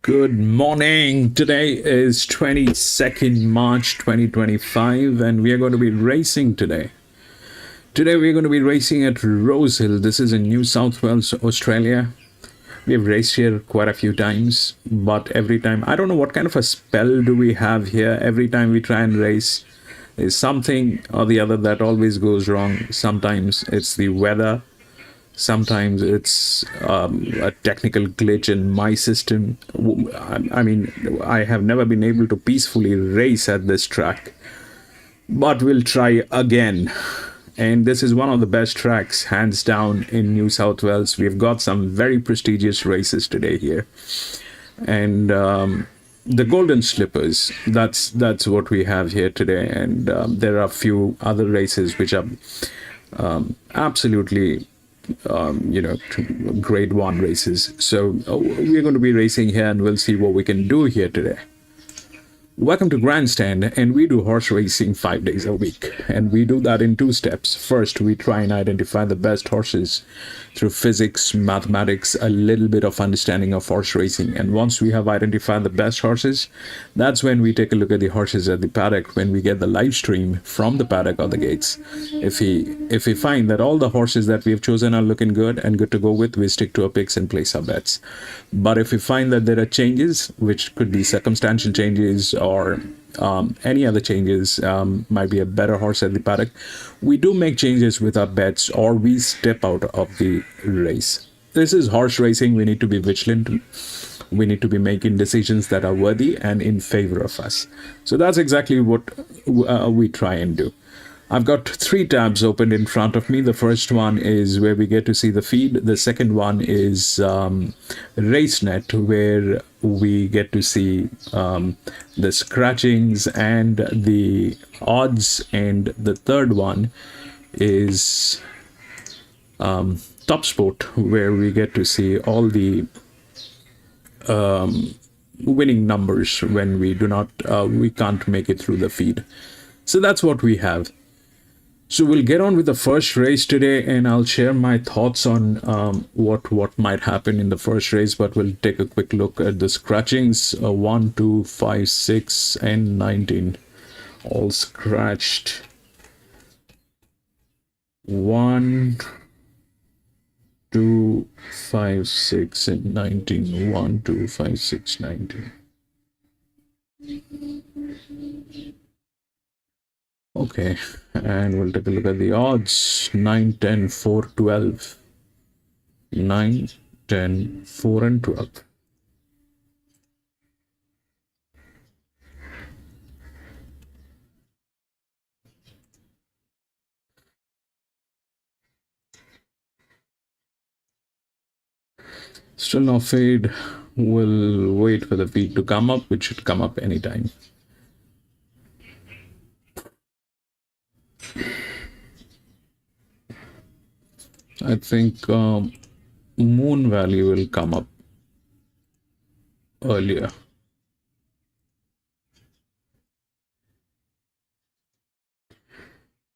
Good morning. Today is 22nd March 2025 and we are going to be racing today. Today we're going to be racing at Rosehill. This is in New South Wales, Australia. We have raced here quite a few times, but every time, I don't know what kind of a spell do we have here. Every time we try and race, there's something or the other that always goes wrong. Sometimes it's the weather. Sometimes it's a technical glitch in my system. I mean, I have never been able to peacefully race at this track, but we'll try again. And this is one of the best tracks, hands down, in New South Wales. We've got some very prestigious races today here. And the Golden Slippers, that's what we have here today. And there are a few other races which are absolutely grade 1 races. So we're going to be racing here and we'll see what we can do here today. Welcome to Grandstand, and we do horse racing 5 days a week, and we do that in 2 steps. First, we try and identify the best horses through physics, mathematics, a little bit of understanding of horse racing. And once we have identified the best horses, that's when we take a look at the horses at the paddock, when we get the live stream from the paddock or the gates. If we find that all the horses that we have chosen are looking good and good to go with, we stick to our picks and place our bets. But if we find that there are changes, which could be circumstantial changes or any other changes, might be a better horse at the paddock, we do make changes with our bets or we step out of the race. This is horse racing. We need to be vigilant. We need to be making decisions that are worthy and in favor of us. So that's exactly what we try and do. I've got 3 tabs opened in front of me. The first one is where we get to see the feed. The second one is RaceNet, where we get to see the scratchings and the odds. And the third one is Top Sport, where we get to see all the winning numbers when we can't make it through the feed. So that's what we have. So we'll get on with the first race today, and I'll share my thoughts on what might happen in the first race, but we'll take a quick look at the scratchings. 1, 2, 5, 6, and 19. All scratched. 1, 2, 5, 6, and 19. 1, 2, 5, 6, 19. Okay, and we'll take a look at the odds. 9, 10, 4, 12. 9, 10, 4, and 12. Still no fade. We'll wait for the feed to come up, which should come up anytime. I think Moon Valley will come up earlier.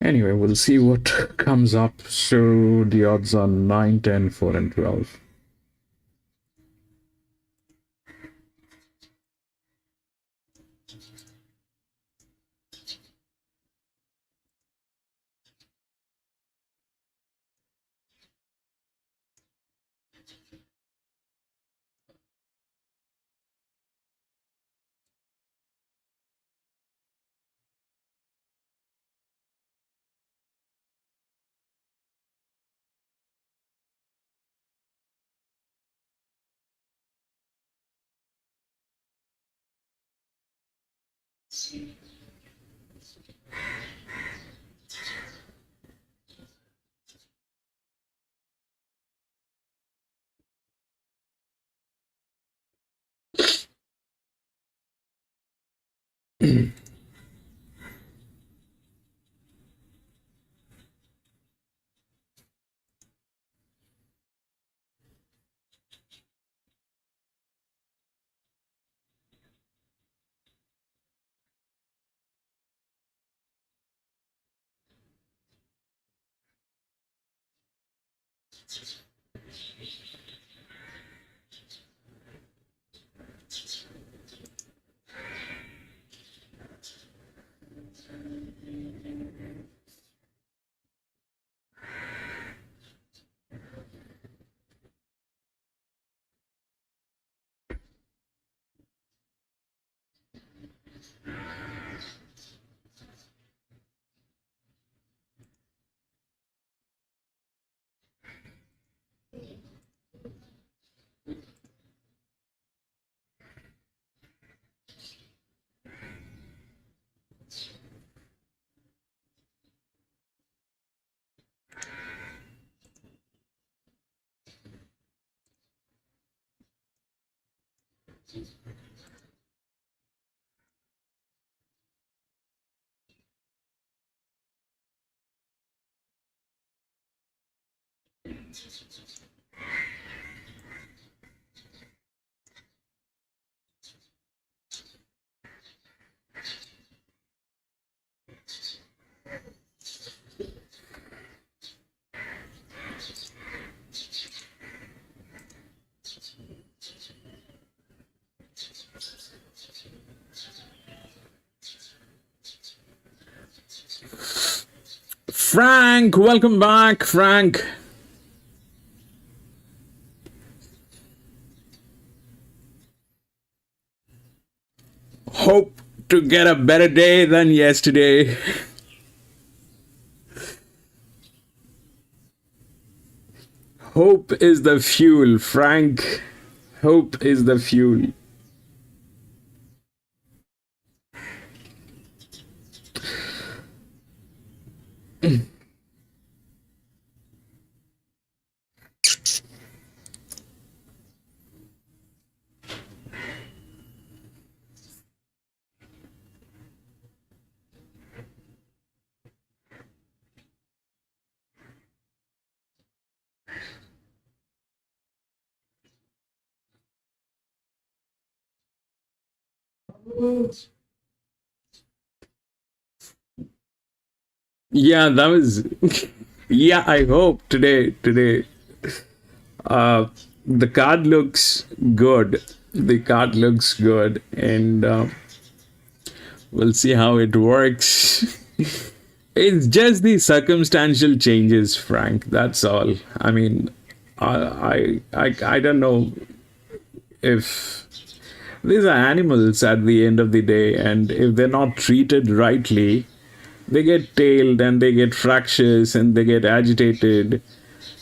Anyway, we'll see what comes up. So the odds are 9, 10, 4, and 12. Frank, welcome back, Frank. Hope to get a better day than yesterday. Hope is the fuel, Frank. Hope is the fuel. Yeah, that was. Yeah, I hope today. The card looks good. The card looks good, and we'll see how it works. It's just the circumstantial changes, Frank. That's all. I mean, I don't know if these are animals at the end of the day, and if they're not treated rightly, they get tailed and they get fractious and they get agitated.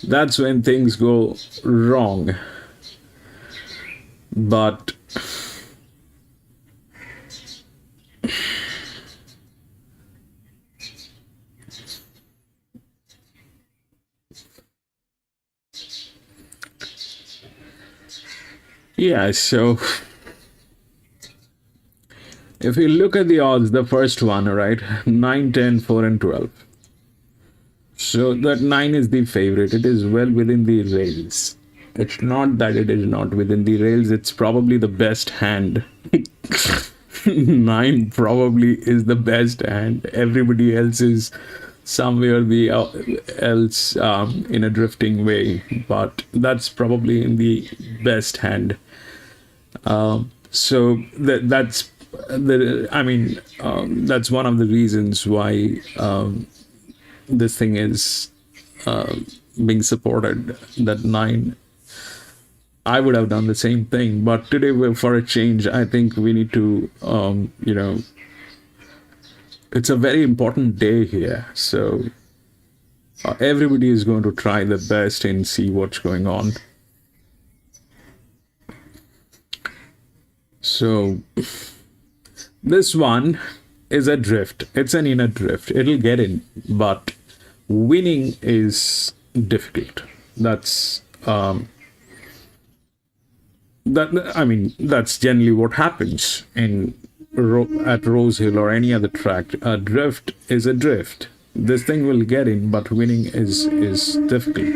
That's when things go wrong. But yeah, so if you look at the odds, the first one, right? 9, 10, 4, and 12. So that 9 is the favorite. It is well within the rails. It's not that it is not within the rails. It's probably the best hand. 9 probably is the best hand. Everybody else is somewhere else in a drifting way. But that's probably in the best hand. So that's that's one of the reasons why this thing is being supported. That 9, I would have done the same thing, but today, for a change, I think we need to it's a very important day here, so everybody is going to try the best and see what's going on. So this one is a drift. It's an inner drift. It'll get in, but winning is difficult. That's that's generally what happens at Rosehill or any other track. A drift is a drift. This thing will get in, but winning is difficult.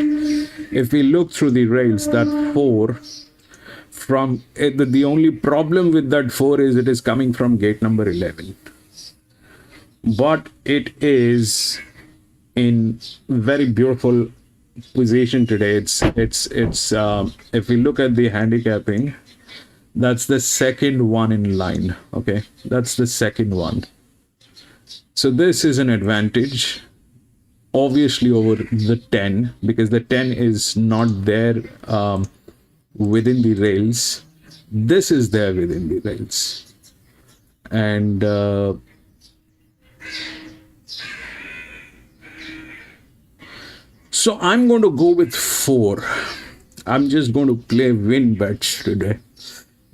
If we look through the rails, that 4 from it, the only problem with that 4 is it is coming from gate number 11, but it is in very beautiful position today. It's if we look at the handicapping, that's the second one in line. Okay, that's the second one. So this is an advantage, obviously, over the 10, because the 10 is not there within the rails. This is there within the rails. And so I'm going to go with 4. I'm just going to play win bets today,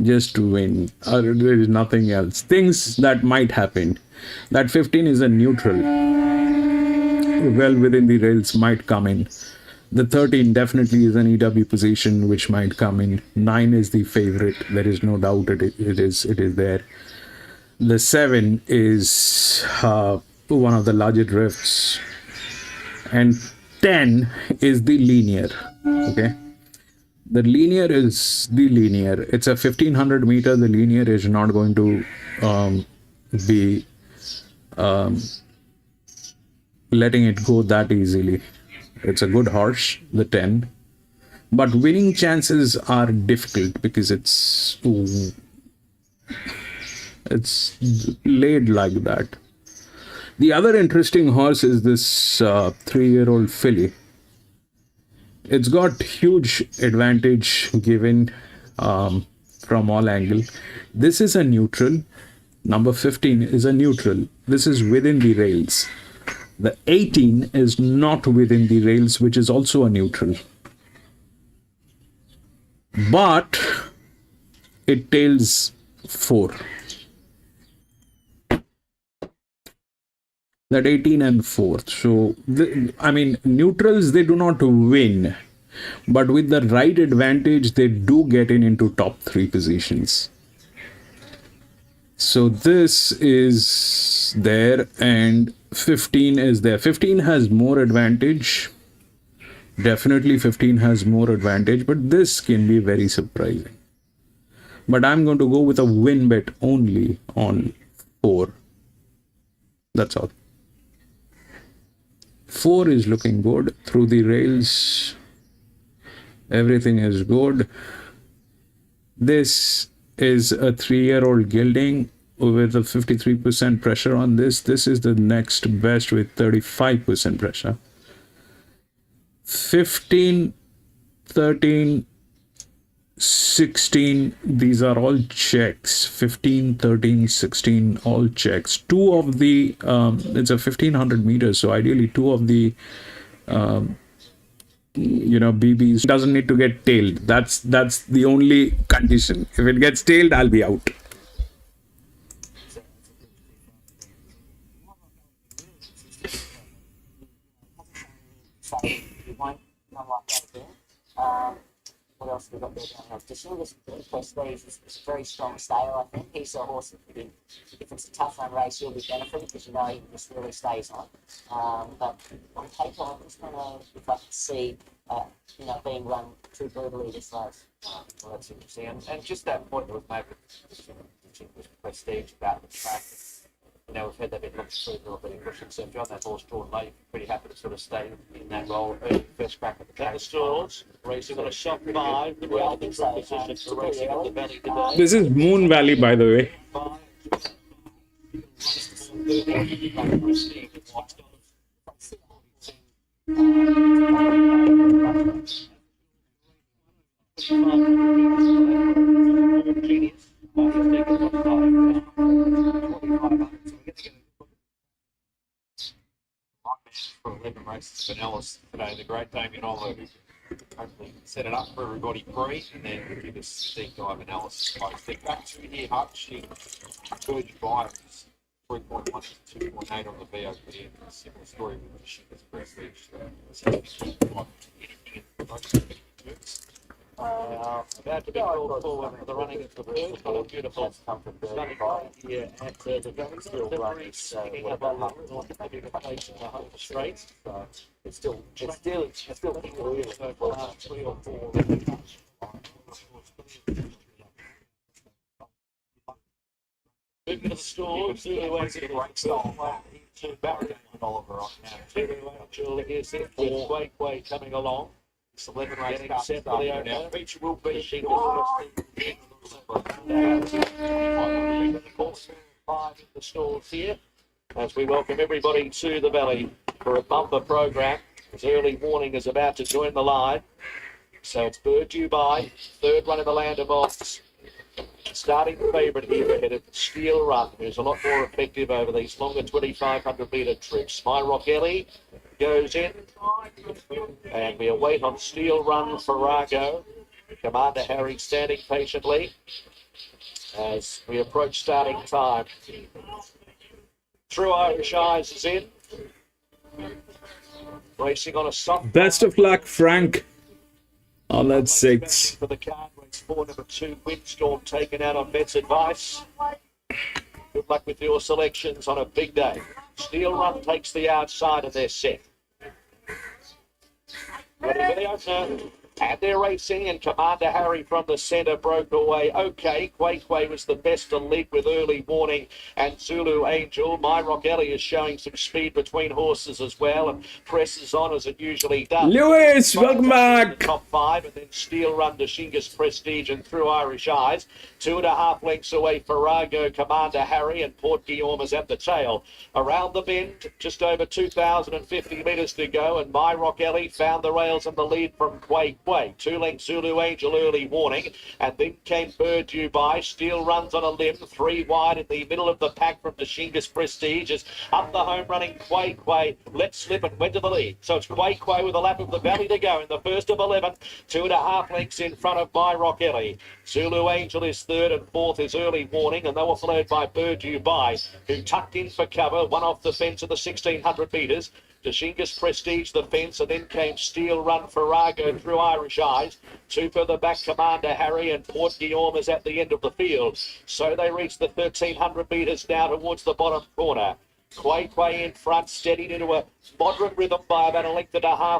just to win. There is nothing else. Things that might happen. That 15 is a neutral, well within the rails, might come in. The 13 definitely is an EW position which might come in. 9 is the favorite. There is no doubt it is there. The 7 is one of the larger drifts, and 10 is the linear. Okay, the linear is the linear. It's a 1500 meter. The linear is not going to be letting it go that easily. It's a good horse, the 10, but winning chances are difficult because it's laid like that. The other interesting horse is this 3-year-old filly. It's got huge advantage given from all angle. This is a neutral. Number 15 is a neutral. This is within the rails. The 18 is not within the rails, which is also a neutral. But it tails 4. That 18 and 4. So, neutrals, they do not win. But with the right advantage, they do get into top 3 positions. So this is there, and 15 is there. 15 has more advantage. Definitely 15 has more advantage, but this can be very surprising. But I'm going to go with a win bet only on 4. That's all. 4 is looking good through the rails. Everything is good. This is a 3-year-old gelding with a 53% pressure on this. This is the next best with 35% pressure. 15, 13, 16, these are all checks. 15, 13, 16, all checks. 2 of the, it's a 1500 meters, so ideally 2 of the BBs doesn't need to get tailed. That's the only condition. If it gets tailed, I'll be out. What else have we got there down here? Just Prestige is a very strong sale, I think. He's a horse that if it's a tough run race, he'll be benefited because he just really stays on. But on paper, I'm just going to, if I can see, being run too brutally this race. Well, that's interesting. And just that point that was made with Prestige about the track. We've had that bit looking through a little bit of pushing. So John, that horse drawn late, pretty happy to sort of stay in that role early first crack at the track. Stalls, racing on a shot 5, the relevant position for racing up the valley today. This is Moon Valley, by the way. For 11 races for Ellis today, the great Damien Oliver, hopefully set it up for everybody pre, and then give us deep dive in Ellis. I think back to here, Hutch, George Byers, 3.1 to 2.8 on the VOP, and a similar story with the Shippers Prestige. About to be called forward for the running of the beautiful stunning here at the Grandstand Gazette. Straight. It's still really So for last 3 or 4. Movement of the storm, 2 ways to the right style, to Barry. Oliver on now. Angel is it with Quay coming along. It's 11 race Getting starts set for the starting now. opener. Feature will be She five in the stalls here as we welcome everybody to the Valley for a bumper program. As early warning is about to join the line. So it's Bird Dubai, third run in the Land of Oz. Starting favourite here ahead of Steel Run, who's a lot more effective over these longer 2,500 metre trips. My Rock Ellie goes in, and we await on Steel Run Farrago. Commander Harry standing patiently as we approach starting time. True Irish Eyes is in. Racing on a soft. Best of luck, Frank. On that 6. For the card, race 4, number 2, Windstorm taken out on Bet's advice. Good luck with your selections on a big day. Steel Run takes the outside and they're set. Ready for the opener. And they're racing, and Commander Harry from the centre broke away. Okay, Quay was the best to lead with early warning, and Zulu Angel. My Rock Ellie is showing some speed between horses as well, and presses on as it usually does. Lewis, welcome back. Top 5, and then Steel Run to Shingus Prestige and Through Irish Eyes. 2.5 lengths away, Farrago, Commander Harry, and Port Guillaume is at the tail. Around the bend, just over 2,050 metres to go, and My Rock Ellie found the rails and the lead from Quay. 2 lengths Zulu Angel, early warning, and then came Bird Dubai. Steel Runs on a limb, 3 wide in the middle of the pack from Shingus Prestige. Is up the home running Quay. Let's slip it, went to the lead. So it's Quay with a lap of the valley to go in the first of 11. 2.5 lengths in front of My Rock Ellie. Zulu Angel is third and fourth is early warning, and they were followed by Bird Dubai, who tucked in for cover, one off the fence of the 1,600 metres. Shingus Prestige the fence, and then came Steel Run Farrago Through Irish Eyes. 2 further back, Commander Harry, and Port Guillaume is at the end of the field. So they reach the 1,300 metres now towards the bottom corner. Quay in front, steadied into a moderate rhythm by about 1.5 lengths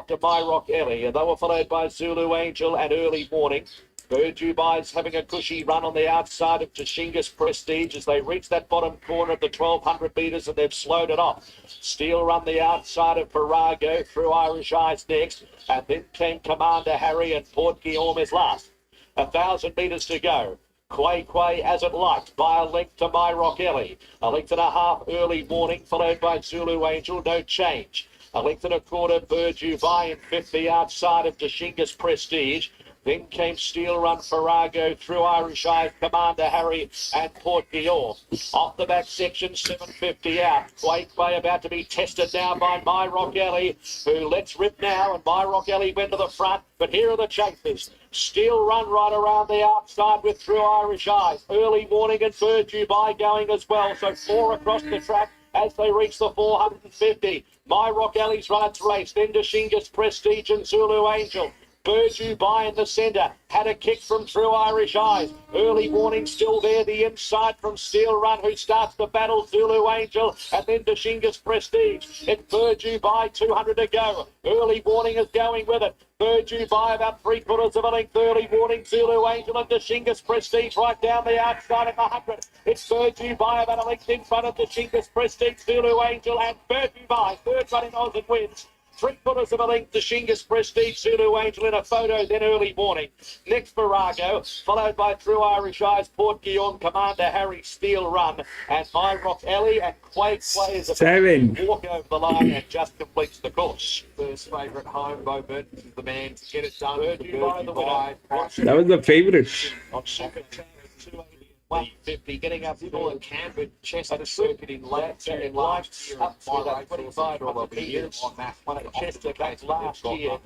to My Rock Ellie, and they were followed by Zulu Angel and Early Warning. Bird Dubai's having a cushy run on the outside of Shingus Prestige as they reach that bottom corner of the 1,200 metres, and they've slowed it off. Steel Run the outside of Farrago, Through Irish Eyes next, and then came Commander Harry, and Port Guillaume is last. 1,000 metres to go. Quay as it liked by a length to My Rock Ellie. 1.5 lengths Early Warning, followed by Zulu Angel, no change. 1.25 lengths Bird Dubai in fifth, the outside of Shingus Prestige. Then came Steel Run Farrago, Through Irish Eyes, Commander Harry, and Port Guillaume. Off the back section, 750 out. Quay about to be tested now by My Rock Ellie, who lets rip now, and My Rock Ellie went to the front. But here are the chasers. Steel Run right around the outside with Through Irish Eyes. Early Warning and Bird Dubai going as well. So 4 across the track as they reach the 450. My Rock Ellie's run its race. Then Shingus Prestige and Zulu Angel. Bird Dubai in the centre, had a kick from Through Irish Eyes. Early Warning still there, the inside from Steel Run, who starts the battle, Zulu Angel, and then Shingus Prestige. It's Bird Dubai, 200 to go. Early Warning is going with it. Bird Dubai about 3/4 of a length. Early Warning, Zulu Angel, and Shingus Prestige right down the outside of the 100. It's Bird Dubai about a length in front of Shingus Prestige, Zulu Angel, and Bird Dubai, third run in Oz and wins. 3/4 of a length to Shingus Prestige, Zulu Angel in a photo, then Early Warning. Next Farrago, followed by Through Irish Eyes, Port Guillaume, Commander Harry, Steel Run, and My Rock Ellie, and Quay is a 7. walk over the line and just completes the course. First favourite home, Bo Burton is the man to get it done. Bird Dubai, the winner. That was the favorite. On second turn, 280, getting up All to at Canberra, Chester And circuit in last year, last year, up my to that race, 25 meters on that one at Chester back last year.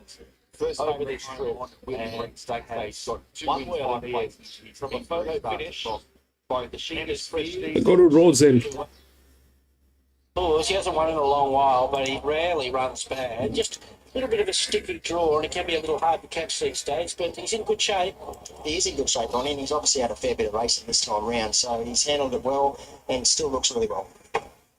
First over favourite this home trip, on William and State Days. Got 2 one wins, wheel 5 here places. from a photo finish. Both The Shingus Prestige. Go to Rosehill. He hasn't won in a long while, but he rarely runs bad. Just a little bit of a sticky draw, and it can be a little hard to catch these days, but he's in good shape. He is in good shape, Ronnie, and he's obviously had a fair bit of racing this time round, so he's handled it well and still looks really well.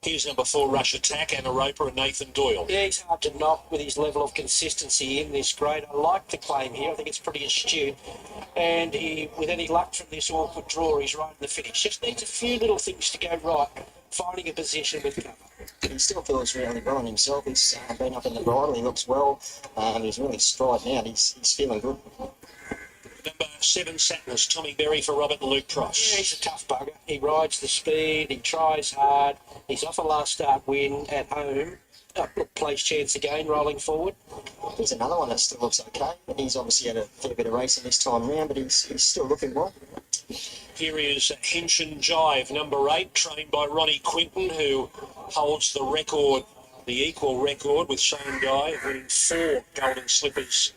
Here's number 4, Rush Attack, Anna Roper and Nathan Doyle. Yeah, he's hard to knock with his level of consistency in this grade. I like the claim here. I think it's pretty astute. And he, with any luck from this awkward draw, he's right in the finish. Just needs a few little things to go right, finding a position with cover. He still feels really well in himself. He's been up in the bridle. He looks well. He's really striding out. He's feeling good. Number 7, Satnus, Tommy Berry for Robert and Luke Cross. Yeah, he's a tough bugger. He rides the speed, he tries hard. He's off a last start win at home. Plays chance again, rolling forward. He's another one that still looks okay. He's obviously had a fair bit of racing this time round, but he's still looking well. Here is Henshin Jive, number 8, trained by Ronnie Quinton, who holds the record, the equal record with Shane Guy, winning 4 Golden Slippers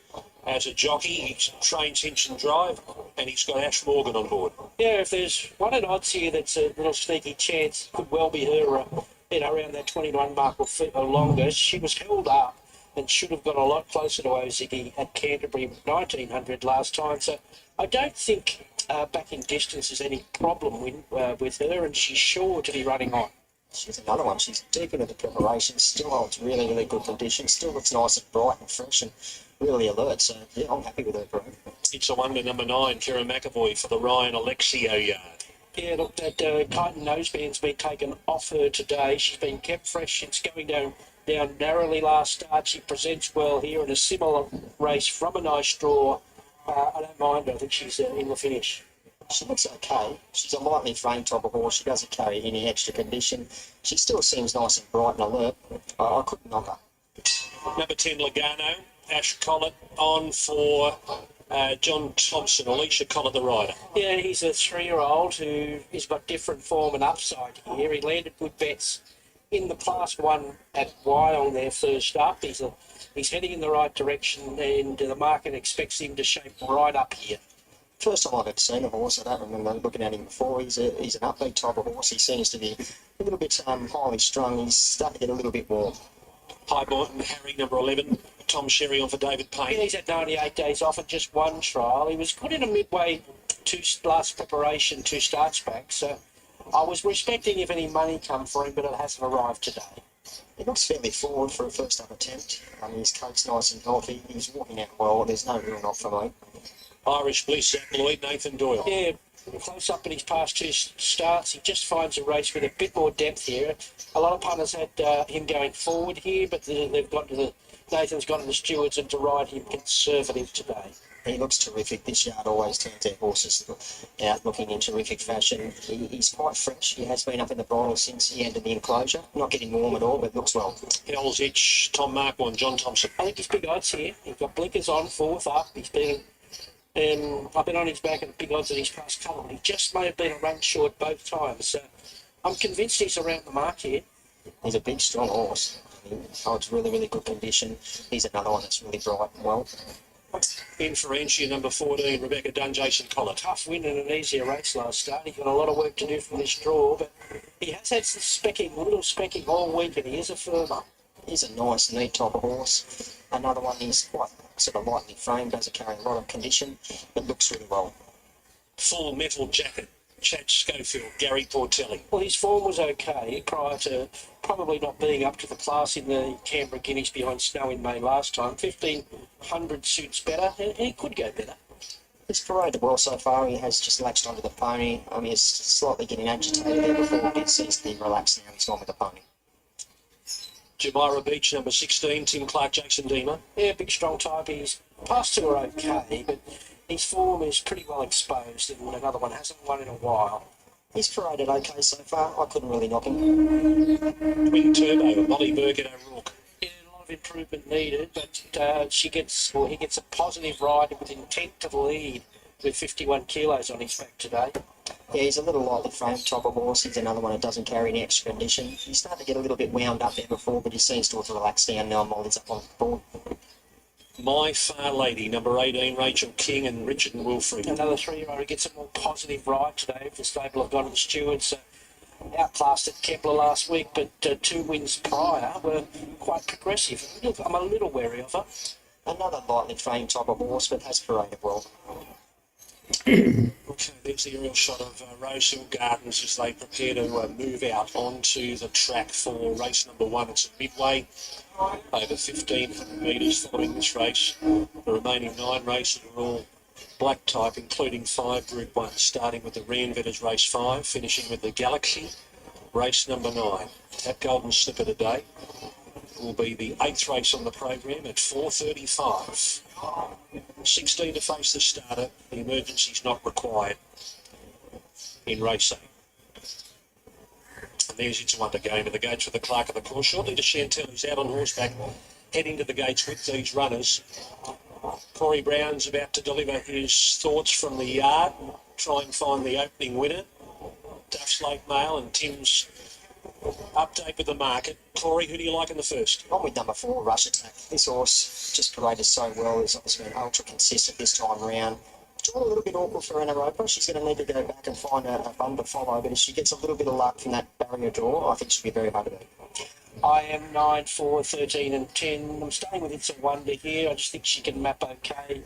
as a jockey. He trains Henshin Drive, and he's got Ash Morgan on board. Yeah, if there's one at odds here that's a little sneaky chance, could well be her, around that 21 mark or longer. She was held up and should have got a lot closer to Oziggy at Canterbury 1900 last time. So I don't think back in distance is any problem with her, and she's sure to be running on. She's another one. She's deep into the preparation, still holds really, really good condition, still looks nice and bright and fresh and really alert. So, yeah, I'm happy with her, bro. It's a wonder, number 9, Kira McAvoy for the Ryan Alexio yard. Yeah, look, that Titan noseband's been taken off her today. She's been kept fresh since going down narrowly last start. She presents well here in a similar race from a nice draw. I don't mind her. I think she's in the finish. She looks okay. She's a lightly framed type of horse. She doesn't carry any extra condition. She still seems nice and bright and alert. I couldn't knock her. Number 10, Logano. Ash Collett on for John Thompson, Alicia Collett, the rider. Yeah, he's a 3-year-old who has got different form and upside here. He landed good bets in the Class 1 at Wyong there first up. He's heading in the right direction, and the market expects him to shape right up here. First time I've ever seen a horse. I don't remember looking at him before. He's an upbeat type of horse. He seems to be a little bit highly strung. He's starting to get a little bit warm. High Boynton Harry, number 11. Tom Sherry on for David Payne. Yeah, he's had 98 days off and just one trial. He was good in a midway last preparation, 2 starts back. So I was respecting if any money come for him, but it hasn't arrived today. He looks fairly forward for a first-up attempt. His coat's nice and healthy. He's walking out well. There's no real knock for me. Irish Bliss at Lloyd, Nathan Doyle. Yeah, close up in his past 2 starts. He just finds a race with a bit more depth here. A lot of punters had him going forward here, but Nathan's gone to the stewards and to ride him conservative today. He looks terrific. This yard always turns their horses out looking in terrific fashion. He's quite fresh. He has been up in the bridle since he entered the enclosure. Not getting warm at all, but looks well. Hell's Itch, Tom Marquand, John Thompson. I think he's big odds here. He's got blinkers on, 4th up. He's been... I've been on his back at big odds in his past couple. He just may have been a run short both times. So I'm convinced he's around the mark here. He's a big, strong horse. He holds really, really good condition. He's another one that's really bright and well. In for entry, number 14, Rebecca Dunn, Jason Collett. Tough win in an easier race last start. He's got a lot of work to do from this draw, but he has had some little specking all week, and he is a firmer. He's a nice, neat type of horse. Another one, he's quite sort of lightly framed, doesn't carry a lot of condition, but looks really well. Full metal jacket, Chad Schofield, Gary Portelli. Well, his form was okay prior to probably not being up to the class in the Canberra Guineas behind Snow in May last time. 1500 suits better, and he could go better. He's paraded well so far. He has just latched onto the pony. He's slightly getting agitated there before, but it seems to be relaxed now. He's gone with the pony. Jumeirah Beach, number 16, Tim Clark, Jason Deemer. Yeah, big strong type. His past 2 are okay, but his form is pretty well exposed, and another one hasn't won in a while. He's paraded okay so far. I couldn't really knock him. Twin Turbo, Molly Burke and O'Rourke. Yeah, a lot of improvement needed, but he gets a positive ride with intent to lead with 51 kilos on his back today. Yeah, he's a little lightly framed type of horse. He's another one that doesn't carry any extra condition. He's starting to get a little bit wound up there before, but he seems to have relaxed down now. Molly's up on board. My Fair Lady, number 18, Rachel King and Richard and Wilfred. Another 3-year-old who gets a more positive ride today. The stable have gone to the stewards. Outclassed at Kepler last week, but 2 wins prior were quite progressive. I'm a little wary of her. Another lightly framed type of horse, but has paraded well. Okay, there's the aerial shot of Rosehill Gardens as they prepare to move out onto the track for race number 1. It's a midway, over 1,500 metres following this race. The remaining 9 races are all black type, including 5 Group 1, starting with the Randwick race 5, finishing with the Galaxy race number 9. That Golden Slipper today will be the 8th race on the program at 4:35. 16 to face the starter. The emergency is not required in race 8. And there's It's a Wonder Game at the gates for the clerk of the course. Shortly to Chantel, who's out on horseback, heading to the gates with these runners. Corey Brown's about to deliver his thoughts from the yard, try and find the opening winner. Duff's Lake Mail and Tim's update with the market. Corey, who do you like in the first? On with number 4, Rush Attack. This horse just paraded so well. He's obviously been ultra consistent this time round. Drawn a little bit awkward for Anna Roper. She's going to need to go back and find a bun to follow, but if she gets a little bit of luck from that barrier draw, I think she'll be very hard to beat. I am 9, 4, 13 and 10. I'm staying with It's a Wonder here. I just think she can map okay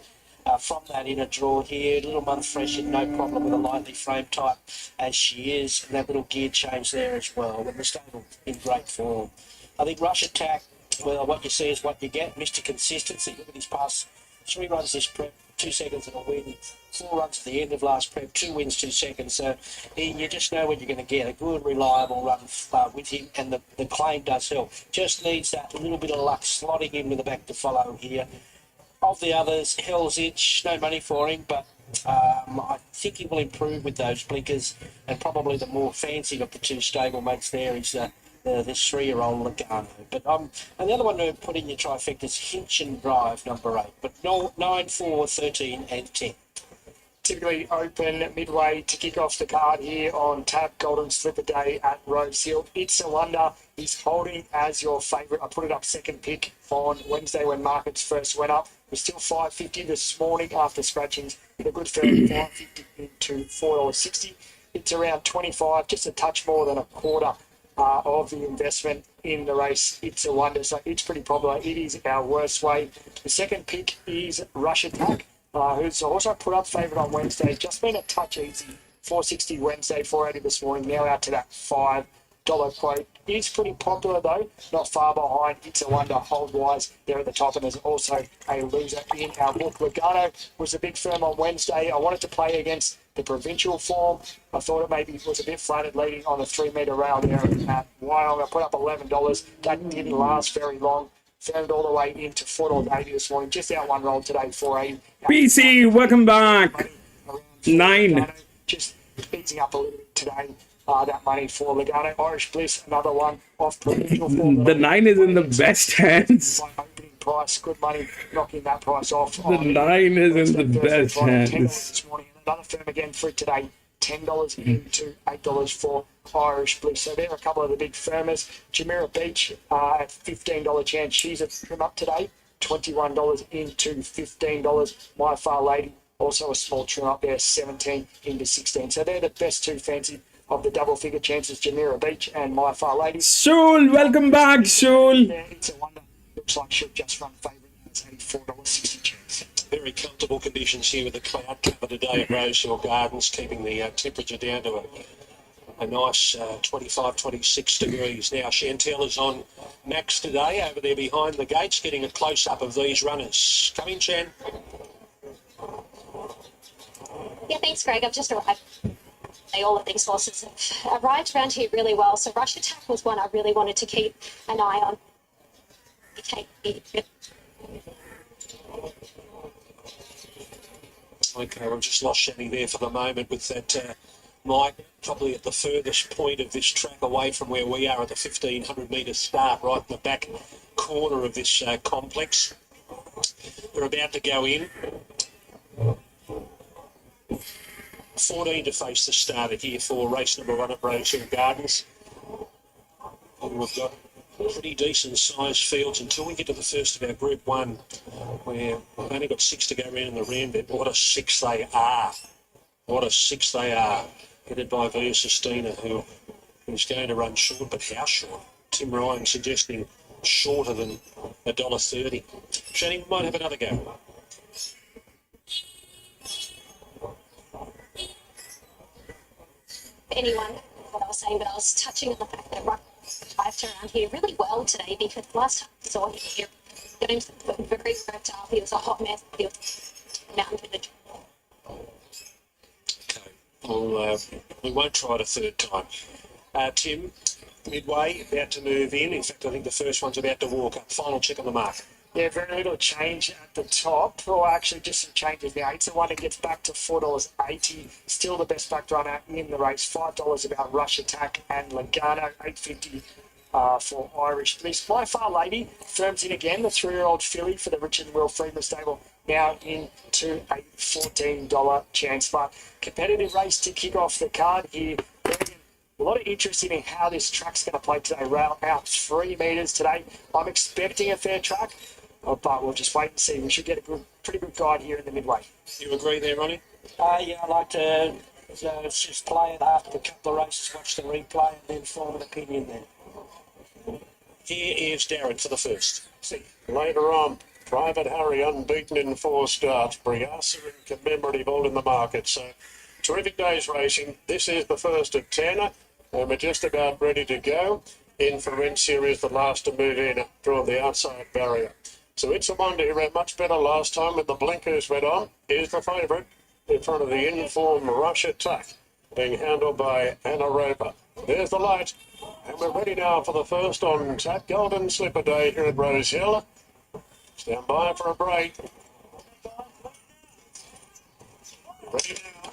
from that inner draw here. A little month fresh and no problem with a lightly frame type as she is. And that little gear change there as well. And the stable in great form. I think Rush Attack, well, what you see is what you get. Mr. Consistency. Look at his pass. 3 runs this prep, 2 seconds and a win. 4 runs at the end of last prep, 2 wins, 2 seconds. So you just know what you're going to get. A good, reliable run with him, and the claim does help. Just needs that little bit of luck slotting him to the back to follow here. Of the others, Hell's Itch, no money for him, but I think he will improve with those blinkers, and probably the more fancied of the 2 stablemates there is this 3-year-old Logano. But and the other one to put in your trifecta is Hinch and Drive, number 8. But 9, 4, 13 and 10. Typically open midway to kick off the card here on tap. Golden Slipper Day at Rosehill. It's a Wonder is holding as your favourite. I put it up second pick on Wednesday when markets first went up. We're still $5.50 this morning after scratchings with a good fair $5.50 into $4.60. It's around 25, just a touch more than a quarter of the investment in the race. It's a Wonder, so it's pretty popular. It is our worst way. The second pick is Rush Attack, who's also put up favourite on Wednesday. Just been a touch easy. $4.60 Wednesday, $4.80 this morning. Now out to that $5 quote. It's pretty popular though, not far behind. It's a Wonder, hold wise there at the top, and there's also a loser in our book. Logano was a big firm on Wednesday. I wanted to play against the provincial form. I thought it maybe was a bit flattered leading on the 3-metre rail there at Wyong. I put up $11. That didn't last very long. Firmed all the way into $4.80 this morning. Just out one roll today, $4.80. BC, welcome back. 9. Just easing up a little bit today. That money for Logano. Irish Bliss, another one off provincial form. The 9 is in the best hands. Opening price, good money, knocking that price off. The 9 is in the best hands. $10 this morning. Another firm again for it today. $10 into $8 for Irish Bliss. So there are a couple of the big firmers. Jumeirah Beach at $15 chance. She's a trim up today. $21 into $15. My Far Lady, also a small trim up there, 17 into 16. So they're the best 2 fancy of the double figure chances, Jumeirah Beach and My Far Lady. Soul, welcome back, Soul. It's a Wonder. Looks like she'll just run favourite. It's $84.60 chance. Very comfortable conditions here with the cloud cover today at Rosehill Gardens, keeping the temperature down to a nice 25, 26 degrees. Now, Chantel is on Max today over there behind the gates, getting a close-up of these runners. Come in, Chan. Yeah, thanks, Greg. I've just arrived. All of these horses have arrived around here really well. So Rush Attack was one I really wanted to keep an eye on. Okay, we've just lost Shanny there for the moment with that Mike probably at the furthest point of this track away from where we are at the 1,500 metre start, right in the back corner of this complex. We're about to go in. 14 to face the starter here for race number 1 at Rosehill Gardens. And we've got pretty decent sized fields until we get to the first of our Group 1, where we've only got 6 to go around in the round, but what a 6 they are. What a 6 they are. Headed by Via Sistina, who's going to run short, but how short? Tim Ryan suggesting shorter than $1.30. Shani, we might have another go. anyone what I was saying, but I was touching on the fact that Rush arrived around here really well today, because last time I saw him here, got him very worked up. He was a hot mess. He was mountain to the Okay. Well, we won't try it a third time. Tim, midway, about to move in. In fact, I think the first one's about to walk up. Final check on the mark. Yeah, very little change at the top, or actually just some changes now. It's the one that gets back to $4.80. Still the best back runner in the race. $5 about Rush Attack and Logano. $8.50 for Irish Bliss. My Far Lady firms in again. The 3-year-old filly for the Richard Will Freeman stable. Now into a $14 chance. But competitive race to kick off the card here. A lot of interest in how this track's going to play today. Rail out 3 metres today. I'm expecting a fair track. But we'll just wait and see. We should get a pretty good guide here in the midway. You agree there, Ronnie? Yeah, I like to just play it after a couple of races, watch the replay, and then form an opinion then. Here is Darren for the first. See, later on, Private Harry unbeaten in 4 starts. Briasa and Commemorative all in the market. So, terrific day's racing. This is the first of 10, and we're just about ready to go. Inferencia is the last to move in, draw the outside barrier. So It's a Wonder, who ran much better last time when the blinkers went on, is the favourite in front of the informed Rush Attack, being handled by Anna Roper. There's the light, and we're ready now for the first on tap. Golden Slipper Day here at Rosehill. Stand by for a break. Ready now.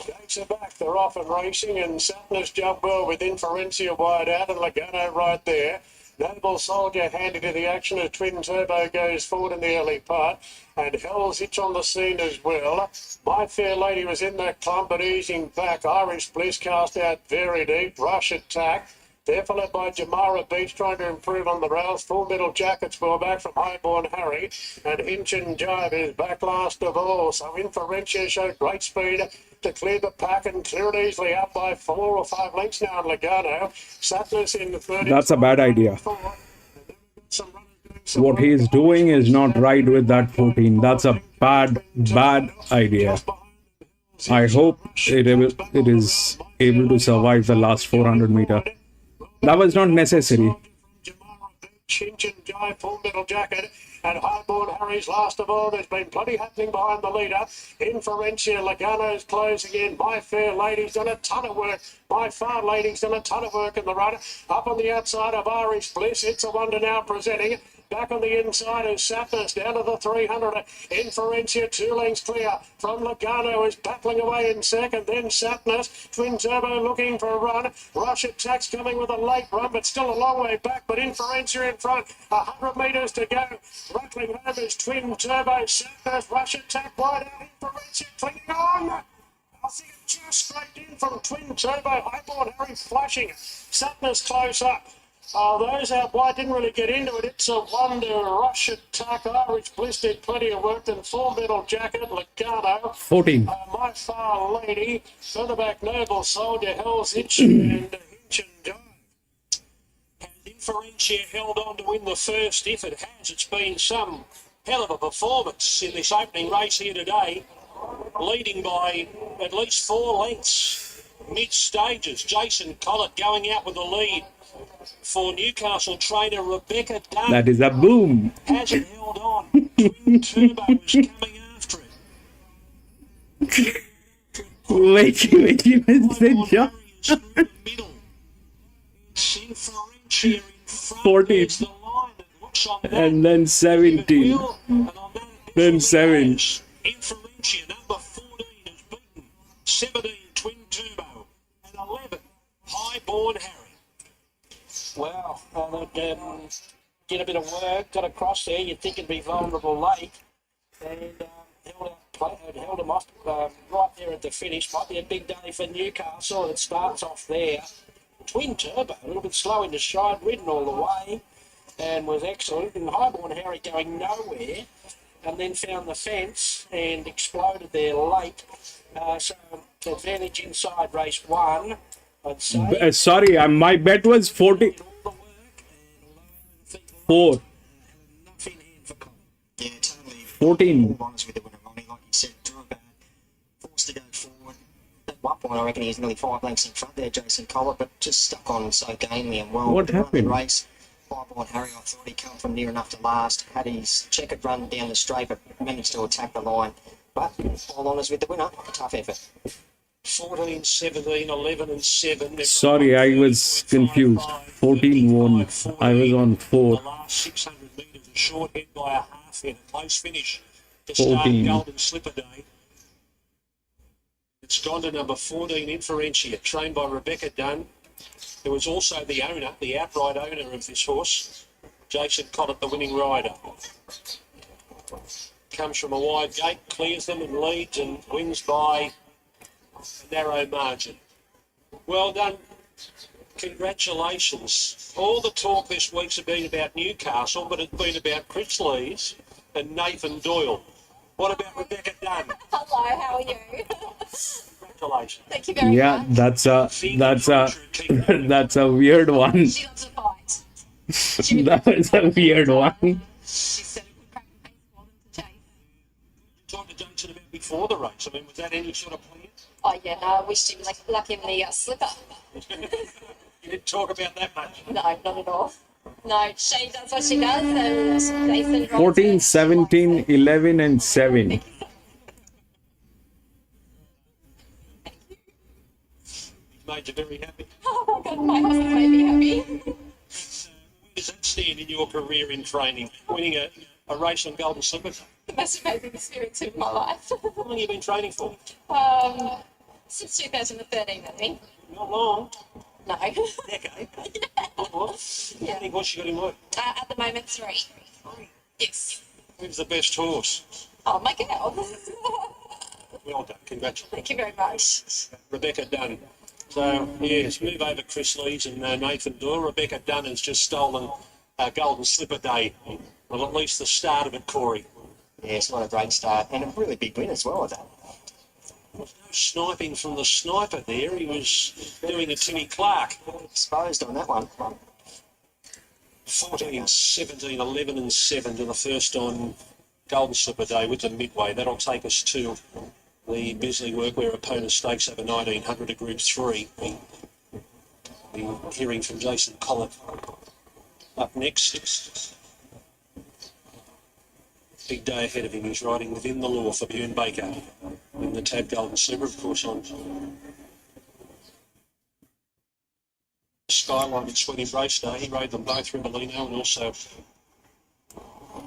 Gates are back, they're off and racing, and Satnus jumped well with Inferencia wide out and Logano right there. Noble Soldier handy to the action as Twin Turbo goes forward in the early part, and Hell's Hitch on the scene as well. My Fair Lady was in that clump but easing back. Irish Bliss cast out very deep. Rush Attack. They're followed by Jamara Beach trying to improve on the rails. Full Middle Jackets well back from Highborn Harry, and Hinch and Jive is back last of all. So Inferencia showed great speed to clear the pack and clear it easily out by 4 or 5 lengths now in Logano. Satnus in the 30. That's a bad idea. What he is doing is not right with that 14. That's a bad idea. I hope it is able to survive the last 400 meter. That was not necessary. Hinch and Jive, Full Middle Jacket, and Highborn Harry's last of all. There's been plenty happening behind the leader. Inferencia, Logano's closing in. My Fair Lady's done a ton of work. My Far Lady's done a ton of work in the run. Up on the outside of Irish Bliss. It's a Wonder now presenting. Back on the inside is Satnus down to the 300. Inferencia 2 lengths clear from Logano, is battling away in second. Then Satnus, Twin Turbo looking for a run. Rush Attack's coming with a late run, but still a long way back. But Inferencia in front, 100 metres to go. Rattling home is Twin Turbo. Satnus, Rush Attack wide out. Inferencia clinging on. I think it just straight in from Twin Turbo. Highborn Harry flashing. Satnus close up. Those out wide didn't really get into it. It's a Wonder, Rush Attack, Irish Bliss did plenty of work. Then Full Middle Jacket, Logano. 14. My Far Lady, further back Noble Soldier, Hell's Hitch, and Hinch and Jive. And Inferencia held on to win the first. If it has, it's been some hell of a performance in this opening race here today, leading by at least 4 lengths mid-stages. Jason Collett going out with the lead for Newcastle trainer Rebecca Dunn. That is a boom. Hasn't held on. Twin Turbo is coming after it. Wait, you said jump. Middle. Inferencia in front. 14. There's the line that looks on that. And then 17. And on that, Then 7. Inferencia number 14 is beaten. 17 Twin Turbo and 11 Highborn Harry. Well, did a bit of work, got across there. You'd think it'd be vulnerable late, and held them off right there at the finish. Might be a big day for Newcastle. It starts off there. Twin Turbo, a little bit slow into stride, ridden all the way, and was excellent. And Highborn Harry going nowhere, and then found the fence and exploded there late. So advantage inside race 1. I'd say. Sorry, my bet was 40. 4. Yeah, totally. 14. All runners with the winner, Ronnie, like you said, drew about, forced to go forward. At one point, and I reckon he's nearly 5 lengths in front there, Jason Collett, but just stuck on so gamely and well. What The run of the happened? race, 5-born Harry, I thought he'd come from near enough to last, had his checkered run down the straight, but managed to attack the line. But all honours with the winner, tough effort. 14, 17, 11 and 7. Sorry, I was confused. 14 won. I was on The 4. last 600 metres, a short head by a half head, a close finish to start 14. Golden Slipper Day. It's gone to number 14, Inferentia, trained by Rebecca Dunn, who was also the owner, the outright owner of this horse. Jason Collett, the winning rider. Comes from a wide gate, clears them and leads and wins by a narrow margin. Well done. Congratulations. All the talk this week's been about Newcastle, but it's been about Chris Lees and Nathan Doyle. What about Rebecca Dunn? Hello, how are you? Congratulations. Thank you very Yeah, much. that's a weird one. She loves to fight. That's a weird one. She said it would crack the pace for them to chase. Talked to Jason about before the race. I mean, was that any sort of plan? Oh yeah, no, I wish she was like in the slipper. You didn't talk about that much. No, not at all. No, she does what she does, and Jason 14, 17, 11 and 7. Made you very happy. Oh my god, my husband made me happy. Where does that stand in your career in training? Winning a race on Golden Slipper? The most amazing experience of my life. How long have you been training for? Since 2013, I think. Not long. No. Decade. Yeah. How many horses you got in work? At the moment, 3. Yes. Who's the best horse? Oh, my girl. Well done. Congratulations. Thank you very much. Rebecca Dunn. So, yes, move over Chris Lees and Nathan Doyle. Rebecca Dunn has just stolen Golden Slipper Day. Well, at least the start of it, Corey. Yes, what a great start, and a really big win as well at that. There was no sniping from the sniper there. He was doing a Timmy Clark. Exposed on that one. 14, 17, 11 and 7 to the first on Golden Slipper Day with the midway. That'll take us to the Bisley Workwear Opponent Stakes over 1900 to Group 3. We'll be hearing from Jason Collett up next. Big day ahead of him. He's riding within the law for Bjorn Baker in the Tab Golden Slipper, of course, on Skyline and Sweating Race Day. He rode them both Ribolino and also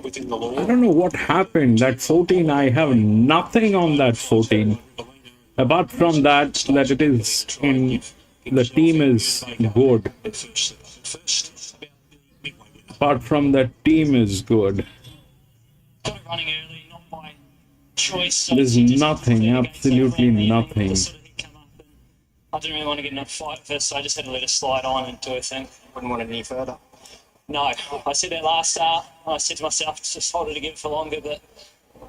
within the law. I don't know what happened. That 14, I have nothing on that 14. Apart from that it is in the team is good. Apart from that team is good. Got it running early, not by choice. There's nothing, absolutely nothing. I didn't really want to get in a fight with her, so I just had to let her slide on and do her thing. Wouldn't want it any further. No, I said that last start. I said to myself, just hold her to give it for longer, but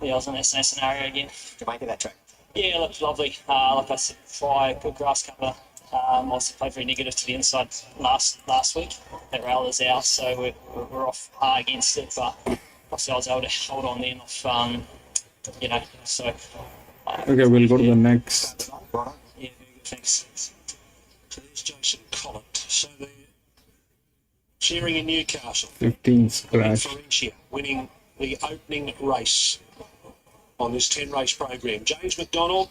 yeah, I was in that same scenario again. Jamaica, that track. Yeah, it looked lovely. Like I said, fly, good grass cover. Also played very negative to the inside last week. That rail is out, so we're off against it, but obviously I was able to hold on then off, so. Okay, we'll go to the next. Right. Yeah, very good, thanks. So there's Jason Collett. So they're cheering in Newcastle. 15 scratch. Inferentia winning the opening race on this 10-race program. James McDonald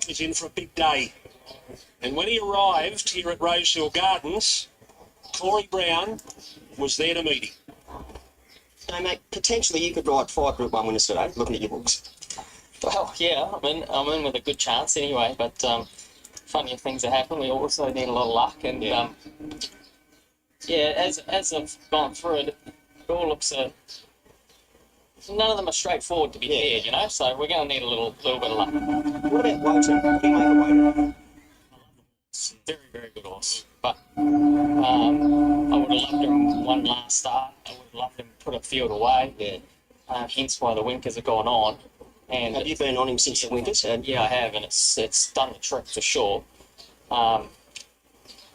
is in for a big day. And when he arrived here at Rosehill Gardens, Corey Brown was there to meet him. So, mate, potentially you could ride 5 Group 1 winners today, looking at your books. Well, yeah, I'm in with a good chance anyway, but funnier things that happen. We also need a lot of luck, and as I've gone through it, it all looks none of them are straightforward to be fair, so we're going to need a little bit of luck. What about Wotan? What do you make of Wotan? Very, very good horse, but I would have loved him one last start. I would have loved him put a field away, hence why the winkers have gone on. And have you been on him since the winters? Yeah, I have, and it's done the trick for sure.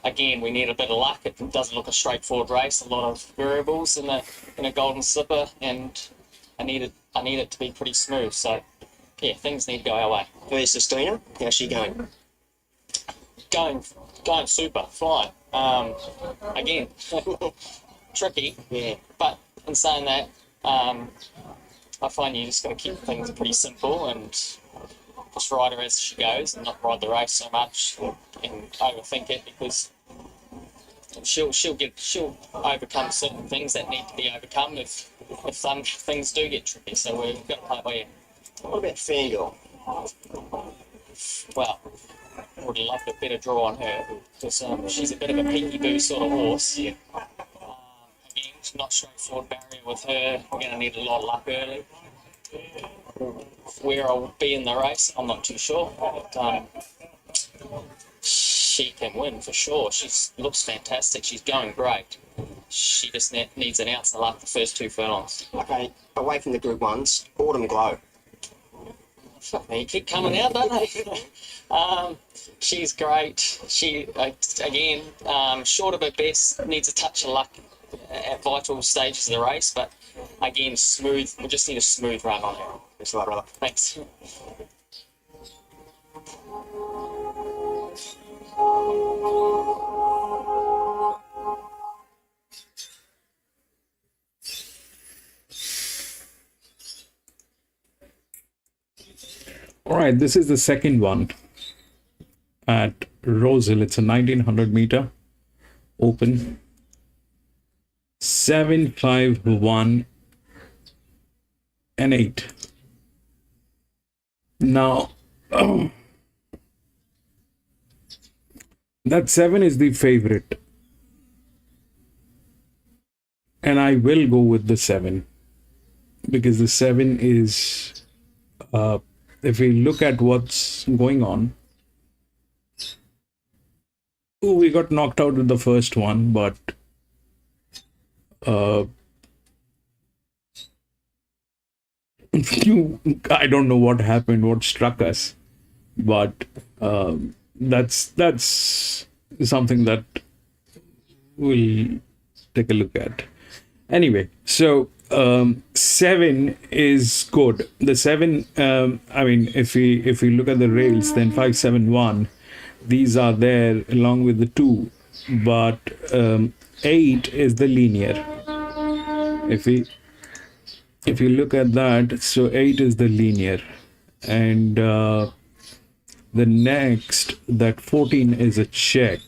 Again, we need a bit of luck. It doesn't look a straightforward race. A lot of variables in a Golden Slipper, and I need it to be pretty smooth. So, yeah, things need to go our way. Versus Dina, how's she going? going super, flying. Again, tricky. Yeah. But in saying that, I find you just got to keep things pretty simple and just ride her as she goes and not ride the race so much and overthink it, because she'll overcome certain things that need to be overcome if some things do get tricky. So we've got to play it by ear. What about Fangirl? Well, I would have loved a better draw on her because she's a bit of a peekaboo sort of horse. Yeah. Again, it's not straightforward barrier with her. We're going to need a lot of luck early. Where I'll be in the race, I'm not too sure. But she can win for sure. She looks fantastic. She's going great. She just needs an ounce of luck the first 2 furlongs. Okay, away from the Group 1s, Autumn Glow. They keep coming out, don't they? She's great. She, again, short of her best, needs a touch of luck at vital stages of the race, but again, smooth. We just need a smooth run on her. Thanks a lot, brother. Thanks. All right, this is the second one at Rosehill. It's a 1900 meter open. 7, 5, 1, and 8. Now, that 7 is the favorite, and I will go with the 7 because the 7 is, if we look at what's going on, we got knocked out with the first one, but I don't know what happened, what struck us, but that's something that we'll take a look at. Anyway, so 7 is good. The 7, I mean, if we look at the rails, then 5, 7, 1, these are there along with the 2, but 8 is the linear. If you look at that, so 8 is the linear, and the next, that 14 is a check.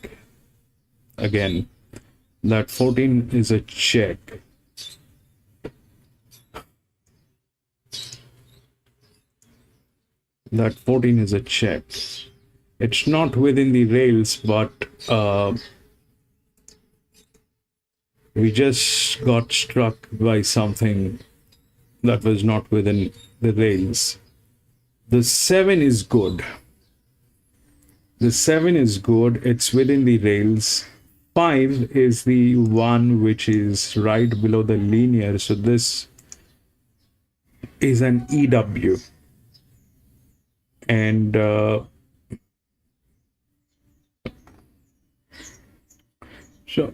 Again, that 14 is a check. That 14 is a check. It's not within the rails, but we just got struck by something that was not within the rails. The 7 is good. The 7 is good. It's within the rails. 5 is the one which is right below the linear. So this is an EW. And so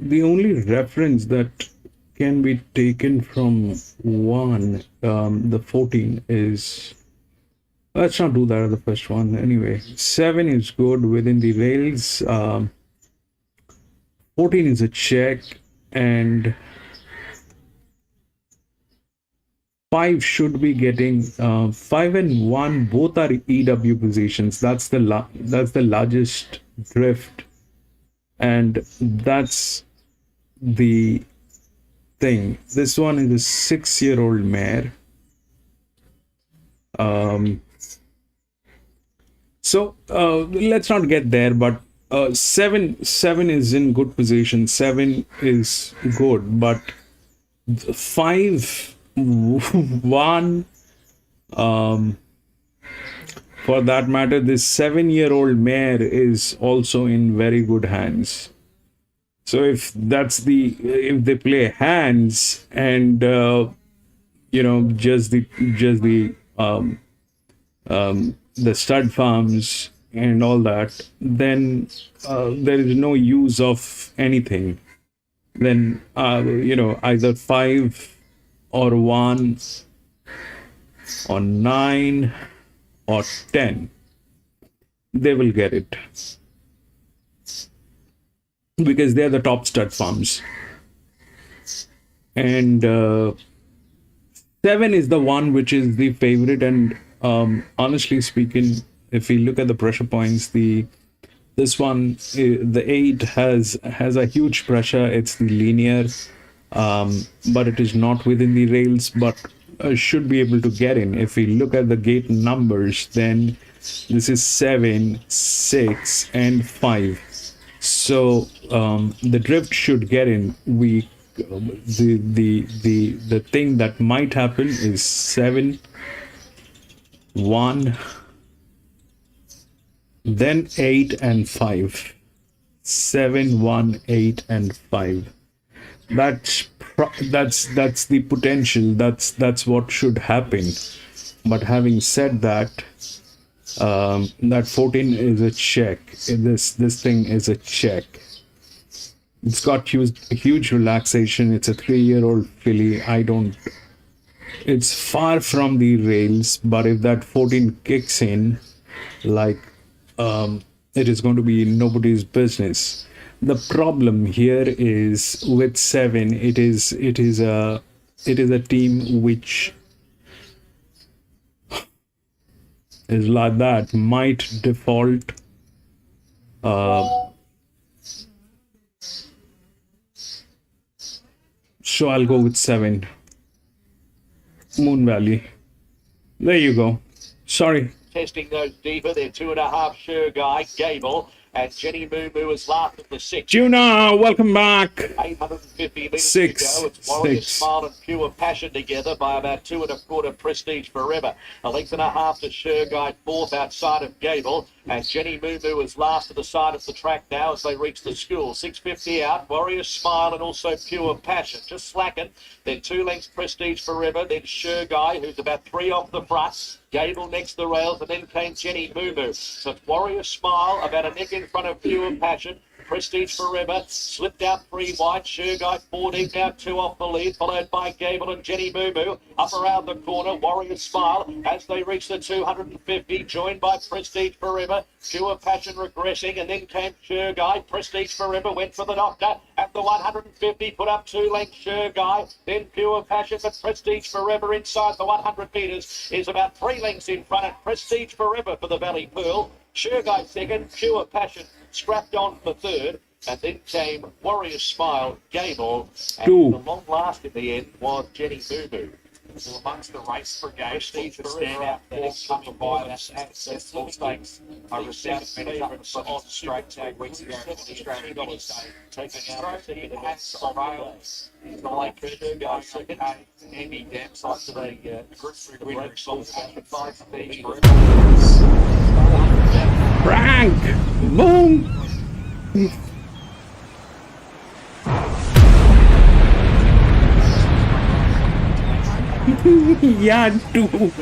the only reference that can be taken from 1, the 14 is, let's not do that at the first one. Anyway, 7 is good within the rails. 14 is a check, and 5 should be getting 5 and 1 both are EW positions. That's the largest drift, and that's the thing. This one is a 6-year-old mare. So let's not get there, but 7 is in good position. 7 is good, but 5, 1, for that matter, this 7-year-old mare is also in very good hands. So if they play hands and just the stud farms and all that, then there is no use of anything. Then either 5 or 1 or 9 or 10, they will get it. because they're the top stud farms. And 7 is the one which is the favorite. And honestly speaking, if we look at the pressure points, this one, the 8 has a huge pressure. It's the linear, but it is not within the rails, but should be able to get in. If we look at the gate numbers, then this is 7, 6, and 5. So the drift should get in. The thing that might happen is 7, 1, then 8 and 5. 7, 1, 8, and 5. That's the potential. That's what should happen. But having said that, that 14 is a check. This thing is a check. It's got huge relaxation. It's a 3-year-old filly. It's far from the rails, but if that 14 kicks in, like, it is going to be nobody's business. The problem here is with 7, it is a team which is like that, might default. So I'll go with 7. Moon Valley. There you go. Sorry. Testing those deeper. They're 2.5 Sure Guy, Gable, and Jenny Moo Moo is last at the 6. Juna, welcome back. 850 metres 6, to go. It's Warrior 6. Smile and Pure Passion together by about 2.25 Prestige Forever. 1.5 to Sure Guy, 4th outside of Gable. And Jenny Moo Moo is last at the side of the track now as they reach the school. 6.50 out, Warrior Smile and also Pure Passion. Just slacking. Then 2 lengths Prestige Forever. Then Sure Guy, who's about 3 off the front. Gable next the rails, and then came Jenny Moo Moo. So it's Warrior Smile about a neck in front of Pure Passion. Prestige Forever slipped out 3 wide. Sure Guy 14 now 2 off the lead, followed by Gable and Jenny Moo Moo. Up around the corner, Warrior Smile as they reach the 250, joined by Prestige Forever. Pure Passion regressing, and then came Sure Guy. Prestige Forever went for the doctor at the 150, put up 2 lengths Sure Guy, then Pure Passion, but Prestige Forever inside the 100 metres is about 3 lengths in front of Prestige Forever for the Valley Pearl. Sure Guy second, Pure Passion scrapped on for third, and then came Warrior Smile, Gable, and 2. the long last in the end was Jenny Moo Moo. Well, amongst the race brigade, Steve for standout there, coming by that successful stakes over 7 minutes up on straight 2 weeks ago in the Australian Dollars Day. Taking out the team has rails. The late Sure Guy second, Andy Dempsey to the group 3 winner, Song 5 Speed Forever. Frank! Boom! Yeah, 2.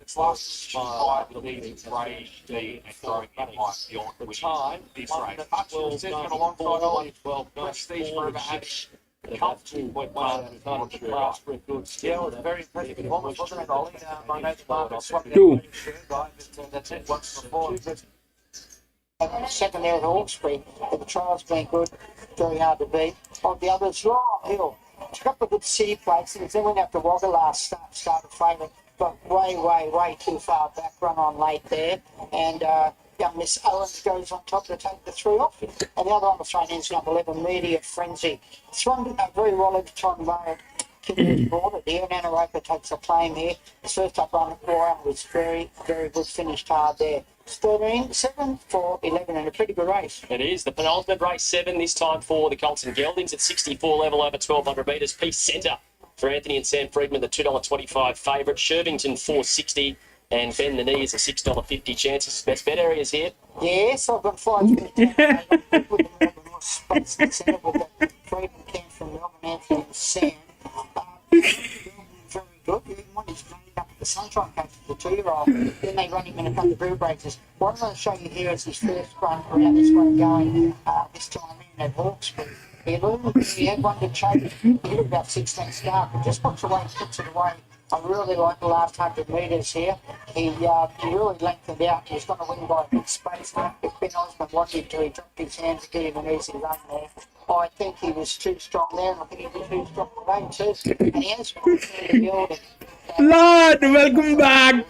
It's last smile, leading rage, D, and throwing in life beyond the time. This race. Well, set from alongside Ollie, Prestige Forever Ash. The cut 2.1 of the class for a good skill. Yeah, it was very impressive performance, wasn't it, Ollie? I know the market swapping 2. that's it once before. Second there at Hawkesbury, but the trial's been good, very hard to beat. On the others, Rosehill, it's a couple of good city places. Then went out to Wagga last started favourite, but way too far back, run on late there. And young Miss Owens goes on top to take the 3 off. And the other one was thrown in is number 11, Media Frenzy. It's run very well every time railed. Border here, and Anaropa takes a claim here. His first up run at Warren was very good, finished hard there. 13, 7, 4, 11, and a pretty good race. It is the penultimate race 7 this time for the Colts and Geldings at 64 level over 1200 metres. Peace Centre for Anthony and Sam Friedman, the $2.25 favourite. Shervington 460 and Bend the Knee is a $6.50 chances. Best bet areas here. Yes, I've got 5 with the spots in the centre with the Friedman came from Melbourne, Anthony and Sam. Very good. One is running up the Sunshine Coast for the 2-year-old. Then they run him in a couple of group races. What I'm going to show you here is his first run around this one going this time in at Hawkesbury. He had one to chase. He did about 16 start, but just watch the way he puts it away. I really like the last 100 metres here. He really lengthened out. He was going to win by a big space. If Ben Osmond wanted to, he dropped his hands to get him an easy run there. I think he was too strong there, and I think he was too strong today too. And he has got the build. Lord, welcome back.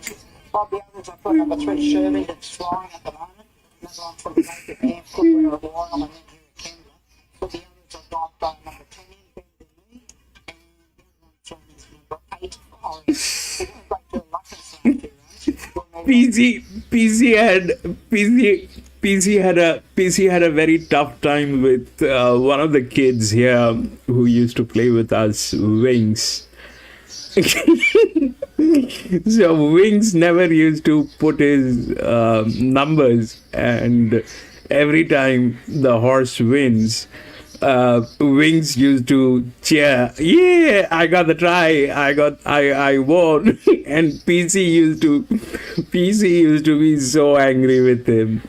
I'll be able to put number 3 Shirley that's flying at the moment. Another one from the Naked Camp, good winner of the Royal, and then here at Kendall. But the others I've got number 10 in, Ben Lee, and the other one from is number 8, Orange. They're going to luck and stuff PC had a very tough time with one of the kids here who used to play with us, Wings. So Wings never used to put his numbers, and every time the horse wins, Wings used to cheer, yeah, I got the try, I won. And PC used to be so angry with him.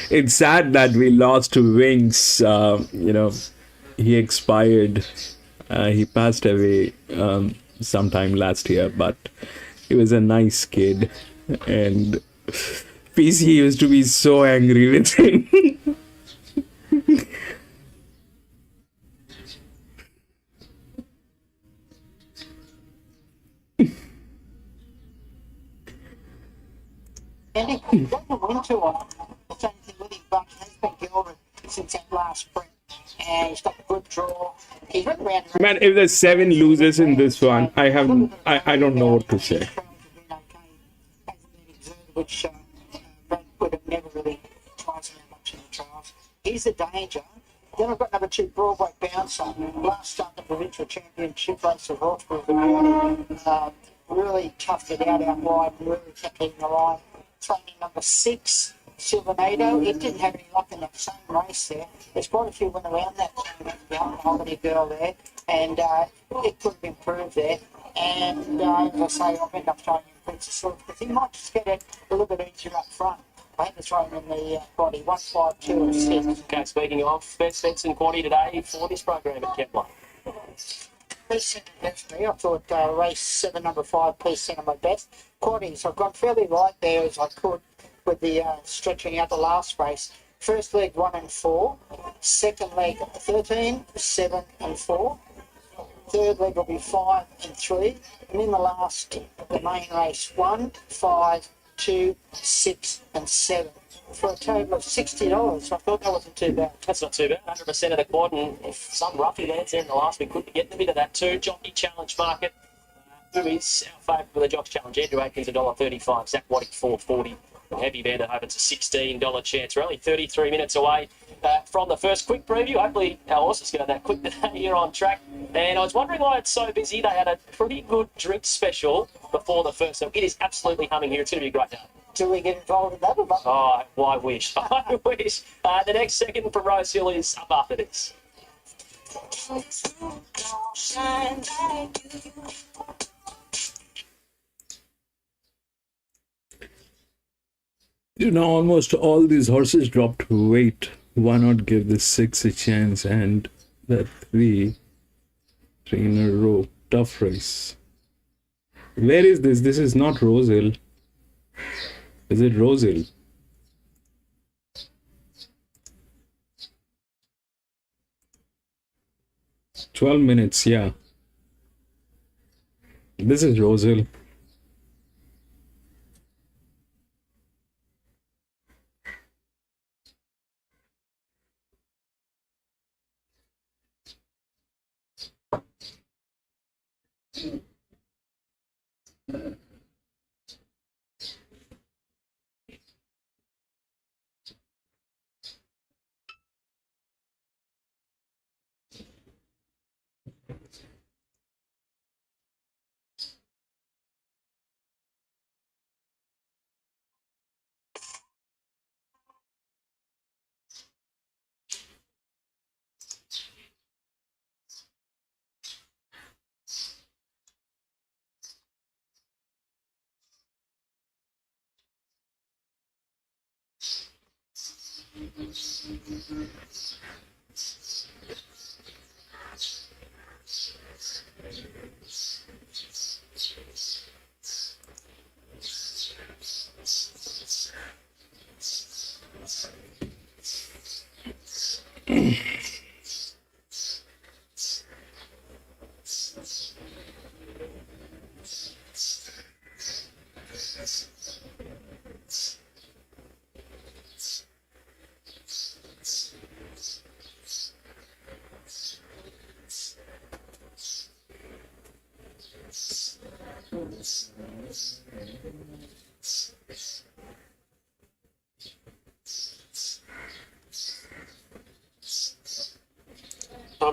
It's sad that we lost to Wings. He expired. He passed away sometime last year, but he was a nice kid, and PC used to be so angry with him. And he doesn't win too often. It's anything with him, but he has been gilded since that last sprint. And he's got a good draw. He's ridden around. Man, if there's 7 losers in this one, I don't know what to say. Which would have never really tried very much in the trials. Here's the danger. Then I've got number 2, Broadway Bouncer. Last start in the provincial championship race of Hawkesbury. Really toughed it out wide, really kept hitting the line. Training number 6, Silverado. It didn't have any luck in that same race there. There's quite a few went around that holiday girl there, and it could have improved there. And as I say, I've ended up throwing him Princess Silver because he might just get it a little bit easier up front. I had to throw him in the body, 1, 5, 2 and 6. Okay, speaking of, best Svensson quaddy today for this program at Kepler. That's me. I thought race 7, number 5, please send my best. Quaddies, I've gone fairly light there as I could with the stretching out the last race. First leg 1 and 4. Second leg 13, 7 and 4. Third leg will be 5 and 3. And in the last, the main race, 1, 5, 2, 6 and 7. For a total of $60. I thought that wasn't too bad. That's not too bad. 100% of the quad, and if some roughy lads there in the last, we could get a bit of that too. Jockey Challenge market. Who is our favourite for the Jockey Challenge? Andrew Atkins $1.35, Zach Waddick $4.40, and Heavy Vanderhoven's a $16 chance. We're only 33 minutes away from the first quick preview. Hopefully our horses get that quick today here on track. And I was wondering why it's so busy. They had a pretty good drink special before the first. So it is absolutely humming here. It's going to be a great day. Do we get involved in that or not? Oh, I wish. I wish. The next second from Rosehill is up after this. Almost all these horses dropped weight. Why not give the 6 a chance and the 3 in a row? Tough race. Where is this? This is not Rosehill. Is it Rosehill? "12 minutes, yeah. This is Rosehill.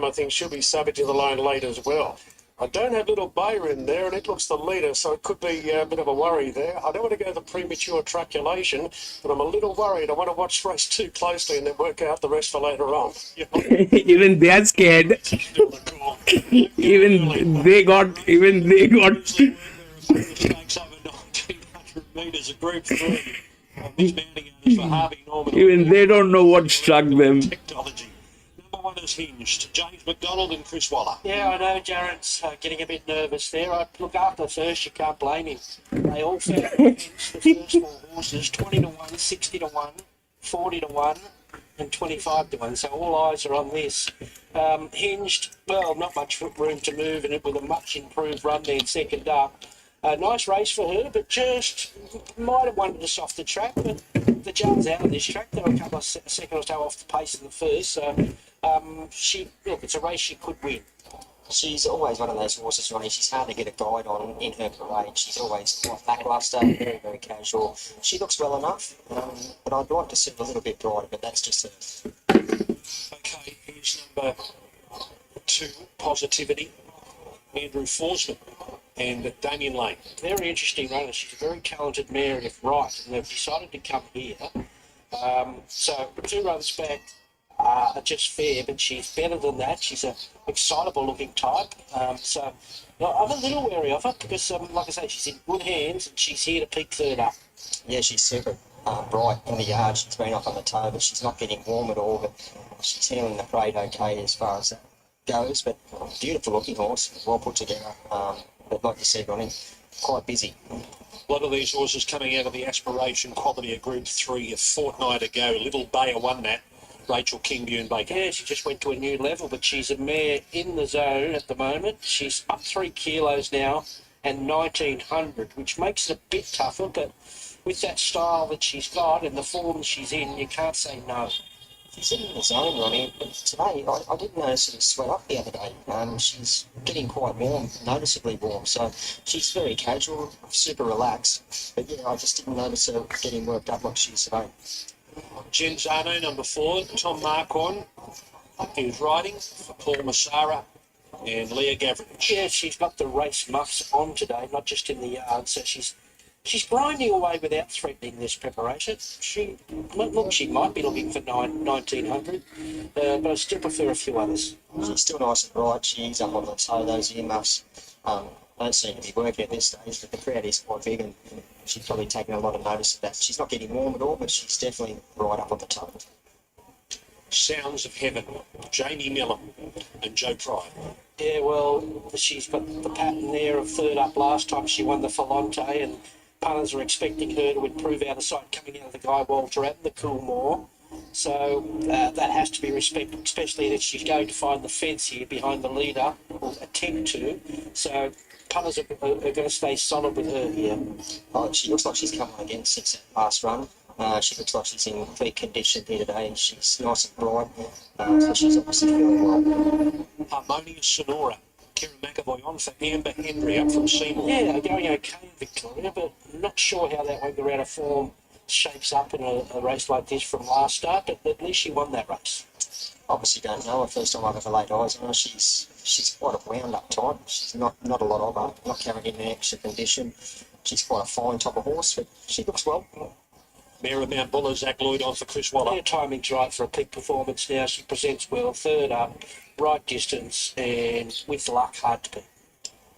I think she'll be subject to the line late as well. I don't have little Bayer in there, and it looks the leader, so it could be a bit of a worry there. I don't want to go the premature truculation, but I'm a little worried. I want to watch race 2 closely and then work out the rest for later on. Even they are scared. Even they got. Stakes over 1,900 metres, a group 3. Dismounting others for Harvey Norman. Even they don't know what struck them. Technology. Number 1 is Hinged. James McDonald and Chris Waller. Yeah, I know Jared's getting a bit nervous there. Look, after first, you can't blame him. They all found the first 4 horses, 20 to 1, 60 to 1, 40 to 1, and 25 to 1. So all eyes are on this. Hinged, well, not much room to move in it with a much improved run there in second up. Nice race for her, but just might have wanted a softer track. But the Jones out of this track, they were a couple of seconds or so off the pace in the first. So it's a race she could win. She's always one of those horses, Ronnie. She's hard to get a guide on in her parade. She's always quite lacklustre, very, very casual. She looks well enough, but I'd like to see her a little bit brighter, but that's just her. Okay, here's number 2, Positivity. Andrew Forsman and Damien Lane. Very interesting runner. She's a very talented mare if right, and they've decided to come here. So 2 runs back are just fair, but she's better than that. She's an excitable looking type. So I'm a little wary of her because, like I say, she's in good hands and she's here to peak third up. Yeah, she's super bright in the yard. She's been up on the toe, but she's not getting warm at all. But she's handling the parade okay as far as that goes. But beautiful looking horse, well put together. But like you said, Ronnie, quite busy. A lot of these horses coming out of the Aspiration Quality of Group 3 a fortnight ago. Little Bayer won that. Rachel Kingbune-Baker. Yeah, she just went to a new level, but she's a mare in the zone at the moment. She's up 3 kilos now and 1,900, which makes it a bit tougher, but with that style that she's got and the form she's in, you can't say no. She's in the zone, Ronnie, but today I did notice her sweat up the other day. She's getting quite warm, noticeably warm, so she's very casual, super relaxed. But yeah, I just didn't notice her getting worked up like she is today. Genzano, number 4, Tom Marquand, who's riding for Paul Massara and Leah Gavridge. Yeah, she's got the race muffs on today, not just in the yard, so she's grinding away without threatening this preparation. She might be looking for 1,900, but I still prefer a few others. She's still nice and bright. She's up on the toe, those earmuffs. Don't seem to be working at this stage, but the crowd is quite big and she's probably taken a lot of notice of that. She's not getting warm at all, but she's definitely right up on the toe. Sounds of Heaven, Jamie Millam and Joe Pryor. Yeah, well, she's got the pattern there of third up last time she won the Falante, and punters are expecting her to improve out of sight coming out of the Guy Walter at the Coolmore. So that has to be respected, especially that she's going to find the fence here behind the leader, or attempt to. So punters are going to stay solid with her here. Oh, she looks like she's come on again since that last run. She looks like she's in peak condition here today, and she's nice and bright, so she's obviously feeling well. Harmonious Sonora, Kieran McAvoy on for Amber Henry up from Seymour. Yeah, going okay in Victoria, but not sure how that won't go out of form shapes up in a race like this from last start, but at least she won that race. Obviously don't know her, first time I've ever laid eyes on her. She's quite a wound up type. She's not a lot of her, not carrying in extra condition. She's quite a fine type of horse, but she looks well. Mayor of Mount Buller, Zach Lloyd on for Chris Waller. Her timing's right for a peak performance now. She presents well, third up, right distance, and with luck, hard to beat.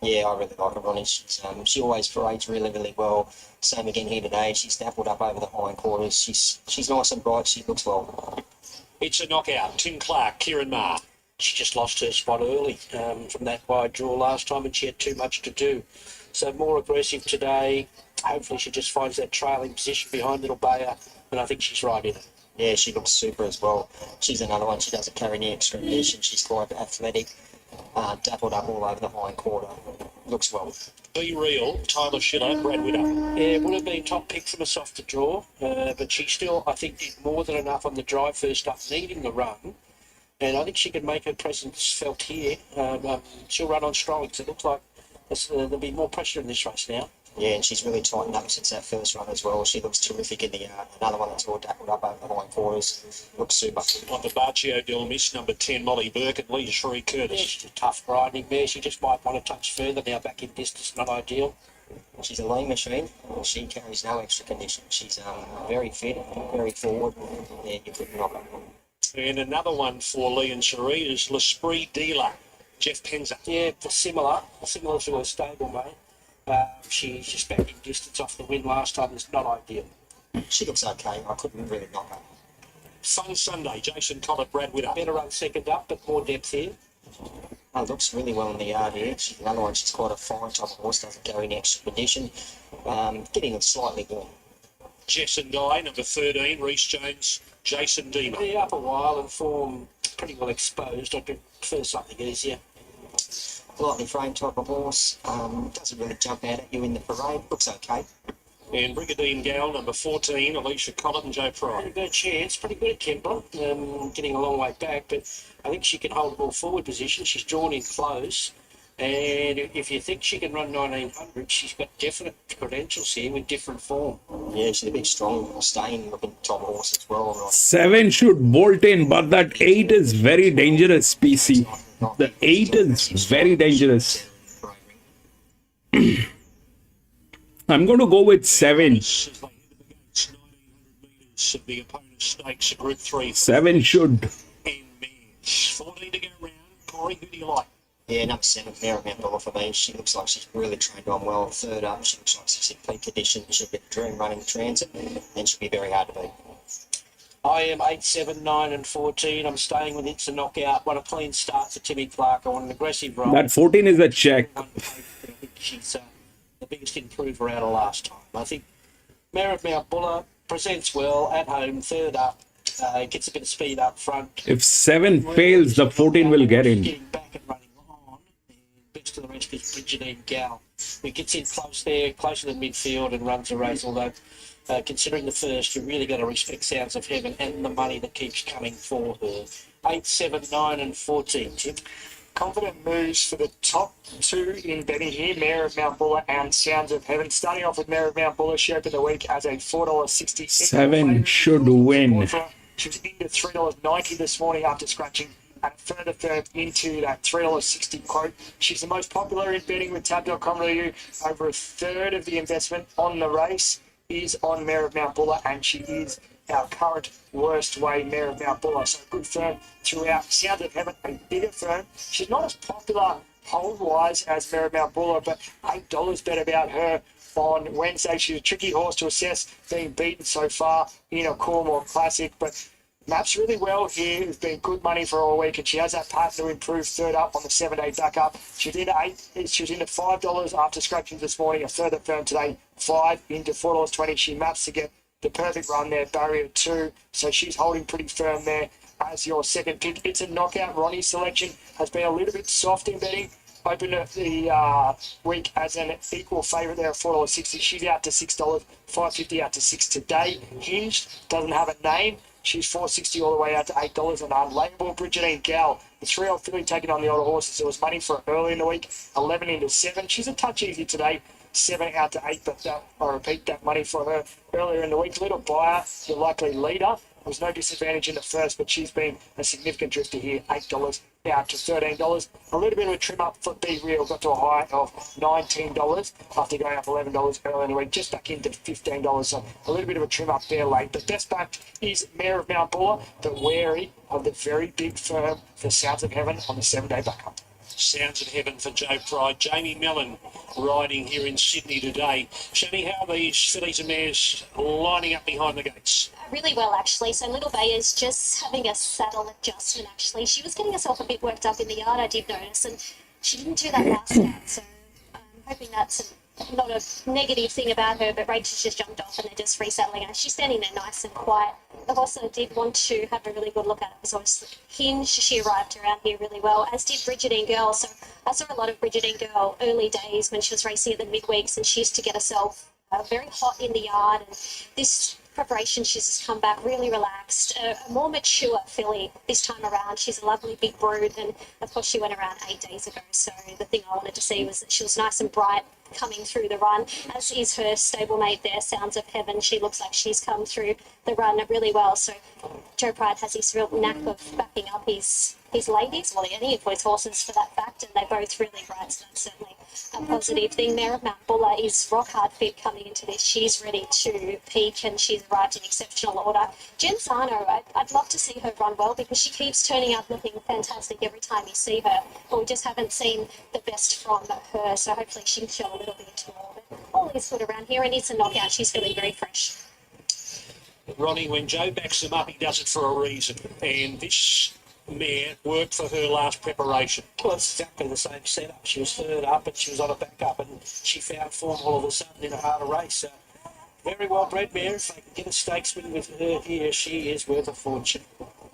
Yeah, I really like her, Ronnie. She always parades really, really well. Same again here today. She's dappled up over the hindquarters. She's nice and bright. She looks well. It's a knockout. Tim Clark, Kieran Maher. She just lost her spot early from that wide draw last time, and she had too much to do. So more aggressive today. Hopefully she just finds that trailing position behind Little Bayer, and I think she's right in it. Yeah, she looks super as well. She's another one. She doesn't carry any extra condition. She's quite athletic, dappled up all over the hind quarter. Looks well. Be Real, Tyler Schiller, Brad Widow. Yeah, would have been top pick from a softer draw, but she still, I think, did more than enough on the drive first up, needing the run. And I think she can make her presence felt here. She'll run on strong, because it looks like there'll be more pressure in this race now. Yeah, and she's really tightened up since that first run as well. She looks terrific in the yard. Another one that's all dappled up over the hind quarters. Looks super. Like the Barcio Del Miss, number 10, Molly Burke, and Lee Shree Yeah, Curtis. she's a tough grinding mare. She just might want to touch further now, back in distance, not ideal. She's a lean machine. She carries no extra condition. She's very fit, very forward, and you couldn't knock her. And another one for Lee and Cherie is L'Esprit Dealer, Jeff Penza. Yeah, similar to her stable, mate. She's just back in distance off the win last time. It's not ideal. She looks okay. I couldn't really knock her. Fun Sunday, Jason Collett, Brad Widow. Better run second up, but more depth here. Looks really well in the yard here. She's another one. She's quite a fine type of horse. Doesn't carry any extra condition. Getting slightly good. Jess and Guy, number 13, Reece Jones, Jason Deemer. Yeah, up a while and form pretty well exposed. I'd prefer something easier. Lightly framed type of horse. Doesn't really jump out at you in the parade. Looks okay. And Brigadine Gal, number 14, Alicia Collett and Joe Pryor. Pretty good chance. Pretty good at Kemba. Getting a long way back, but I think she can hold a more forward position. She's drawn in close. And if you think she can run 1900, she's got definite credentials here with different form. Yeah, she's a big, strong, staying looking type of horse as well. 7 should bolt in, but that 8 is very dangerous, PC. The 8 is very dangerous. I'm going to go with 7. The opponent's stakes, Group 3. 7 should. And mares. 14 to go round. Corey, who do you like? Yeah, number 7, Mary Mountbella for me. She looks like she's really trained on well. Third up, she looks like she's in peak condition. She'll get a dream running transit, and she'll be very hard to beat. I am 8, 7, 9 and 14. I'm staying with It's a Knockout. Want a clean start for Timmy Clark. I want an aggressive role. That 14 is a check. I think she's the biggest improver out of last time. I think Mare of Mount Buller presents well at home, third up, gets a bit of speed up front. If 7 fails, the 14 will get in. Getting back and running on. And best of the rest is Brigadine Gal, who gets in close there, closer to midfield and runs the race. Although, considering the first, you've really got to respect Sounds of Heaven and the money that keeps coming for her. 8, 7, 9 and 14, Tim. Confident moves for the top 2 in betting here, Mare of Mount Buller and Sounds of Heaven. Starting off with Mare of Mount Buller, she opened the week as a $4.60. 7 should win. She was into $3.90 this morning after scratching and further firm into that $3.60 quote. She's the most popular in betting with tab.com.au. Over a third of the investment on the race is on Mare of Mount Buller, and she is our current worst way Mare of Mount Buller. So good firm throughout. Sounds of Heaven, a bigger firm. She's not as popular hold-wise as Mare of Mount Buller, but $8 bet about her on Wednesday. She's a tricky horse to assess, being beaten so far in a Cornwall Classic, but maps really well here. It's been good money for all week, and she has that pattern to improve third up on the 7-day back up. She was into $5 after scratching this morning. A further firm today, 5 into $4.20. She maps to get the perfect run there, barrier 2. So she's holding pretty firm there as your second pick. It's a Knockout. Ronnie's selection has been a little bit soft in betting. Opened the week as an equal favourite there at $4.60. She's out to $6, $5.50 out to $6 today. Hinged doesn't have a name. She's $4.60 all the way out to $8. And unlabeled Brigadine Gal, the 3-year-old filly taking on the older horses. There was money for her early in the week, 11 into 7. She's a touch easy today. 7 out to 8, but I repeat, that money for her earlier in the week. Little buyer, the likely leader. There was no disadvantage in the first, but she's been a significant drifter here. $8 out to $13. A little bit of a trim up for Be Real, got to a high of $19 after going up $11 earlier in the week, just back into $15. So a little bit of a trim up there late. But best back is Mare of Mount Buller, but wary of the very big firm for Sounds of Heaven on the 7-day back up. Sounds of Heaven for Joe Pride. Jamie Mellon riding here in Sydney today. Shani, how are these fillies and mares lining up behind the gates? Really well, actually. So Little Bay is just having a saddle adjustment, actually. She was getting herself a bit worked up in the yard, I did notice, and she didn't do that last start. So I'm hoping that's not a negative thing about her, but Rachel's just jumped off and they're just resettling her. She's standing there nice and quiet. The horse that I did want to have a really good look at was obviously Hinge. She arrived around here really well, as did Bridgetine Girl. So I saw a lot of Bridgetine Girl early days when she was racing at the midweeks, and she used to get herself very hot in the yard. And this preparation, she's just come back really relaxed, a more mature filly this time around. She's a lovely big brood, and of course she went around 8 days ago, so the thing I wanted to see was that she was nice and bright coming through the run, as is her stablemate there, Sounds of Heaven. She looks like she's come through the run really well. So Joe Pride has this real knack of backing up his ladies, well, any of his horses for that fact, and they're both really bright, so that's certainly a positive thing there. Mount Buller is rock hard fit coming into this. She's ready to peak, and she's arrived in exceptional order. Genzano, I'd love to see her run well, because she keeps turning up looking fantastic every time you see her, but we just haven't seen the best from her, so hopefully she can show a little bit more. But all is good around here, and it's a knockout. She's feeling very fresh. Ronnie, when Joe backs him up, he does it for a reason, and this mare worked for her last preparation. Well, it's exactly the same setup. She was third up and she was on a back up, and she found form all of a sudden in a harder race. So very well bred mare. If they can get a stakes win with her here, she is worth a fortune.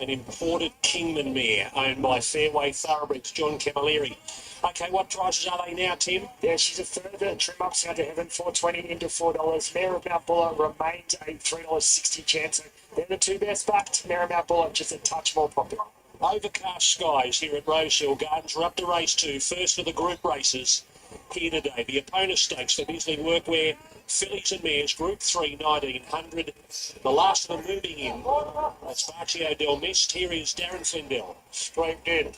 An imported Kingman mare owned by Fairway Thoroughbreds, John Camilleri. Okay, what prices are they now, Tim? Yeah, she's a third at Trim Up Sound to Heaven, $4.20 into $4. Mare of Mount Buller remains a $3.60 chance. So they're the two best backed. Mare of Mount Buller just a touch more popular. Overcast skies here at Rosehill Gardens. We're up to race 2, first of the group races here today. The opponent stakes, the Bisley Workwear fillies and mares, Group 3, 1900. The last of them moving in. That's Bartio Del Mist. Here is Darren Flindell. Scraped in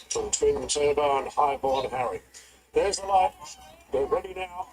from Twin Turbo and Highborn Harry. There's the light. They're ready now.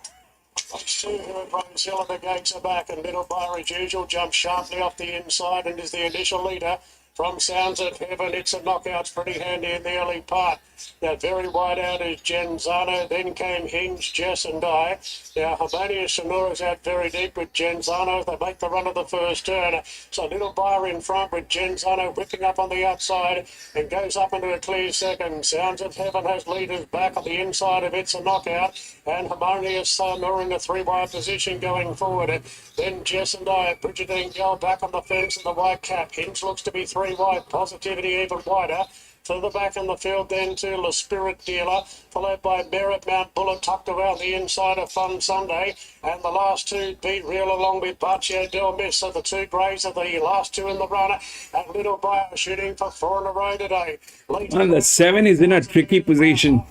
Race 2 here at Rosehill, and the gates are back, and Little Bar as usual jumps sharply off the inside and is the initial leader. From Sounds of Heaven, it's a knockout, pretty handy in the early part. Now, very wide out is Genzano, then came Hinge, Jess and I. Now, Harmonious Sonora's out very deep with Genzano. They make the run of the first turn. So Little Bar in front with Genzano whipping up on the outside and goes up into a clear second. Sounds of Heaven has leaders back on the inside of It's a Knockout, and Harmonious Sonora in a 3-wide position going forward. Then Jess and I, Bridgetine Girl back on the fence in the white cap. Hinge looks to be 3 wide, Positivity even wider. To the back in the field then to La Spirit Dealer, followed by Merit Mount Buller tucked around the inside of Fun Sunday, and the last two Beat Real along with Bartio Del Mist. So the 2 greys are the last 2 in the run, and Little Bar shooting for 4 in a row today. And the 7 is in a tricky position.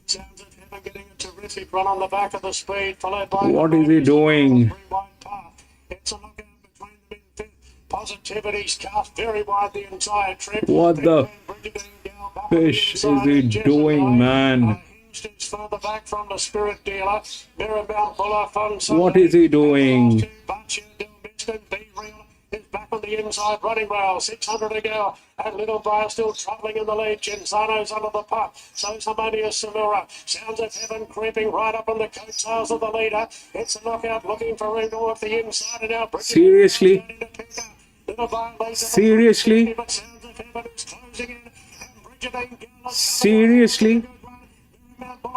Sounds of Heaven getting a terrific run on the back of the speed, followed by What is he doing? It's a knockout between them in fifth. Positivity's cast very wide the entire trip. What the fish is he doing, man? Further back from the Spirit Dealer. Mirabelle Buller, Fun What is he doing? Is back on the inside running rail, 600 to go, and Little Bar still travelling in the lead. Genzano's under the pup, so's Harmonious Sonora. Sounds of Heaven creeping right up on the coattails of the leader. It's a knockout looking for Reno off the inside, and now Seriously? Seriously? Seriously?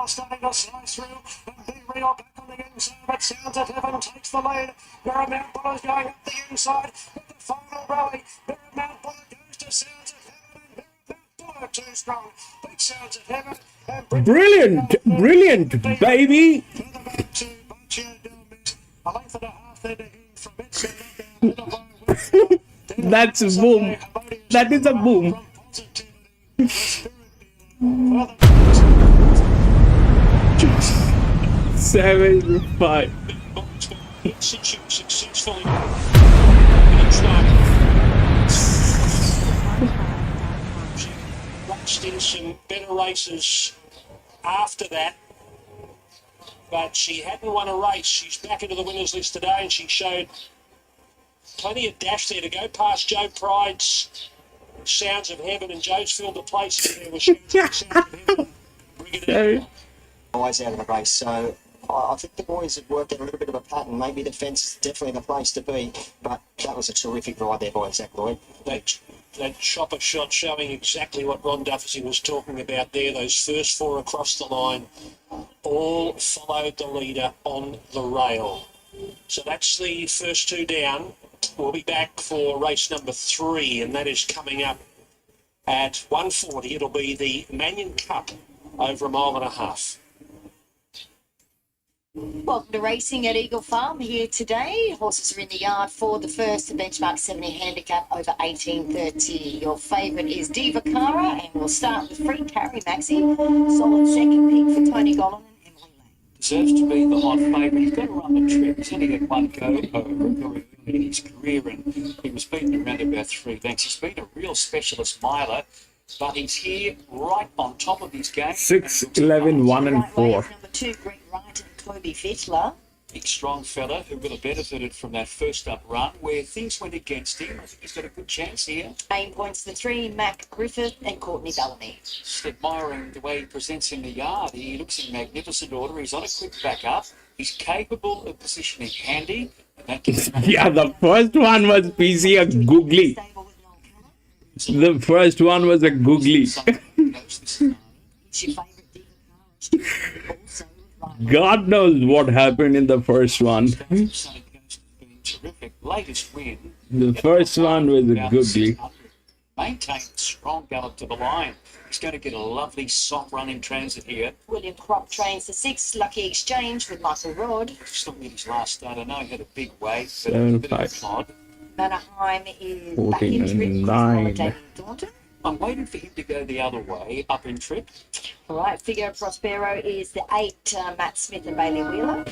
Starting to slice through, and Be Real back on the inside, but Sounds of Heaven takes the lead. Mount Buller's going up the inside with the final rally. Mount Buller goes to Sounds of Heaven, and Mount Buller too strong. Big Sounds of Heaven, and Brilliant! Brilliant, baby! A length and a half there to him from it. That's a boom. That is a boom. 75. Successfully raced in some better races after that, but she hadn't won a race. She's back into the winners list today, and she showed plenty of dash there to go past Joe Pride's Sounds of Heaven, and Joe's filled the place in there with Sounds of Heaven. Brigadier. Always out of the race, so I think the boys have worked out a little bit of a pattern. Maybe the fence is definitely the place to be, but that was a terrific ride there by Zach Lloyd. That chopper shot showing exactly what Ron Duffy was talking about there. Those first 4 across the line, all followed the leader on the rail. So that's the first two down. We'll be back for race number 3, and that is coming up at 1:40. It'll be the Manion Cup over a mile and a half. Welcome to racing at Eagle Farm here today. Horses are in the yard for the first, the benchmark 70 handicap over 18.30. Your favourite is Diva Cara, and we'll start with Free Carry Maxi. Solid second pick for Tony Gollan and Emily Lang. Deserves to be the hot favourite. He's got to run the trip. He's only got one go very early in his career, and he was beaten around about 3 lengths. He's been a real specialist miler, but he's here right on top of his game. 6, 11, 1 and 4. Number 2, Greg Wright and Toby Fittler. Big strong fella who would have benefited from that first up run where things went against him. I think he's got a good chance here. Aim points the 3, Mac Griffith and Courtney Bellamy. Just admiring the way he presents in the yard. He looks in magnificent order. He's on a quick back up. He's capable of positioning handy. And that gives him Yeah, the first one was PC a googly. The first one was a googly. God knows what happened in the first one. Terrific. Latest win. The first one was a googly. Maintain strong gallop to the line. He's going to get a lovely soft run in transit here. William Crop trains the 6, Lucky Exchange with Michael Rod. Just looking at his last start, I know he had a big weight, but 7, a bit of a 5. plod. Anaheim is 14 back in trip. and 9. I'm waiting for him to go the other way, up in trip. All right, Figaro Prospero is the 8, Matt Smith and Bailey Wheeler.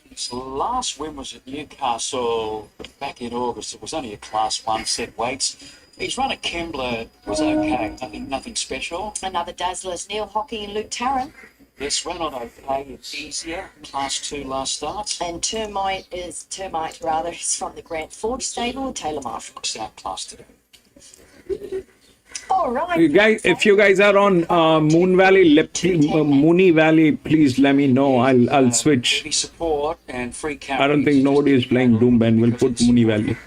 His last win was at Newcastle back in August. It was only a Class 1 set weights. His run at Kembla was okay, nothing special. Another Dazzlers, Neil Hockey and Luke Tarrant. Yes, ran on okay, it's easier. Class 2 last start. And Termite is from the Grant Forge stable, Taylor Marshall. It's our class today. All right. You guys, if you guys are on Moon Valley, Mooney Valley, please let me know. I'll switch. Heavy support and free carry. I don't think nobody is playing Doombend. We'll put Mooney Valley.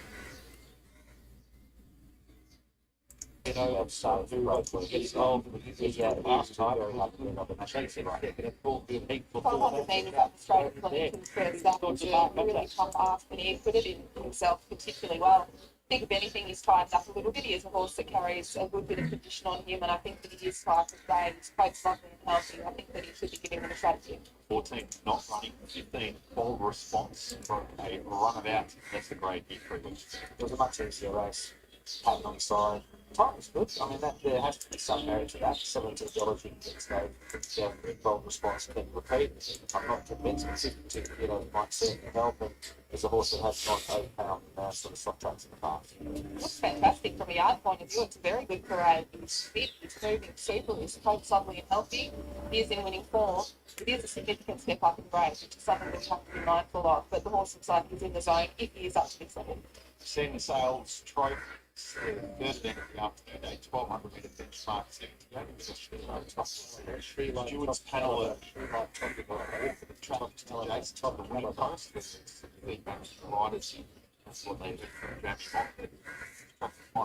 Really tough ask, but he acquitted himself particularly well. I think if anything, he's tightened up a little bit. He is a horse that carries a good bit of condition on him, and I think that he is tight today. He's quite lovely and healthy. I think that he should be giving him a strategy. 14 not running, 15 ball response for a runabout. That's a great victory. It was a much easier race. Pattern on the side. Time was good. I mean, there has to be some merit to that. $17 you can get today. Yeah, bold response can repeat. I'm not convinced, but 52 might certainly help. And there's a horse that has not 8 pound sort of soft tracks in the past. Looks fantastic from a yard point of view. It's a very good parade. He's fit, he's moving super, he's quite lovely and healthy. He is in winning form. It is a significant step up in grade, which is something that we have to be mindful of. But the horse looks like he's in the zone if he is up to this level. Seen the sales trophy. Third event of the afternoon, a 1200 metre benchmark 78. Stewards panel of the track top of the winning post. The riders, that's what they do from Jack.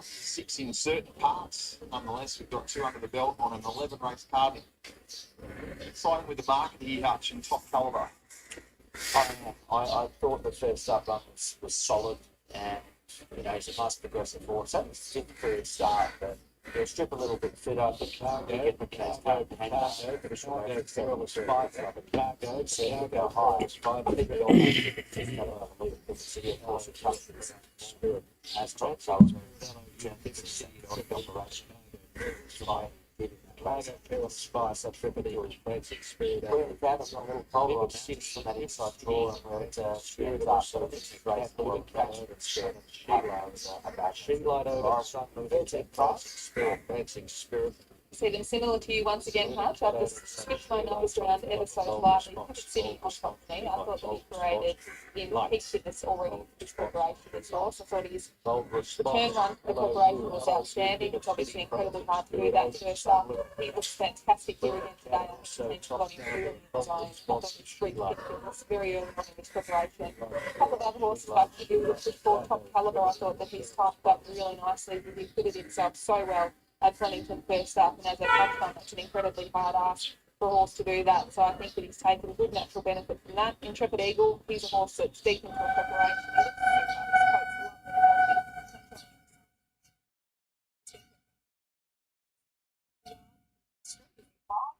6 in certain parts. Nonetheless, we've got 2 under the belt on an 11 race card. Exciting with the market here, Hutch, and top calibre. I thought the first up run was solid, and he's a nice progressive horse. That was a 5th period start, but he'll strip a little bit fitter. The cargo, the cargo, the cargo, the cargo, several spikes like a cargo, so he'll go high. I think they'll see a horse who comes to the spirit as top salesman. Operation. Spice, that trip in was Frank's spirit. That's a little problem. It sits from that inside draw and it spirit up, so it's great for the catch and spirit and about string light over prancing spirit. See them similar to you once again, Hutch. I've just switched my numbers around ever so slightly. Put it sitting on top of me. I thought that he paraded in peak fitness already for this preparation for this horse. I thought the turn run for the preparation was outstanding. It's obviously incredibly hard to do that first up. He looks fantastic here again today. I think got him really in his own. I thought he was really peak fitness very early on in this preparation. A couple of other horses like he did with for top calibre. I thought that he's typed up really nicely. He fitted himself so well at Flemington first up, and as a touched on, it's an incredibly hard ask for a horse to do that. So I think that he's taken a good natural benefit from that. Intrepid Eagle, he's a horse that's deep into a preparation.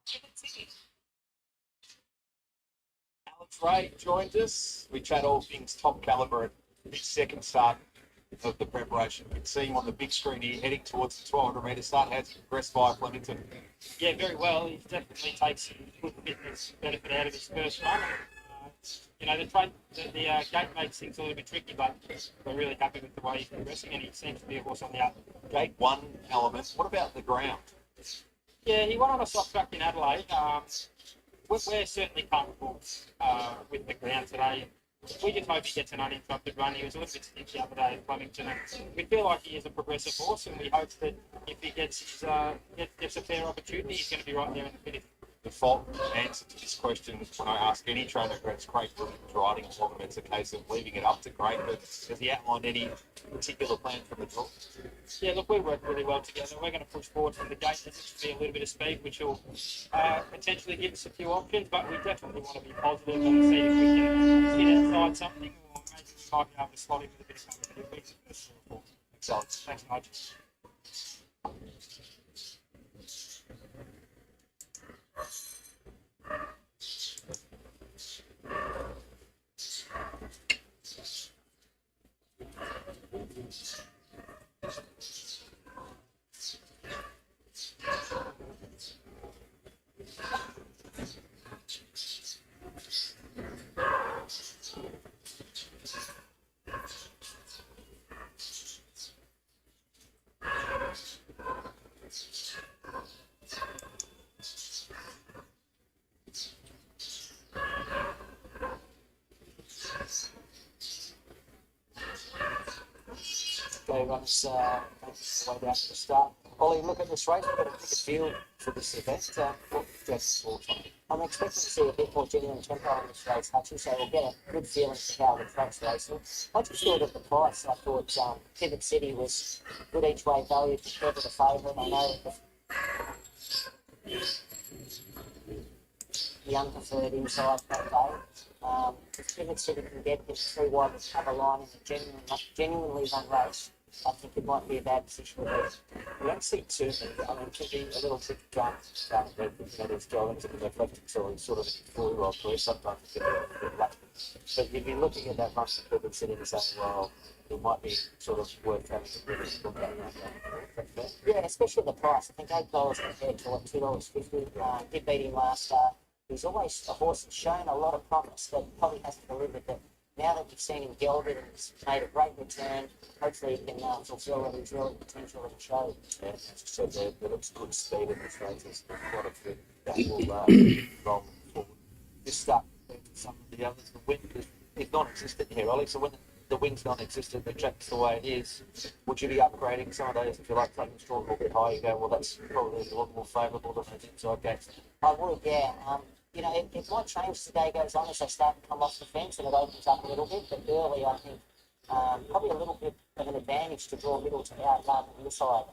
He looks Alex Ray joined us. We chat all things top calibre at his second start of the preparation. You can see him on the big screen here, heading towards the 1200 metre start. How's he progressed via Flemington? Yeah, very well. He definitely takes some good fitness benefit out of his first run. You know, the gate makes things a little bit tricky, but we're really happy with the way he's progressing, and he seems to be a horse on the up. Gate 1 element. What about the ground? Yeah, he won on a soft track in Adelaide. We're certainly comfortable with the ground today. We just hope he gets an uninterrupted run. He was a little bit stiff the other day at Flemington, and we feel like he is a progressive horse, and we hope that if he gets a fair opportunity, he's going to be right there in the finish. Default answer to this question when I ask any trainer who has Craig Williams riding for them, it's a case of leaving it up to Craig. But has he outlined any particular plan from the draw? Yeah, look, we work really well together. We're going to push forward from the gate. There's just be a little bit of speed, which will potentially give us a few options, but we definitely want to be positive and see if we can hit outside something, or maybe we might be able to slot in with a bit of company. Excellent. Thanks, mate. Runs way down to the start. Ollie, look at this race. We've got a good feel for this event. I'm expecting to see a bit more genuine tempo in this race, Hutchie, so we'll get a good feeling for how the track's racing. I just thought at the price, I thought Pivot City was good each way value compared to the favourite. I know the unpreferred inside that day. If Pivot City can get this 3 wide with cover line in a genuinely run race, I think it might be a bad position to be. We don't see too many. I mean, it can be a little tricky trying to start with, there's Jones and they've left until he's sort of in the 4-year-old career. Sometimes it can be a little bit lucky. But you'd be looking at that much of Pivot City and saying, well, it might be sort of worth having to bring it look at. Yeah, especially the price. I think $8 compared to what, $2.50. Did beat him last start. He's always a horse that's shown a lot of promise, but probably hasn't delivered. But now that you've seen him gelded and he's made a great return, hopefully he can fulfil what his real potential of the show. Yeah, as you said, there looks good speed in this race. There's quite a few that will roll forward. This start some of the others, the wind is non-existent here, Ollie. So when the wind's non-existent, the track's the way it is, would you be upgrading some of those if you like taking the straw a little bit higher? You go, well, that's probably a lot more favourable than those inside gates. I would, yeah. It might change as the day goes on as they start to come off the fence and it opens up a little bit, but early I think probably a little bit of an advantage to draw middle to out rather than inside.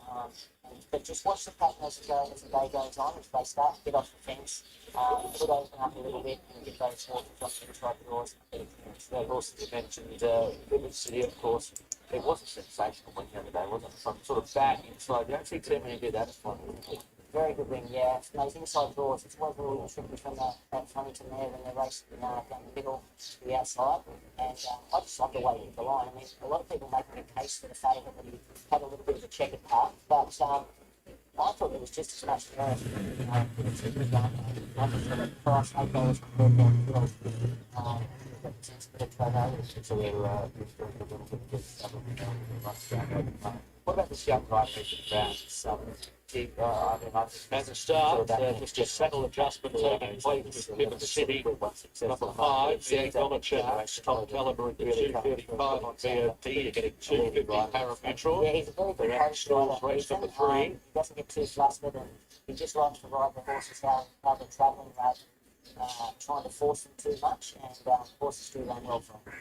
But just watch the pattern as the day goes on. If they start to get off the fence, it could open up a little bit and get those horses off the inside doors. That horse that you mentioned, Pivot City, of course, it was a sensational win the other day, wasn't it? Some sort of bang inside. You don't see too many do that as fun. Very good wing, yeah. Those inside draws, it's always really tricky from that Flemington there when they're racing down the middle to the outside. And I just love the way he hit the line. I mean, a lot of people making a case for the favourite that he had a little bit of a checkered path, but I thought it was just as much worth. Price $8 what about this young guy as a start, just a settle adjustment taking place with Pivot City. Number 5, the Donacher, top calibre at 235 on VOT. You're getting 250 parametric. Yeah, he's a very good horse rider. He doesn't get too flustered and he just likes to ride the horses how they're travelling rather than trying to force them too much, and horses do run well from him.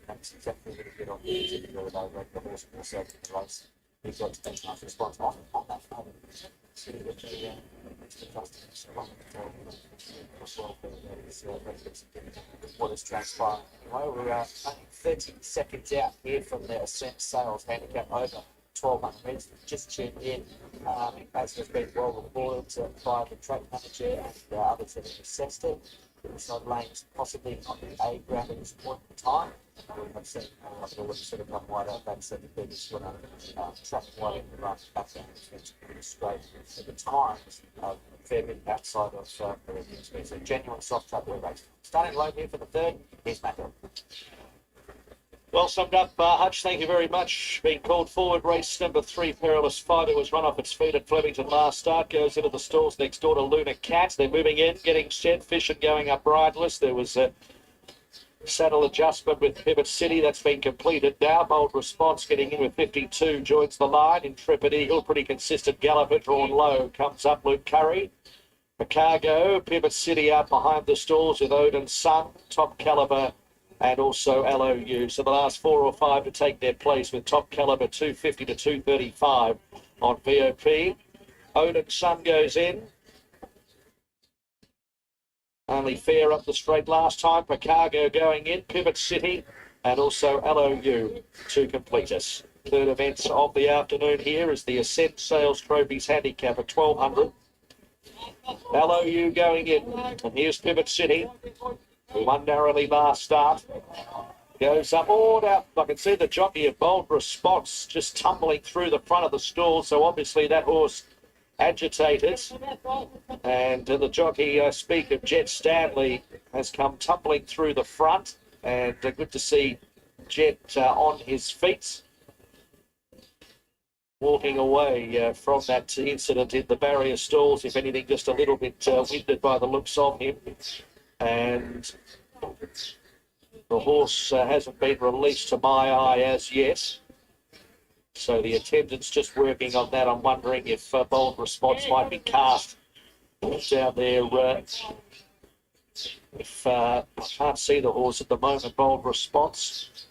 That's exactly what he did on the other day, the horse also in the race. He's got to take enough response on that. what has transpired. Anyway, we're only 30 seconds out here from the Ascent Sales Handicap over 1,200 metres. Just tuned in, as has been well reported by the track manager and others that have assessed it. Inside lanes possibly on the A ground at this point in time. I've seen I've already sort of gone wide out. That's the biggest winner. Track wide in the run back down pretty straight. At the times, a fair bit outside of the speed. So genuine soft track way race. Starting low here for the third. Here's Matthew. Well summed up, Hutch. Thank you very much. Being called forward, race number 3, Perilous Fighter, was run off its feet at Flemington last start. Goes into the stalls next door to Luna Cat. They're moving in, getting set, fish and going up riderless. There was a saddle adjustment with Pivot City. That's been completed now. Bold Response getting in with 52. Joins the line. Intrepid Eagle, pretty consistent galloper, drawn low. Comes up Luke Curry. Chicago, Pivot City out behind the stalls with Odin Sun, Top Caliber, and also LOU. So the last 4 or 5 to take their place with Top Caliber 250 to 235 on VOP. Odin Sun goes in. Only fair up the straight last time. Chicago going in. Pivot City and also LOU to complete us. Third events of the afternoon here is the Ascent Sales Trophies Handicap at 1,200. LOU going in. And here's Pivot City, who won narrowly last start. Goes up, now I can see the jockey of Bold Response just tumbling through the front of the stall, so obviously that horse agitated. And the jockey, I speak of Jet Stanley, has come tumbling through the front, and good to see Jet on his feet, walking away from that incident in the barrier stalls, if anything just a little bit winded by the looks of him. And the horse hasn't been released to my eye as yet. So the attendant's just working on that. I'm wondering if Bold Response might be cast down there. I can't see the horse at the moment, Bold Response.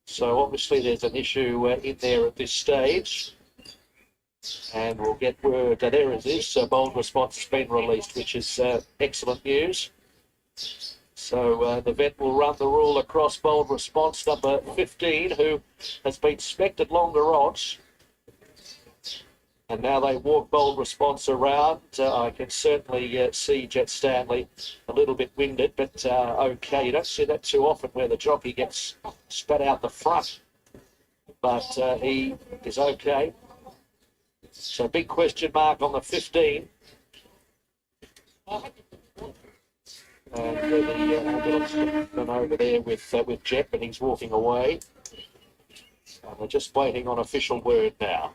So obviously there's an issue in there at this stage. And we'll get word. There it is. Bold Response has been released, which is excellent news. So the vet will run the rule across Bold Response, number 15, who has been spec'd at longer odds. And now they walk Bold Response around. I can certainly see Jet Stanley a little bit winded, but okay. You don't see that too often where the jockey gets spat out the front. But he is okay. So big question mark on the 15. And the ambulance gone over there with Jet, but he's walking away. And they're just waiting on official word now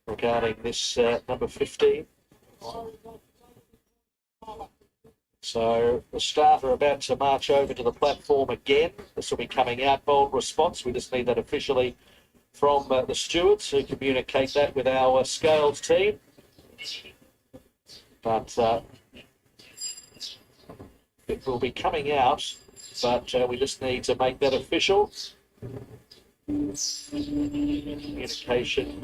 regarding this number 15. So the staff are about to march over to the platform again. This will be coming out, Bold Response. We just need that officially from the stewards, who communicate that with our scales team. But it will be coming out, but we just need to make that official. Communication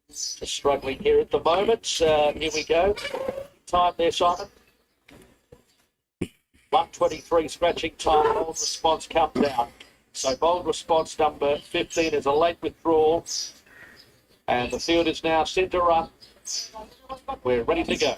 just struggling here at the moment. Here we go. Time there, Simon. 1:23 scratching time. Bold Response comes out. So Bold Response number 15 is a late withdrawal. And the field is now set to run. We're ready to go.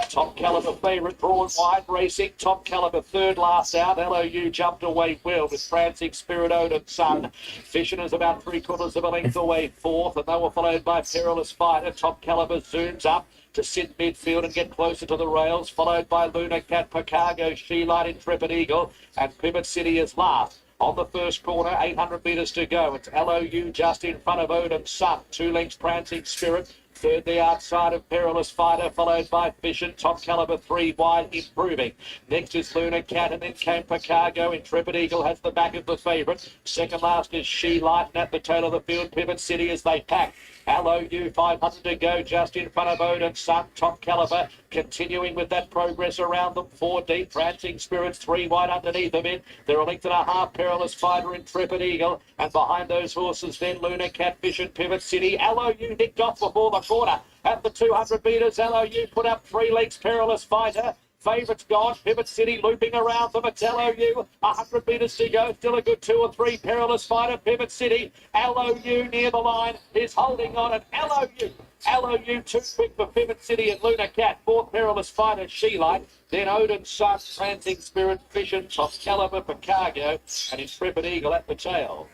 Top Caliber favourite, drawn wide, racing. Top Caliber third last out. LOU jumped away well with Prancing Spirit, Odin Sun. Fishin is about 3/4 of a length away fourth, and they were followed by Perilous Fighter. Top Caliber zooms up to sit midfield and get closer to the rails, followed by Luna Cat, Chicago, She-Light, Intrepid Eagle, and Pivot City is last. On the first corner, 800 metres to go. It's LOU just in front of Odin Sun. 2 lengths Prancing Spirit. Third, the outside of Perilous Fighter, followed by Efficient, Top Caliber 3 wide, improving. Next is Luna Cat, and then came Picargo. Intrepid Eagle has the back of the favourite. Second last is She Light, and at the tail of the field, Pivot City as they pack. LOU 500 to go just in front of Odin Sun, Top Caliber, continuing with that progress around them. 4 deep, Prancing Spirits, 3 wide underneath them in. They're a length and a half, Perilous Fighter, Intrepid Eagle, and behind those horses then Luna Cat, Fish and Pivot City. LOU nicked off before the corner. At the 200 metres, LOU put up 3 legs, Perilous Fighter. Favourites gone, Pivot City looping around them. It's LOU, 100 metres to go, still a good 2 or 3. Perilous Fighter, Pivot City, LOU near the line is holding on it. LOU too quick for Pivot City and Luna Cat. 4th Perilous Fighter, She Light. Then Odin Sun, Prancing Spirit, Fission, Top Caliber, Picargo, and Intrepid Eagle at the tail.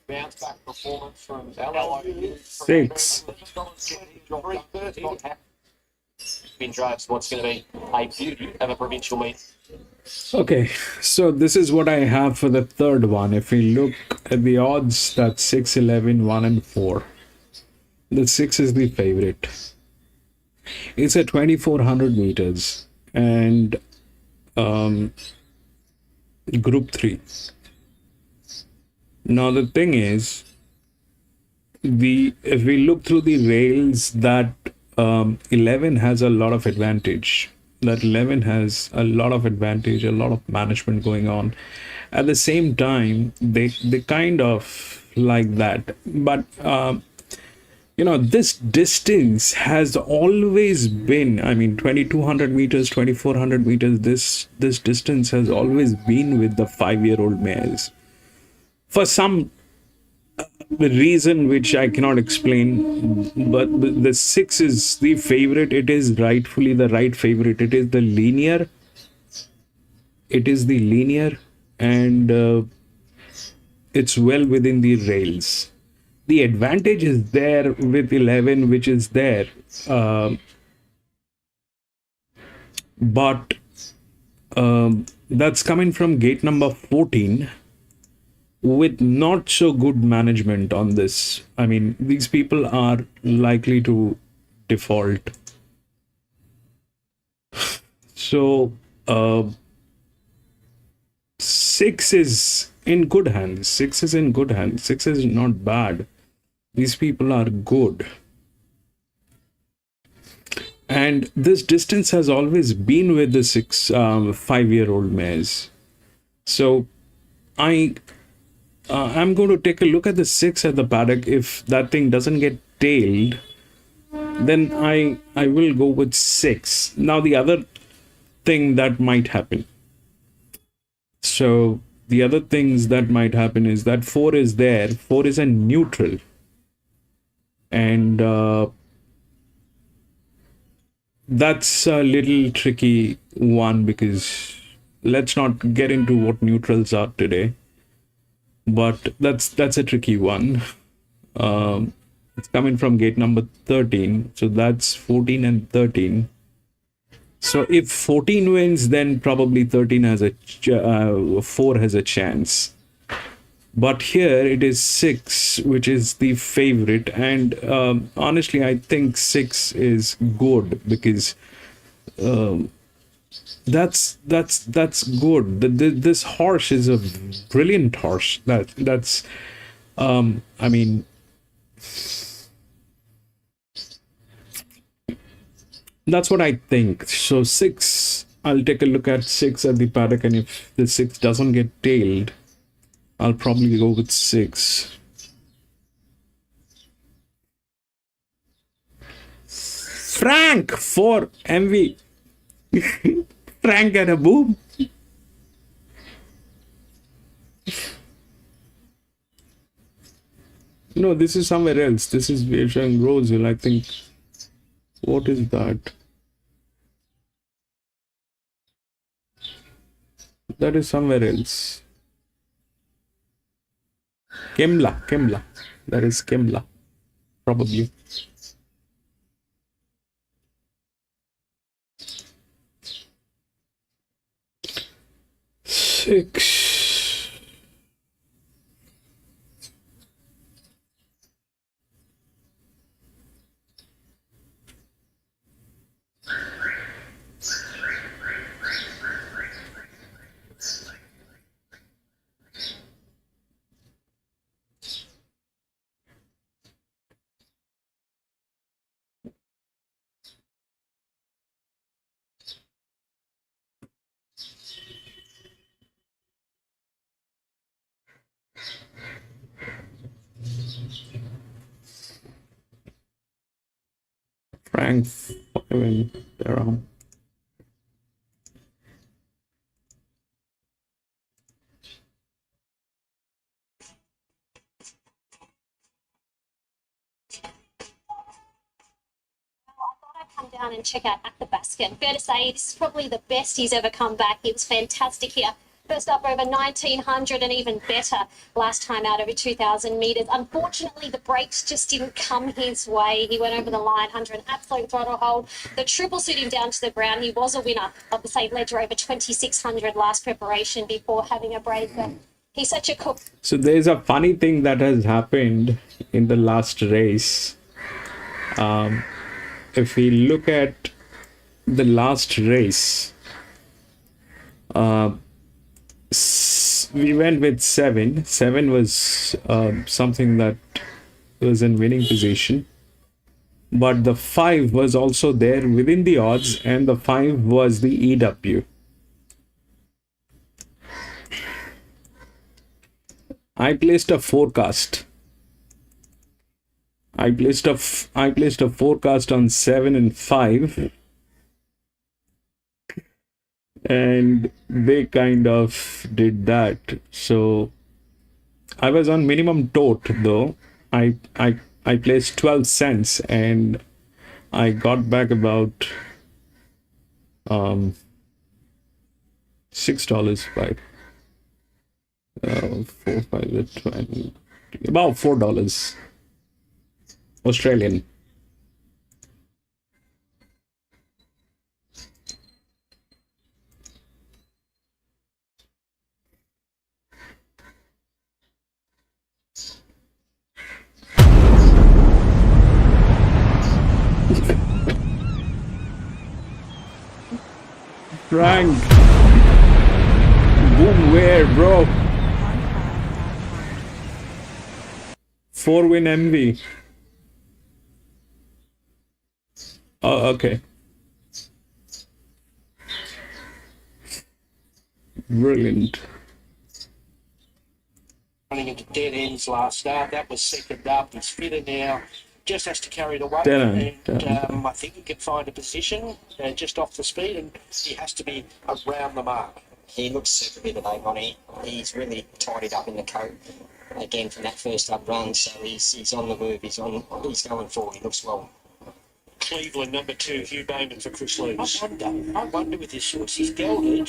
Bounce back performance from LOU. 6. 330. Spin drives what's going to be a beauty of a provincial meet. Okay, so this is what I have for the third one. If we look at the odds, that's 6, 11, 1 and 4. The 6 is the favorite. It's at 2400 meters and group 3. Now the thing is, if we look through the rails, that 11 has a lot of advantage. That 11 has a lot of advantage, a lot of management going on. At the same time, they kind of like that. But this distance has always been, 2200 meters, 2400 meters, this distance has always been with the 5-year-old mares. For some reason which I cannot explain, but the 6 is the favorite. It is rightfully the right favorite. It is the linear. And it's well within the rails. The advantage is there with 11, which is there. But that's coming from gate number 14. With not so good management on this. These people are likely to default. So 6 is in good hands. 6 is in good hands. 6 is not bad. These people are good. And this distance has always been with the 5-year-old mares. So I'm going to take a look at the 6 at the paddock. If that thing doesn't get tailed, then I will go with 6. Now the other thing that might happen. So the other things that might happen is that 4 is there. 4 is a neutral. And that's a little tricky one, because let's not get into what neutrals are today. But that's a tricky one. It's coming from gate number 13. So that's 14 and 13. So if 14 wins, then probably 13 has 4 has a chance. But here it is 6, which is the favorite. And honestly, I think 6 is good, because that's good. This horse is a brilliant horse. That's what I think. So 6, I'll take a look at 6 at the paddock, and if the 6 doesn't get tailed, I'll probably go with 6. Frank for MV. Frank and a boom. No, this is somewhere else. This is we're showing Rosehill, I think. What is that? That is somewhere else. Kemla. That is Kemla. Probably. Six. rank 5 in Durham. Come down and check out Athabaskan. Fair to say, this is probably the best he's ever come back. He was fantastic here. First up over 1900 and even better last time out over 2000 metres. Unfortunately, the brakes just didn't come his way. He went over the line under an absolute throttle hold. The triple suit him down to the ground. He was a winner of the St. Ledger over 2600 last preparation before having a break. But he's such a cook. So there's a funny thing that has happened in the last race. If we look at the last race, we went with 7. 7 was something that was in winning position. But the 5 was also there within the odds, and the 5 was the EW. I placed a forecast. I placed a forecast on 7 and 5, and they kind of did that. So I was on minimum tote though. I placed 12 cents and I got back about $6 by 4, 5, 20, about $4 Australian. Frank, boom, where, bro? 4-win MV. Oh, okay. Brilliant. Running into dead ends last start. That was second up. He's fitter now. Just has to carry the weight. I think he can find a position just off the speed, and he has to be around the mark. He looks super fit today, Ronnie. He's really tidied up in the coat again from that first up run, so he's on the move. He's going forward. He looks well. Cleveland, number 2, Hugh Bayman for Chris Lees. I wonder with his horse, he's gelded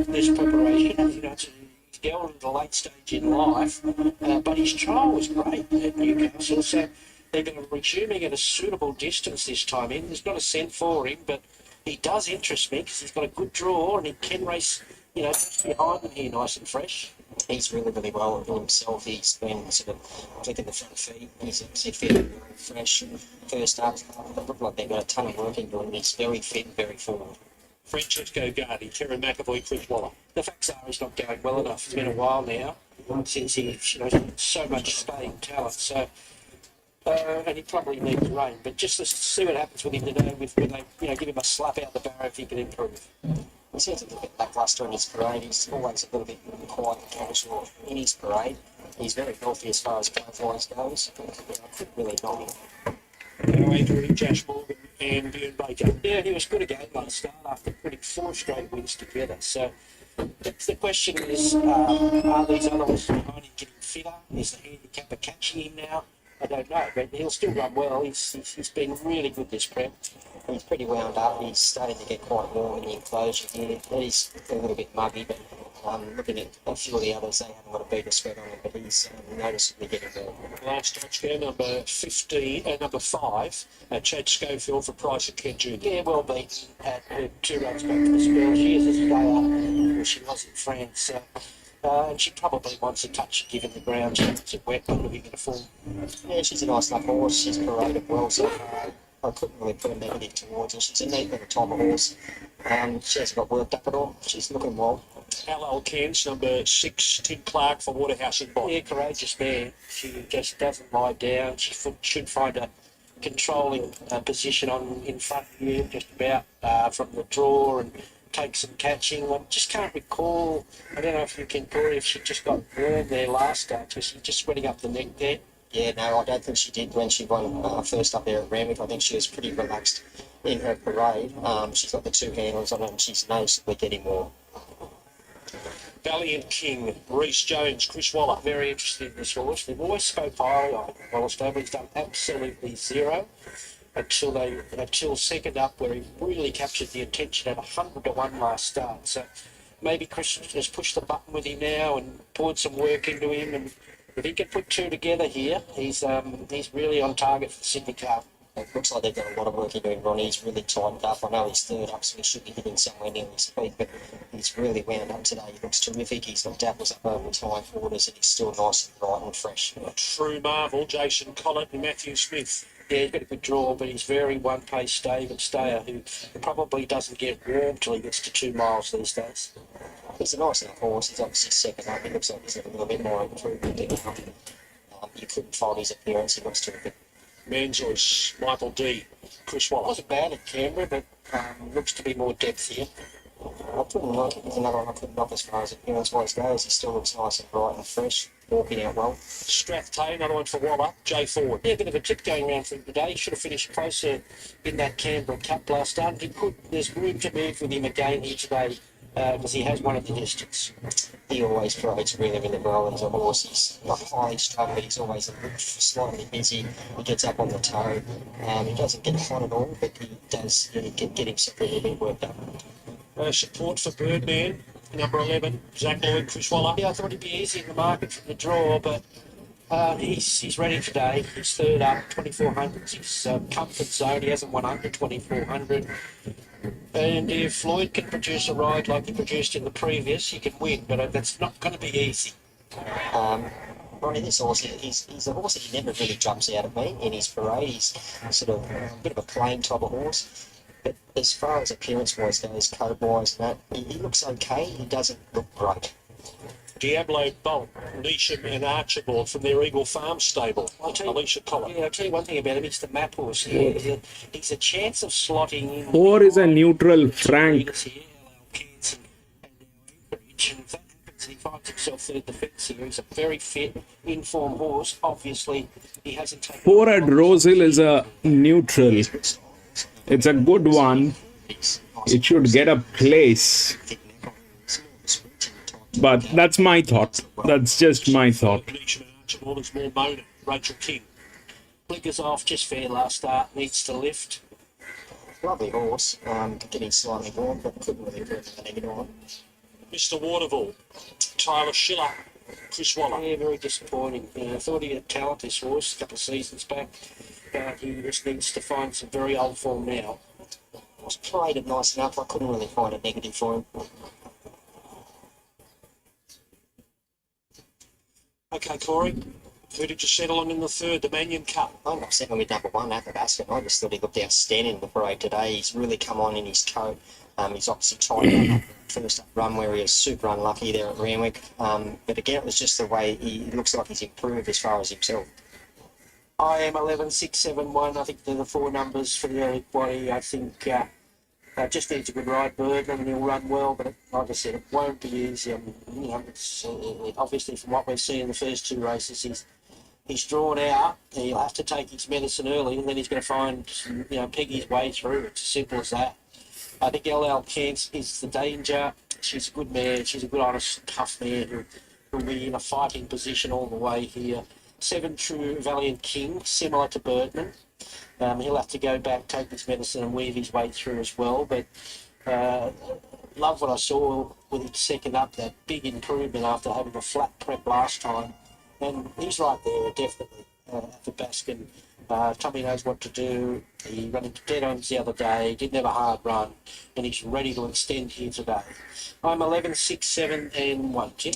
this preparation. He's gelded at a late stage in life, but his trial was great at Newcastle, so they're going to resume him at a suitable distance this time in. There's not a cent for him, but he does interest me because he's got a good draw and he can race, just behind them here nice and fresh. He's really, really well at himself. He's been sort of flicking the front feet. He's fit, fresh. First up, they look like they've got a ton of work into him. He's very fit and very forward. Francesco Gardi, Terry McAvoy, Chris Waller. The facts are he's not going well enough. It's been a while now since he's so much staying talent. So, and he probably needs rain. But just to see what happens with him today, when they give him a slap out the barrow if he can improve. He seems a little bit lacklustre in his parade. He's always a little bit quiet and casual in his parade. He's very healthy as far as profile goes. I couldn't really knock him. Andrew, Josh Morgan and Bjorn Baker. Yeah, he was good again last start after putting 4 straight wins together. So the question is, are these other horses behind him getting fitter? Is the handicapper catching him now? I don't know, but he'll still run well. He's been really good this prep. He's pretty wound up. He's starting to get quite warm in the enclosure here. It is a little bit muggy, but looking at a few of the others, they haven't got a beater sweat on him, but he's noticeably getting there. Last touchdown, number 5, Chad Schofield for Price and Ken Jr. Yeah, well beaten at her 2 runs back to the spell. She is a player. She was in France. And she probably wants a touch given the ground. She wants it wet, but looking at a form. Yeah, she's a nice enough horse. She's paraded well so far. I couldn't really put a negative towards her. She's a neat little type of horse. She hasn't got worked up at all. She's looking well. LL Cairns, number 6, Tim Clark for Waterhouse and Bond. Yeah, courageous mare. She just doesn't lie down. She should find a controlling position in front of you, just about from the draw, and take some catching. I just can't recall. I don't know if you can, Corey, if she just got burned there last start. So she's just sweating up the neck there. Yeah, no, I don't think she did when she won first up there at Randwick. I think she was pretty relaxed in her parade. She's got the two handles on her and she's noticeably getting more. Valiant King, Reece Jones, Chris Waller, very interested in this horse. They've always spoke highly of him. Well, He's done absolutely zero until second up, where he really captured the attention at 100 to 1 last start. So maybe Chris has pushed the button with him now and poured some work into him. And if he can put two together here, he's really on target for the Sydney Cup. It looks like they've got a lot of work into him, Ronnie. He's really tightened up. I know he's third up, so he should be hitting somewhere near his feet, but he's really wound up today. He looks terrific. He's got dapples up over his hind quarters, and he's still nice and bright and fresh. A true marvel, Jason Collett and Matthew Smith. Yeah, he's got a good draw, but he's very one-pace stayer who probably doesn't get warm till he gets to 2 miles these days. He's a nice enough horse. He's obviously second up. He looks like he's a little bit more improvement. You couldn't fault his appearance. He looks terrific. Manzois, Michael D, Chris Waller. Wasn't bad at Canberra, but looks to be more depth here. I couldn't like it. There's another one I couldn't knock as far as appearance-wise goes. He still looks nice and bright and fresh, walking out well. Strathtay, another one for Waller. Jay Ford. Yeah, a bit of a tip going around for him today. He should have finished closer in that Canberra Cup last start. There's room to move with him again here today because he has won at the distance. He always parades really, really well. He's a horse. He's not highly strung, but he's always slightly busy. He gets up on the toe. He doesn't get hot at all, but he does get himself a little bit worked up. Support for Birdman, number 11, Zach Lloyd, Chris Waller. Yeah, I thought he'd be easy in the market from the draw, but he's ready today. He's third up, 2400. He's comfort zone. He hasn't won under 2400. And if Lloyd can produce a ride like he produced in the previous, he can win, but that's not going to be easy. Ronnie, this horse, he's a horse that he never really jumps out at me in his parade. He's sort of a bit of a plain type of horse. But as far as appearance-wise goes, coat-wise and that, he looks okay. He doesn't look great. Diablo Bolt, Neesham and Archibald from their Eagle Farm stable. Alicia Collett. Yeah, I'll tell you one thing about him. He's the map horse. He's a chance of slotting in. 4 is a neutral Frank. He finds himself third defence here. He's a very fit, informed horse. Obviously, he hasn't taken... 4 at Rosehill is a neutral. It's a good one. It should get a place. But that's my thought. That's just my thought. Archibald is more Mona, Rachel King. Blinkers off, just fair last start. Needs to lift. Lovely horse. Getting slightly warm, but couldn't really put anything on. Mr. Waterville, Tyler Schiller, Chris Waller. Yeah, very disappointing. I thought he had talent, this horse, a couple of seasons back. He just needs to find some very old form now. Was played it nice enough. I couldn't really find a negative for him. Okay, Corey. Who did you settle on in the third, the Mannion Cup? I'm not settling with number 1 at Ascot. I just thought he looked outstanding in the parade today. He's really come on in his coat. He's obviously tied up first up run where he was super unlucky there at Randwick. But again, it was just the way he looks like he's improved as far as himself. I am 11-6-7-1. I think they're the 4 numbers for the early body. I think just needs a good ride, Birdman, and he'll run well. But like I said, it won't be easy. I mean, it's, obviously, from what we've seen in the first 2 races, he's drawn out. He'll have to take his medicine early, and then he's going to find, peg his way through. It's as simple as that. I think LL Kent is the danger. She's a good mare. She's a good, honest, tough mare who will be in a fighting position all the way here. 7 True Valiant King, similar to Birdman. He'll have to go back, take his medicine and weave his way through as well. But love what I saw with his second up, that big improvement after having a flat prep last time. And he's right there, definitely, for Baskin. Tommy knows what to do. He ran into dead ends the other day, didn't have a hard run, and he's ready to extend here today. I'm 11-6-7-1, Jim.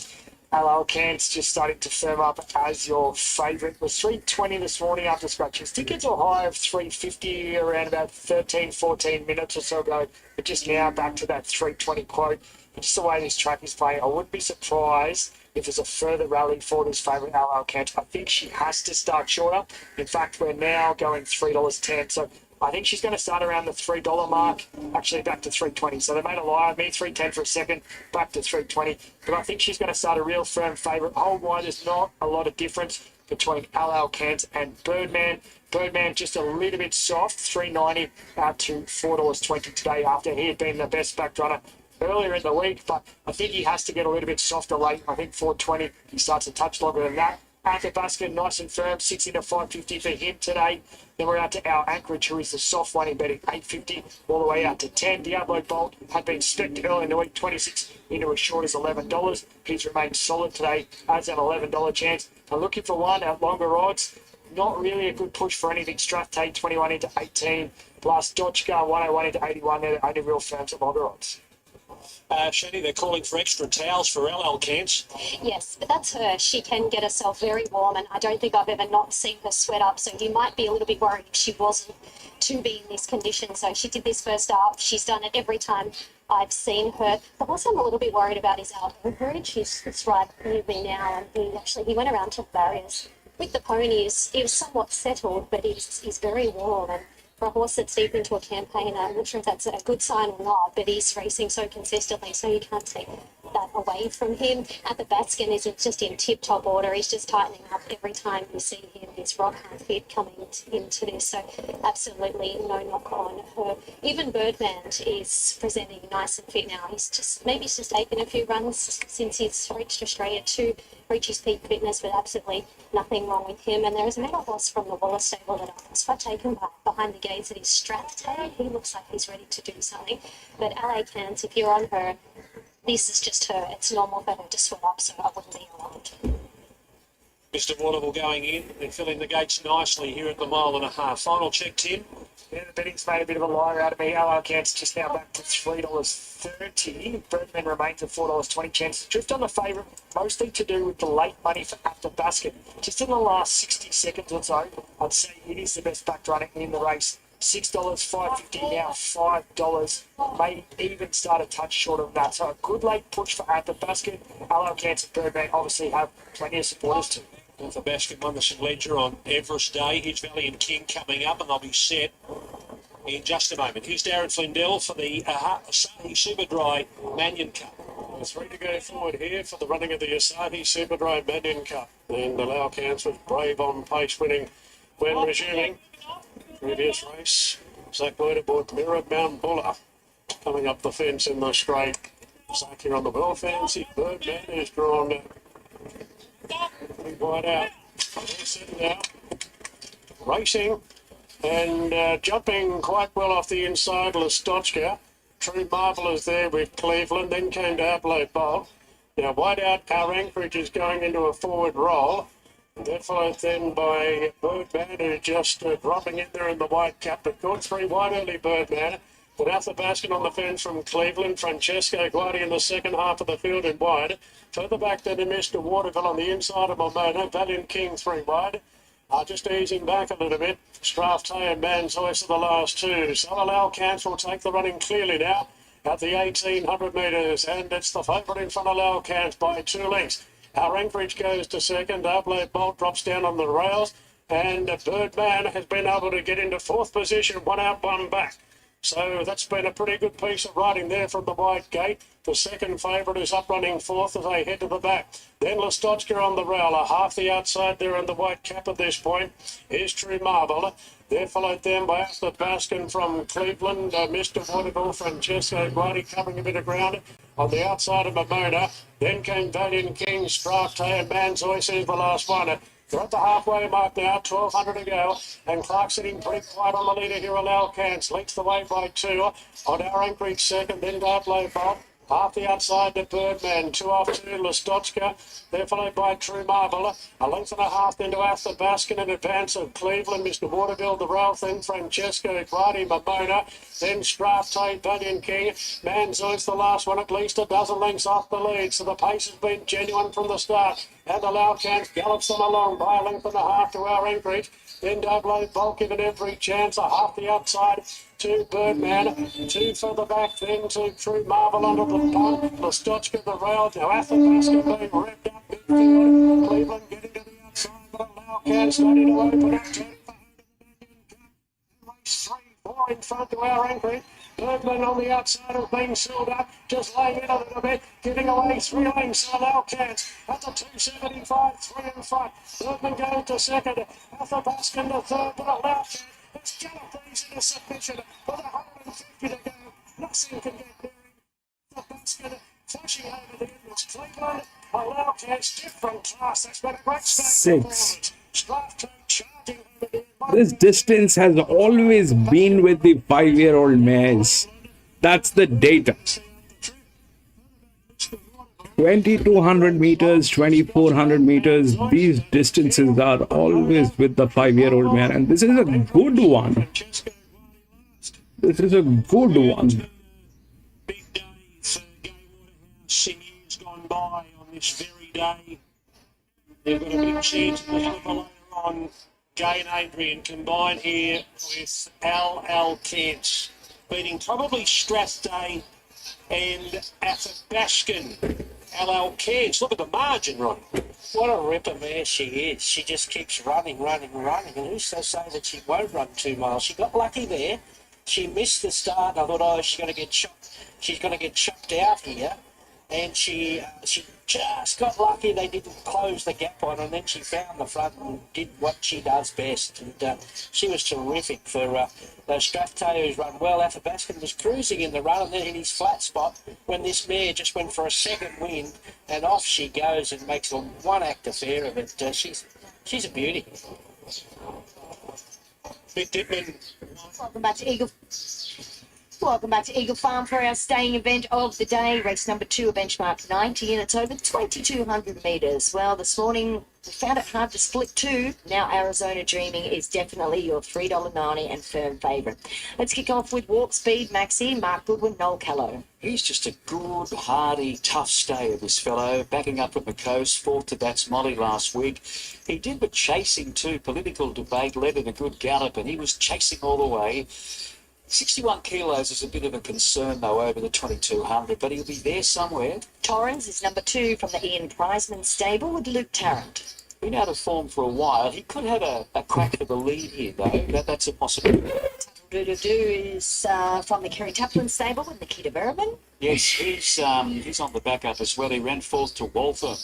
LL Cairns just starting to firm up as your favourite. It was 320 this morning after scratches. Tickets were high of 350 around about 13, 14 minutes or so ago, but just now back to that 320 quote. But just the way this track is playing, I wouldn't be surprised if there's a further rally for this favourite LL Kent. I think she has to start shorter. In fact, we're now going $3.10. So I think she's going to start around the $3 mark, actually back to 320. So they made a lie of me, 310 for a second, back to 320. But I think she's going to start a real firm favourite. Hold wide, there's not a lot of difference between Al Kent and Birdman. Birdman just a little bit soft, 390 out to $4.20 today after he had been the best back runner earlier in the week. But I think he has to get a little bit softer late. I think 420, he starts a touch longer than that. Athabasca, nice and firm, 60 to 550 for him today. Then we're out to our Anchorage, who is the soft one in betting 850 all the way out to 10. Diablo Bolt had been spec'd early in the week, 26 into as short as $11. He's remained solid today as an $11 chance. I'm looking for one at longer odds. Not really a good push for anything. Strathade 21 into 18 plus Dodgegar 101 into 81. They're the only real firms at longer odds. Shani, they're calling for extra towels for LL Kent. Yes, but that's her. She can get herself very warm, and I don't think I've ever not seen her sweat up. So you might be a little bit worried if she wasn't to be in this condition. So she did this first up. She's done it every time I've seen her. The horse I'm a little bit worried about is our Anchorage. He's right with me now, and he went around to the barriers. With the ponies, he was somewhat settled, but he's very warm. And for a horse that's deep into a campaign, I'm not sure if that's a good sign or not, but he's racing so consistently, so you can't take that away from him. At the Baskin, is just in tip-top order. He's just tightening up every time you see him. He's rock hard fit coming into this, so absolutely no knock on her. Even Birdman is presenting nice and fit now. He's just taken a few runs since he's reached Australia to reach his peak fitness, but absolutely nothing wrong with him. And there is a medal horse from the Wallace stable that I was quite taken by behind the gates that is Strathade. He looks like he's ready to do something. But LA Cans, if you're on her, this is just her. It's normal for her to sweat up, so I wouldn't be alarmed. Mr. Waterville going in and filling the gates nicely here at the 1.5 mile. Final check, Tim. Yeah, the betting's made a bit of a liar out of me. LR Kent's just now back to $3.30. Birdman remains at $4.20 chance. Drift on the favourite, mostly to do with the late money for Afterbasket. Just in the last 60 seconds or so, I'd say it is the best back runner in the race. $6, $5.50 now, $5. May even start a touch short of that. So a good late push for Afterbasket. LR Kent's and Birdman obviously have plenty of supporters too. The Basket won the St Ledger on Everest Day. Here's Valiant King coming up, and they'll be set in just a moment. Here's Darren Flindell for the Asahi Super Dry Manion Cup. 3 to go forward here for the running of the Asahi Super Dry Manion Cup. And Allow Cans was brave on pace, winning when resuming. Previous race, Zach Lloyd aboard Mirror Mount Buller coming up the fence in the straight. Zach here on the well fancy. Birdman is drawn wide out. Now racing and jumping quite well off the inside. Listotchka. True Marvel is there with Cleveland. Then came to Adelaide Bolt. Now wide out. Our Anchorage is going into a forward roll. They're followed then by Birdman, who just dropping in there in the white cap. But caught 3 wide early, Birdman. But out the basket on the fence from Cleveland. Francesco Guardi in the second half of the field and wide. Further back then to Mr. Waterville on the inside of Momona. Valiant King 3 wide. Just easing back a little bit. Strathade and Man's Voice are the last 2. So Allow Cans will take the running clearly now at the 1,800 metres. And it's the favourite in front of Allow Cans by 2 lengths. Our Anchorage goes to second. Adelaide Bolt drops down on the rails. And Birdman has been able to get into 4th position. 1 out, 1 back. So that's been a pretty good piece of riding there from the wide gate. The second favourite is up running 4th as they head to the back. Then Listotchka on the rail, half the outside there in the white cap at this point. Here's True Marvel. They're followed then by Ascot Baskin from Cleveland. Mr. Waterville, Francesco Guardi covering a bit of ground on the outside of Momona. Then came Valiant King, Strathade and Man's Voice is the last one. They're at the halfway mark now, 1,200 to go. And Clark sitting pretty quiet on the leader here, Allow Cans. Leads the way by 2. On our Anchorage second, then Adelaide Bolt. Half the outside to Birdman. 2 off to Listotchka. They're followed by True Marvel. A length and a half then to Arthur Baskin in advance of Cleveland. Mr. Waterville, the rail thing. Francesco Guardi, Momona. Then Strathade, Valiant King. Man's Voice, the last one, at least a dozen lengths off the lead. So the pace has been genuine from the start. And Allow Cans gallops them along by a length and a half to our Anchorage. Then Adelaide Bolt given every chance. A half the outside to Birdman. 2 further back then to True Marvel under the pump. Listotchka the rail. Now Athabasca being revved up midfield. Cleveland getting to the outside, but Allow Cans starting to open up. Race 3. front to our entry. Bergman on the outside of being sealed up, just laying in a little bit, giving away 3 lengths on our chance. At the 275, 3 in front. Bergman going to second. Arthur Baskin to third, but a loud chance. It's galloped these into submission with 150 to go. Nothing can get there. Arthur Baskin flashing over the end. It's Cleveland. A loud chance, different class. That's been a great start. 6. Strife to charging over the end. This distance has always been with the 5-year-old mares. That's the data. 2200 meters, 2400 meters, these distances are always with the 5-year-old mare, and this is a good one. This is a good one. Big day for Gay Waterhouse in years gone by on this very day. They've got a big chance to deliver later on. Gay and Adrian combined here with Al Kent, beating probably Strathday and Athabaskan. Al Kent, look at the margin, Ron. What a ripper mare she is. She just keeps running. And who's to say that she won't run 2 miles? She got lucky there. She missed the start. I thought, oh, she's going to get chopped out here. And she just got lucky they didn't close the gap on her, and then she found the front and did what she does best. And she was terrific for Strathday, who's run well. Athabaskan was cruising in the run, and then in his flat spot when this mare just went for a second wind, and off she goes and makes a one-act affair of it. She's a beauty. Big Dipman. Welcome back to Eagle. Welcome back to Eagle Farm for our staying event of the day. Race number 2, a benchmark 90, and it's over 2,200 metres. Well, this morning we found it hard to split 2. Now Arizona Dreaming is definitely your $3.90 and firm favourite. Let's kick off with Warp Speed, Maxi, Mark Goodwin, Noel Callow. He's just a good, hardy, tough stayer, this fellow, backing up from the coast, 4th to That's Molly last week. He did but chasing too. Political debate led in a good gallop, and he was chasing all the way. 61 kilos is a bit of a concern, though, over the 2,200, but he'll be there somewhere. Torrens is number 2 from the Ian Prizeman stable with Luke Tarrant. Been out of form for a while. He could have a crack for the lead here, though. That's a possibility. Do is from the Kerry Taplin stable with Nikita Berriman. Yes, he's on the back up as well. He ran 4th to Walther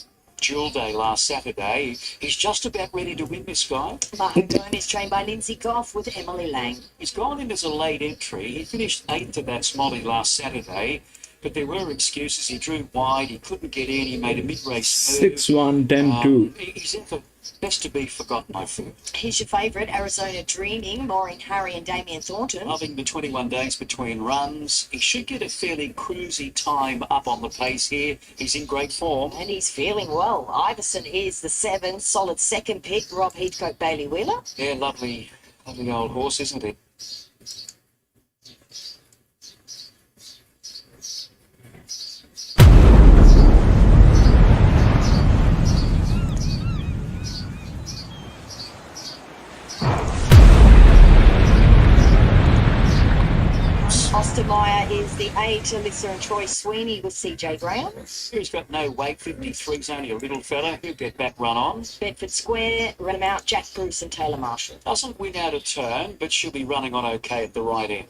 Jewel Day last Saturday. He's just about ready to win this guy. Mahogany is trained by Lindsay Goff with Emily Lang. He's gone in as a late entry. He finished 8th to That's Molly last Saturday, but there were excuses. He drew wide, he couldn't get in, he made a mid-race move. 6-1, 10-2. He's ever best to be forgotten, I feel. He's your favourite, Arizona Dreaming, Maureen Harry and Damien Thornton. Loving the 21 days between runs. He should get a fairly cruisy time up on the pace here. He's in great form. And he's feeling well. Iverson is the 7, solid second pick. Rob Heathcote, Bailey Wheeler. Yeah, lovely old horse, isn't it? Ostermeyer is the 8, Alyssa and Troy Sweeney with CJ Brown. He's got no weight, 53's only a little fella. He'll get back run on. Bedford Square, run him out, Jack Bruce and Taylor Marshall. Doesn't win out of turn, but she'll be running on okay at the right end.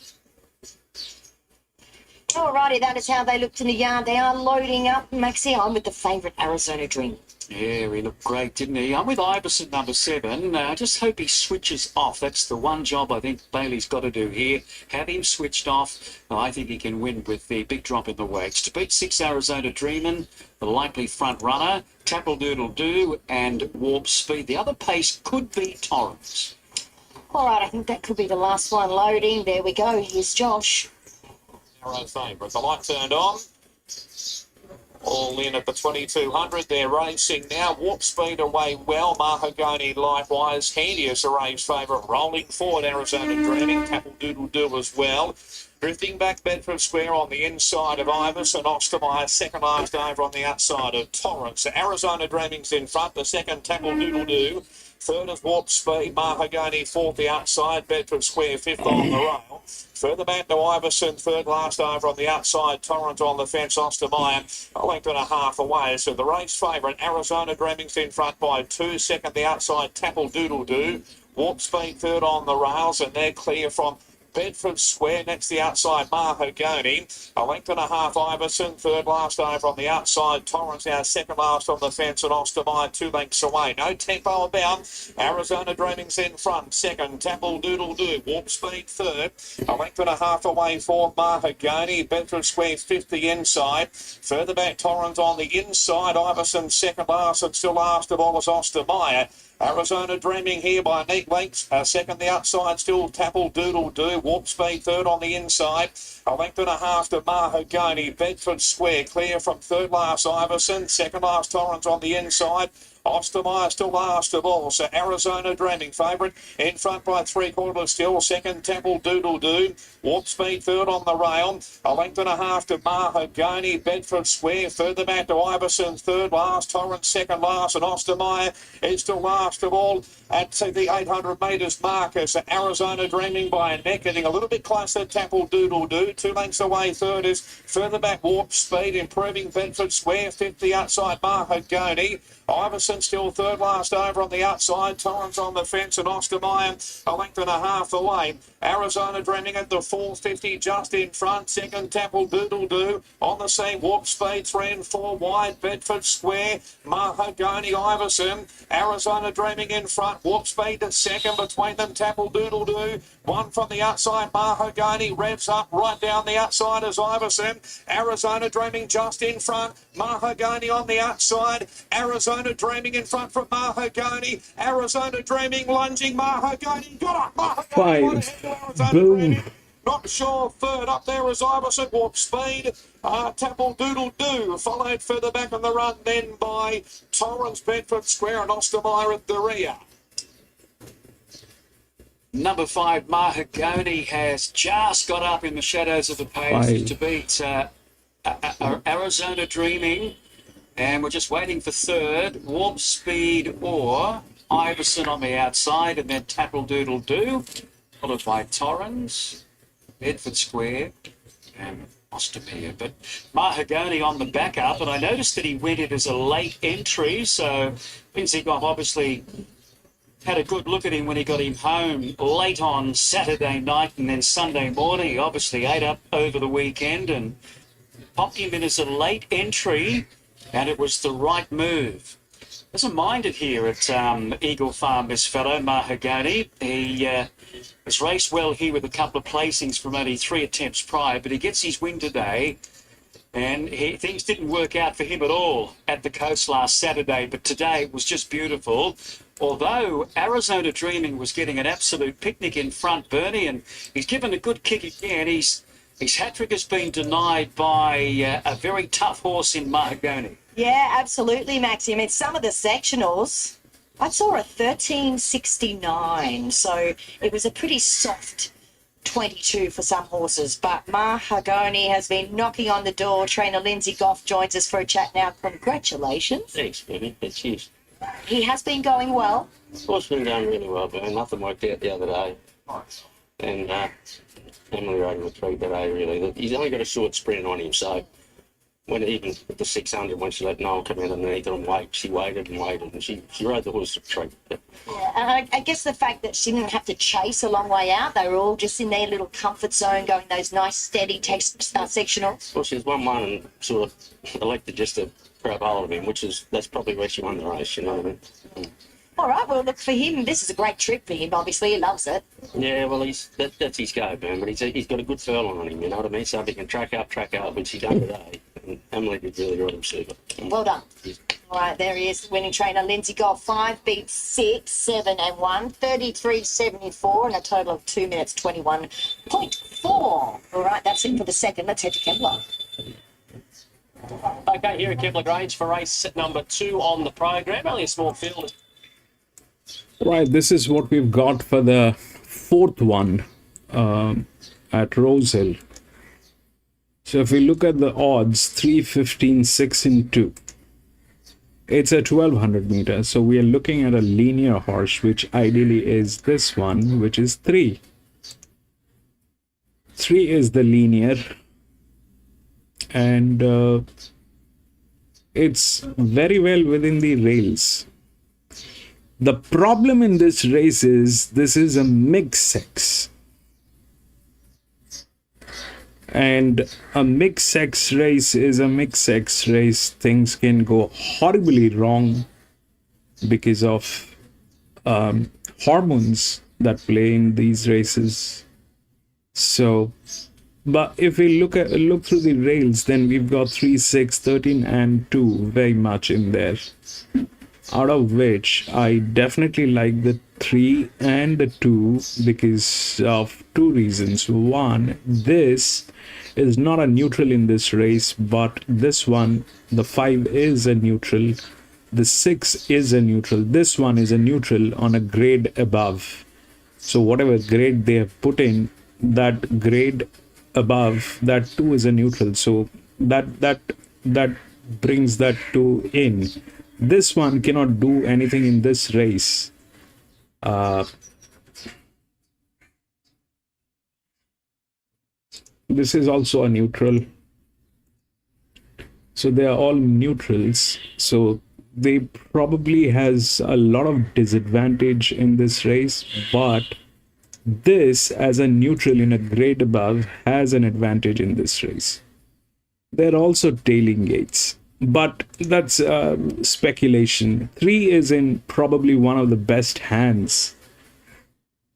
Alrighty, that is how they looked in the yard. They are loading up. Maxi on with the favourite Arizona Dream. Yeah, he looked great, didn't he? I'm with Iverson, number 7. I just hope he switches off. That's the one job I think Bailey's got to do here. Have him switched off. I think he can win with the big drop in the weights. To beat 6 Arizona Dreamin', the likely front runner, Tackle Doodle Doo and Warp Speed. The other pace could be Torrens. All right, I think that could be the last one loading. There we go. Here's Josh. Narrow favourite. The light turned on. All in at the 2,200. They're racing now. Warp Speed away well. Mahogany likewise. Handy as the race favourite. Rolling forward. Arizona Dreaming. Tackle Doodle Doo as well. Drifting back Bedford Square on the inside of Iverson. Ostermeyer second last over on the outside of Torrens. Arizona Dreaming's in front. The second Tackle Doodle Doo. Third is Warp Speed. Mahogany fourth the outside. Bedford Square fifth on the rail. Further back to Iverson, third last over on the outside. Torrent on the fence, Ostermeyer a length and a half away. So the race favourite, Arizona Dreaming's in front by 2. Second, the outside, Tackle Doodle Doo. Warp Speed third on the rails, and they're clear from Bedford Square next the outside, Mahogany. A length and a half, Iverson. Third last over on the outside, Torrance now second last on the fence, and Ostermeyer 2 lengths away. No tempo about. Arizona Dreaming's in front. Second, Tapple Doodle Doo. Warp Speed third. A length and a half away, fourth, Mahogany. Bedford Square fifth the inside. Further back, Torrance on the inside. Iverson second last, and still last of all is Ostermeyer. Arizona Dreaming here by neat lengths. Second the outside, still Tapple Doodle Doo. Warp Speed third on the inside. A length and a half to Mahogany. Bedford Square clear from third last, Iverson. Second last, Torrance on the inside. Ostermeyer still last of all. So Arizona Dreaming favourite in front by 3/4 still. Second, Tapple Doodle Doo. Warp Speed third on the rail. A length and a half to Mahogany. Bedford Square further back to Iverson. Third last. Torrance second last. And Ostermeyer is still last of all at the 800 metres marker. So Arizona Dreaming by a neck, getting a little bit closer. Tapple Doodle Doo. 2 lengths away. Third is further back Warp Speed, improving Bedford Square. Fifth the outside, Mahogany. Iverson still third last over on the outside. Torrance on the fence, and Ostermeyer a length and a half away. Arizona Dreaming at the 450 just in front. Second, Tapple Doodle Doo on the same. Warp Speed 3 and 4 wide. Bedford Square, Mahogany, Iverson. Arizona Dreaming in front. Warp Speed to second. Between them, Tapple Doodle Doo. One from the outside, Mahogany revs up right down the outside as Iverson. Arizona Dreaming just in front. Mahogany on the outside. Arizona Dreaming in front from Mahogany. Arizona Dreaming lunging. Mahogany got up. Mahogany Boom. not sure. Third up there is Iverson. Warp Speed. Tapple Doodle Doo followed further back on the run then by Torrance, Bedford Square, and Ostermeyer at the rear. Number 5, Mahogany, has just got up in the shadows of the pace to beat Arizona Dreaming. And we're just waiting for third. Warp Speed or Iverson on the outside, and then Tapple Doodle Doo, followed by Torrance, Bedford Square, and Ostermeyer. But Mahogany on the back up, and I noticed that he went in as a late entry, so Lindsay Goff obviously had a good look at him when he got him home late on Saturday night and then Sunday morning. He obviously ate up over the weekend and popped him in as a late entry, and it was the right move. Doesn't mind it here at Eagle Farm, this fellow, Mahogany. He has raced well here with a couple of placings from only 3 attempts prior, but he gets his win today. And things didn't work out for him at all at the coast last Saturday, but today it was just beautiful. Although Arizona Dreaming was getting an absolute picnic in front, Bernie, and he's given a good kick again. His hat-trick has been denied by a very tough horse in Mahogany. Yeah, absolutely, Maxi. I mean, some of the sectionals, I saw a 13.69, so it was a pretty soft 22 for some horses, but Mahogany has been knocking on the door. Trainer Lindsay Goff joins us for a chat now. Congratulations. Thanks, baby. Cheers. He has been going well. Horse been going really well, but nothing worked out the other day. And Emily rode him a treat today, really. He's only got a short sprint on him, so when even at the 600, when she let Noel come in underneath her and wait, she waited and waited, and she rode the horse a treat. Yeah, and I guess the fact that she didn't have to chase a long way out, they were all just in their little comfort zone, going those nice, steady sectionals. Well, she's 1-1 and sort of elected just to grab hold of him, that's probably where she won the race, you know what I mean? All right, well, look, for him, this is a great trip for him. Obviously, he loves it. Yeah, well, that's his go, man. But he's got a good furlong on him, you know what I mean? So if he can track up, which he done today. And Emily did really ride him super. Well done. All right, there he is, winning trainer Lindsay Goff. 5 beats 6, 7 and 1, 33.74, and a total of 2 minutes 21.4. All right, that's it for the second. Let's head to Kembla. Okay, here at Kembla Grange for race number 2 on the program. Only a small field. Right, this is what we've got for the 4th one at Rosehill. So if we look at the odds, 315, 6 and 2. It's a 1200 meters. So we are looking at a linear horse, which ideally is this one, which is 3. 3 is the linear. And it's very well within the rails. The problem in this race is this is a mixed sex. And a mixed sex race is a mixed sex race. Things can go horribly wrong because of hormones that play in these races. So, but if we look through the rails, then we've got 3, 6, 13, and 2 very much in there. Out of which I definitely like the 3 and the 2 because of 2 reasons. One, this is not a neutral in this race, but this one, the 5 is a neutral, the 6 is a neutral, this one is a neutral on a grade above. So whatever grade they have put in, that grade above, that 2 is a neutral. So that brings that 2 in. This one cannot do anything in this race. This is also a neutral. So they are all neutrals. So they probably has a lot of disadvantage in this race, but this as a neutral in a grade above has an advantage in this race. They're also tailing gates, but that's speculation. 3 is in probably one of the best hands.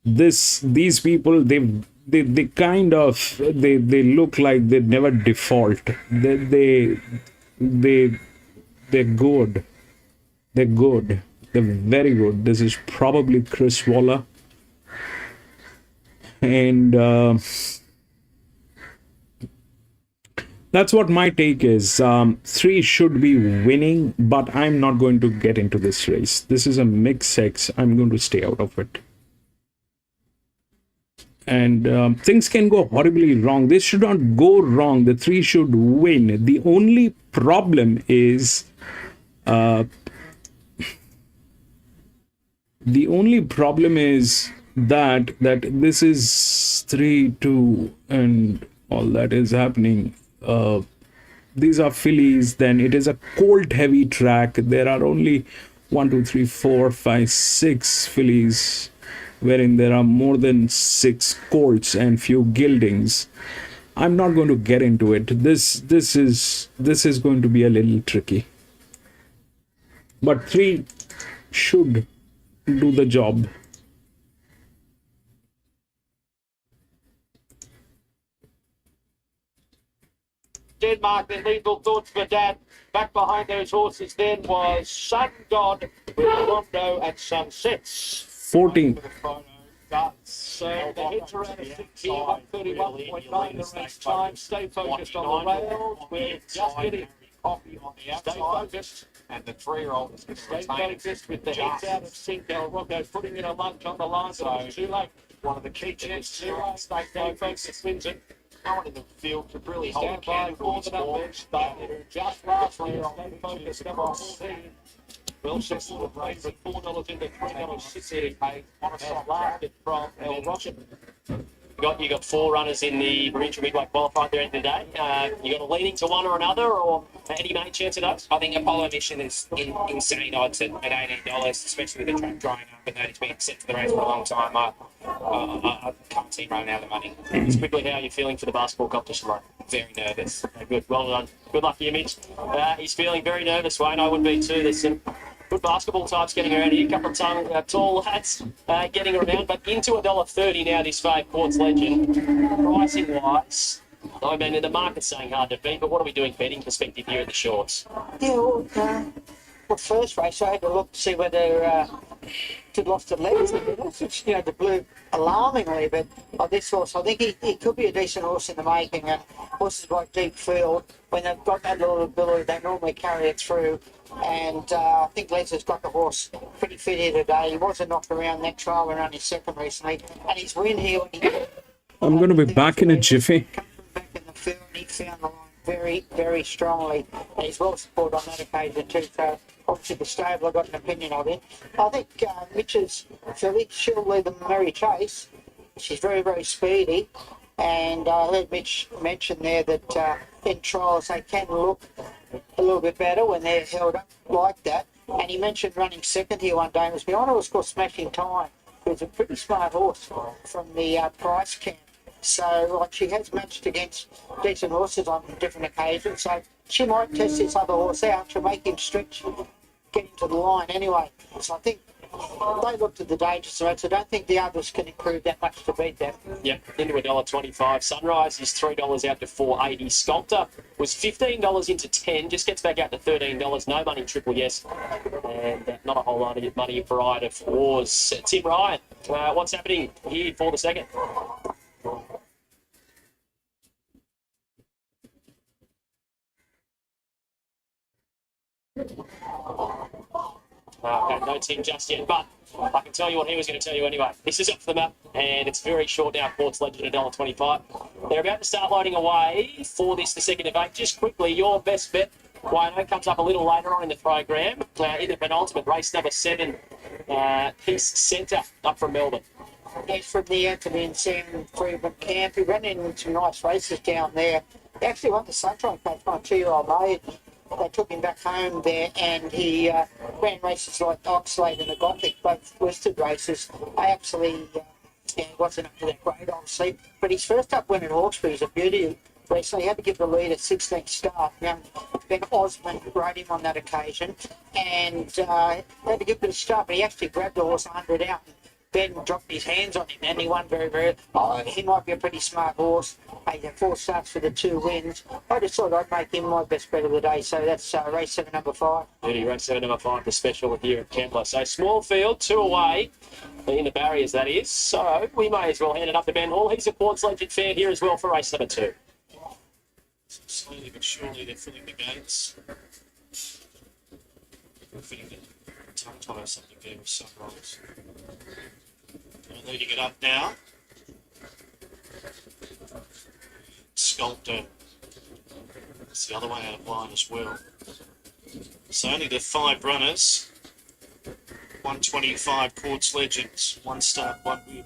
These people, they kind of they look like they never default. They're good. They're good. They're very good. This is probably Chris Waller. And that's what my take is. 3 should be winning, but I'm not going to get into this race. This is a mixed sex. I'm going to stay out of it. And things can go horribly wrong. This should not go wrong. The 3 should win. The only problem is that this is 3, 2, and all that is happening. These are fillies. Then it is a colt heavy track. There are only 1, 2, 3, 4, 5, 6 fillies, wherein there are more than 6 colts and few geldings. I'm not going to get into it. This is going to be a little tricky. But 3 should do the job. Denmark, then lethal thoughts for Dad. Back behind those horses then was Sun God with Rondo and Sunsets. 14. So the heads around a 131.9 the race time. Stay focused on the rails. We're just getting Coffee on the outside. Stay focused. And the 3-year-old is going to Stay retain focused with the heads out of sync. El Rocco putting in a lunge on the line, so it's too late. One of the key chances Too late. Stay focused, Swinton. no one in the field could really hold Stand a by candle for for the numbers, but just last year, stay focused, number 14. Wilson for the play for $4 into $3.60. And lasted from El Rocco. You got 4 runners in the provincial midway qualified there today. You got a leaning to one or another, or any main chance of those? I think Apollo Mission is insane odds at $18, especially with the track drying up and that it's been set for the race for a long time. I can't see running out of the money. Just quickly, how are you feeling for the basketball competition, right? Very nervous. Good, well done. Good luck to you, Mitch. He's feeling very nervous, Wayne. I would be too. There's some good basketball types getting around here. A couple of tall lads getting around, but into $1.30 now, this 5 Quartz Legend. Pricing wise, I mean, the market's saying hard to beat, but what are we doing betting perspective here at the shorts? Yeah, well, first race I had to look to see whether she'd lost her legs. She had the blue alarmingly, but this horse, I think he could be a decent horse in the making. And horses like Deep Field, when they've got that little ability, they normally carry it through. And I think Les has got the horse pretty fit here today. He wasn't knocked around that trial and only second recently. And his win here, I'm going to be back in a jiffy. Back in the field, he found the line very, very strongly. And he's well supported on that occasion too. So obviously the stable, I got an opinion of it. I think Mitch's filly, she'll lead the Merry Chase. She's very, very speedy. And I heard Mitch mention there that in trials they can look a little bit better when they're held up like that. And he mentioned running second here one day and was behind a horse called Smashing Time. It was a pretty smart horse from the price camp. So like she has matched against decent horses on different occasions. So she might test this other horse out to make him stretch, get into the line anyway. So I think they looked at the dangers rates. I don't think the others can improve that much to beat them. Yep, into $1.25. Sunrise is $3 out to $4.80. Sculptor was $15 into 10, just gets back out to $13. No money, triple yes, and not a whole lot of money for Pride of Wars. Tim Ryan, what's happening here for the second? Okay, no Tim just yet, but I can tell you what he was going to tell you anyway. This is off the map, and it's very short now. Quartz Legend $1.25. They're about to start loading away for this, the second of 8. Just quickly, your best bet, Wino, comes up a little later on in the program. In the penultimate race, number 7, Peace Centre, up from Melbourne. Yes, from the Anthony and Sam Freeman camp. He ran in some nice races down there. He actually won the Sunshine Coach, my 2-year-old mate. They took him back home there, and he ran races like Oxlade and the Gothic, both listed races. I actually wasn't up to that grade, obviously, but his first up win at Hawkesbury was a beauty. Recently, he had to give the lead a 16th start. Ben Osmond rode him on that occasion, and had to give it a start, but he actually grabbed the horse 100 out. Ben dropped his hands on him, and he won very, very. He might be a pretty smart horse. He had 4 starts for the 2 wins. I just thought I'd make him my best bet of the day. So that's race 7, number 5. Yeah, race 7, number 5, the special here at Kembla. So small field, 2 away in the barriers, that is. So we may as well hand it up to Ben Hall. He's a Quartz Legend fan here as well for race number 2. Slowly but surely they're filling the gates. Fitting the tongue tie or something there with Sunrise. They're leading it up now. Sculptor. It's the other way out of line as well. So only the 5 runners. 125 Quartz Legends. 1 start, 1 win.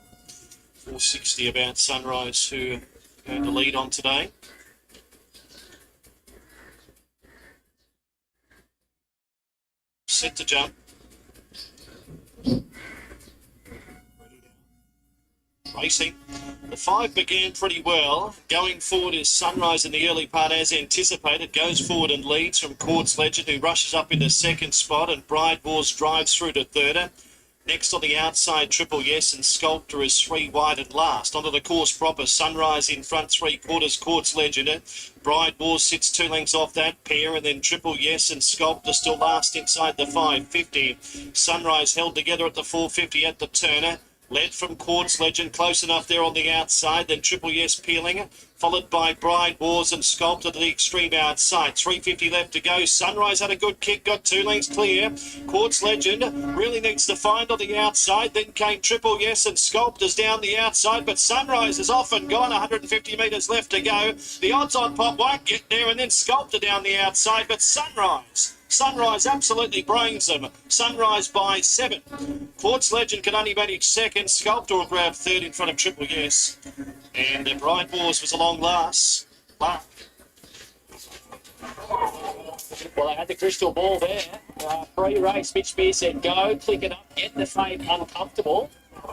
460 about Sunrise, who earned the lead on today. Set to jump. Racing. The 5 began pretty well. Going forward is Sunrise in the early part as anticipated. Goes forward and leads from Quartz Legend, who rushes up into 2nd spot, and Bride Wars drives through to 3rd. Next on the outside, Triple Yes and Sculptor is 3 wide and last. Onto the course proper, Sunrise in front, 3/4, Quartz Legend. Bride Wars sits 2 lengths off that pair, and then Triple Yes and Sculptor still last inside the 550. Sunrise held together at the 450 at the turner. Led from Quartz Legend, close enough there on the outside, then Triple Yes peeling, followed by Bride Wars and Sculptor to the extreme outside. 350 left to go. Sunrise had a good kick, got 2 lengths clear. Quartz Legend really needs to find on the outside. Then came Triple Yes and Sculptor's down the outside, but Sunrise is off and gone. 150 metres left to go. The odds on Pop won't get there, and then Sculptor down the outside, but Sunrise absolutely brains them. Sunrise by 7. Quartz Legend can only manage 2nd. Sculptor will grab 3rd in front of Triple Yes. And the Bride Wars was a long last. Well, they had the crystal ball there. Pre-race, Mitch Spear said, go, click it up, get the fade uncomfortable.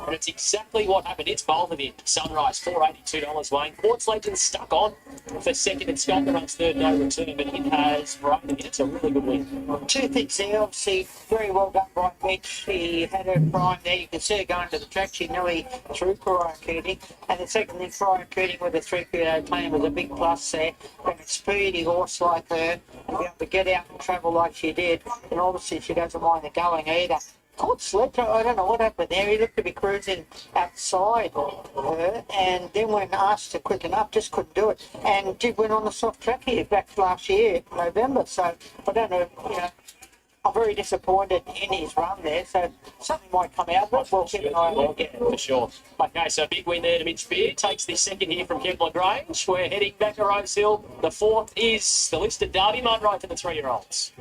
And it's exactly what happened. It's bolted in. Sunrise, $482, Wayne. Quartz Legend stuck on for 2nd, and Sculptor runs 3rd, no return, but it has broken. It's a really good win. 2 things there, obviously, very well done by Mitch. He had her prime there. You can see her going to the track. She nearly threw Pariah Keating. And the second thing, Pariah Keating with a 3PO plan was a big plus there. And a speedy horse like her, to be able to get out and travel like she did. And obviously, she doesn't mind the going either. Quartz Legend, I don't know what happened there. He looked to be cruising outside her, and then when asked to quicken up, just couldn't do it. And did win on the soft track here back last year, November. So I don't know, I'm very disappointed in his run there. So something might come out of it. We'll keep an eye on it. Yeah, for sure. Okay, so a big win there to Mitch Spear. Takes the 2nd here from Kembla Grange. We're heading back to Rosehill. The 4th is the listed Derby Mud right for the 3-year-olds.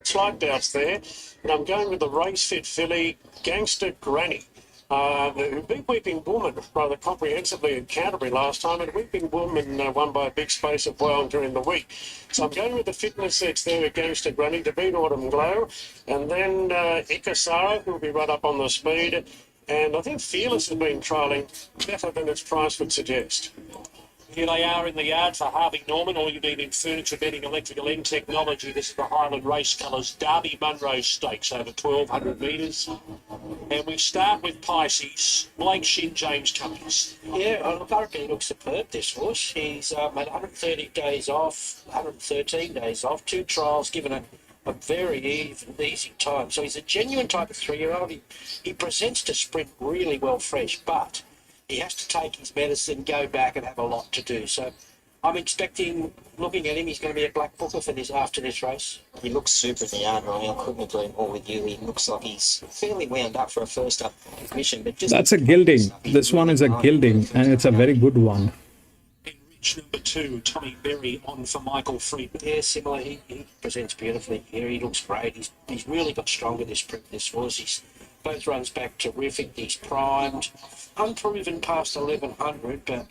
Slight bounce there, and I'm going with the race fit filly, Gangster Granny. Who beat Weeping Woman rather comprehensively in Canterbury last time, and Weeping Woman won by a big space of well during the week. So I'm going with the fitness sets there with Gangster Granny to beat Autumn Glow, and then Ikasara, who will be right up on the speed, and I think Fearless has been trialling better than its price would suggest. Here they are in the yard for Harvey Norman. All you need in furniture, bedding, electrical and technology. This is the Highland Race Colours Derby Munro Stakes over 1,200 metres. And we start with Pisces, Blake Shin, James Cummings. Yeah, look, I reckon he looks superb, this horse. He's had 130 days off, 113 days off, 2 trials, given a very easy time. So he's a genuine type of 3-year-old. He presents to sprint really well fresh, but he has to take his medicine, go back and have a lot to do. So I'm expecting, looking at him, he's going to be a black booker for this after this race. He looks super in the yard, Ronnie. I couldn't agree more with you. He looks like he's fairly wound up for a first up mission. But just That's a gilding. This one is a gilding, and it's a very good one. Enrich number 2, Tommy Berry on for Michael Friedman. Yeah, similar. He presents beautifully here. He looks great. He's really got stronger this horse. He's both runs back terrific. He's primed. Unproven past 1100, but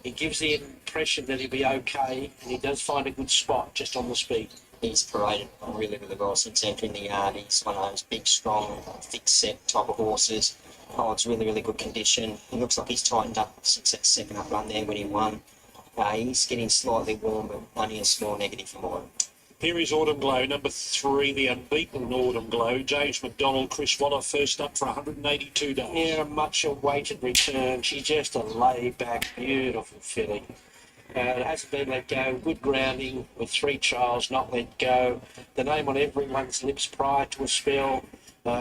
he gives the impression that he'll be okay, and he does find a good spot just on the speed. He's paraded really, really well since entering the yard. He's one of those big, strong, thick-set type of horses. Oh, it's really, really good condition. He looks like he's tightened up since that second up run there when he won. He's getting slightly warm, but only a small negative for mine. Here is Autumn Glow, number 3, the unbeaten Autumn Glow. James McDonald, Chris Waller, first up for 182 days. Yeah, a much awaited return. She's just a laid-back, beautiful filly. It hasn't been let go. Good grounding with 3 trials, not let go. The name on everyone's lips prior to a spell.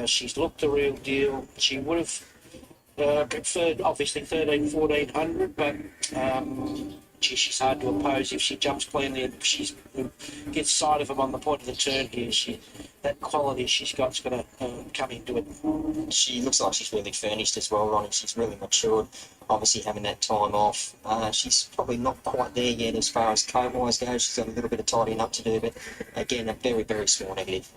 She's looked the real deal. She would have preferred, obviously, 1400, but she's hard to oppose if she jumps cleanly and she gets sight of him on the point of the turn here. That quality she's got's going to come into it. She looks like she's really furnished as well, Ronnie. She's really matured, obviously having that time off. She's probably not quite there yet as far as coat-wise goes. She's got a little bit of tidying up to do, but again, a very, very small negative.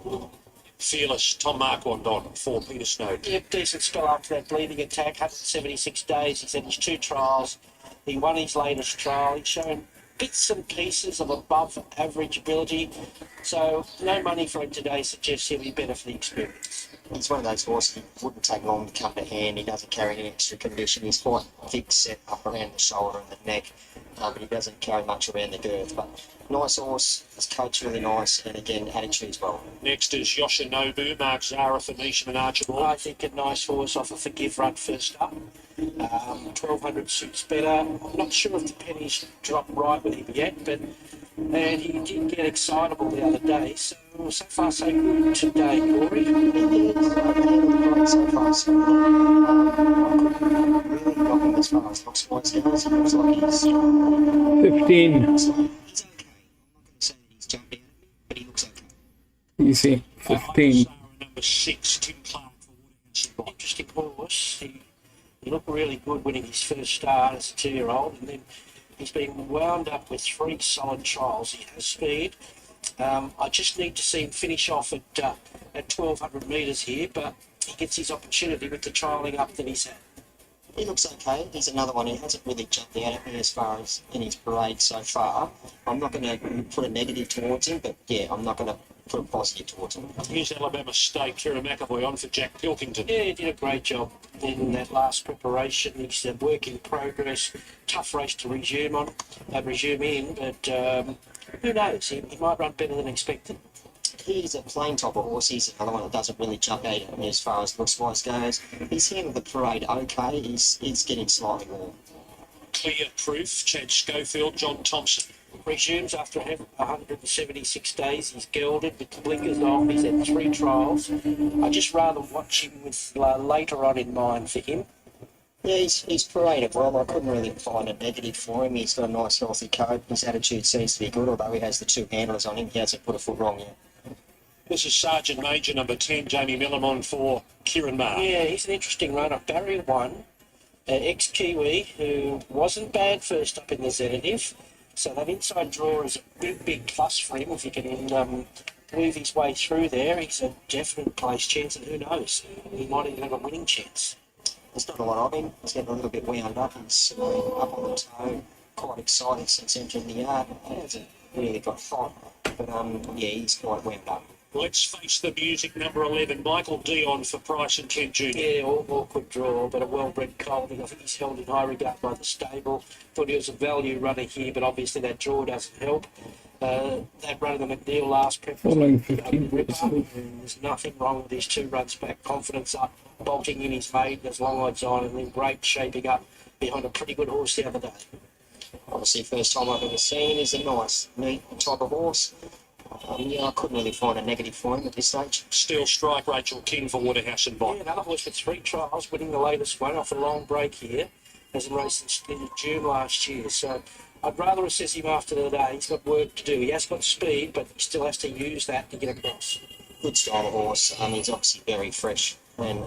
Fearless, Tom Marquand on for Peter Snowden. Yeah, decent spell after that bleeding attack, 176 days. He's had his 2 trials. He won his latest trial. He's shown bits and pieces of above average ability. So no money for him today suggests he'll be better for the experience. He's one of those horses that wouldn't take long to come to hand. He doesn't carry any extra condition. He's quite thick set up around the shoulder and the neck, but he doesn't carry much around the girth. But nice horse, his coat's really nice, and again, attitude as well. Next is Yoshinobu, Mark Zara, Phoenician and Archibald. I think a nice horse off a Forgive Run first up. 1200 suits better. I'm not sure if the pennies dropped right with him yet, but and he did get excitable the other day. So far so good today, Corey. So far so good. Really got him as far as looks wise goes. He looks like he's 15. He's okay. I'm not going to say he's jumped out, but he looks okay. Easy. 15. Number 6, Tim Clark for Interesting horse. He looked really good winning his first start as a 2-year-old, and then he's been wound up with 3 solid trials. He has speed. I just need to see him finish off at 1,200 metres here, but he gets his opportunity with the trialling up that he's had. He looks okay. He's another one who hasn't really jumped out at me as far as in his parade so far. I'm not going to put a negative towards him, but yeah, I'm not going to put a positive towards him. Here's Alabama State, Kira McAvoy on for Jack Pilkington. Yeah, he did a great job in that last preparation. He's a work in progress. Tough race to resume in, but who knows? He might run better than expected. He's a plain type of horse. He's another one that doesn't really jump out at me as far as looks-wise goes. He's handled the parade okay. He's getting slightly warm. clear proof. Chad Schofield, John Thompson. Resumes after 176 days. He's gelded with the blinkers off. He's had 3 trials. I just rather watch him with later on in mind for him. Yeah, he's paraded well. I couldn't really find a negative for him. He's got a nice, healthy coat. His attitude seems to be good, although he has the 2 handlers on him. He hasn't put a foot wrong yet. This is Sergeant Major number 10, Jamie Millimon for Kieran Marr. Yeah, he's an interesting runner. Barrier 1, ex-Kiwi, who wasn't bad first up in the Sedative. So that inside draw is a big plus for him if he can move his way through there. He's a definite place chance, and who knows, he might even have a winning chance. There's not a lot of him. He's getting a little bit wound up. He's up on the toe, quite excited since entering the yard. He hasn't really got fight, but yeah, he's quite wound up. Let's face the music, number 11, Michael Dion for Price and Kent Jr. Yeah, awkward draw, but a well-bred colt. I think he's held in high regard by the stable. Thought he was a value runner here, but obviously that draw doesn't help. That run of the McNeil last prep was Following a 15 ripper. There's nothing wrong with his 2 runs back. Confidence up, bolting in his maiden, there's long odds on, and then great shaping up behind a pretty good horse the other day. Obviously, first time I've ever seen. He's a nice, neat type of horse. Yeah, I couldn't really find a negative for him at this stage. Still strike Rachel King for Waterhouse and Bond. Yeah, another horse with 3 trials, winning the latest one off a long break here. Hasn't raced since June last year, so I'd rather assess him after the day. He's got work to do. He has got speed, but he still has to use that to get across. Good style of horse. He's obviously very fresh and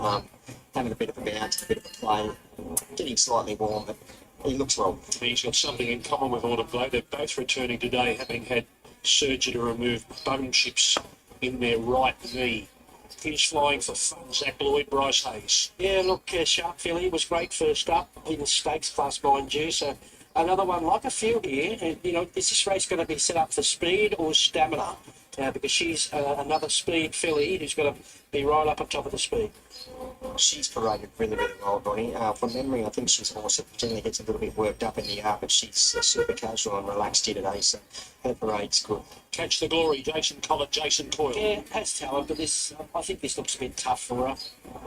having a bit of a bounce, a bit of a play, getting slightly warm, but he looks well. He's got something in common with Autumn Glow. They're both returning today, having had surgery to remove bone chips in their right knee. He's flying for fun. Zach Lloyd, Bryce Hayes. Yeah, look, Sharp Philly was great first up in the stakes class, mind you. So another one like a few here. And, you know, is this race going to be set up for speed or stamina? Because she's another speed filly who's going to be right up on top of the speed. She's paraded really well, Bonnie. From memory, I think she's a horse that generally gets a little bit worked up in the yard, but she's super casual and relaxed here today, so her parade's good. Catch the Glory, Jason Collett, Jason Coyle. Yeah, has talent, but this I think this looks a bit tough for her.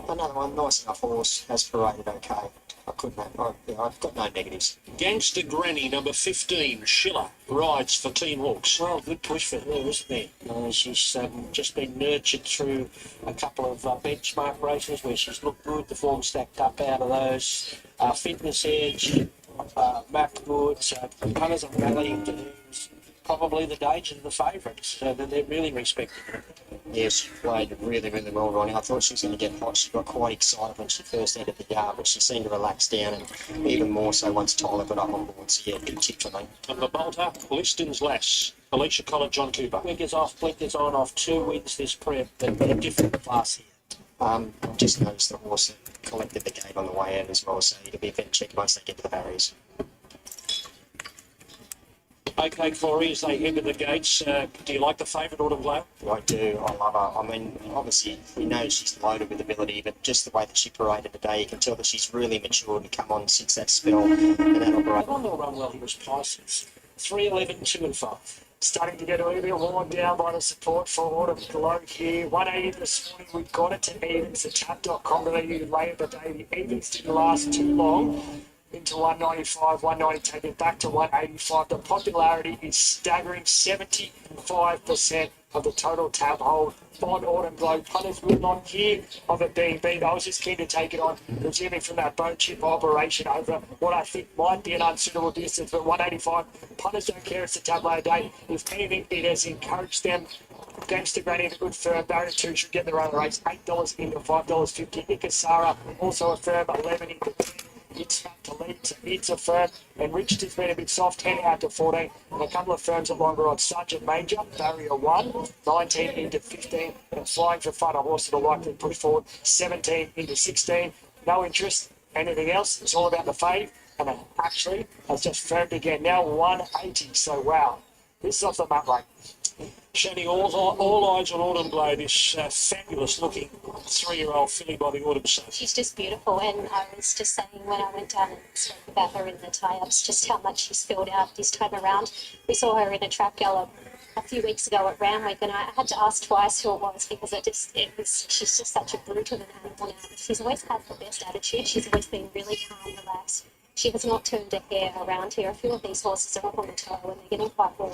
Another one, nice enough horse, has paraded okay. I've got no negatives. Gangster Granny, number 15, Schiller, rides for Team Hawks. Well, good push for her, isn't it? She's just been nurtured through a couple of benchmark races where she's looked good, the form stacked up out of those. Fitness Edge, Map Good, so punters are rallying to who's probably the danger of the favourites, so they're really respected her. Yeah, she played really well, Ronnie. I thought she was going to get hot. She got quite excited when she first entered the yard, but she seemed to relax down, and even more so once Tyler got up on board. So, yeah, big tip for me. And the bolter, Liston's Lass, Alicia Collett, John Cooper. Blinkers off, blinkers on, off 2 wins this prep, but a different class here. Just noticed the horse collected the gate on the way out as well, so it'll be a better check once they get to the barriers. Okay, Corey, as they head to the gates, do you like the favourite, Autumn Glow? I do. I love her. I mean, obviously, we know she's loaded with ability, but just the way that she paraded today, you can tell that she's really matured and come on since that spell, and that'll be right. On the run well, he was Pisces. 3-11, 2 and 5. Starting to get a little bit worn down by the support for Autumn Glow here. 180 this morning, we got it to evens. The tap.com.au later today. The evens didn't last too long. Into 195, 190, take it back to 185. The popularity is staggering, 75% of the total tab hold on Autumn Glow. Punters will not hear of it being beat. I was just keen to take it on, resuming from that bone chip operation over what I think might be an unsuitable distance, but 185, punters don't care, it's a tab later day. If anything, it has encouraged them. Gangster Granny, the good firm. Barrier 2 should get their own race. $8 into $5.50. Ikasara, also a firm, 11 into 10. It's back to lead, so it's a firm, and Richard has been a bit soft, 10 out to 14, and a couple of firms at longer odds. Sergeant Major, Barrier 1, 19 into 15, and Flying for Fun, a horse that'll likely push forward, 17 into 16. No interest, anything else, it's all about the fave, and it actually has just firmed again, now 180, so wow, this is off the map rate. Shani, all eyes on Autumn Glow, this fabulous looking 3-year-old filly by the Autumn Sun. She's just beautiful, and I was just saying when I went down and spoke about her in the tie-ups, just how much she's filled out this time around. We saw her in a trap gallop a few weeks ago at Randwick, and I had to ask twice who it was because she's just such a brute of an animal now. She's always had the best attitude. She's always been really calm, relaxed, She has not turned a hair around here. A few of these horses are up on the toe and they're getting quite warm.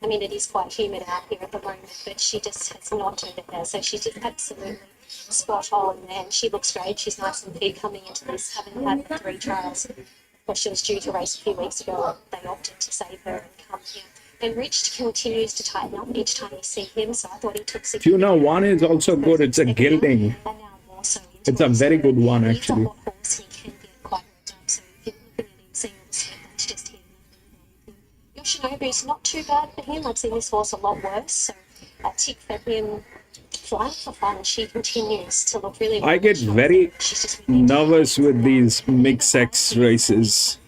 I mean, it is quite humid out here at the moment, but she just has not turned a hair. So she's just absolutely spot on, and she looks great. She's nice and fit coming into this, having had 3 trials. Of course, she was due to race a few weeks ago. They opted to save her and come here. And Rich continues to tighten up each time you see him, so I thought he took 6. Tuna 1 is also good. It's a gilding. It's a very good one, actually. Yoshinobu's not too bad for him. I've seen this horse a lot worse, so a tick for him. Flying for fun, she continues to look really I get very nervous with these mixed sex races.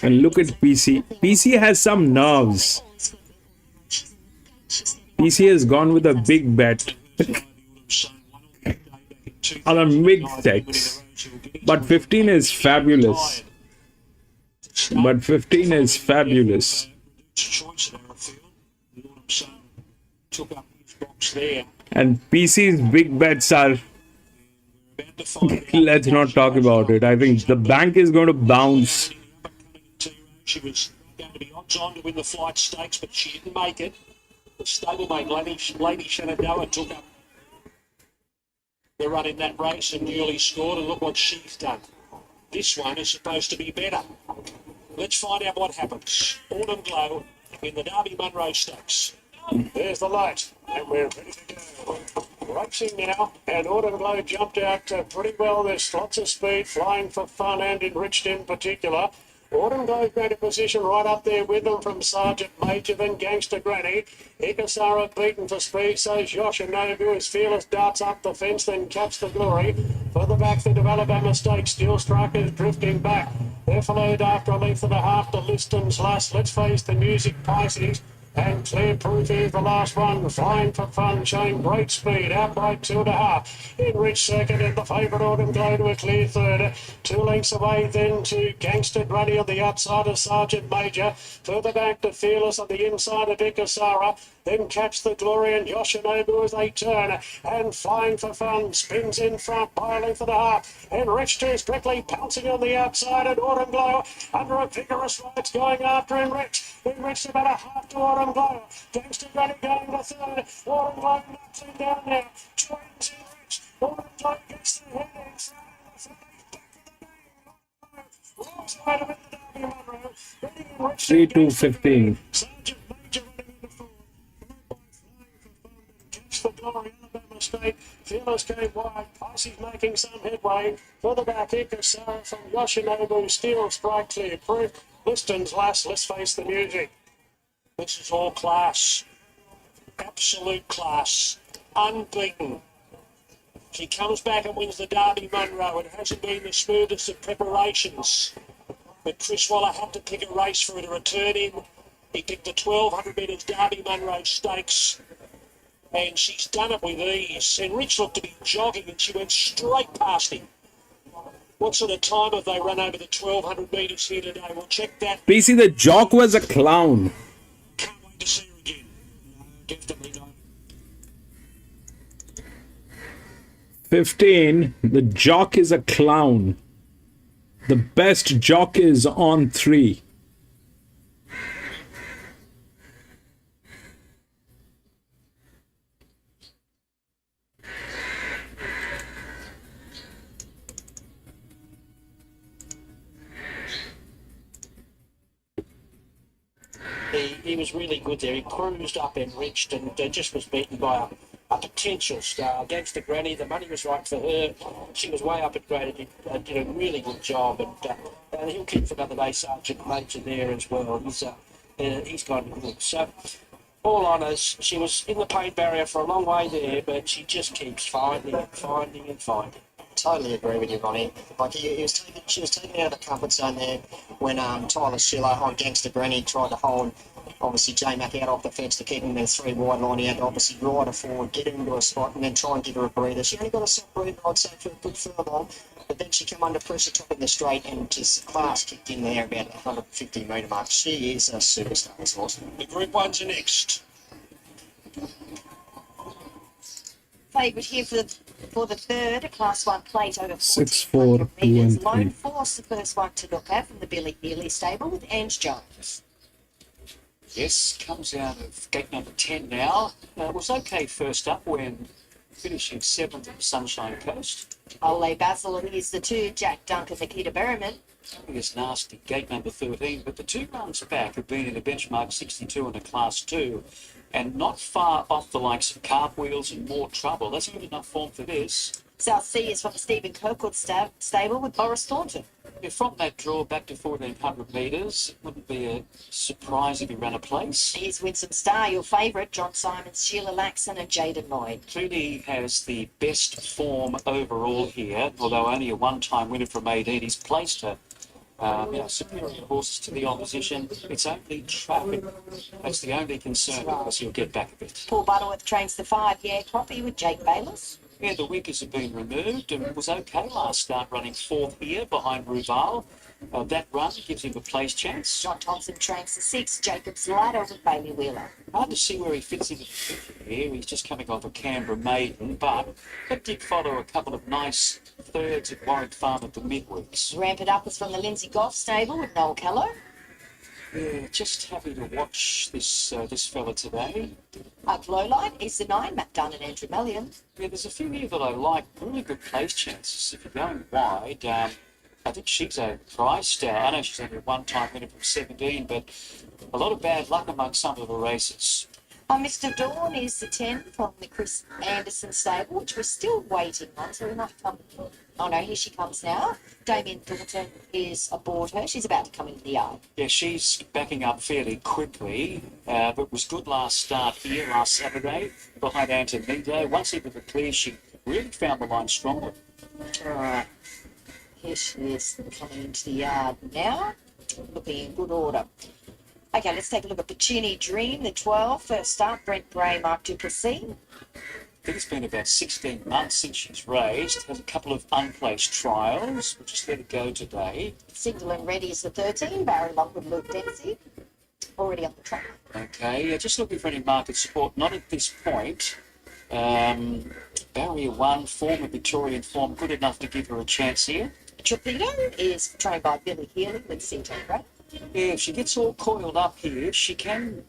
And look at PC. PC has some nerves. PC has gone with a big bet on a mixed sex. But 15 is fabulous. But 15 is fabulous. And PC's big bets are, let's not talk about it. I think the bank is going to bounce. She was going to be odds on to win the Flight Stakes, but she didn't make it. The stablemate Lady Shenandoah took up the run in that race and nearly scored, and look what she's done. This one is supposed to be better. Let's find out what happens. Autumn Glow in the Derby Munro Stakes. There's the light, and we're ready to go. Racing now, and Autumn Glow jumped out pretty well. There's lots of speed, flying for fun and enriched in particular. Autumn Glow's made a position right up there with them from Sergeant Major, then Gangster Granny. Ikasara beaten for speed, so's Yoshinobu as Fearless darts up the fence, then Caps the Glory. Further back, the Developer Mistake, Steel Strikers drifting back. They're followed after a length and a half to Liston's Last. Let's face the music, Pisces. And Clear Proof is the last one. Flying for fun, showing great speed. Outright 2.5. Enriched second, and the favourite Autumn Glow to a clear third. 2 lengths away then to Gangster Granny on the outside of Sergeant Major. Further back to Fearless on the inside of Ikasara. Then Catch the Glory and Yoshinobu as they turn. And Flying for Fun spins in front by a length and a half. Enriched is quickly pouncing on the outside, and Autumn Glow under a vigorous right going after Enriched. Enriched about a half to Autumn Glow. Gangster Granny going to third. Autumn Glow knocks him down now. Joins Enriched. Autumn Glow gets the head in. 3-2-15. The Glory, Alabama State. Fearless came wide. Pisces making some headway. Further back, Ikasara from Yoshinobu. Steel Strike clear proof. Liston's Last. Let's face the music. This is all class. Absolute class. Unbeaten. She comes back and wins the Derby Munro. It hasn't been the smoothest of preparations. But Chris Waller had to pick a race for her to return in. He picked the 1200 metres Derby Munro Stakes. And she's done it with ease. And Rich looked to be jogging and she went straight past him. What sort of time have they run over the 1200 metres here today? We'll check that. PC, the jock was a clown. Can't wait to see her again. Definitely not. 15, the jock is a clown. The best jock is on 3. He was really good there. He cruised up Enriched and just was beaten by a potential star. Gangster Granny, the money was right for her. She was way up at grade and did a really good job. And he'll keep for another day, Sergeant Major there as well. He's gone good. So, all honours, she was in the pain barrier for a long way there, but she just keeps finding and finding and finding. Totally agree with you, Ronnie. Like she was taken out of the comfort zone there when Tyler Schiller on Gangster Granny tried to hold, obviously, J-Mac out off the fence to keep him in a 3-wide line. He had to obviously ride her forward, get him into a spot, and then try and give her a breather. She only got a soft breather, I'd say, for a good furlong, but then she came under pressure topping the straight and just class kicked in there about the 150 metre mark. She is a superstar, this horse. The Group 1s are next. Favourite here for the For the third Class 1 plate over 6, 4, 1400 2 metres, and Lone 3. Force, the first one to look at from the Billy Healy stable with Ange Jones. Yes, comes out of gate number 10 now. Was okay first up when finishing 7th at the Sunshine Coast. Ole Basil is the 2, Jack Duncan, Nikita Berriman. I think it's nasty, gate number 13, but the 2 runs back have been in a benchmark 62 and a class 2, and not far off the likes of Cartwheels and More Trouble. That's good enough form for this. South Sea is from the Stephen Kirkwood stable with Boris Thornton. Yeah, from that draw back to 1400 metres, it wouldn't be a surprise if he ran a place. Here's Winsome Star, your favourite, John Simons, Sheila Laxon and Jaden Lloyd. Clearly has the best form overall here, although only a one-time winner from 18. He's placed her superior horses to the opposition. It's only traffic. That's the only concern, because he'll get back a bit. Paul Butterworth trains the 5, yeah, Copy with Jake Bayless. Yeah, the winkers have been removed and was okay last start, running 4th here behind Rosehill. That run gives him a place chance. John Thompson trains the 6, Jacob's Ladder with Bailey Wheeler. Hard to see where he fits into the picture here. He's just coming off a Canberra maiden, but that did follow a couple of nice thirds at Warwick Farm at the midweeks. Ramp It Up is from the Lindsay Goff stable with Noel Callow. Yeah, just happy to watch this fella today. Lowlight is the 9, Matt Dunn and Andrew Mellion. Yeah, there's a few here that I like. Really good place chances. If you're going wide, I think she's overpriced. I know she's only a one-time winner from 17, but a lot of bad luck among some of the races. Mr. Dawn is the 10 from the Chris Anderson stable, which we're still waiting on, so we might come. Oh no, here she comes now. Damien Thornton is aboard her. She's about to come into the yard. Yeah, she's backing up fairly quickly, but was good last start here last Saturday behind Antonito. Once into the clear, she really found the line strongly. All right, here she is coming into the yard now, looking in good order. Okay, let's take a look at Puccini Dream, the 12. First start, Brent Bray, Mark Duplessis. I think it's been about 16 months since she's raced. Has a couple of unplaced trials. We'll just let it go today. Single and Ready is the 13, Barry Lockwood, Luke Dempsey. Already on the track. Okay, just looking for any market support. Not at this point. Barrier 1, former Victorian form, good enough to give her a chance here. Torpedo is trained by Billy Healy with CJ Gray. Yeah, if she gets all coiled up here, she can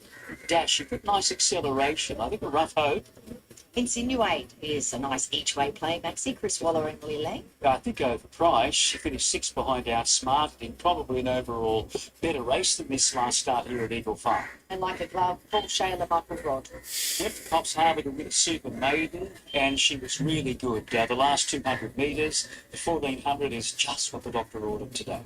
dash. She's got nice acceleration. I think a rough hope. Insinuate is a nice each-way play, Maxi. Chris Waller and Lee Lang. I think overpriced. She finished 6th behind Outsmarted in probably an overall better race than this last start here at Eagle Farm. And like a glove, Paul Shayla, Michael Rod. Went to Cops Harbour to win a Super Maiden, and she was really good. The last 200 metres, the 1400 is just what the doctor ordered today.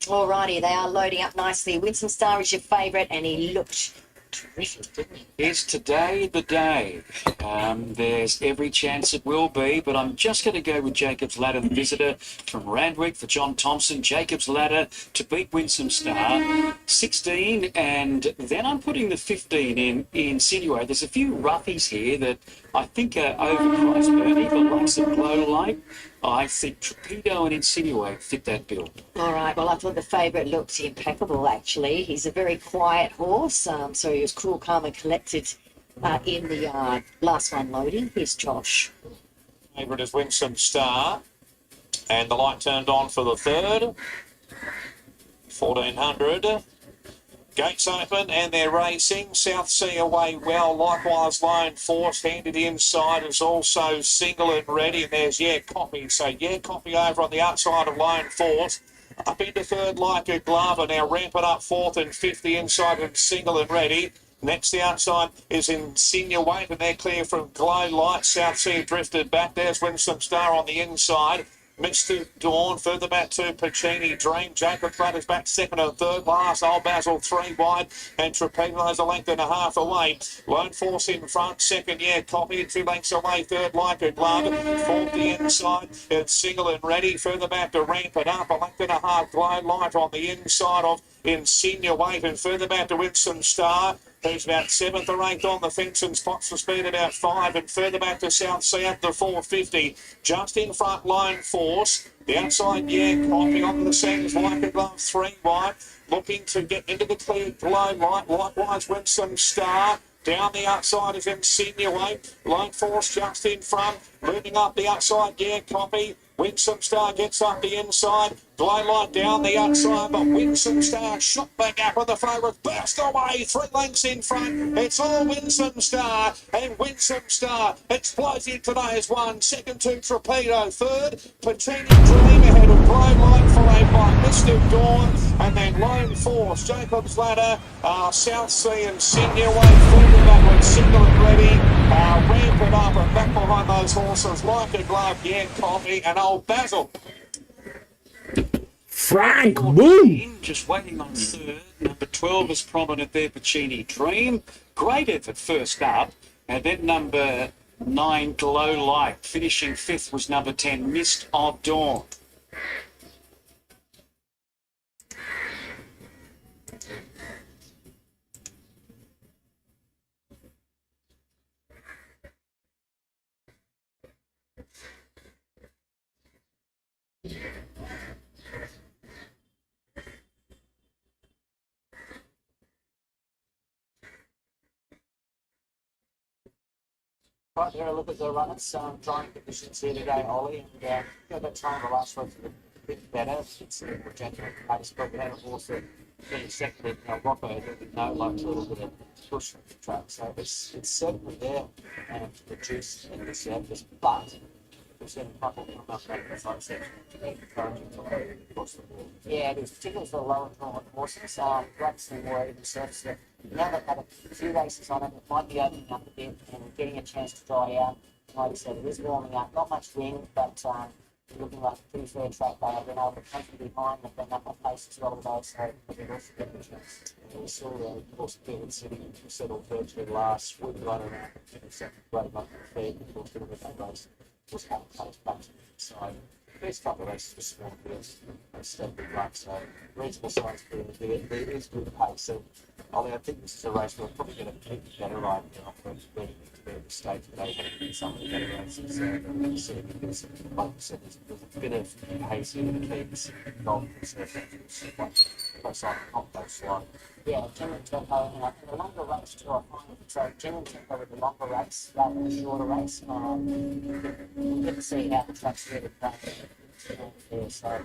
Alrighty, they are loading up nicely. Winston Star is your favourite, and he looked terrific, didn't he? Is today the day? There's every chance it will be, but I'm just going to go with Jacob's Ladder, the visitor from Randwick for John Thompson. Jacob's Ladder to beat Winsome Star, 16, and then I'm putting the 15 in Insinuate. There's a few roughies here that I think are overpriced, Bernie, but like some Glow Light, I think Torpedo and Insinuate fit that bill. All right, well, I thought the favourite looked impeccable, actually. He's a very quiet horse, so he was cool, calm and collected in the yard. Last one loading, here's Josh. Favourite is Winsome Star, and the light turned on for the third. 1400. Gates open and they're racing. South Sea away well. Likewise, Lone Force handed inside is also Single and Ready. And there's Copy. So Copy over on the outside of Lone Force. Up into third like a glove. Now ramping up 4th and 5th the inside and Single and Ready. Next, the outside is Insinuate, and they're clear from Glow Light. South Sea drifted back. There's Winsome Star on the inside. Mr. Dawn, further back to Puccini Dream. Jacob Brothers back 2nd and 3rd. Last, Old Basil 3 wide. And Torpedo's a length and a half away. Lone Force in front. 2nd, Copy 2 lengths away. 3rd, Like a Glove. 4th, the inside. It's Single and Ready. Further back to Ramp It Up. A length and a half. Glow Light on the inside of Insinuate. And further back to Winsome Star, who's about 7th or 8th on the fence and spots for speed about 5, and further back to South Sea at the 450. Just in front, Lone Force. The outside, Copy on the sands, Like a Glove 3 wide. Looking to get into the clear Glow Light. Likewise, Winsome Star. Down the outside is Insinuate. Line Force just in front. Moving up the outside, yeah, Copy. Winsome Star gets up the inside. Glowlight down the outside, but Winsome Star shot back up on the favourite. Burst away, 3 lengths in front. It's all Winsome Star, and Winsome Star explodes in today as one. Second to Torpedo. Third, Patini Dream ahead of Glowlight, followed by Mr. Dawn, and then Lone Force, Jacob's Ladder, South Sea and Insinuate. Further backwards, Single and Ready. Ramp it up and back behind those horses like a glove, yeah, Coffee, and old Basil. Frank, boom! Just waiting on third. Number 12 is prominent there, Pacini Dream. Great effort first up. And then number 9, Glow Light. Finishing 5th was number 10, Mist of Dawn. Right there, a look at the runners. Trying conditions here today, Ollie, and that time the last week's a bit better. It's a genuine pace, but we had a horse that finished second in Rocco that we know likes a little bit of push from the track. So it's certainly there to produce in the surface, but we've seen a couple come up that inside section encouraging to across the board. Yeah, it is, particularly for the lower drawn horses. Perhaps the more even surface that now they've had a few races on it, it might be opening up a bit and getting a chance to dry out. Like I said, it is warming up, not much wind, but looking like a pretty fair track. They have been able to come from behind, they've been up on pace as well today, so they've also getting a chance. And we saw the horse Beard City settled virtually last week, right around the second great month of feed, and of course, with that race was out of pace back to the inside. First couple of races were small fields, they stepped in luck, so reasonable size for the Beard. There is good pace, and I think this is a race we're probably going to keep better right now for being to the stage today, having some of the better races. Certainly there's like I said, there's a bit of pace here that keeps golf conservative, close on complex slide. Yeah, genuine tempo, and I think the longer race too, I find so genuine tempo with the longer race rather than the shorter race. You get to see how the track's really playing there. So,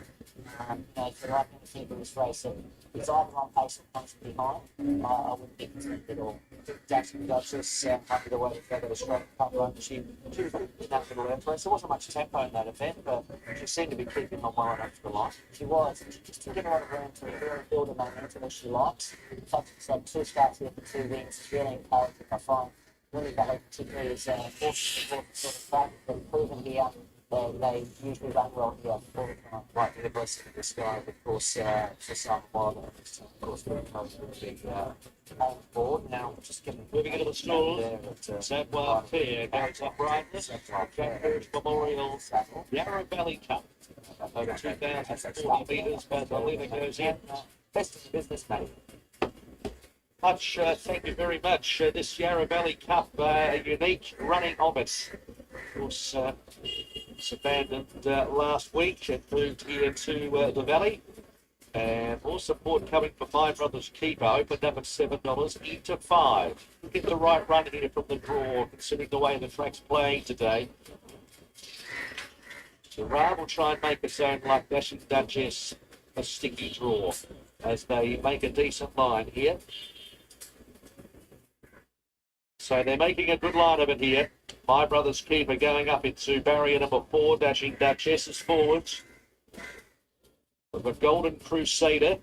if you're like to think of this race, it's either on pace or comes from behind. I wouldn't be concerned at all. Jackson Duchess, happy the way they got a straight cover on. She was in that little air race. There wasn't much tempo in that event, but she seemed to be keeping on well enough to the line. She was, and she just took it a lot of room to really build a momentum as she likes. In fact, she's had 2 starts here for 2 wins. It's really encouraging. I find really Valley particularly is horses sort of track. They've proven here. They usually run well here all the time. Right to the blessing of the sky, of course, for some while. Of course, very close to the big board. Now, just getting moving into the stalls. Savoir Fair goes up right. Jackbird Memorial Yarra Valley Cup. Over 2,040 metres. Badalina goes in. Best of the business, mate. Much, thank you very much. This Yarra Valley Cup, a unique running of it. Of course, it's abandoned last week and moved here to the Valley. And more support coming for My Brother's Keeper, opened up at $7 into 5. Get the right run here from the draw, considering the way the track's playing today. So Ra will try and make its own luck. Dashing Duchess a sticky draw as they make a decent line here. So they're making a good line of it here. My Brother's Keeper going up into barrier number 4, Dashing Duchess forwards. We've got Golden Crusader,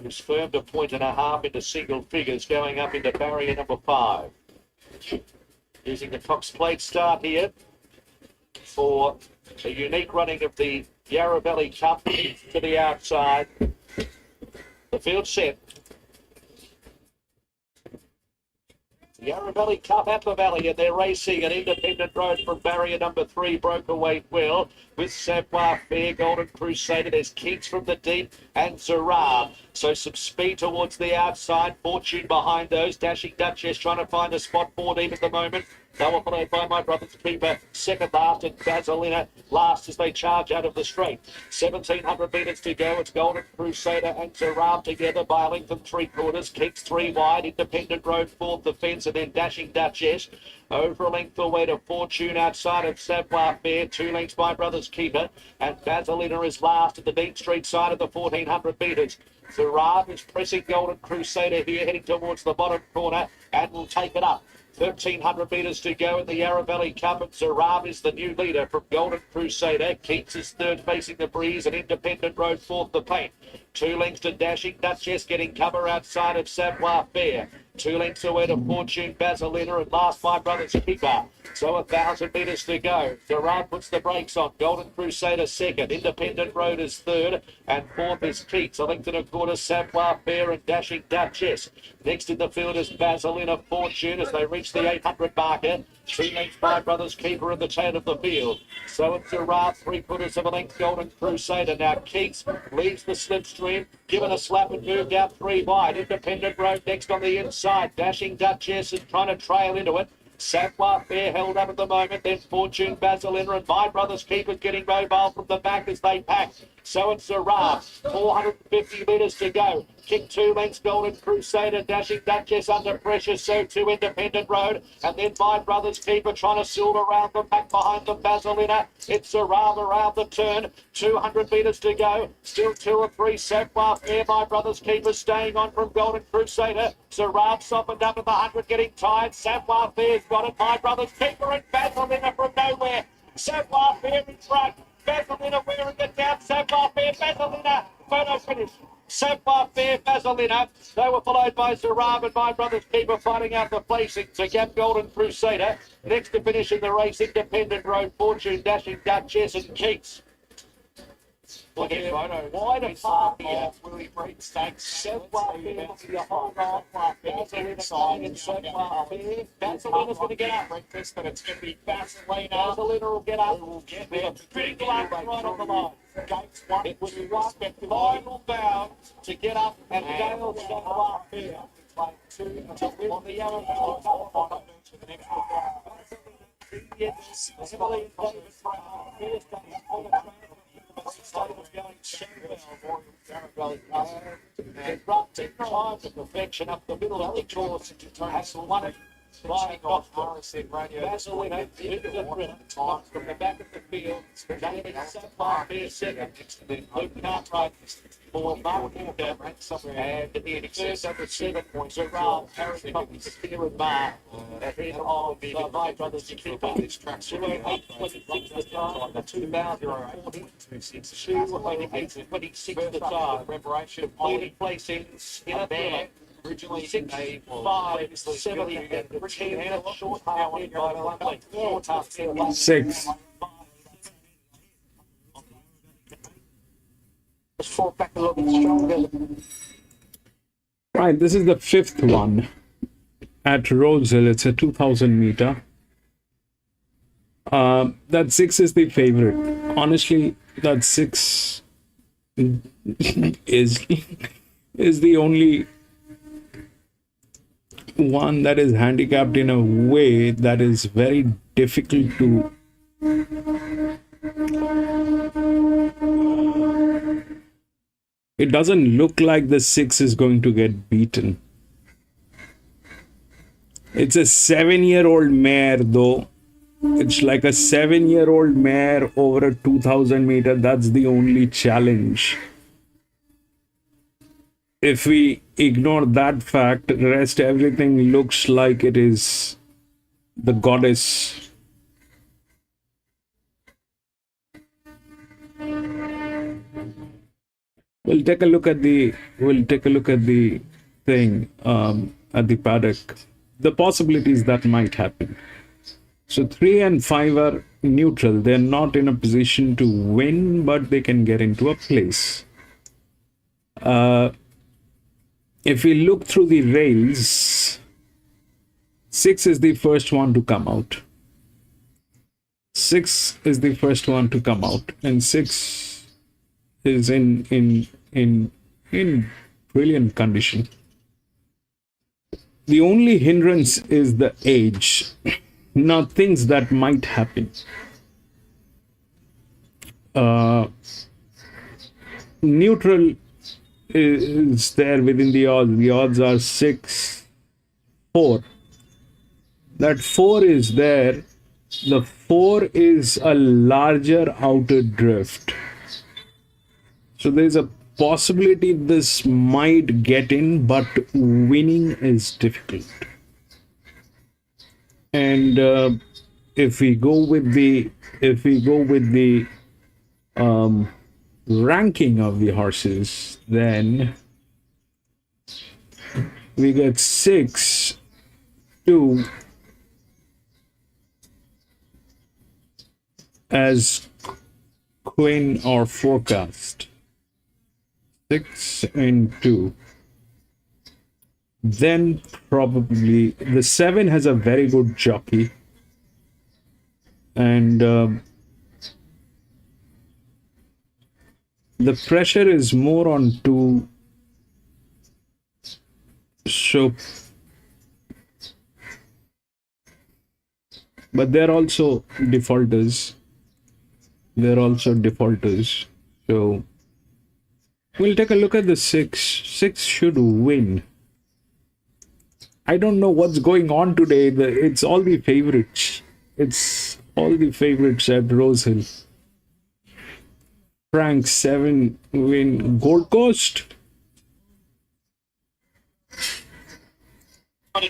who's firmed a 1.5 into single figures, going up into barrier number 5. Using the Cox Plate start here for a unique running of the Yarra Valley Cup to the outside. The field set. Yarra Valley Cup at the Valley, and they're racing an independent road from barrier number 3, Brokeaway Well, with Savoir Fair, Golden Crusader. There's Keats from the deep and Zara. So some speed towards the outside. Fortune behind those. Dashing Duchess trying to find a spot for them at the moment. They were followed by My Brother's Keeper, second last, and Vaselina last as they charge out of the straight. 1,700 metres to go. It's Golden Crusader and Zarab together by a length and 3/4. Keeps 3 wide. Independent Road fourth, the fence, and then Dashing Duchess. Over a length away to Fortune outside of Savoir Fair. 2 lengths My Brother's Keeper. And Vaselina is last at the Dean Street side of the 1,400 metres. Zarab is pressing Golden Crusader here, heading towards the bottom corner, and will take it up. 1,300 metres to go in the Yarra Valley Cup, and Zarab is the new leader from Golden Crusader. Keats is third, facing the breeze, and Independent Road fourth, the paint. 2 lengths to Dashing Duchess, getting cover outside of Savoir Fair. 2 lengths away to Fortune, Vaselina, and last My Brother's Keeper. So 1,000 metres to go. Zarab puts the brakes on. Golden Crusader second. Independent Road is third. And fourth is Keats. A length and a quarter, Savoir Fair and Dashing Duchess. Next in the field is Vaselina, Fortune as they reach the 800 marker. 3 lengths My Brother's Keeper in the tail of the field. So it's Zarab, 3/4 of a length, Golden Crusader. Now Keats leaves the slipstream, given a slap and moved out 3 wide. Independent Road next on the inside. Dashing Duchess is trying to trail into it. Savoir Fair held up at the moment, then Fortune, Vaselina, and My Brother's Keeper getting mobile from the back as they pack. So it's Zarab, 450 metres to go. Kick 2 lengths, Golden Crusader, Dashing Duchess under pressure, so too Independent Road. And then My Brother's Keeper trying to silver around them, back behind them, Vaselina. It's Zarab around the turn, 200 metres to go. Still 2 or 3, Savoir Fair, My Brother's Keeper staying on from Golden Crusader. Zarab softened up at the 100, getting tired. Savoir Fair's got it, My Brother's Keeper and Vaselina from nowhere. Savoir Fair in front. Vaselina wearing it down. Savoir Fair, Vaselina. Photo finish. Savoir Fair, Vaselina. They were followed by Zarab and My Brother's Keeper fighting out the placing to Gap Golden Crusader. Next to finish in the race, Independent Road, Fortune, Dashing Duchess and Keats. Wide apart here. Willie Breed Stakes. Savoir Fair to the whole lot. Vaselina flying in Savoir Fair. Vaselina's going to get up. Breakfast, but it's going to be Vaselina. Vaselina will get up. We'll get there. Big luck right on the line. Gates one. It was one final bound to get up and nail Savoir Fair. Play 2 to win the Yarra Valley Cup to the next round. Yes, Emily Davis, first time. And brought 10 times to perfection up the middle of the course. Has won it. Flying off Vaselina into the front from the back of the field. David Savoir Fair second. Luke Cartwright for Mark Walker. And in excess of the 7 points, Zarab, Harry Coppins, Spear and Bar. Ahead of My Brother's Keeper. 2:08:26 the time. 2026 the time. Preparation. Leading placings in a thriller. Originally 6, 5, 7, and 10 short half by 1 length. Short half 6. Just fall back a little bit stronger. Right, this is the 5th one at Rosehill. It's a 2,000 meter. That 6 is the favorite. Honestly, that 6 is the only one that is handicapped in a way that is very difficult to it doesn't look like the 6 is going to get beaten. It's a 7-year-old mare though. It's like a 7-year-old mare over a 2,000 meter. That's the only challenge. If we ignore that fact, the rest everything looks like it is the goddess. We'll take a look at the thing at the paddock. The possibilities that might happen. So 3 and 5 are neutral. They're not in a position to win, but they can get into a place. If we look through the rails, 6 is the first one to come out. 6 is the first one to come out, and 6 is in brilliant condition. The only hindrance is the age. Now, things that might happen. Neutral is there within the odds. The odds are 6-4. That 4 is there. The 4 is a larger outer drift. So there's a possibility this might get in, but winning is difficult. And if we go with the ranking of the horses, then we get 6, 2 as queen or forecast. 6 and 2. Then probably the 7 has a very good jockey, and the pressure is more on 2. So, but they're also defaulters. So we'll take a look at the 6. 6 should win. I don't know what's going on today. It's all the favorites. It's all the favorites at Rosehill. Frank 7 win. Gold Coast.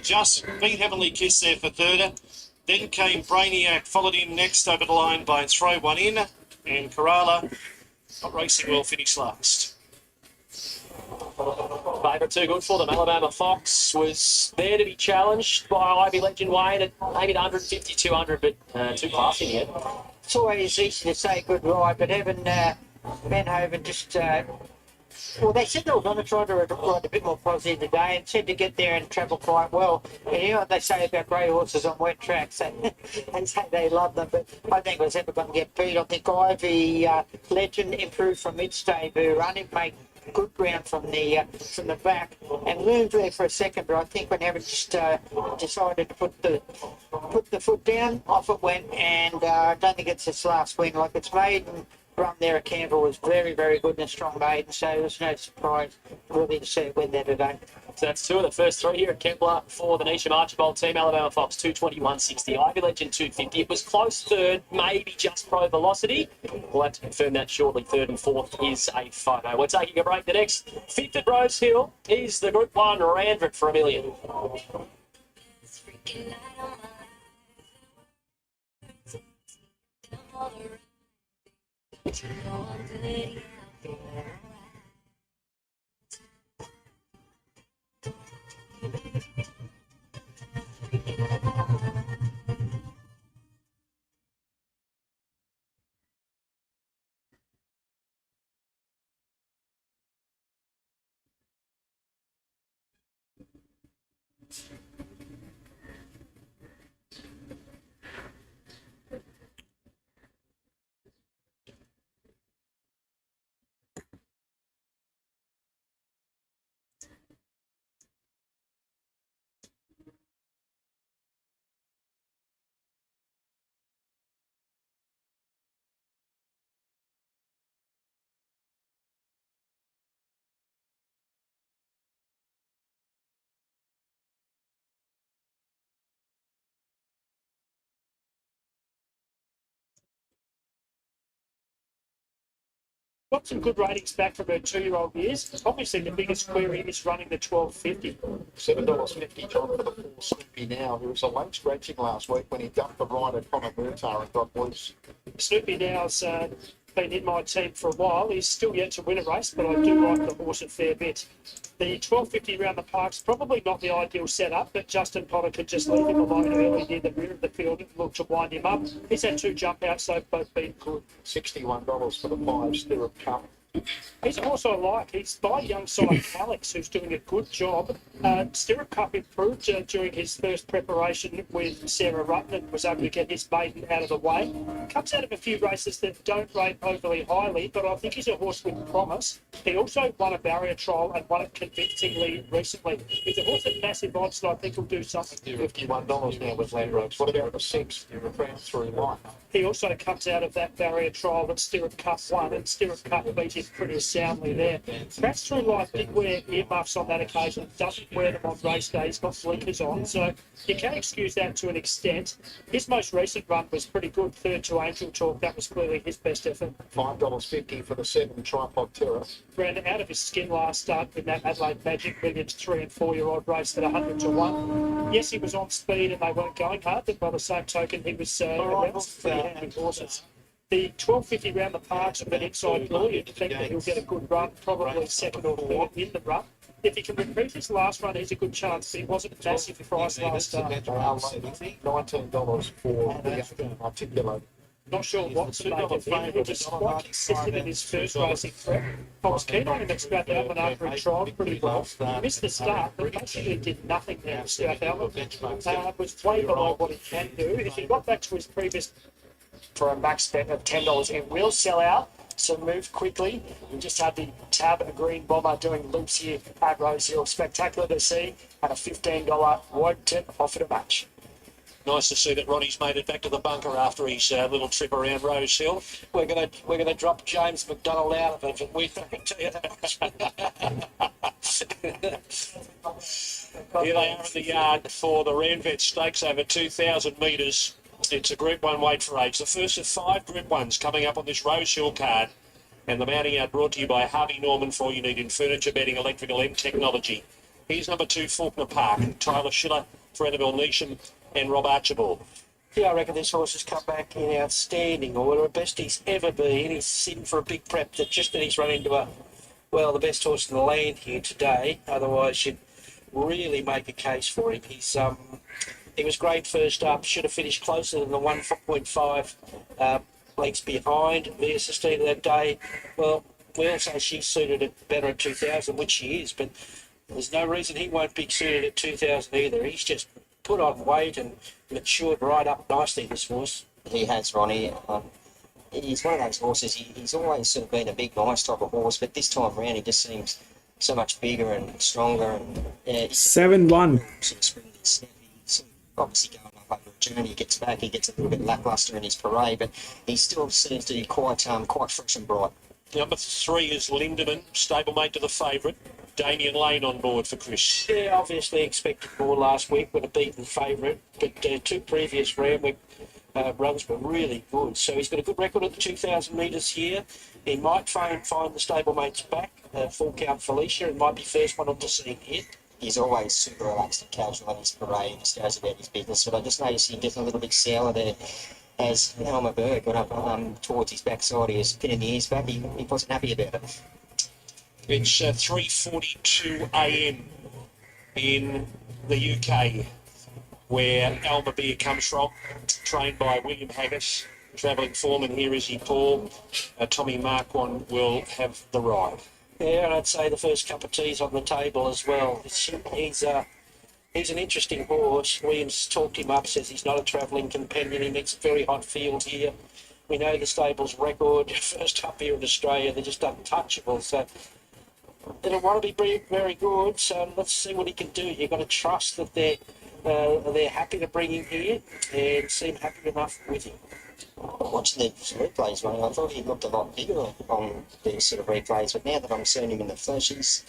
Just beat Heavenly Kiss there for third. Then came Brainiac, followed in next over the line by Throw One In, and Kerala, not racing well, finished last. Favourite too good for them. Alabama Fox was there to be challenged by Ivy Legend Wayne at maybe 150, 200, but too classy in the end. It's always easy to say good ride, but Evan Benhoven just, well, they said they were going to try to ride a bit more positive today and said to get there and travel quite well. And you know what they say about grey horses on wet tracks, they say they love them, but I think it was ever going to get beat. I think Ivy Legend improved from its debut, running made good ground from the back and loomed there for a second, but I think when Evan just decided to put the foot down, off it went, and I don't think it's its last win. Like, its maiden run there at Canberra was very, very good and a strong maiden, so there's no surprise really to see it win there today. So that's 2 of the first 3 here at Kembla for the Neesham Archibald team. Alabama Fox 221.60, Ivy Legend 250. It was close third, maybe just Pro Velocity. We'll have to confirm that shortly. Third and fourth is a photo. We're taking a break. The next fifth at Rosehill is the Group 1 Randwick for $1 million. Got some good ratings back from her 2-year-old years. Obviously, the biggest query is running the 12.50. $7.50 John for the 4 Snoopy Now. He was a late scratching last week when he dumped the rider Connor Murtar and got loose. Snoopy Now's been in my team for a while. He's still yet to win a race, but I do like the horse a fair bit. The 12.50 around the park's probably not the ideal setup, but Justin Potter could just leave him alone early near the rear of the field and look to wind him up. He's had 2 jump outs, they've both been good. $61 for the 5 Stirrup Cup. He's also like, he's by young side Alex, who's doing a good job. Stirrup Cup improved during his first preparation with Sarah Rutten and was able to get his maiden out of the way. Comes out of a few races that don't rate overly highly, but I think he's a horse with promise. He also won a barrier trial and won it convincingly recently. He's a horse at massive odds, and I think he'll do something. $51 now with Landroach. What about the 6? You're referring through life. He also comes out of that barrier trial that Stirrup Cup won, and Stirrup Cup beat him pretty soundly there. Perhaps Through Life did wear earmuffs on that occasion, doesn't wear them on race day, he's got blinkers on, so you can excuse that to an extent. His most recent run was pretty good, third to Angel Talk, that was clearly his best effort. $5.50 for the 7 Tripod Terror. Ran out of his skin last start in that Adelaide Magic Millions 3 and 4-year-old race at 100 to 1. Yes, he was on speed and they weren't going hard, but by the same token, he was around some pretty handy horses. The 12.50 round the parks with an inside blue, you'd think that he'll get a good run, probably second or third in the run. If he can repeat his last run, he's a good chance, but he wasn't massive price last start. $19 for the Articulate. Not sure what to make of him. He was quite consistent in his first racing prep. I was keen on him at Strath Alban after he trialled pretty well. He missed the start, but basically did nothing there at Strath Alban. Was way below what he can do. If he got back to his previous for a max bet of $10, it will sell out. So move quickly. We just had the Tab, a green bomber, doing loops here at Rosehill. Spectacular to see at a $15 Woden offered a match. Nice to see that Ronnie's made it back to the bunker after his little trip around Rosehill. We're gonna drop James McDonald out of it, and we can tell you that. Here they are in the yard for the Randwick Stakes over 2,000 metres. It's a Group 1 weight for age. The first of 5 Group 1s coming up on this Rosehill card. And the mounting out brought to you by Harvey Norman for all you need in furniture, bedding, electrical and technology. Here's number 2, Faulkner Park. Tyler Schiller for Annabelle Neesham and Rob Archibald. Yeah, I reckon this horse has come back in outstanding order, best he's ever been. He's in for a big prep that he's run into the best horse in the land here today. Otherwise, you'd really make a case for him. He was great first up, should have finished closer than the 1.5 lengths behind Mia Sistina that day. Well, we'll say she's suited it better at 2,000, which she is, but there's no reason he won't be suited at 2,000 either. He's just put on weight and matured right up nicely, this horse. He has, Ronnie. He's one of those horses, he's always sort of been a big, nice type of horse, but this time around he just seems so much bigger and stronger. And 7-1. He's obviously going up over a journey, he gets back, he gets a little bit lacklustre in his parade, but he still seems to be quite fresh and bright. Number 3 is Lindemann, stablemate to the favourite. Damien Lane on board for Chris. Yeah, obviously expected more last week with a beaten favourite, but 2 previous Randwick runs were really good. So he's got a good record at the 2,000 metres here. He might find the stablemates back, full count Felicia, and might be first one on the scene here. He's always super relaxed and casual in his parade, he just goes about his business, but I just noticed him getting a little bit sour there. As Elmer Berg got up towards his backside, he was pinning the ears back, he wasn't happy about it. It's 3:42 a.m. in the UK, where Alma Beer comes from, trained by William Haggis. Travelling foreman here is Paul. Tommy Marquand will have the ride. Yeah, and I'd say the first cup of tea's on the table as well. He's an interesting horse. Williams talked him up, says he's not a travelling companion. He meets a very hot field here. We know the stable's record, first up here in Australia, they're just untouchable. So it'll want to be very good. So let's see what he can do. You've got to trust that they're happy to bring him here and seem happy enough with him. Watching the replays, Ronnie, I thought he looked a lot bigger on these sort of replays, but now that I'm seeing him in the flesh, he's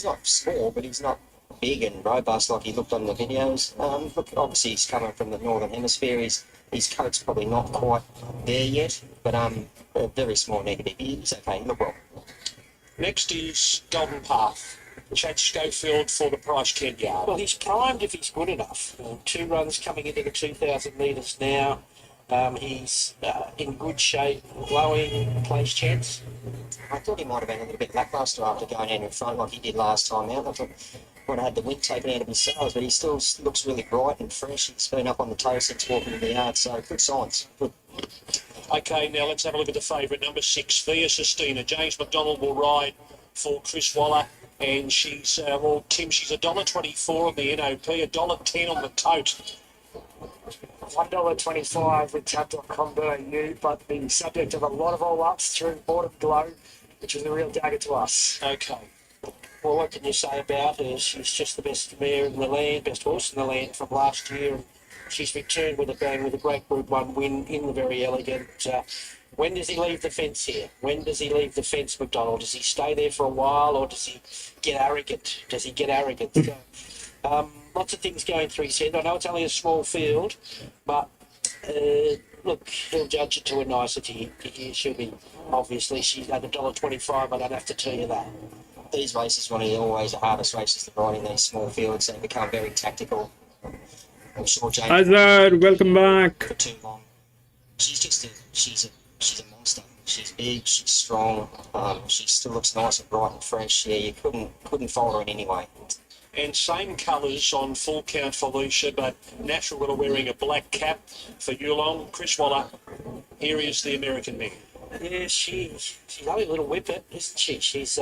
not small, but he's not big and robust like he looked on the videos. Look, obviously he's coming from the Northern Hemisphere, his coat's probably not quite there yet, but a very small negative. He's okay, look well. Next is Golden Path. Chad Schofield for the Price Kent Yard. Well, he's primed if he's good enough. 2 runs coming into the 2,000 metres now. He's in good shape, glowing, place chance. I thought he might have been a little bit lacklustre after going out in front like he did last time out. I thought would have had the wind taken out of his sails, but he still looks really bright and fresh. He's been up on the toe since walking in the yard, so good signs. Good. Okay, now let's have a look at the favourite, number 6, Via Sistina. James McDonald will ride for Chris Waller, and she's, well, Tim, she's $1.24 on the NOP, $1.10 on the tote. $1.25 with tab.com.au, but the subject of a lot of all-ups through Autumn Glow, which was a real dagger to us. Okay. Well, what can you say about her? She's just the best mare in the land, best horse in the land from last year. And she's returned with a bang with a great Group 1 win in the Very Elegant. When does he leave the fence here? When does he leave the fence, McDonald? Does he stay there for a while, or does he get arrogant? Lots of things going through his head. I know it's only a small field, but look, he'll judge it to a nicety. She'll be, obviously, she's at $1.25, I don't have to tell you that. These races, one of the always the hardest races to ride in these small fields. They become very tactical. I'm sure James. Azad, welcome back. For too long. She's a monster. She's big. She's strong. She still looks nice and bright and fresh. Yeah, you couldn't fault her in any way. And same colours on Full Count Felicia, but Natural Little wearing a black cap for Yulong. Chris Waller, here is the American mare. Yeah, she's only a little whippet, isn't she? She's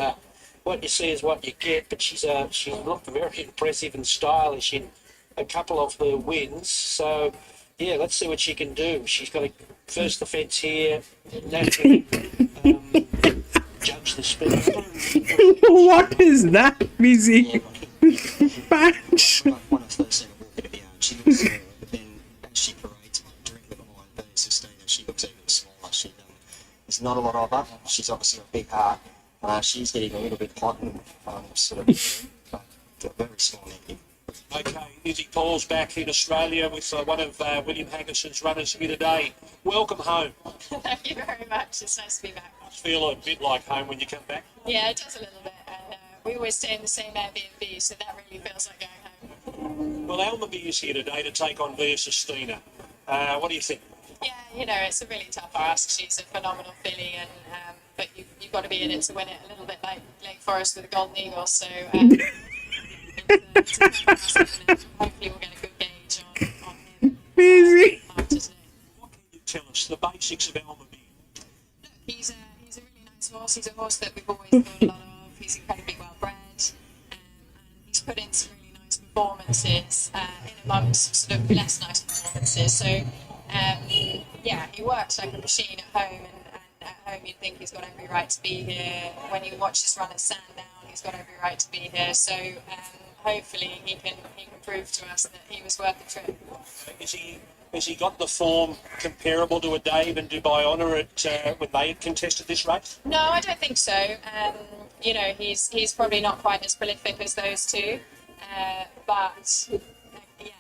what you see is what you get, but she's looked very impressive and stylish in a couple of her wins. So yeah, let's see what she can do. She's got to first the fence here, naturally judge the speed. What is that, BZ? Patch. One of those she looks, but then as she parades directly behind Via Sistina, she looks even smaller. There's not a lot of her. She's obviously a big heart. She's getting a little bit hot and sort of very small negative. Okay, Izzy Paul's back in Australia with one of William Haggison's runners here today. Welcome home. Thank you very much. It's nice to be back. Must feel a bit like home when you come back. Yeah, it does a little bit. And we always stay in the same Airbnb, so that really feels like going home. Well, Almaby is here today to take on Via Sistina. What do you think? Yeah, you know, it's a really tough ask. She's a phenomenal filly, and but you've got to be in it to win it, a little bit like Lake Forest with the Golden Eagle. So it's a tough ask, and hopefully we'll get a good gauge on him. Busy. What can you tell us, the basics of Almaby? He's a really nice horse. He's a horse that we've always thought a lot of. He's incredibly well bred. And he's put in some really nice performances in amongst sort of less nice performances. So yeah, he works like a machine at home, and at home you'd think he's got every right to be here. When you watch this run at Sandown, he's got every right to be here. So hopefully he can prove to us that he was worth the trip. Has he got the form comparable to a Dave and Dubai Honour at when they contested this race? No, I don't think so. You know, he's probably not quite as prolific as those two, but yeah,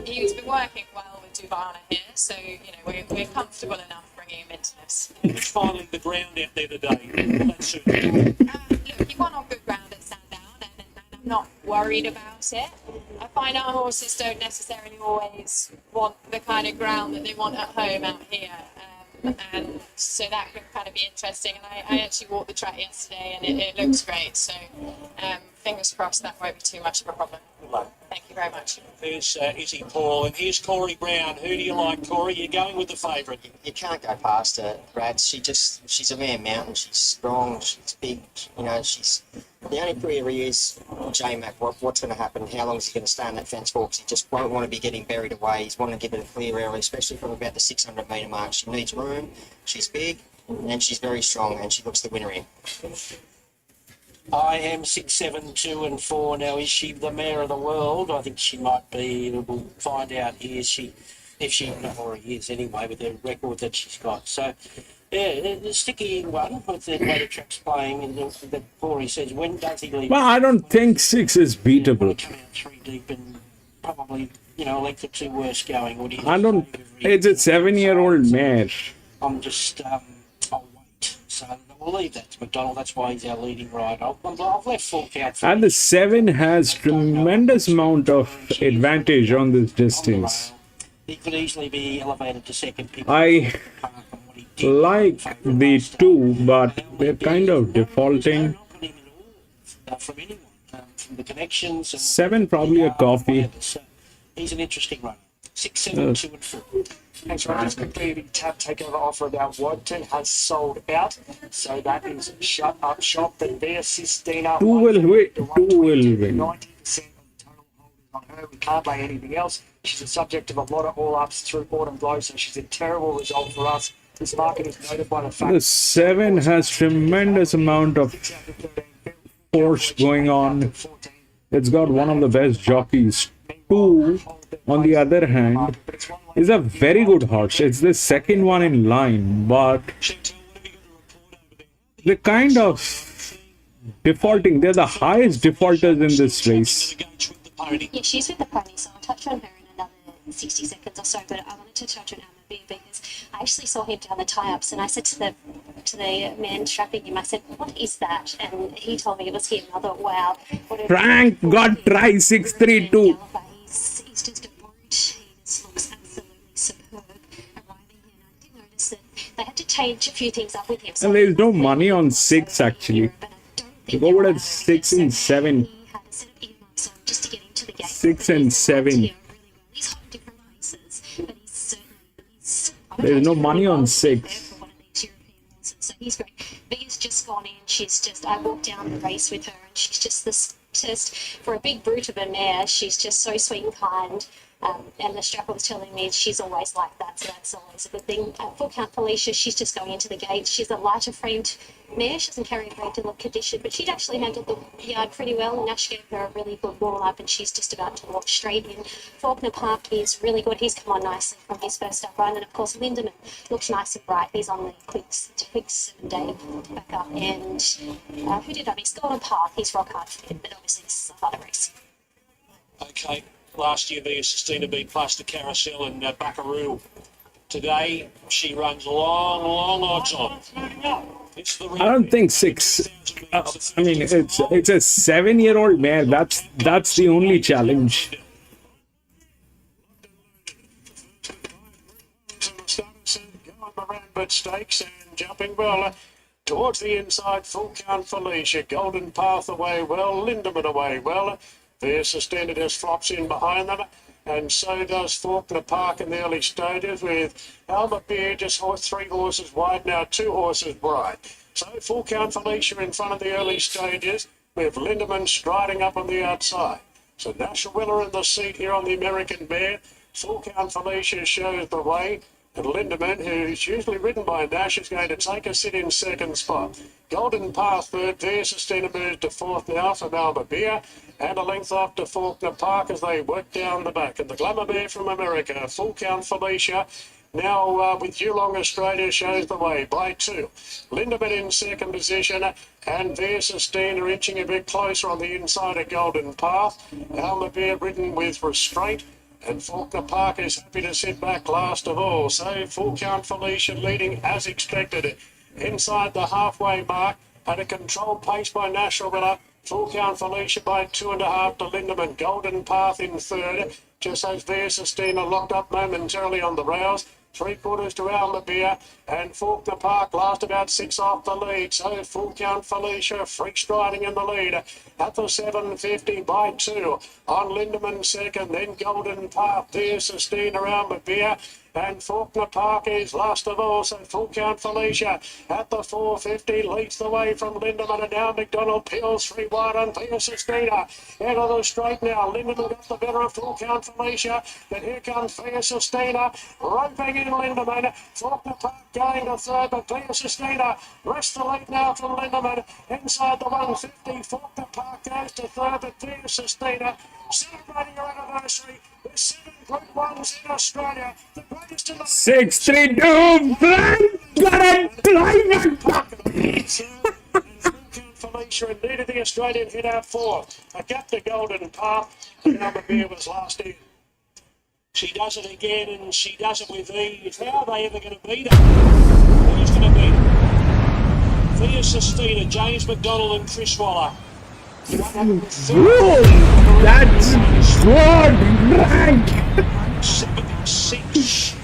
he's been working well with Dubai Honour here, so you know we're comfortable enough bringing him into this. It's finally the ground out there today. That suits you. Look, he won on good ground at Sandown, and I'm not worried about it. I find our horses don't necessarily always want the kind of ground that they want at home out here. And so that could kind of be interesting. And I actually walked the track yesterday, and it looks great. So fingers crossed that won't be too much of a problem. Thank you very much. There's Izzy Paul, and here's Corey Brown. Who do you like, Corey? You're going with the favourite. You can't go past her, Brad. She's a man mountain. She's strong. She's big. You know, she's the only query is J-Mac. What's going to happen? How long is he going to stay on that fence for? Because he just won't want to be getting buried away. He's wanting to give it a clear early, especially from about the 600 metre mark. She needs room. She's big, and she's very strong, and she looks the winner in. I am 6, 7, 2 and 4 now. Is she the mare of the world? I think she might be. We'll find out here. If she already is anyway, with the record that she's got. So, yeah, the sticky one with the way the track's playing, and the Corey says, when does he leave? Well, I don't think 6 is beatable. Come out 3 deep and probably, you know, a length or two worse going. What do you I don't. It's a 7-year-old mare. I'm just, I'll wait. So we'll leave that to McDonald. That's why he's our leading rider. I've left Full Count. And the 7 has tremendous amount of advantage on this distance. He could easily be elevated to second pick. I like the 2, but they're kind of defaulting. From anyone, from the connections. 7 probably a coffee. He's an interesting runner. 6, 7, 2 and 4. Thanks, Ryan. Just quickly, the tap takeover offer about Waddington has sold out. So that is shut up shop. But Via Sistina, 2 will win. 2 will win. 90% of the total holders on her. We can't lay anything else. She's a subject of a lot of all-ups through autumn blow, so she's a terrible result for us. This market is noted by the fact The 7 has tremendous amount of force going on. It's got one of the best jockeys. 2, on the other hand, is a very good horse. It's the second one in line, but the kind of defaulting, they're the highest defaulters in this race. Yeah, she's with the pony, so I'll touch on her in another 60 seconds or so, but I wanted to touch on Alma because I actually saw him down the tie-ups, and I said to the man strapping him, I said, what is that? And he told me it was him. I thought, wow. Frank got try 632. He's just a brute. He just looks absolutely superb. Arriving here, and I did notice that they had to change a few things up with him. And there's no money on 6 actually. You go with 6 and 7. 6 and 7. There's no money on 6. So he's great. Via's just gone in. She's just, I walked down the race with her, and she's just this, just for a big brute of a mare, she's just so sweet and kind. And the strapper was telling me she's always like that, so that's always a good thing. Full count Felicia, she's just going into the gate. She's a lighter framed mare. She doesn't carry a great deal of condition, but she'd actually handled the yard pretty well, and Nash gave her a really good warm up, and she's just about to walk straight in. Faulkner Park is really good. He's come on nicely from his first up run, and of course Lindemann looks nice and bright. He's on the quick 7-day back up, and who did I miss? Golden Path. He's rock hard fit, but obviously this is a harder race. Okay, last year Via Sistina beat Plaster Carousel and Buckaroo. Today she runs long odds on. I don't think 6. I mean, it's a 7-year-old mare. That's the only challenge. Randwick Stakes and jumping well towards the inside. Full count Felicia. Golden Path away well. Lindemann away well. Via Sistina just flops in behind them. And so does Faulkner Park in the early stages, with Alma Beer just 3 horses wide, now 2 horses wide. So full count Felicia in front of the early stages, with Lindemann striding up on the outside. So Nash Willer in the seat here on the American Bear. Full count Felicia shows the way. And Lindemann, who's usually ridden by Nash, is going to take a sit in second spot. Golden Path third. Via Sistina moves to fourth now from Alma Beer. And a length off to Faulkner Park as they work down the back. And the Glamour Bear from America, full count Felicia, now with Geelong Australia shows the way by 2. Lindemann in second position, and Via Sistina inching a bit closer on the inside of Golden Path. Alma Beer ridden with restraint. And Faulkner Park is happy to sit back last of all. So full count Felicia leading as expected. Inside the halfway mark at a controlled pace by National Miller. Full count Felicia by 2.5 to Lindemann. Golden Path in third. Just as Via Sistina locked up momentarily on the rails. 3/4 to Alma Beer, and Faulkner Park last about 6 off the lead. So full count Felicia, freak striding in the lead at the 7.50 by 2. On Lindemann second, then Golden Path, Via Sistina, Alma Beer, and Faulkner Park is last of all. So full count Felicia at the 4.50 leads the way from Lindemann, and now McDonald Peels 3 wide on Via Sistina. Out of the straight now, Lindemann got the better of full count Felicia, but here comes Via Sistina, roping in Lindemann. Faulkner Park going to third, but Via Sistina rests the lead now from Lindemann. Inside the 150, Faulkner Park goes to third, but Via Sistina celebrating her anniversary with 7 Group 1s in Australia. The greatest in the 632 Frank got it. Felicia and needed the Australian hit out 4. A gap to Golden Path, and Alma Beer was last in. She does it again, and she does it with ease. How are they ever going to beat her? Who's going to beat her? Via Sistina, James McDonald and Chris Waller. Whoa, that's good, Frank. 7-6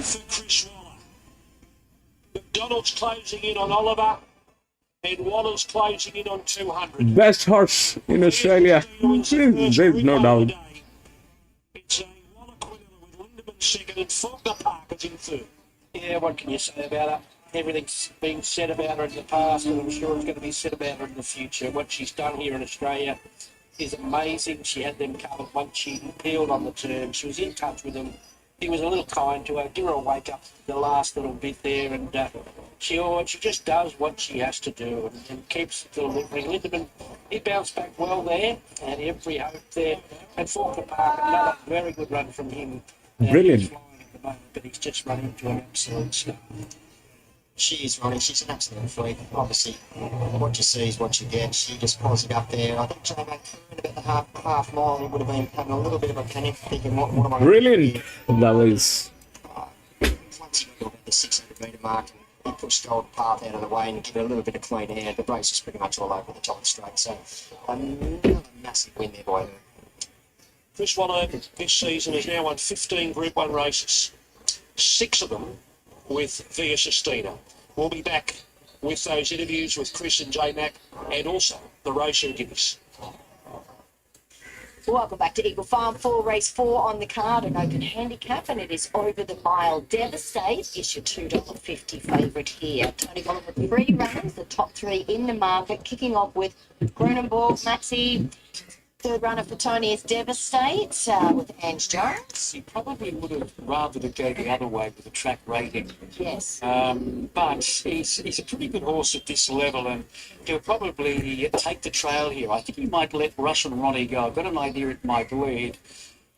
for Chris Waller. McDonald's closing in on Oliver, and Waller's closing in on 200. Best horse in Australia. There's no doubt. It's a Waller Quinella with second, and Faulkner Parker's in third. Yeah, what can you say about her? Everything's been said about her in the past, and I'm sure it's going to be said about her in the future. What she's done here in Australia is amazing. She had them covered once she peeled on the turn. She was in touch with them. He was a little kind to her, give her a wake up the last little bit there, and she just does what she has to do and keeps delivering. Lindemann, he bounced back well there, and every hope there. And Faulkner Park, another very good run from him. Brilliant. He's flying at the moment, but he's just run into an absolute star. She is running. She's an absolute freak. Obviously, what you see is what you get. She just pulls it up there. I think J-Mac about the half mile, he would have been having a little bit of a panic, thinking, what am I Brilliant. That was. Once he got about the 600 metre mark, he pushed the old path out of the way and give it a little bit of clean air. The race is pretty much all over the top of the straight. So another massive win there by her. Chris Wano this season has now won 15 Group 1 races, 6 of them with Via Sistina. We'll be back with those interviews with Chris and J-Mac and also the Rosehill Guineas. Welcome back to Eagle Farm. Race 4 on the card, an open handicap, and it is over the mile. Devastate is your $2.50 favourite here. Tony Gollan with 3 runners, the top 3 in the market, kicking off with Cronenberg, Maxi. Third runner for Tony is Devastate with Ange Jones. He probably would have rather to go the other way with the track rating. Yes. But he's a pretty good horse at this level, and he'll probably take the trail here. I think he might let Russian Ronnie go. I've got an idea it might lead.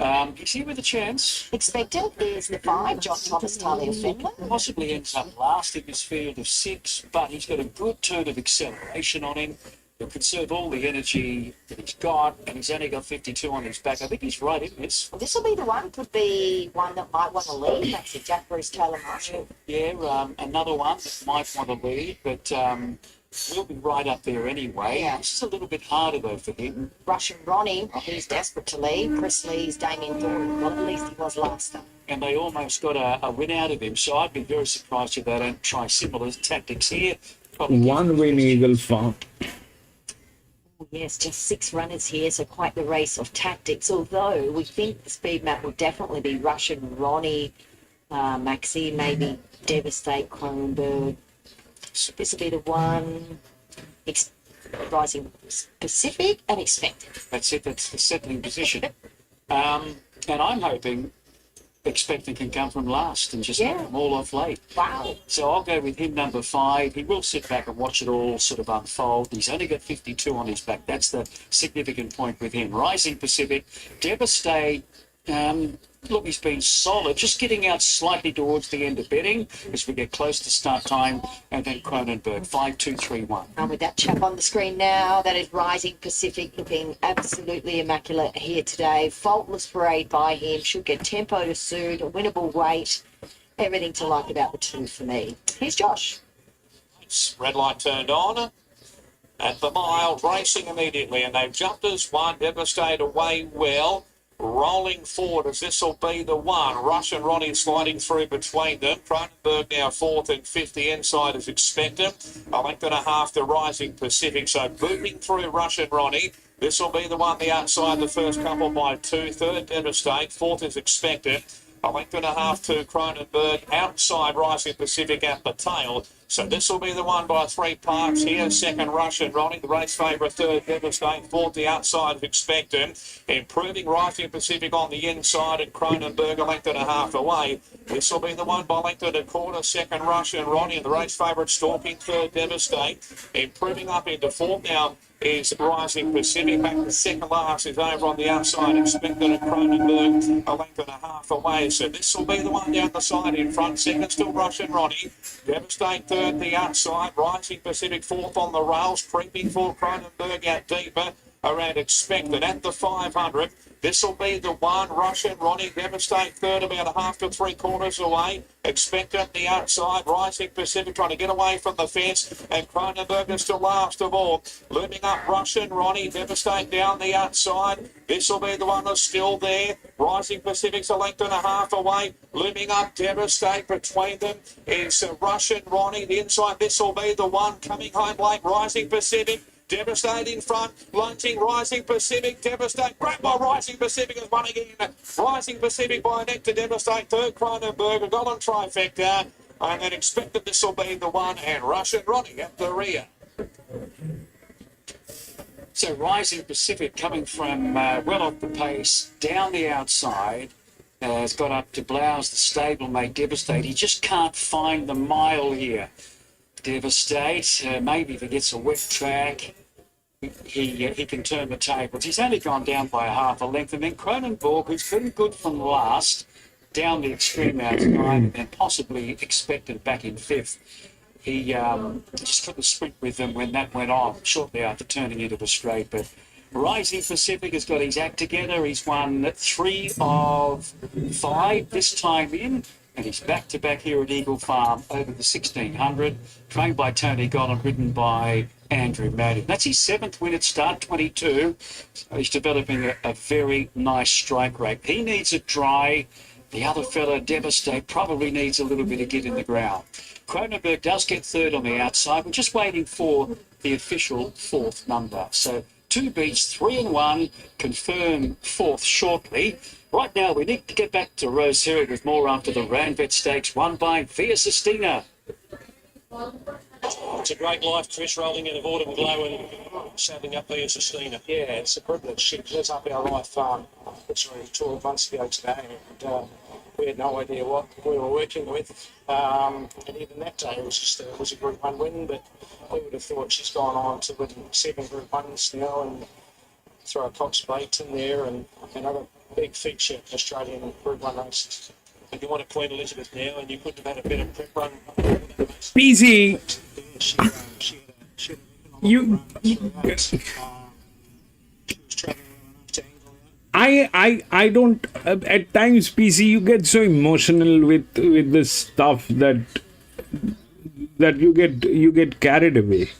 Is he with a chance? Expected is the 5, John Thomas, Talia Fenton. Possibly ends up last in this field of 6, but he's got a good turn of acceleration on him. He'll conserve all the energy that he's got, and he's only got 52 on his back. I think he's right in this. This will be the one, could be one that might want to lead. That's the Jack Bruce Taylor Marshall. Yeah, another one that might want to lead, but we'll be right up there anyway. Yeah. This is a little bit harder, though, for him. Russian Ronnie, he's desperate to lead. Chris Lee's Damien Thornton. Well, at least he was last time. And they almost got a win out of him, so I'd be very surprised if they don't try similar tactics here. One win, Eagle Farm. Yes, just 6 runners here, so quite the race of tactics. Although we think the speed map will definitely be Russian Ronnie, Maxi, maybe Devastate, Cronenberg. This will be the one. Rising Pacific and Expected. That's it. That's the settling position. And I'm hoping Expected can come from last and just knock them all off late. Wow. So I'll go with him, number 5. He will sit back and watch it all sort of unfold. He's only got 52 on his back. That's the significant point with him. Rising Pacific, Devastate. Look, he's been solid, just getting out slightly towards the end of betting as we get close to start time, and then Cronenberg, 5, 2, 3, 1. And with that chap on the screen now, that is Rising Pacific, looking absolutely immaculate here today. Faultless parade by him, should get tempo to suit, a winnable weight, everything to like about the 2 for me. Here's Josh. Red light turned on at the mile, racing immediately, and they've jumped as one. Devastate away well. Rolling forward as this will be the one. Russian Ronnie sliding through between them. Cronenberg now 4th and 5th. The inside is expected. A length and a half to Rising Pacific. So moving through Russian Ronnie. This will be the one. The outside, the first couple by 2. Third Devastate. 4th is expected. A length and a half to Cronenberg. Outside Rising Pacific at the tail. So this will be the one by 3 parts here. Second, Russian Ronnie, the race favourite. Third, Devastate. 4th, the outside of Expected. Improving Rising Pacific on the inside, and Cronenberg a length and a half away. This will be the one by length and a quarter. Second, Russian Ronnie, and the race favourite stalking. Third, Devastate. Improving up into 4th now is Rising Pacific. Back to second last is over on the outside. Expected and Cronenberg a length and a half away. So this will be the one down the side in front. Second, still Russian Ronnie. Devastate third, the outside. Rising Pacific 4th on the rails. Creeping for Cronenberg out deeper around Expected at the 500. This will be the one. Russian Ronnie, Devastate third, about a half to 3/4 away. Expected the outside. Rising Pacific trying to get away from the fence, and Cronenberg is still last of all. Looming up Russian Ronnie, Devastate down the outside. This will be the one that's still there. Rising Pacific's a length and a half away. Looming up Devastate between them is Russian Ronnie. The inside, this will be the one coming home late. Rising Pacific. Devastate in front, launching Rising Pacific, Devastate, grabbed by Rising Pacific has won again. Rising Pacific by a neck to Devastate, third Cronenberg, a golden trifecta, and then expected this will be the one, and Russian Ronnie at the rear. So Rising Pacific coming from well off the pace, down the outside, has got up to blouse the stablemate Devastate. He just can't find the mile here. Devastate, maybe if he gets a wet track, he can turn the tables. He's only gone down by a half a length, and then Cronenberg, who's been good from last, down the extreme outside, and then possibly expected back in fifth. He just couldn't sprint with them when that went on, shortly after turning into the straight. But Rising Pacific has got his act together. He's won 3 of 5 this time in, and he's back-to-back here at Eagle Farm over the 1600, trained by Tony Gollan, ridden by Andrew Madden. That's his 7th win at start 22. So he's developing a very nice strike rate. He needs it dry. The other fella, Devastate, probably needs a little bit of get in the ground. Cronenberg does get third on the outside. We're just waiting for the official 4th number. So 2 beats, 3 and 1, confirm 4th shortly. Right now, we need to get back to Rosehill with more after the Randwick Stakes, won by Via Sistina. It's a great life, Chris, rolling in of autumn glow and saddling up Via Sistina. Yeah, it's a privilege. She lit up our life literally 12 months ago today, and we had no idea what we were working with. And even that day, it was a Group 1 win, but we would have thought she's gone on to win 7 Group 1s now and throw a Cox Bait in there and another big feature Australian Group 1 races. And you want a Queen Elizabeth now, and you couldn't have had a better prep run. PZ, I don't, at times, PC, you get so emotional with this stuff that you get carried away.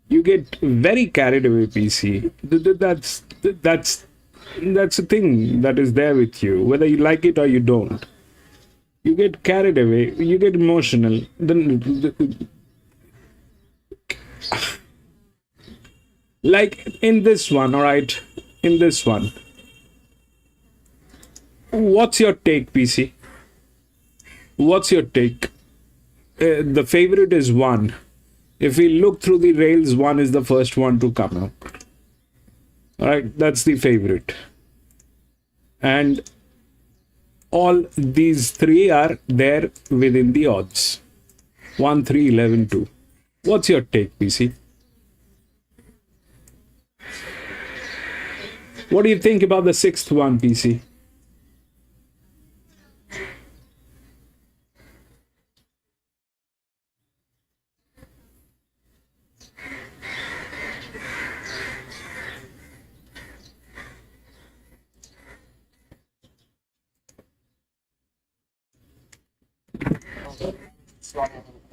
You get very carried away, PC. That's a thing that is there with you, whether you like it or you don't. You get carried away, you get emotional. Like in this one, all right? In this one. What's your take, PC? What's your take? The favorite is 1. If we look through the rails, 1 is the first one to come out. All right, that's the favorite. And all these 3 are there within the odds. 1, 3, 11, 2. What's your take, PC? What do you think about the 6th one, PC?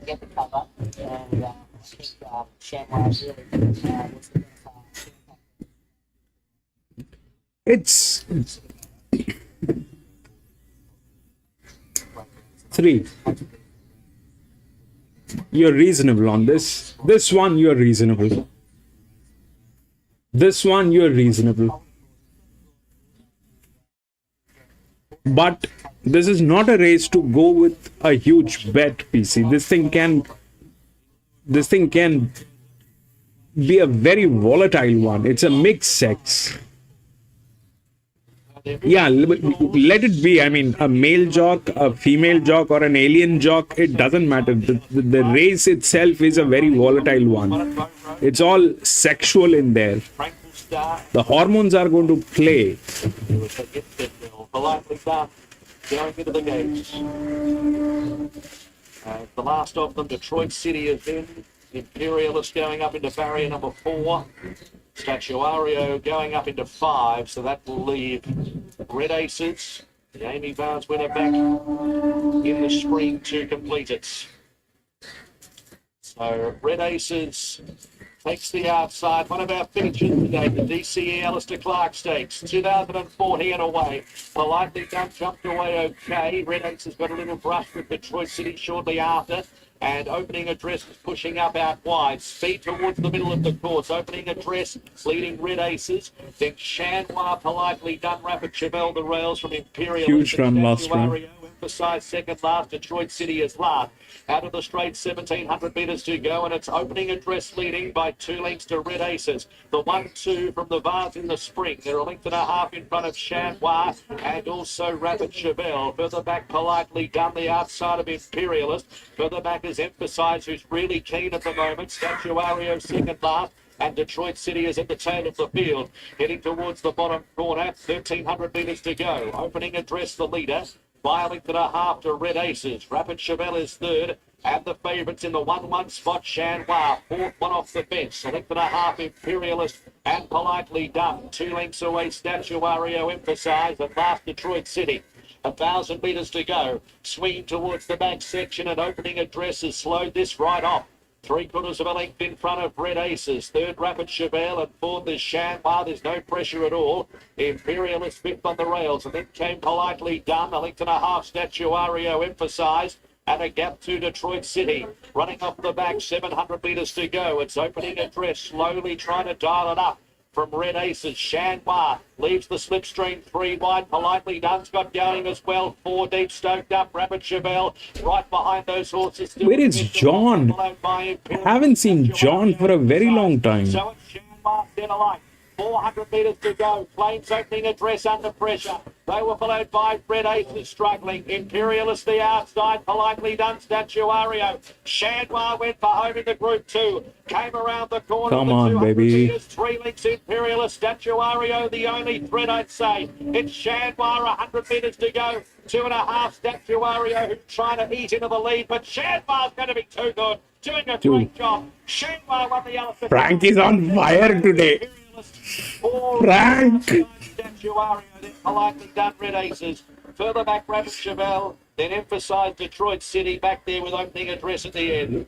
Get the cover, and I think Shamway really was the It's 3. You're reasonable on this. This one, you're reasonable. This one, you're reasonable. But this is not a race to go with a huge bet, PC. This thing can be a very volatile one. It's a mixed sex. Yeah, let it be. I mean, a male jock, a female jock, or an alien jock, it doesn't matter. The race itself is a very volatile one. It's all sexual in there. The hormones are going to play. Going into the gates. The last of them, Detroit City, is in. Imperialist going up into barrier number 4. Statuario going up into 5, so that will leave Red Aces, the Amy Barnes winner, back in the spring to complete it. So Red Aces takes the outside. One of our features today, the DCE Alistair Clark Stakes, 2014 and away. Politely done, jumped away okay. Red Aces got a little brush with Detroit City shortly after. And opening address is pushing up out wide. Speed towards the middle of the course. Opening address leading Red Aces. Then Chandwa politely done. Rapid Chevelle the rails from Imperial. Huge run last run. Emphasise second last. Detroit City is last. Out of the straight, 1,700 metres to go, and it's opening address leading by 2 lengths to Red Aces. The 1-2 from the Vase in the spring. They're a length and a half in front of Chandwa and also Rapid Chevelle. Further back, politely done the outside of Imperialist. Further back is Emphasise, who's really keen at the moment. Statuario second last. And Detroit City is at the tail of the field. Heading towards the bottom corner. 1,300 metres to go. Opening address the leader. By a length and a half to Red Aces. Rapid Chevelle is third. And the favourites in the 1-1 spot, Chandwa. Fourth one off the bench. A length and a half, Imperialist. And politely done. 2 lengths away, Statuario Emphasise. And last, Detroit City. 1,000 metres to go. Swinging towards the back section and opening address has slowed this right off. 3/4 of a length in front of Red Aces. Third, Rapid Chevelle, and fourth is Chandwa. There's no pressure at all. Imperialist fifth on the rails, and then came politely done. A length and a half, Statuario Emphasise. And a gap to Detroit City. Running off the back, 700 metres to go. It's opening address, slowly trying to dial it up. From Red Aces, Chandwa leaves the slipstream 3 wide. Politely done's got going as well. 4 deep, stoked up. Rapid Chevelle right behind those horses. Where is John? I haven't seen John for a very long time. So it's Chandwa dead alike. 400 metres to go. Plains opening address under pressure. They were followed by Red Aces struggling. Imperialist the outside. Politely done. Statuario. Chandwa went for home in the group 2. Came around the corner. Come on, baby. Meters, 3 lengths Imperialist. Statuario the only threat, I'd say. It's Chandwa, 100 metres to go. 2.5 Statuario who's trying to eat into the lead. But Chandwa's going to be too good. Doing a great job. Chandwa won the elephant. Frank is on fire today. Frank! Statuario, then politely done Red Aces. Further back, Rapid Chevelle. Then Emphasise Detroit City back there with opening address at the end.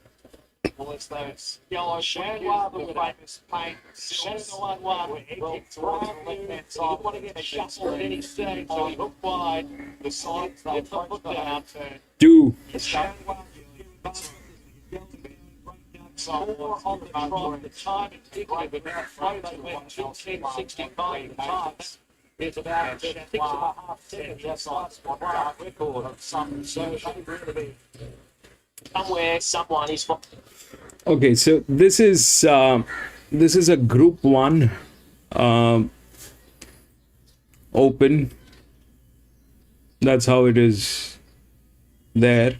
Well, it's those yellow Chandwa, the famous paint. Showing the 1-1. Well, towards the left-hand side. You want to get shuffled at any stage, so he hooked wide. The sides, they put the foot down. 2. Chandwa, Four on the trot, the time indicative of how slow they went, 2:10.65. The time is about 6.5 seconds outside the record of some. So they really be Somewhere, someone is. Okay, so this is a Group 1 open. That's how it is there.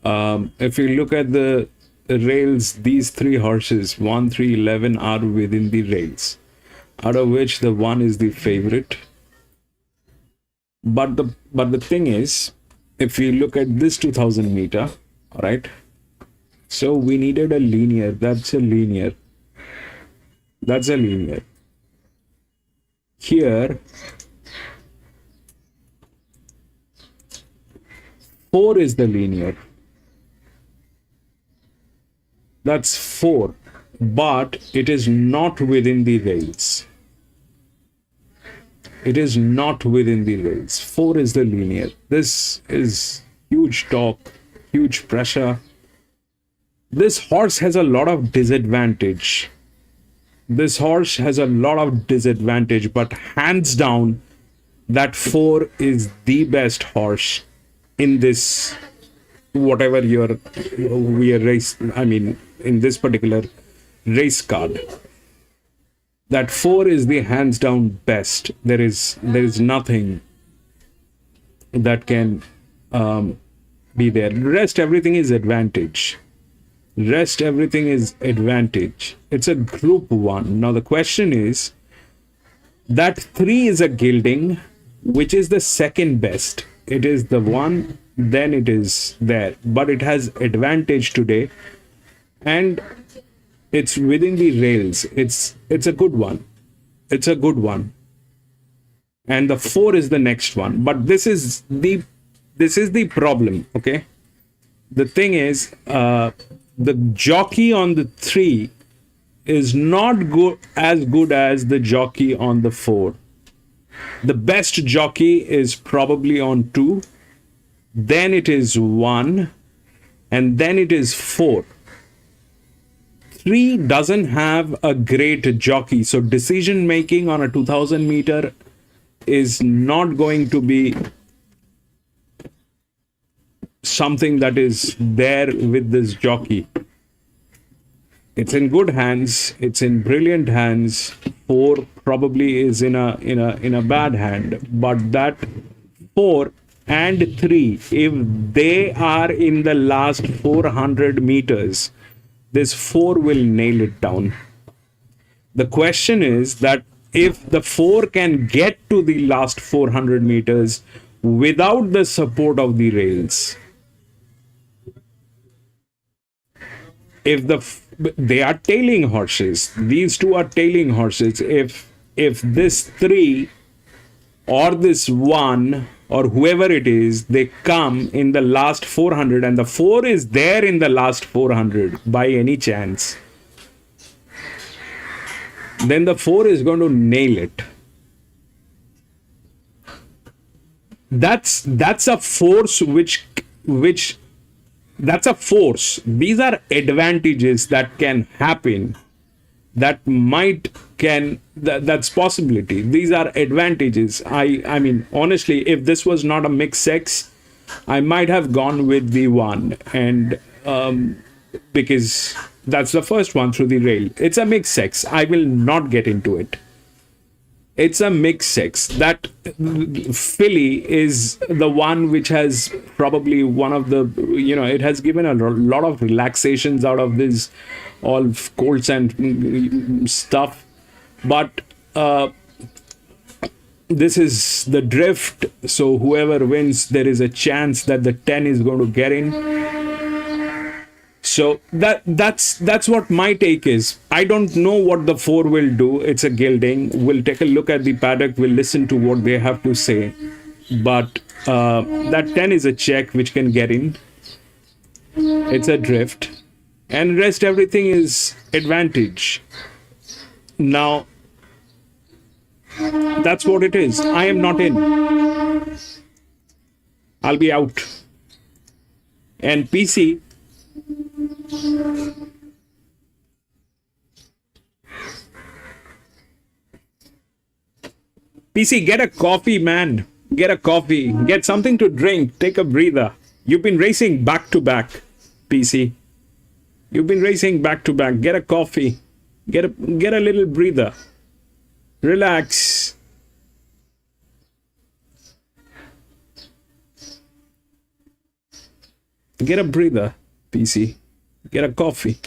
If you look at the rails, these 3 horses 1, 3, 11 are within the rails, out of which the 1 is the favorite. But the thing is, if you look at this 2000 meter, all right, so we needed a linear. That's a linear here. 4 is the linear. That's 4, but it is not within the rails. It is not within the rails. 4 is the linear. This is huge torque, huge pressure. This horse has a lot of disadvantage. But hands down, that 4 is the best horse in this, whatever we are race. I mean, in this particular race card, that 4 is the hands down best. There is nothing that can be there. Rest everything is advantage. It's a Group 1. Now the question is, that 3 is a gilding, which is the second best. It is the 1, then it is there, but it has advantage today, and it's within the rails. It's a good one. And the 4 is the next one. But this is the problem. Okay, the thing is, the jockey on the 3 is not as good as the jockey on the 4. The best jockey is probably on 2. Then it is 1, and then it is 4. 3 doesn't have a great jockey, so decision making on a 2000 meter is not going to be something that is there with this jockey. It's in good hands, it's in brilliant hands. 4 probably is in a bad hand, but that 4 and 3, if they are in the last 400 meters, this 4 will nail it down. The question is that if the 4 can get to the last 400 meters without the support of the rails, if they are tailing horses, these two are tailing horses, if this 3 or this 1 or whoever it is, they come in the last 400 and the 4 is there in the last 400 by any chance, then the 4 is going to nail it. That's a force which that's a force. These are advantages that can happen, that's possibility. These are advantages. I mean, honestly, if this was not a mixed sex, I might have gone with the 1, and because that's the first one through the rail. It's a mixed sex. I will not get into it. It's a mixed sex. That filly is the one which has probably one of the, it has given a lot of relaxations out of this all colts and stuff. But this is the drift. So whoever wins, there is a chance that the 10 is going to get in. So that's what my take is. I don't know what the 4 will do. It's a gelding. We'll take a look at the paddock. We'll listen to what they have to say. But that 10 is a check which can get in. It's a drift. And rest everything is advantage. Now, that's what it is. I am not in. I'll be out. And PC, get a coffee, man. Get a coffee. Get something to drink. Take a breather. You've been racing back to back, PC. You've been racing back to back. Get a coffee. Get a little breather. Relax. Get a breather, PC. Get a coffee.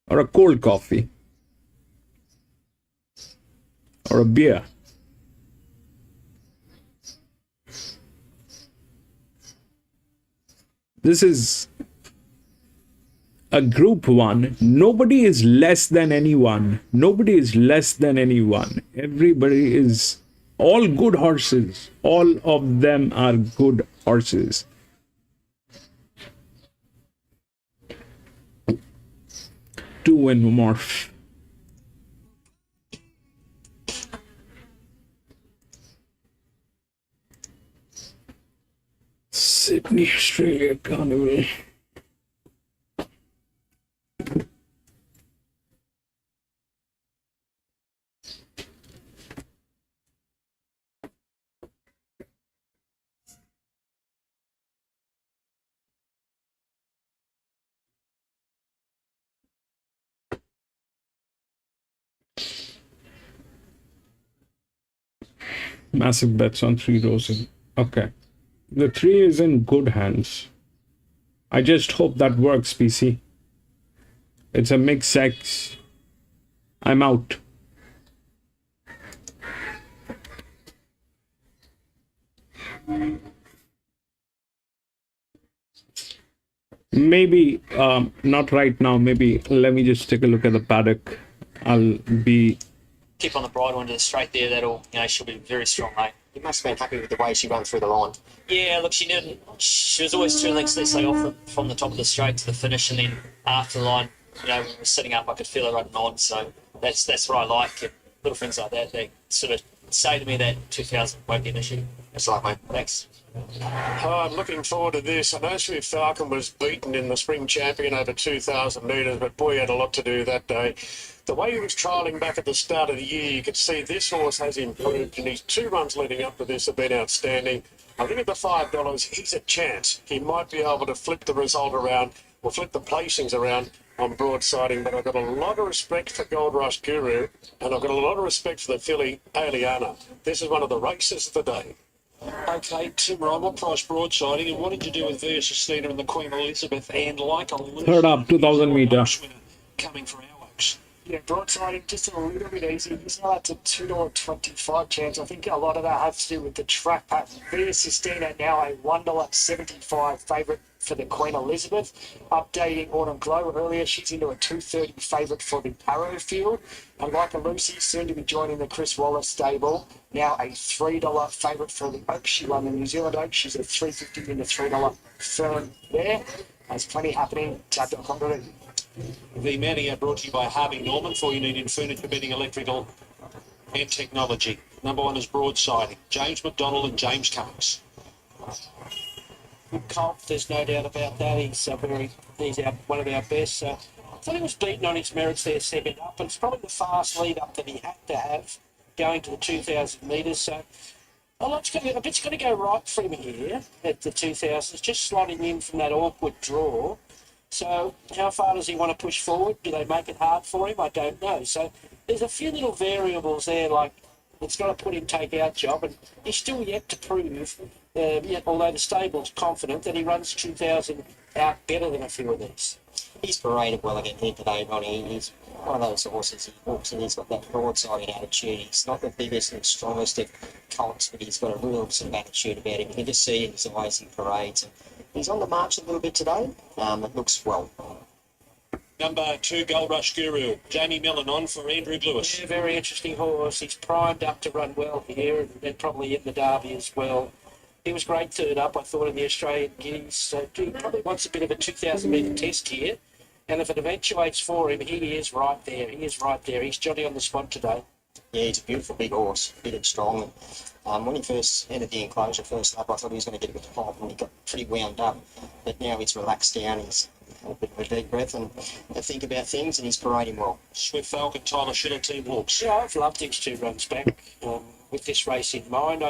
Or a cold coffee. Or a beer. This is a group 1. Nobody is less than anyone. Nobody is less than anyone. Everybody is all good horses. All of them are good horses. Two and morph. Sydney, Australia Carnival. Massive bets on 3 Rosehill. Okay. The 3 is in good hands. I just hope that works, PC. It's a mixed sex. I'm out. Maybe, not right now. Maybe let me just take a look at the paddock. I'll be... Keep on the bridle into the straight there. That'll, she'll be very strong, mate. You must have been happy with the way she ran through the line. Yeah, look, she didn't. She was always 2 lengths, let's say, off from the top of the straight to the finish, and then after the line, when we were setting up, I could feel her running on. So that's what I like. Little things like that. They sort of say to me that 2000 won't be an issue. It's like, mate. Thanks. I'm looking forward to this. I know Swift Falcon was beaten in the spring champion over 2,000 metres, but boy, he had a lot to do that day. The way he was trialling back at the start of the year, you could see this horse has improved, and his 2 runs leading up to this have been outstanding. I think at the $5, he's a chance. He might be able to flip the result around, or flip the placings around on broadsiding, but I've got a lot of respect for Gold Rush Guru, and I've got a lot of respect for the filly, Aliana. This is one of the races of the day. Okay, Tim Ryan, what price broadsiding, and what did you do with Versus Theatre and the Queen Elizabeth, and like a Third up, 2,000 meter. coming for our Oaks? Yeah, broadsiding just a little bit easy. He's now at a $2.25 chance. I think a lot of that has to do with the track pattern. Via Sistina now a $1.75 favourite for the Queen Elizabeth. Updating Autumn Glow earlier, she's into a $2.30 favourite for the Arrow Field. And like a Lucy, soon to be joining the Chris Wallace stable. Now a $3 favourite for the Oaks. She won the New Zealand Oaks. She's a $3.50 in the $3 firm there. There's plenty happening. Tab.com.au. The Mania brought to you by Harvey Norman, for you need in furniture, bedding, electrical and technology. Number one is broadsiding. James McDonald and James Cummings. Good comp, there's no doubt about that. He's one of our best. I thought he was beaten on his merits there, second up, and it's probably the fast lead up that he had to have going to the 2,000 metres. So a bit's going to go right for him here at the 2,000s, just slotting in from that awkward draw. So how far does he want to push forward? Do they make it hard for him? I don't know. So there's a few little variables there, like it's got to put him take our job, and he's still yet to prove, although the stable's confident, that he runs 2,000 out better than a few of these. He's paraded well again here today, Ronnie. He's one of those horses, he walks in, he's got that broadsiding attitude. He's not the biggest and strongest of colts, but he's got a real sort of attitude about him. You can just see in his eyes he parades. And he's on the march a little bit today. It looks well. Number 2, Gold Rush Guru. Jamie Millen on for Andrew Lewis. Yeah, very interesting horse. He's primed up to run well here, and probably in the Derby as well. He was great third up, I thought, in the Australian Guineas. So he probably wants a bit of a 2,000 metre test here. And if it eventuates for him, he is right there. He is right there. He's Johnny on the spot today. Yeah, he's a beautiful big horse, big and strong. When he first entered the enclosure first up, I thought he was going to get a bit hot, and he got pretty wound up. But now he's relaxed down, he's had a bit of a deep breath and think about things, and he's parading well. Swift Falcon, Tyler Schiller, Team Hawks. Yeah, I've loved his 2 runs back with this race in mind.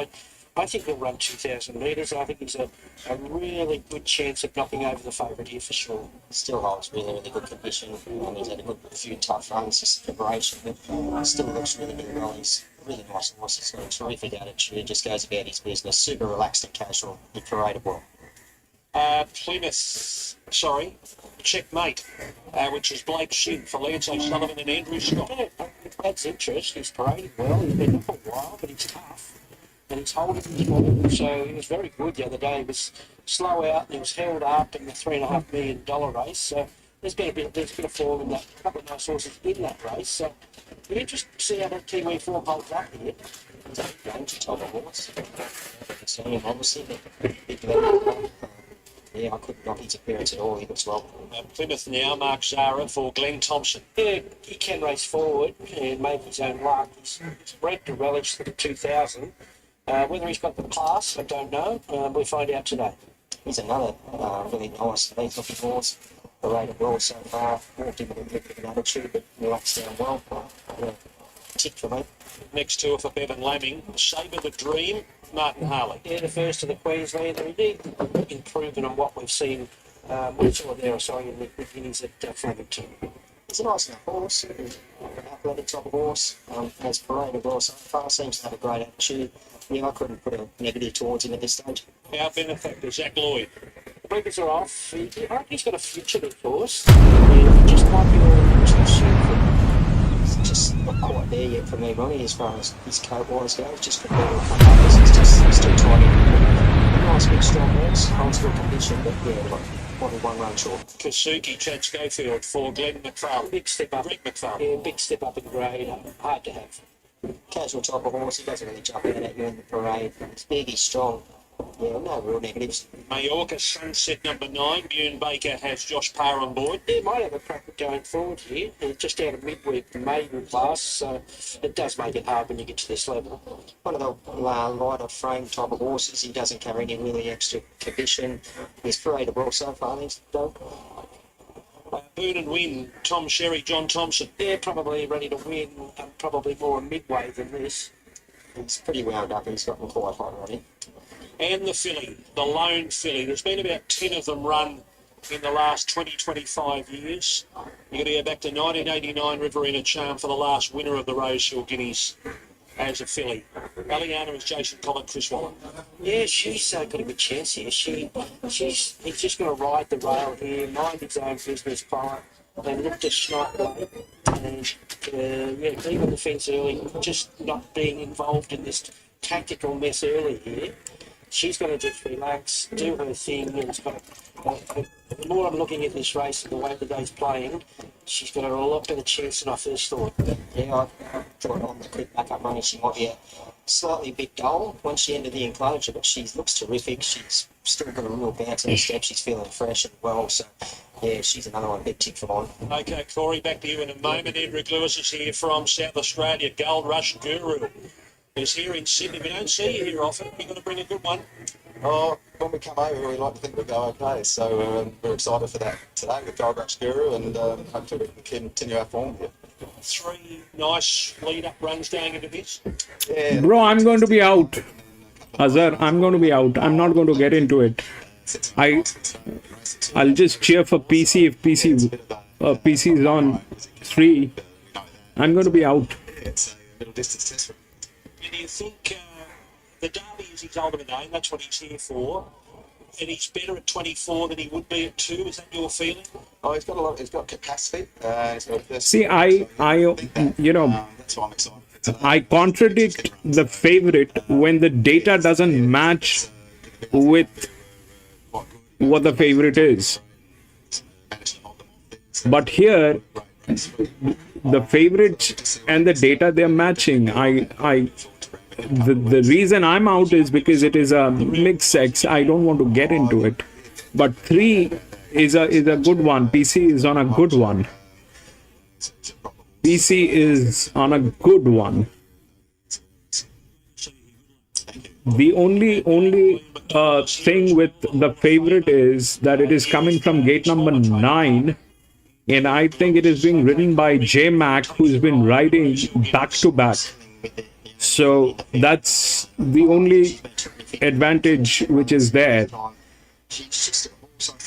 I think he'll run 2,000 metres. I think he's a really good chance of knocking over the favourite here for sure. Still holds really, really good condition, and he's had a few tough runs, just preparation, but still looks really, really well. He's a really nice horse. He's got a terrific attitude, just goes about his business, super relaxed and casual. He paraded well. Checkmate, which is Blake Shin for Lance O'Sullivan and Andrew Scott. Yeah, that's interest. He's parading well. He's been up a while, but he's tough. And he's holding his ball, so he was very good the other day. He was slow out and he was held up in the $3.5 million race. So there's been a bit of form in that, a couple of nice horses in that race. So it'll be interesting to see how that Kiwi form holds up here. He's a range type of horse. It's him, obviously, but big level. Yeah, I couldn't knock his appearance at all. He looks well. Plymouth now, Mark Zara for Glenn Thompson. Yeah, he can race forward and make his own luck. He's bred to relish for the 2,000. Whether he's got the class, I don't know. We'll find out today. He's another really nice, neat-looking horse. Paraded well so far. Walked in with a bit of an attitude, but relaxed down well. Yeah, tick for me. Next two are for Bevan Lamming. Sabre the Dream, Martin Harley. Yeah, the first of the Queenslander. Indeed, improving on what we've seen. We saw there, in the Guineas at Flemington. He's a nice enough horse, an athletic type of horse. Has paraded well so far, seems to have a great attitude. Yeah, I couldn't put a negative towards him at this stage. Our benefactor, Zach Lloyd. The blinkers are off. I reckon he's got a future, of course. He just might be a little too soon. He's just not quite there yet for me, Ronnie, as far as his coat-wise goes. Just for better others, he's just still trying to a nice big strong horse, holds good condition, but yeah, like one run short. Kasuki, Chad Schofield for Glenn McFarlane. Big step up. Rick McFarlane. Yeah, big step up in grade. Hard to have. Casual type of horse, he doesn't really jump out at you in the parade. He's big, he's strong, Yeah, no real negatives. Majorca Sunset number 9. Bjorn Baker has Josh Parr on board. He might have a crack at going forward here. He's just out of midweek maiden class, so it does make it hard when you get to this level. One of the lighter frame type of horses. He doesn't carry any really extra condition. He's paraded well so far, he's done. Burn and Win, Tom Sherry, John Thompson. They're probably ready to win, and probably more midway than this. He's pretty wound up. He's gotten quite hot on him. And the filly, the lone filly. There's been about 10 of them run in the last 25 years. You've got to go back to 1989 Riverina Charm for the last winner of the Rosehill Guineas as a filly. Aliana is Jason Collett, Chris Waller. Yeah, she's got a good chance here. He's just going to ride the rail here, mind his own business, quiet, and look to snipe late. And being on the fence early, just not being involved in this tactical mess early here. She's going to just relax, do her thing, and it's got the more I'm looking at this race and the way the day's playing, she's got a lot better chance than I first thought. Yeah, I thought on the quick backup money she might be a slightly bit dull once she entered the enclosure, but she looks terrific. She's still got a real bounce in her step. She's feeling fresh and well, so yeah, she's another one, big tick for mine. Okay, Corey, back to you in a moment. Edric Lewis is here from South Australia. Gold Rush Guru is here in Sydney. We don't see you here often. You're going to bring a good one. Oh, when we come over, we like to think we'll go okay. So we're excited for that today with Gold Rush Guru, and hopefully we can continue our form here. 3 nice lead-up runs going into this. Yeah. Bro, I'm going to be out. Azhar, I'm going to be out. I'm not going to get into it. I'll just cheer for PC if PC is on 3. I'm going to be out. It's a middle distance test. Do you think the Derby is his ultimate aim? That's what he's here for. And he's better at 24 than he would be at 2. Is that your feeling? Oh, he's got a lot. He's got capacity. He's got See, I that's why I'm excited. I contradict the favorite when the data doesn't match with what the favorite is. But here, the favorites and the data, they're matching. The reason I'm out is because it is a mixed sex. I don't want to get into it. But 3 is a good one. PC is on a good one. PC is on a good one. The only thing with the favorite is that it is coming from gate number 9, and I think it is being ridden by J Mac, who's been riding back to back. So that's the only advantage which is there.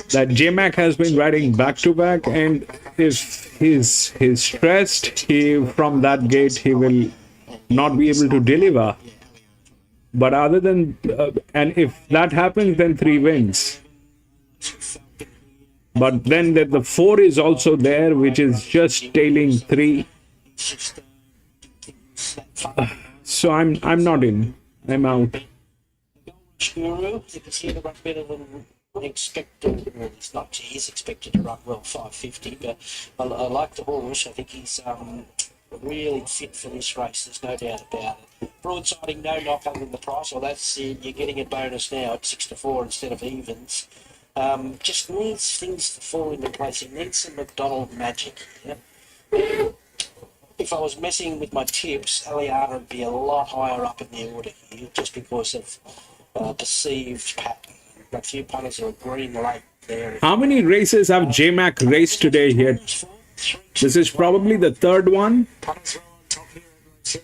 That J Mac has been riding back to back, and if he's stressed, from that gate he will not be able to deliver. But other than and if that happens, then 3 wins. But then the 4 is also there, which is just tailing 3. So I'm not in. I'm out. Guru, you can see the run better than expected. Well, it's not. He is expected to run well 550, but I like the horse. I think he's really fit for this race. There's no doubt about it. Broadsiding, no knock other than the price. Well, that's you're getting a bonus now at 6-4 instead of evens. Just needs things to fall into place. He needs some McDonald magic. Yeah? If I was messing with my tips, Aliana would be a lot higher up in the order here, just because of perceived pattern. A few punters are green late there. How many races have J Mac raced today here? This is probably the 3rd one. Punters are on top here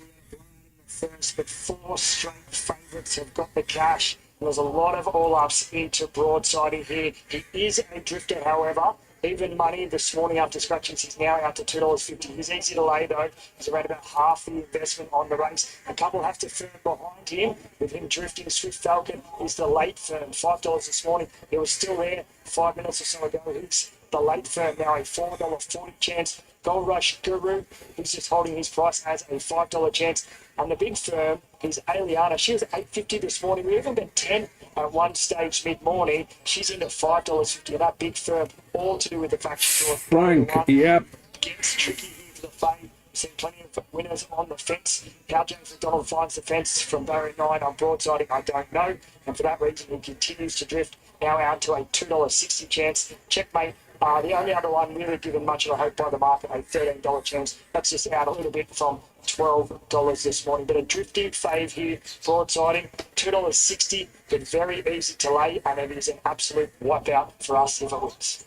first, but 4 straight favourites have got the cash. There's a lot of all-ups into broadsiding here. He is a drifter, however. Even money this morning after scratchings, he's now out to $2.50. He's easy to lay though. He's around about half the investment on the race. A couple have to firm behind him. With him drifting, Swift Falcon is the late firm. $5 this morning. He was still there 5 minutes or so ago. He's the late firm now, a $4.40 chance. Gold Rush Guru, who's just holding his price as a $5 chance. And the big firm is Aliana. She was $8.50 this morning. We even bet 10 at one stage mid-morning. She's into $5.50. And that big firm, all to do with the fact she's Frank, yep. Gets tricky here for the fade. seen plenty of winners on the fence. How James McDonald finds the fence from barrier 9 on broadsiding, I don't know. And for that reason, he continues to drift, now out to a $2.60 chance. Checkmate. The only other one really given much of a hope by the market, a $13 chance. That's just out a little bit from $12 this morning. But a drifting fave here, broadsiding, $2.60, but very easy to lay, and it is an absolute wipeout for us if it wins.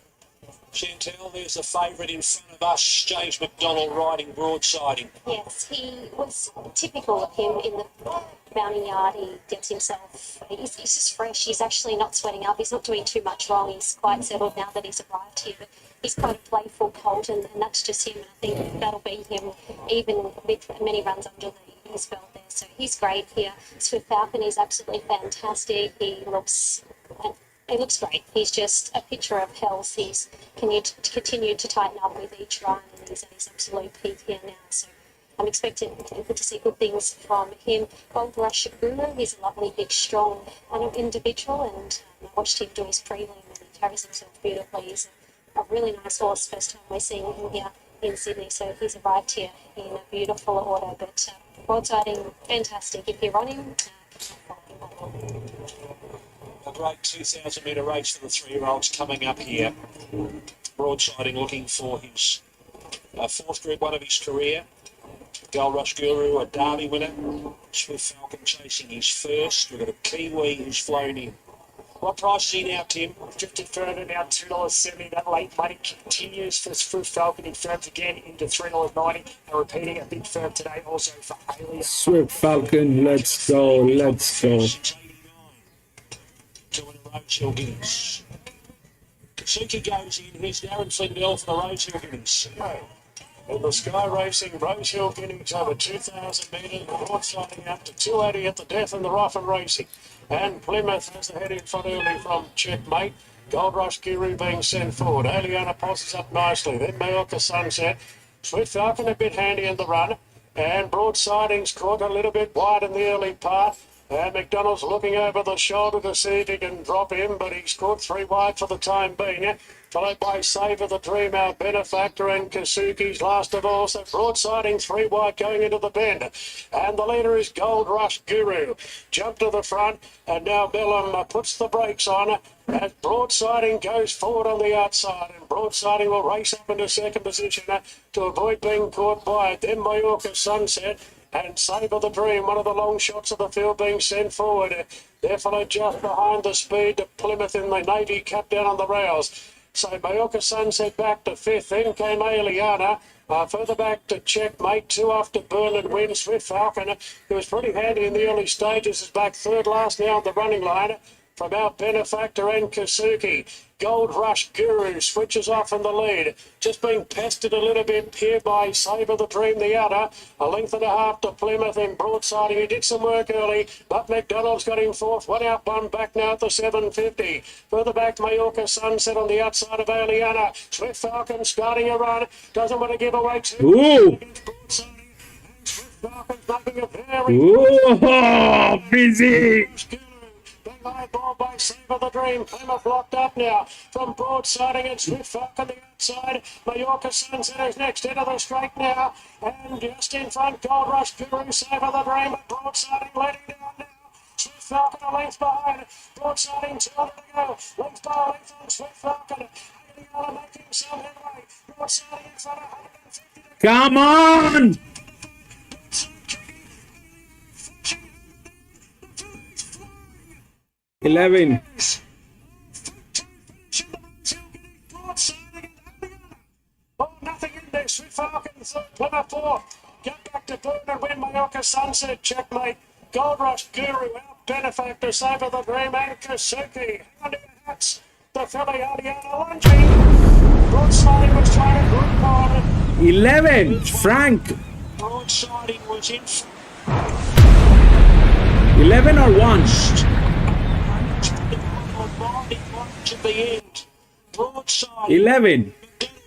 Chantel, there's a favourite in front of us, James McDonald riding broadsiding. Yes, he was typical of him in the mounting yard. He gets himself, he's just fresh. He's actually not sweating up. He's not doing too much wrong. He's quite settled now that he's arrived here. But he's quite a playful colt, and that's just him. And I think that'll be him, even with many runs under his belt there. So he's great here. Swift Falcon is absolutely fantastic. He looks great. He's just a picture of health. He's continued to tighten up with each run, and he's at his absolute peak here now. So I'm expecting to see good things from him. Gold Rush Guru, he's a lovely, big, strong individual, and I watched him do his prelim, and he carries himself beautifully. He's a really nice horse. First time we're seeing him here in Sydney, so he's arrived here in a beautiful order. But broadsiding, fantastic. If you're on him, A great 2,000 metre race for the 3-year-olds coming up here. Broadsiding looking for his fourth Group 1 of his career. Gold Rush Guru, a Derby winner. Swift Falcon chasing his first. We've got a Kiwi who's flown in. What price is he now, Tim? Drifted further now, $2.70. That late money continues for Swift Falcon. He firms again into $3.90. And repeating a big firm today also for Alien. Swift Falcon, let's go, let's go. Rosehill Guineas. Suki goes in. Here's Darren Flindell for the Rosehill Guineas. In the Sky Racing Rosehill Guineas over 2,000 metres, broadsiding up to 280 at the death in the rough and racing. And Plymouth has the head in front early from Checkmate. Gold Rush Guru being sent forward. Aliana passes up nicely. Then Majorca Sunset. Swift Falcon a bit handy in the run. And broadsiding's caught a little bit wide in the early part. And McDonald's looking over the shoulder to see if he can drop him, but he's caught 3 wide for the time being. Followed by Savour the Dream, our benefactor, and Kasuki's last of all. So broadsiding 3 wide going into the bend. And the leader is Gold Rush Guru. Jump to the front, and now Bellum puts the brakes on as broadsiding goes forward on the outside. And broadsiding will race up into second position to avoid being caught by it. Then Majorca Sunset. And Savour the Dream, one of the long shots of the field being sent forward. They're followed just behind the speed to Plymouth in the Navy Cup down on the rails. So Majorca Sunset back to 5th. Then came Aliana. Further back to Checkmate. 2 off to Burn and Win. Swift Falcon, who was pretty handy in the early stages, is back 3rd last now on the running line. From our benefactor and Kasuki. Gold Rush Guru switches off in the lead. Just being pestered a little bit here by Savour the Dream, the outer. A length and a half to Plymouth in broadsiding. He did some work early, but McDonald's got him 4th. 1 out, 1 back now at the 750. Further back, Majorca Sunset on the outside of Aliana. Swift Falcon starting a run. Doesn't want to give away too much against broadsiding. Swift Falcon's making a very... Ooh, busy! High ball by Savour the Dream. Plymouth blocked up now from broadsiding and Swift Falcon the outside. Majorca Sunset is next into the straight now. And just in front, Gold Rush Guru, Savour the Dream, but broadsiding letting down now. Swift Falcon a length behind. Broadsiding 200 to go. Length by length on Swift Falcon. Aliana making some headway. Broadsiding in front of 150 to go. Come on! $11. Oh, nothing in there. Swift Falcon, Plymouth 4. Get back to Burn and Win. Majorca Sunset, Checkmate. Gold Rush Guru, our benefactor, Savour the Dream, and Kasuki. Under hats, the filly Aliana lunging. Broadsiding was trying to group on. 11. Frank. Broadsiding was in. 11 or 1? To the end. Broadside. 11.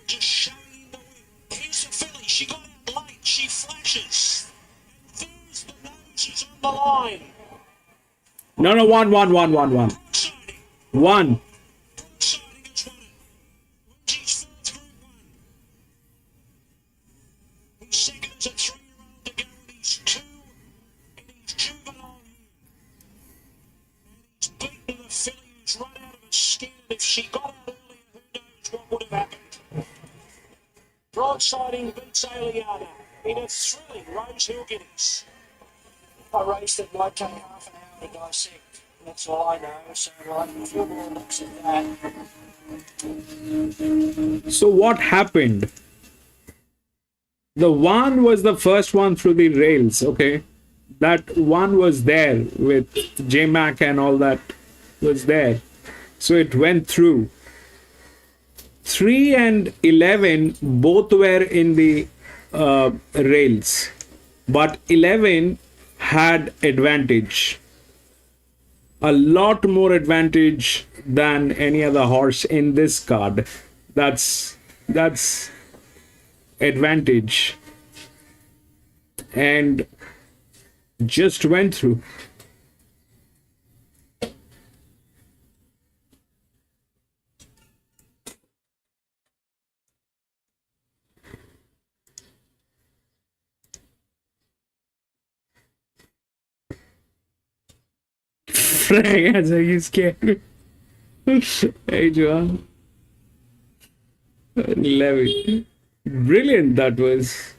Just showing the win. Here's the filly. She got it late. She flashes. There's the noses on the line. No, 1. 1. Second There's a 3-year-old to go, and he's 2, and he's juvenile here. And he's beaten the filly who's run out of her skin, and if she got out earlier, who knows what would have happened. Broadsiding beats Aliana in a thrilling Rosehill Guineas. A race that might take half an hour to dissect. That's all I know. So a few more looks at that. So what happened? The one was the first one through the rails, okay? That one was there with J-Mac and all that was there. So it went through. 3 and 11 both were in the rails, but 11 had advantage, a lot more advantage than any other horse in this card. That's advantage, and just went through. Frank, as are you scared? Hey, Joan. Levy. Brilliant that was.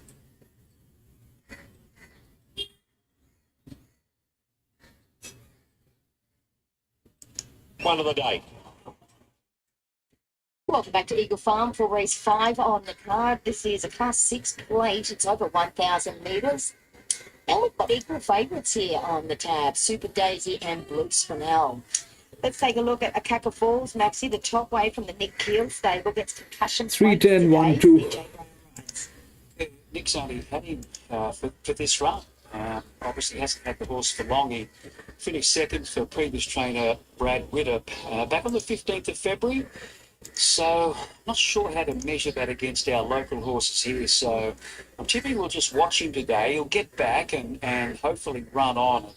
One of the day. Welcome back to Eagle Farm for race 5 on the card. This is a Class 6 plate. It's over 1,000 metres. And we've got equal favourites here on the tab, Super Daisy and Blue Spinel. Let's take a look at Akaka Falls. Maxie, the top way from the Nick Keel stable, gets concussion. 310, 1-2. Nick's only had him for this run. Obviously hasn't had the horse for long. He finished second for previous trainer Brad Witter back on the 15th of February. So not sure how to measure that against our local horses here. So I'm tipping we'll just watch him today. He'll get back and hopefully run on.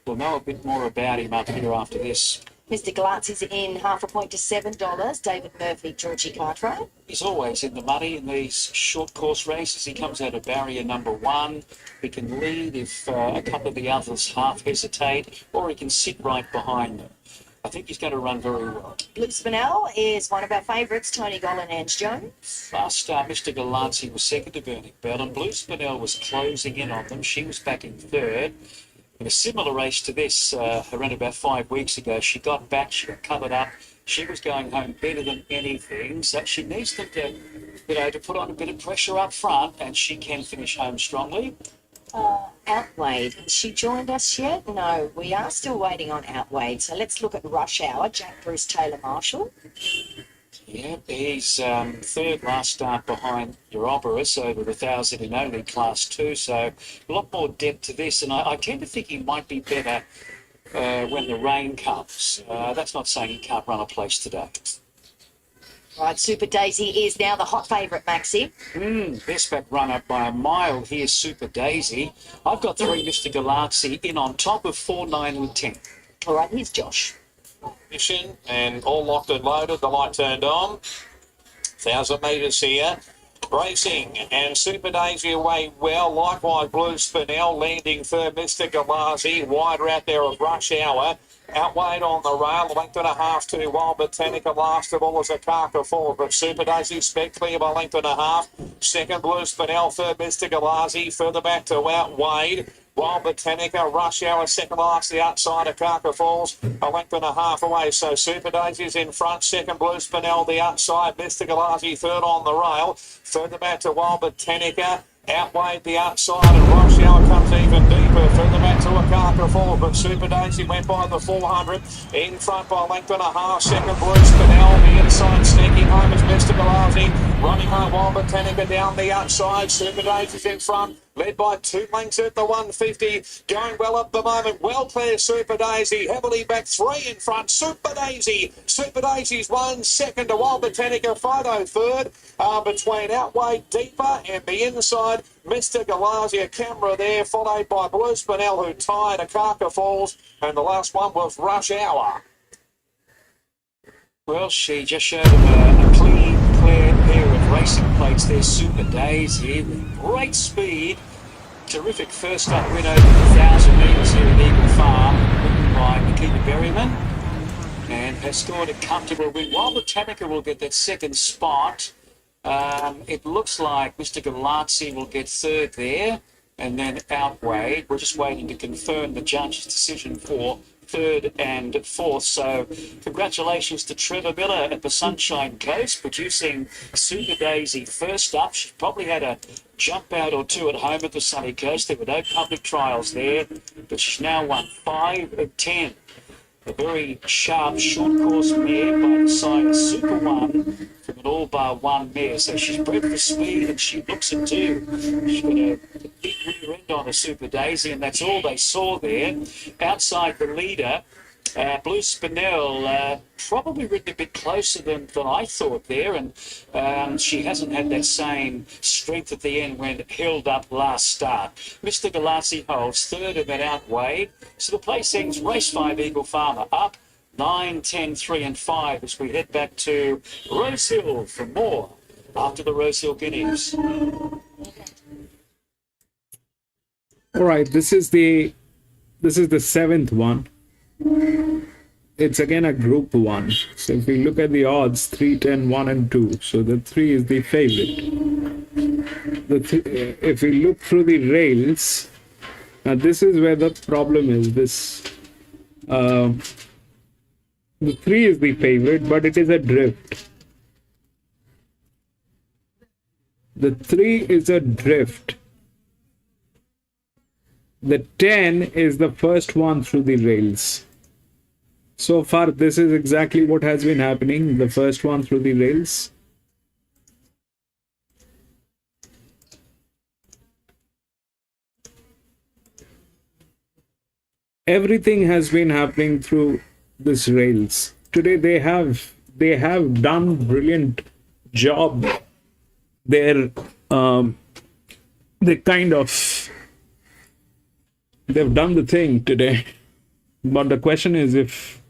We'll know a bit more about him up here after this. Mr. Glatz is in half a point to $7. David Murphy, Georgie Cartwright. He's always in the money in these short course races. He comes out of barrier number 1. He can lead if a couple of the others half hesitate, or he can sit right behind them. I think he's going to run very well. Blue Spinel is one of our favourites, Tony Goll and Ange Jones. Last start, Mr. Galanzi was second to Burning Bell, and Blue Spinel was closing in on them. She was back in third. In a similar race to this, around about 5 weeks ago, she got back, she got covered up. She was going home better than anything, so she needs them to put on a bit of pressure up front, and she can finish home strongly. Outweighed. Has she joined us yet? No, we are still waiting on Outweighed. So let's look at Rush Hour, Jack Bruce Taylor Marshall. Yeah, he's third last start behind Euroborus over 1,000 in only Class 2, so a lot more depth to this, and I tend to think he might be better when the rain comes. That's not saying he can't run a place today. Right, Super Daisy is now the hot favourite, Maxi. Best back run up by a mile here, Super Daisy. I've got 3 Mr. Galanzi in on top of 4, 9 and 10. All right, here's Josh. Mission and all locked and loaded. The light turned on. 1,000 metres here. Racing and Super Daisy away well. Likewise, Blue Spinel landing third. Mr. Galazi wider out there of Rush Hour. Outweighed on the rail, length and a half to Wild Botanica. Last of all is a Carker forward, but Super Daisy spec clear by length and a half. Second, Blue Spinel. Third, Mr. Galazi. Further back to Outweighed. Wild Botanica, Rush Hour, second last, the outside of Carker Falls, a length and a half away. So Super Daisy's in front, second Blue Spinel, the outside, Mr. Galazi, third on the rail. Further back to Wild Botanica, Outweighed the outside, and Rush Hour comes even deeper. Further back to a Carker Falls, but Super Daisy went by the 400. In front by length and a half, second Blue Spinel, the inside sneaking home is Mr. Galazi. Running home Wild Botanica down the outside, Super Daisy's in front. Led by 2 lengths at the 150. Going well at the moment. Well clear Super Daisy. Heavily back 3 in front. Super Daisy. Super Daisy's 1. Second to Wild Botanica. Fido third. Between Outweighed, Deeper and the inside. Mr. Galazi, a camera there. Followed by Blue Spinel, who tied a Carker Falls. And the last one was Rush Hour. Well, she just showed him a clean, clear pair of racing plates there. Super Daisy with great speed. Terrific first up win over the 1,000 metres here at Eagle Farm, written by Nikita Berryman, and has scored a comfortable win. While Britannica will get that second spot, it looks like Mr. Galazzi will get third there, and then outweighed. We're just waiting to confirm the judge's decision for third and fourth. So congratulations to Trevor Miller at the Sunshine Coast, producing Super Daisy first up. She probably had a jump out or two at home at the Sunny Coast. There were no public trials there, but she's now won 5 of 10. A very sharp short course mare by the sire Super One from an all bar one mare. So she's bred for speed and she looks it too. She's got a big rear end on a Super Daisy, and that's all they saw there. Outside the leader, Blue Spinel, probably ridden a bit closer than I thought there, and she hasn't had that same strength at the end when held up last start. Mr. Galazzi holds third and then outweighed. So the placings, race 5 Eagle Farmer up, 9, 10, 3 and 5 as we head back to Rosehill for more after the Rosehill Guineas. All right, this is the 7th one. It's again a group 1. So if we look at the odds, 3, 10, 1 and 2. So the 3 is the favorite. If we look through the rails, now this is where the problem is. The 3 is the favorite, but it is a drift. The 3 is a drift. The 10 is the first one through the rails. So far, this is exactly what has been happening. The first one through the rails. Everything has been happening through this rails. Today they have done brilliant job. They've done the thing today, but the question is if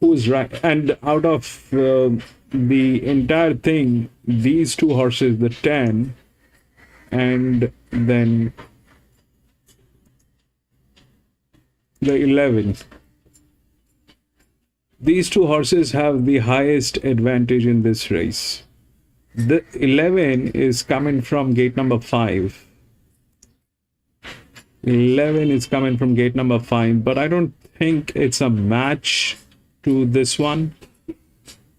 who's right. And out of the entire thing, these two horses, the 10 and then the 11, these two horses have the highest advantage in this race. The 11 is coming from gate number 5. 11 is coming from gate number 5, but I don't think it's a match to this one.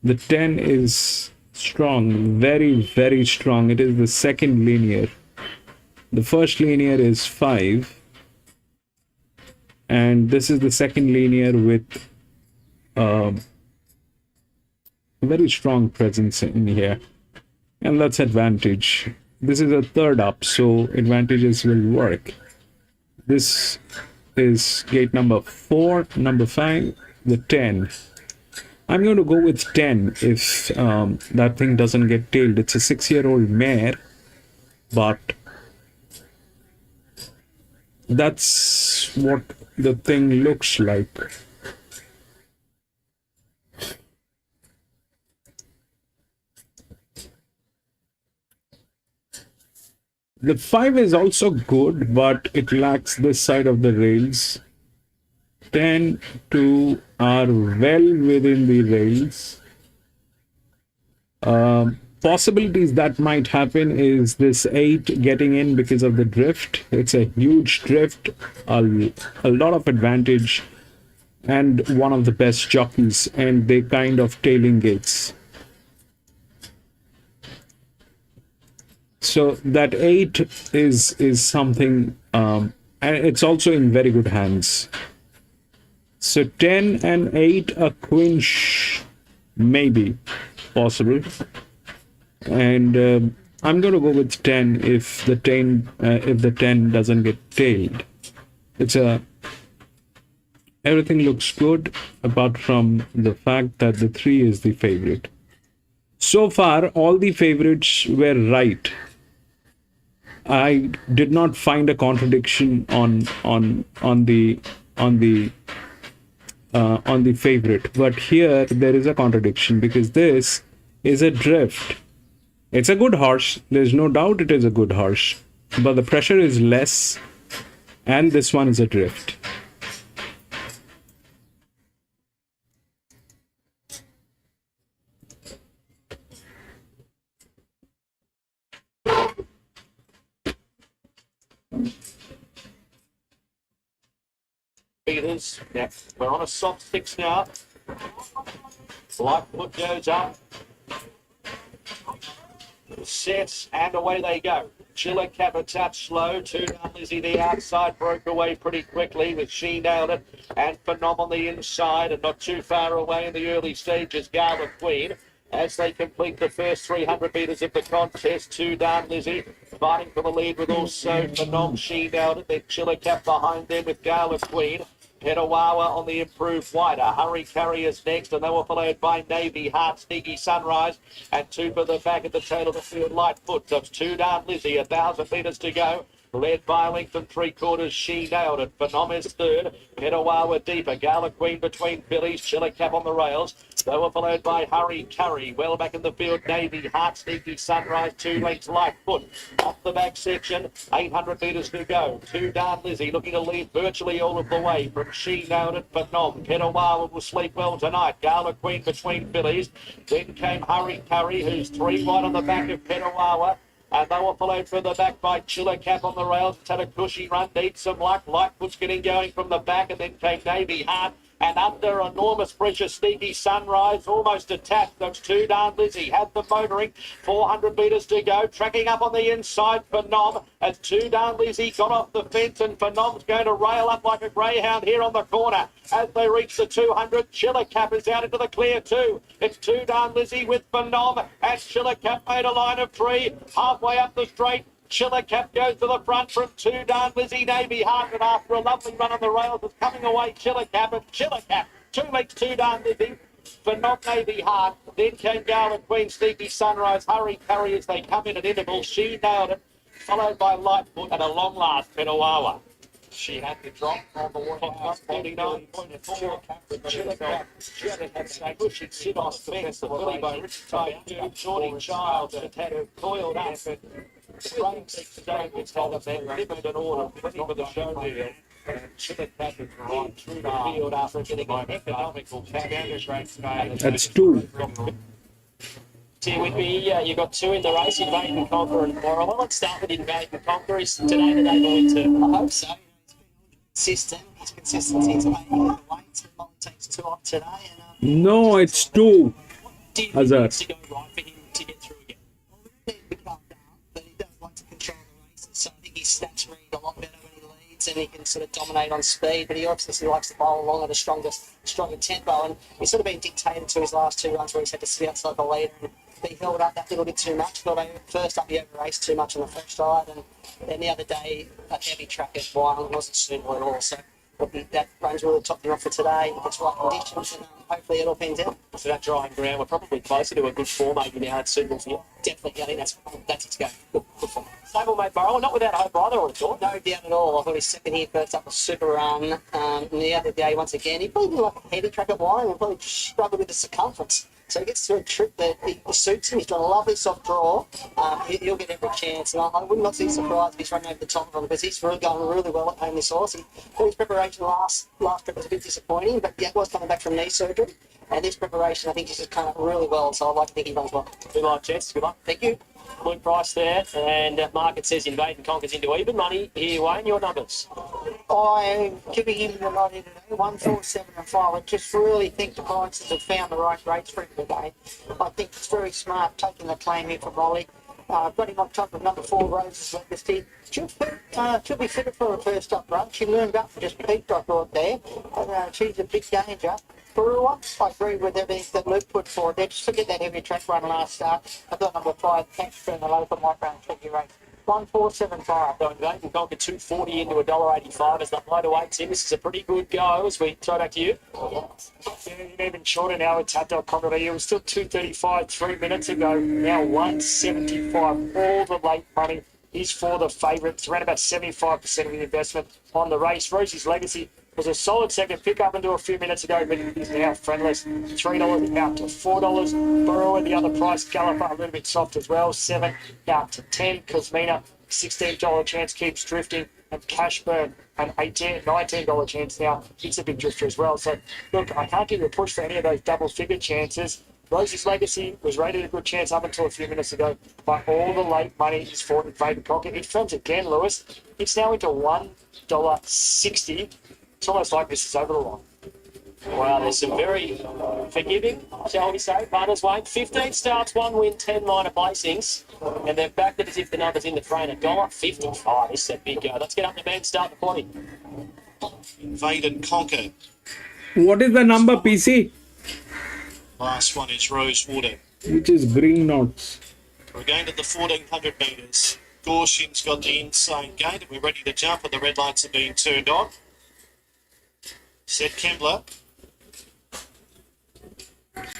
The 10 is strong, very, very strong. It is the second linear. The first linear is 5, and this is the second linear with very strong presence in here, and that's advantage. This is a third up, so advantages will work. This is gate number 4, number 5, the 10. I'm going to go with 10 if that thing doesn't get tailed. It's a 6-year-old mare, but that's what the thing looks like. The 5 is also good, but it lacks this side of the rails. 10, 2 are well within the rails. Possibilities that might happen is this 8 getting in because of the drift. It's a huge drift, a lot of advantage, and one of the best jockeys, and they kind of tailing gates. So that 8 is something, and it's also in very good hands. So 10 and 8, a quinch, maybe possible. And I'm going to go with 10 if the 10 doesn't get tailed. Everything looks good apart from the fact that the 3 is the favorite. So far, all the favorites were right. I did not find a contradiction on the favorite, but here there is a contradiction because this is a drift. It's a good horse. There's no doubt it is a good horse. But the pressure is less. And this one is adrift. Meters. Yep. We're on a soft 6 now. Lightfoot goes up. Sets and away they go. Chiller Cap a touch slow. 2 down Lizzie the outside broke away pretty quickly with She Nailed It and Phenom on the inside and not too far away in the early stages. Gala Queen as they complete the first 300 metres of the contest. 2 down Lizzie fighting for the lead with also Phenom. She Nailed It. Then Chiller Cap behind them with Gala Queen. Petawawa on the improved wider. Hurry Carriers next, and they were followed by Navy Heart, Sneaky Sunrise, and 2 for the back at the tail of the field. Lightfoot. That's 2 down Lizzie, 1,000 metres to go. Led by a length and 3/4. She Nailed It. Phenom is third. Petawawa deeper. Gala Queen between fillies. Chiller Cap on the rails. They were followed by Hurry Curry. Well back in the field, Navy Heart, Sneaky Sunrise, 2 lengths Lightfoot. Up the back section, 800 metres to go. 2 down Lizzie looking to lead virtually all of the way from She Nailed It. Phenom. Petawawa will sleep well tonight. Gala Queen between fillies. Then came Hurry Curry, who's 3 wide on the back of Petawawa. And they were followed further back by Chiller Cap on the rails. It's had a cushy run, needs some luck. Lightfoot's getting going from the back, and then came Navy Heart. And under enormous pressure, Sneaky Sunrise almost attacked. Those 2 down Lizzie had the motoring. 400 metres to go. Tracking up on the inside, Phenom. As 2 down Lizzie got off the fence, and Phenom's going to rail up like a greyhound here on the corner. As they reach the 200, Chiller Cap is out into the clear too. It's 2 down Lizzie with Phenom. And Chiller Cap made a line of 3. Halfway up the straight. Chiller Cap goes to the front from 2 down Lizzie. Navy Heart, and after a lovely run on the rails is coming away Chiller Cap, and Chiller Cap 2 lengths 2 down Lizzie. But not Navy Heart. Then came Gala Queen, Sneaky Sunrise, Hurry Curry as they come in at intervals. She Nailed It, followed by Lightfoot and a long last Petawawa. She had the drop on the water. 49.4. Chiller Cap. She had a pushing sit on the fence. The filly by Rich Tide, Geordie Child that had her coiled up. Running 6 days, it's had a magnificent order, pretty for the show deal. Chiller Cap is right through the field after getting an economical catch. That's 2. Here with me, you've got 2 in the race, Invade and Conquer and Moral. Well, let's start with Invade and Conquer. Is today the day going to? I hope so. Consistent. His consistency is amazing. The weights, it only takes 2 off today. And, No, it's 2. As a to go right for him to get through again. but he does like to control the races, so I think his stats read a lot better when he leads, and he can sort of dominate on speed. But he obviously likes to bowl along at a stronger tempo, and he's sort of been dictated to his last 2 runs where he's had to sit outside the leader. And he held up that little bit too much. Thought first up he over-raced too much on the first side, and then the other day a heavy track at Wyong wasn't suitable at all. So that runs really topped him off for today. It's right conditions, and hopefully it all pans out. So that drying ground, we're probably closer to a good form maybe now at suitable for you. Definitely, I think that's its go. Good form. Stablemate Burrow, not without hope either, I would have thought. No doubt at all. I thought his second here first up was super run. And the other day, once again, he probably did like a heavy track at Wyong and probably struggled with the circumference. So he gets through a trip that suits him. He's got a lovely soft draw. He'll get every chance. And I would not be surprised if he's running over the top of him because he's really going really well at home this horse. His preparation last trip was a bit disappointing, but yeah, was coming back from knee surgery. And this preparation, I think, he's just come up really well. So I'd like to think he runs well. Good luck, Jess. Good luck. Thank you. Good price there. And market says Invade and Conquer's into even money. Here, Wayne, your numbers. I'm giving him the money today, 1, 4, 7 and 5. I just really think the prices have found the right rates for him today. I think it's very smart taking the claim here from Rolly. Got him on top of number 4, Rose's Legacy. She'll be fitted for a first up run. She learned up and just peaked, I thought, there. She's a big danger. Brewer, I agree with everything that Luke put forward there. Just forget that heavy track run last start. I thought number 5, thanks for the local microphone tricky race. 1475. So Invade and Conquer 240 into $1.85 as the motorweights in. This is a pretty good go as we throw back to you. Yeah, even shorter now with Tato Conquer. It was still 235 3 minutes ago. Now 175. All the late money is for the favourite. It's around about 75% of the investment on the race. Rosie's Legacy Was a solid second pick up until a few minutes ago, but it is now friendless. $3 out to $4. Burrower, the other price. Galloper, a little bit soft as well. 7 out to 10. Cosmina, $16 chance, keeps drifting. And Cashburn, an $19 chance now. It's a big drifter as well. So, look, I can't give you a push for any of those double-figure chances. Rose's Legacy was rated a good chance up until a few minutes ago, but all the late money is for Invaded Conquer. It firms again, Lewis. It's now into $1.60. It's almost like this is over the line. Wow, there's some very forgiving, shall we say, punters, Wayne. 15 starts, 1 win, 10 minor placings, and they've backed it as if the number's in the frame. $1.55. This is a big go. Let's get up the band, start the potty. Invade and Conquer. What is the number, PC? Last one is Rosewater. Which is green knots. We're going to the 1400 metres. Gorshin's got the inside gate, and we're ready to jump, and the red lights are being turned on. Set Kembler.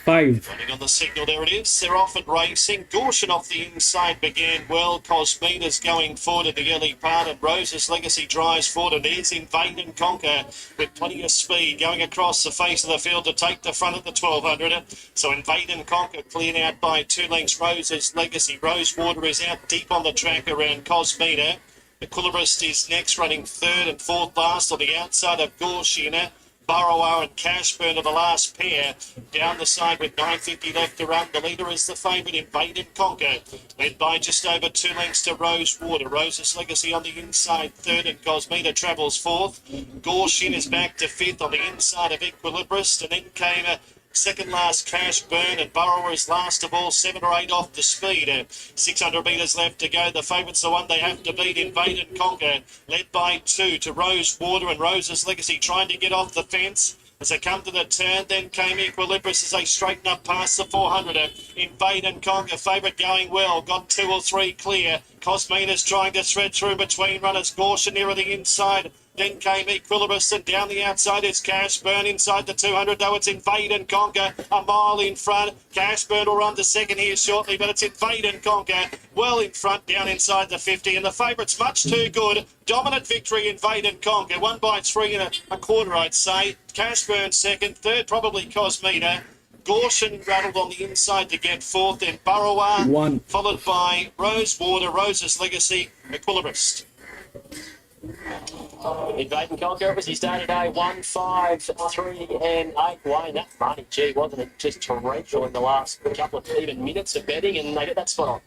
5. Running on the signal, there it is. They're off and racing. Gorshin off the inside began well. Cosmina's going forward in the early part, and Rose's Legacy drives forward, and is Invade and Conquer with plenty of speed going across the face of the field to take the front of the 1200. So Invade and Conquer cleared out by 2 lengths. Rose's Legacy. Rosewater is out deep on the track around Cosmina. The Equilibrist is next, running 3rd and 4th last on the outside of Gorshin. Burrower and Cashburn are the last pair. Down the side with 9.50 left to run. The leader is the favourite, Invade and Conquer. Led by just over 2 lengths to Rosewater. Rose's Legacy on the inside, 3rd, and Cosmina travels 4th. Gorshin is back to 5th on the inside of Equilibrist. And then came second last Cashburn, and Burrower is last of all, 7 or 8 off the speed. 600 metres left to go. The favourite's the one they have to beat, Invade and Conquer. Led by 2 to Rosewater, and Rose's Legacy trying to get off the fence. As they come to the turn, then came Equilibrist as they straighten up past the 400. Invade and Conquer, favourite going well. Got 2 or 3 clear. Cosmina's trying to thread through between runners. Gorshin nearer the inside. Then came Equilibrist, and down the outside is Cashburn. Inside the 200, though, it's Invade and Conquer. A mile in front. Cashburn will run to second here shortly, but it's Invade and Conquer. Well in front, down inside the 50, and the favourite's much too good. Dominant victory, Invade and Conquer. 1 by 3 and a quarter, I'd say. Cashburn second, third probably Cosmina. Gorshin rattled on the inside to get 4th, then Burrower. 1. Followed by Rosewater, Rose's Legacy, Equilibrist. Invade and Conquer, obviously started today 1, 5, 3 and 8. Wayne, that money, gee, wasn't it just torrential in the last couple of even minutes of betting, and they get that spot on.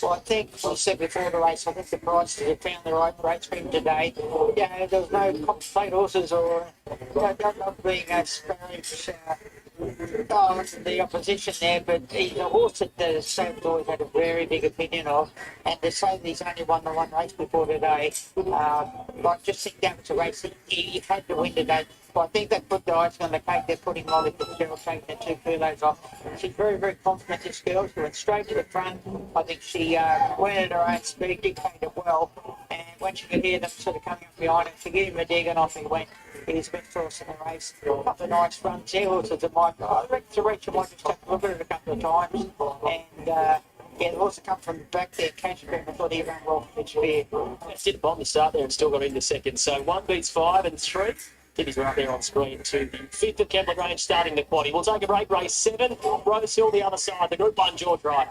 Well, I think, as I said before the race, I think the prices have found the right race for him today. Yeah, there was no complicated horses or not being sparing the opposition there, but he's a horse that the Australians always had a very big opinion of, and to say that he's only won the 1 race before today, like just think down to race, he had to win today. But I think they put the icing on the cake. They're putting Molly Fitzgerald taking the 2 kilos off. She's very, very confident, this girl. She went straight to the front. I think she went at her own speed, dictated well, and when she could hear them sort of coming up behind her, she gave him a dig, and off he went. He's been first in the race. A couple of nice runs there. Horses that might, I reckon to reach, might just have to look at it a couple of times. And yeah, the horse come from the back there, Cashburn. I thought he ran well for Pitchbeard. Did bomb the start there and still got into second. So 1 beats 5 and 3. Kitty's right there on screen to the 5th of Kembler Grange starting the quaddie. We'll take a break. Race 7. Rosehill the other side. The Group 1 George Wright.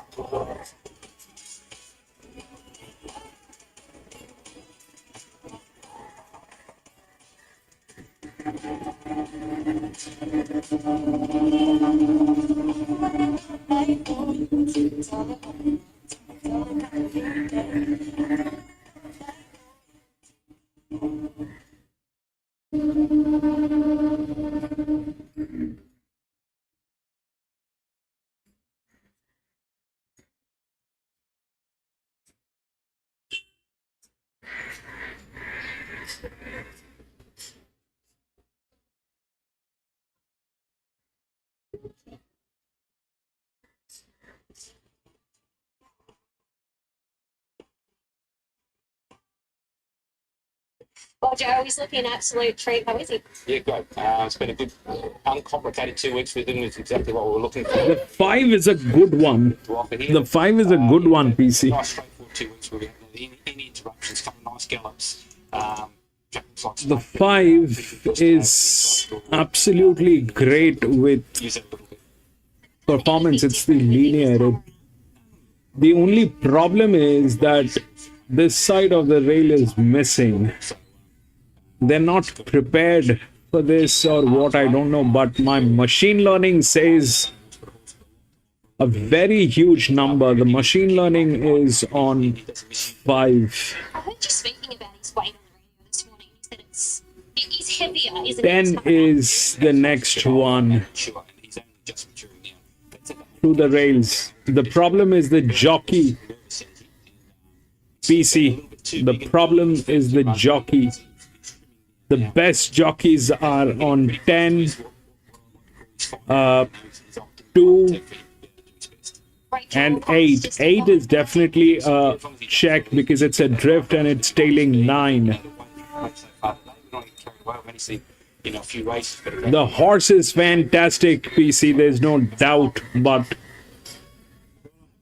Well, Joe, he's looking an absolute treat. How is he? Yeah, great. It's been a good, uncomplicated 2 weeks with him. It's exactly what we were looking for. The 5 is a good one. The 5 is a good one, PC. Nice straightforward 2 weeks where we haven't had any interruptions, couple of nice gallops. the 5 is absolutely great with performance. It's the linear. The only problem is that this side of the rail is missing. They're not prepared for this or what, I don't know, but my machine learning says a very huge number. The machine learning is on 5. I heard you speaking about his weight on the radio this morning. He said it's heavier, isn't it? 10 is the next one to the rails. The problem is the jockey, PC. The problem is the jockey. The best jockeys are on 10, 2, and 8. 8 is definitely a check because it's a drift and it's tailing 9. The horse is fantastic, PC. There's no doubt, but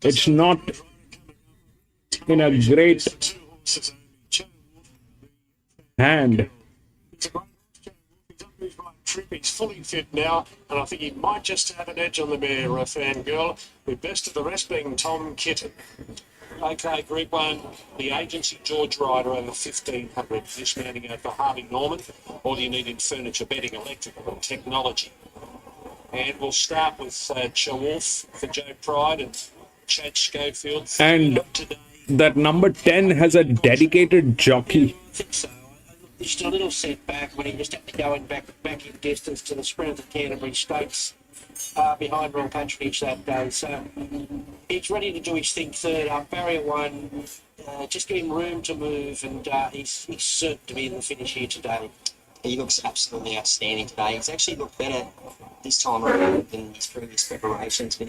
it's not in a great hand. He's fully fit now, and I think he might just have an edge on the mare, Fangirl, with best of the rest being Tom Kitten. Okay, Group 1, the agency George Ryder over 1,500, dismounting out for Harvey Norman. All you need in furniture, bedding, electrical and technology. And we'll start with Wolf for Joe Pride and Chad Schofield. And that number 10 has a dedicated jockey. I think so. Just a little setback when he just had to go in back in distance to the sprint of the Canterbury Stakes behind Royal Patronage that day. So he's ready to do his thing third up. Barrier 1, just give him room to move, and he's certain to be in the finish here today. He looks absolutely outstanding today. He's actually looked better this time around than his previous preparations, but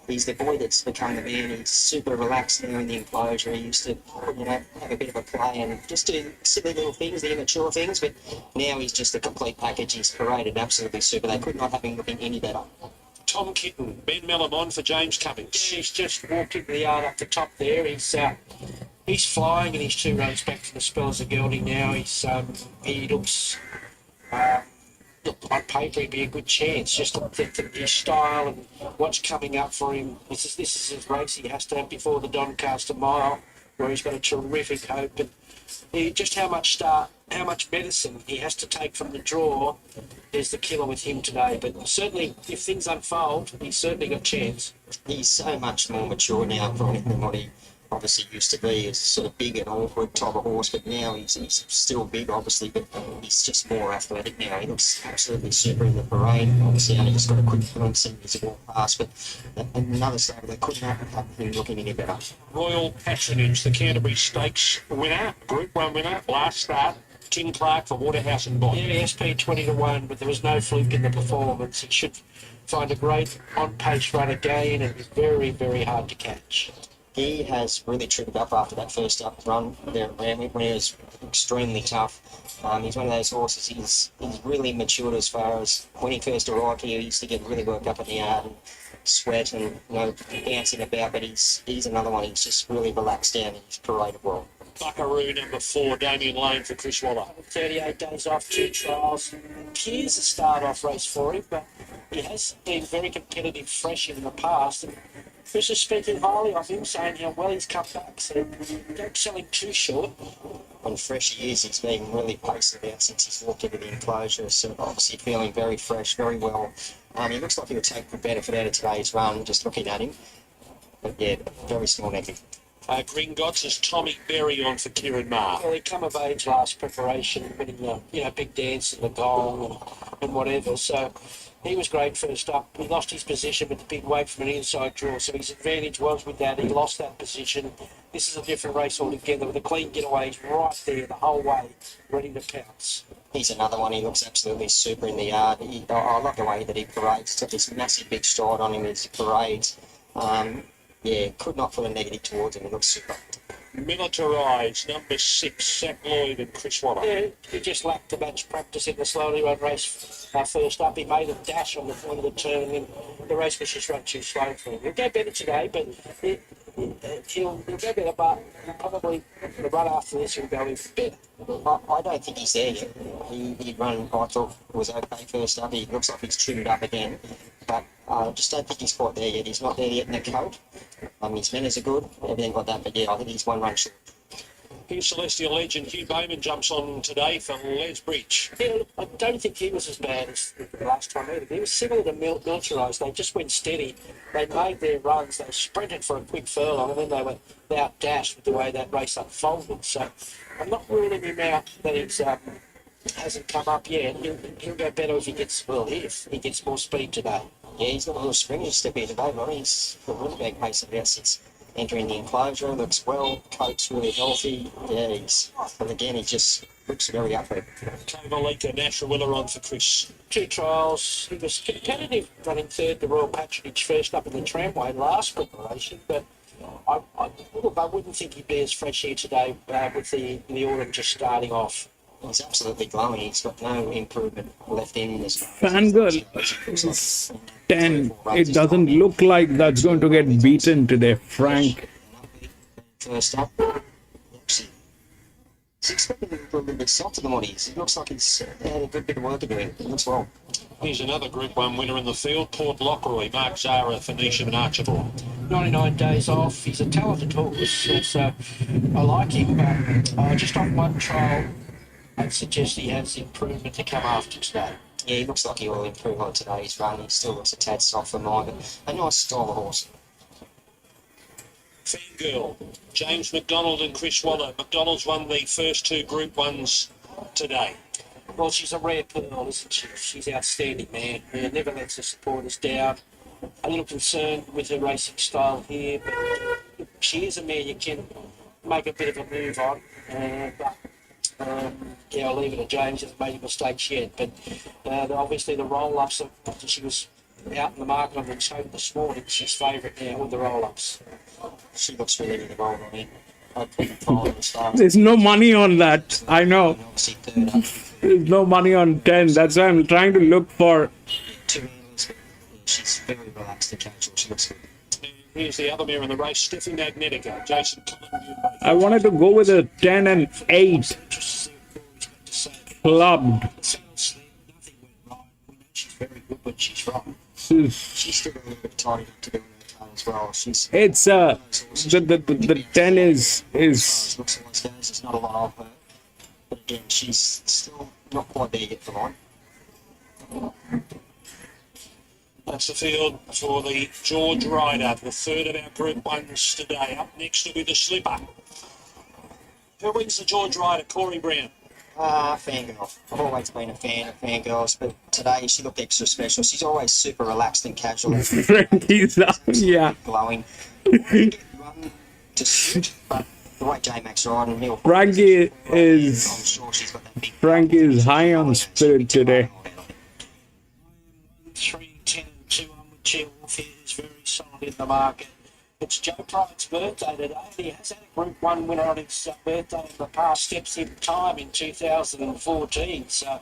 he's the boy that's become the man. He's super relaxed now in the enclosure. He used to, have a bit of a play and just do silly little things, the immature things, but now he's just a complete package. He's paraded absolutely super. They could not have him looking any better. Tom Kitten, Ben Melamon for James Cummings. He's just walked into the yard up the top there. He's flying in his 2 runs back to the Spells of Gelding now. He looks... on paper, he'd be a good chance. Just his style and what's coming up for him. This is his race he has to have before the Doncaster Mile, where he's got a terrific hope. And just how much medicine he has to take from the draw is the killer with him today. But certainly, if things unfold, he's certainly got a chance. He's so much more mature now from than what he obviously used to be. As sort of big and awkward type of horse, but now he's still big, obviously, but he's just more athletic now. He looks absolutely super in the parade. Obviously, only just got a quick glimpse in his walk past, but another stable that couldn't have him looking any better. Royal Patronage, the Canterbury Stakes winner, Group 1 winner, last start. Tim Clark for Waterhouse and Bond. Yeah, SP 20-1, but there was no fluke in the performance. It should find a great on-pace run again, and it's very, very hard to catch. He has really tripped up after that first up run there at Randwick when he was extremely tough. He's one of those horses, he's really matured as far as when he first arrived here. He used to get really worked up in the yard and sweat and bouncing about, but he's another one. He's just really relaxed down and he's paraded well. Buckaroo number 4, Damien Lane for Chris Waller. 38 days off, 2 trials. Appears a start-off race for him, but he has been very competitive fresh in the past. And Chris is speaking highly of him, saying how well he's come back, so don't sell him too short. On fresh he is, he's been really paced about since he's walked into the enclosure, so obviously feeling very fresh, very well. He looks like he'll take good benefit out of today's run, just looking at him. But yeah, very small negative. Gringotts is Tommy Berry on for Kieran Marr. Well, he come of age last preparation, winning the big dance and the gong and whatever. So he was great first up. He lost his position with the big weight from an inside draw. So his advantage was with that. He lost that position. This is a different race altogether with a clean getaway. He's right there the whole way, ready to pounce. He's another one. He looks absolutely super in the yard. I love the way that he parades. Took this massive big stride on him as he parades. Yeah, could not put a negative towards him. He looks super. Militarised, number 6, Zach Lloyd and Chris Waller. Yeah, he just lacked the match practice in the slowly run race first up. He made a dash on the point of the turn, and the race was just run too slow for him. He'll go better today, but he'll go better, but probably the run after this will go even better. I don't think he's there yet. He run, I thought, was okay first up. He looks like he's trimmed up again. But I just don't think he's quite there yet. He's not there yet in the coat. His manners are good, everything like that. But yeah, I think he's one run short. Here's Celestial Legend. Hugh Bowman jumps on today for Lesbridge. Yeah, look, I don't think he was as bad as the last time either. He was similar to Militarised. They just went steady. They made their runs. They sprinted for a quick furlong, and then they went outdashed with the way that race unfolded. So I'm not ruling him out that he's hasn't come up yet. He'll go better if he gets more speed today. Yeah, he's got a little springy step here today, Ronnie. He's got a really big pace about since entering the enclosure. Looks well, coat's really healthy. Yeah, but again, he just looks very upbeat. Kovalika, Nash Willer on for Chris. 2 trials. He was competitive running third to Royal Patronage first up in the tramway last preparation, but I wouldn't think he'd be as fresh here today with the autumn just starting off. He's absolutely glowing. He's got no improvement left in this. Fangirl is 10. It doesn't look like that's going to get beaten today, Frank. First up. He's expecting him to a little bit softer than what he is. It looks like he's had a good bit of work to do. It looks well. Here's another Group 1 winner in the field, Port Lockroy, Mark Zara, Phoenician and Archibald. 99 days off. He's a talented horse, so I like him. But just on one trial, I'd suggest he has improvement to come after today. Yeah, he looks like he will improve on today's run. He still looks a tad soft for mine, but a nice style of horse. Fangirl, James McDonald and Chris Waller. McDonald's won the first 2 Group 1s today. Well, she's a rare pearl, isn't she? She's outstanding, man. Never lets her supporters down. A little concerned with her racing style here, but she is a mare you can make a bit of a move on. Yeah, I'll leave it to James. He hasn't made any mistakes yet, but obviously the roll-ups, after she was out in the market on the tote this morning, she's favourite now with the roll-ups. She looks really good roll on him. I put the 5 at the start. There's no money on that. I know. There's no money on 10. That's why I'm trying to look for. She's very relaxed and casual. She looks good. Here's the other mare in the race, Steffi Magnetica, Jason Cullen. I wanted to go with a 10 and 8. Clubbed. She's very good when she's wrong. She's still got a little bit of time to do in her time as well. It's the 10 is. Looks like there's not a lot of her, but again, she's still not quite there yet for mine. That's the field for the George Ryder, the third of our Group 1s today. Up next will be the Slipper. Who wins the George Ryder? Corey Brown. Fangirl. I've always been a fan of Fangirls, but today she looked extra special. She's always super relaxed and casual. Frankie's up, yeah. Glowing. Run to suit, but the way J-Max riding, he'll... Frankie is. I'm sure she's got that big... Frankie is high on spirit today. 3, 10, 2 on with Chill Wolf here is very solid in the market. It's Joe Pride's birthday today. He has had a Group 1 winner on his birthday in the past, steps in time in 2014. So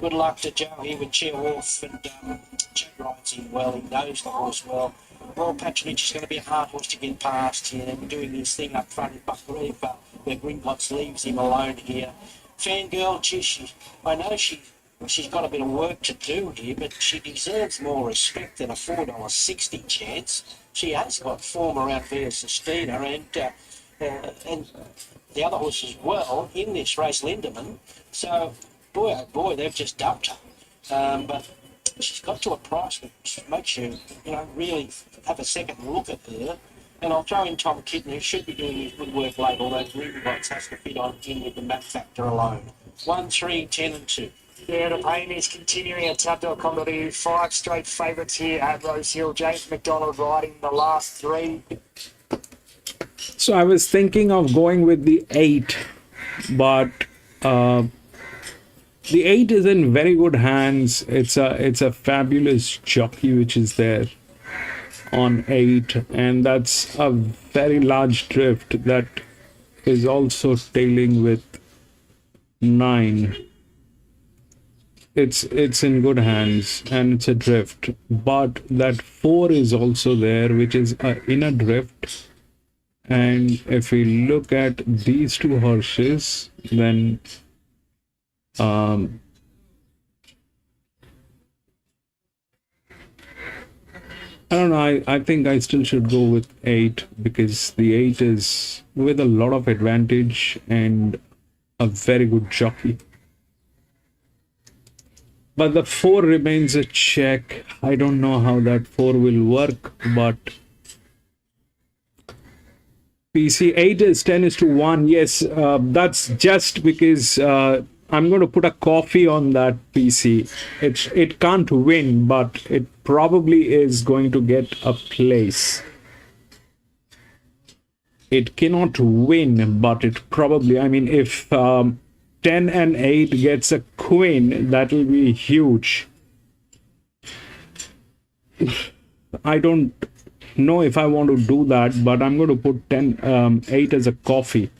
good luck to Joe here with Chill Wolf. And Joe rides him well. He knows the horse well. Royal Patronage is going to be a hard horse to get past here. And doing his thing up front in Buckaroo, but where Gringotts leaves him alone here. Fangirl, gee, I know she's got a bit of work to do here, but she deserves more respect than a $4.60 chance. She has got form around Via Sistina and the other horse as well in this race, Lindemann. So, boy, oh boy, they've just dumped her. But she's got to a price which makes you, really have a second look at her. And I'll throw in Tom Kitten, who should be doing his good work late, although Randwick has to fit on in with the map factor alone. 1, 3, 10 and 2. Yeah, the pain is continuing at tab.com.au. 5 straight favourites here at Rosehill. James McDonald riding the last 3. So I was thinking of going with the 8, but the 8 is in very good hands. It's a fabulous jockey which is there on 8, and that's a very large drift that is also tailing with 9. It's in good hands and it's a drift, but that 4 is also there, which is in a drift And if we look at these two horses, then I don't know. I think I still should go with 8 because the 8 is with a lot of advantage and a very good jockey. But the 4 remains a check. I don't know how that 4 will work, but PC 8 is 10:1. Yes, that's just because I'm going to put a coffee on that PC. It can't win, but it probably is going to get a place. It cannot win, but it probably, I mean, if 10 and 8 gets a queen, that will be huge. I don't know if I want to do that, but I'm going to put 8 as a coffee.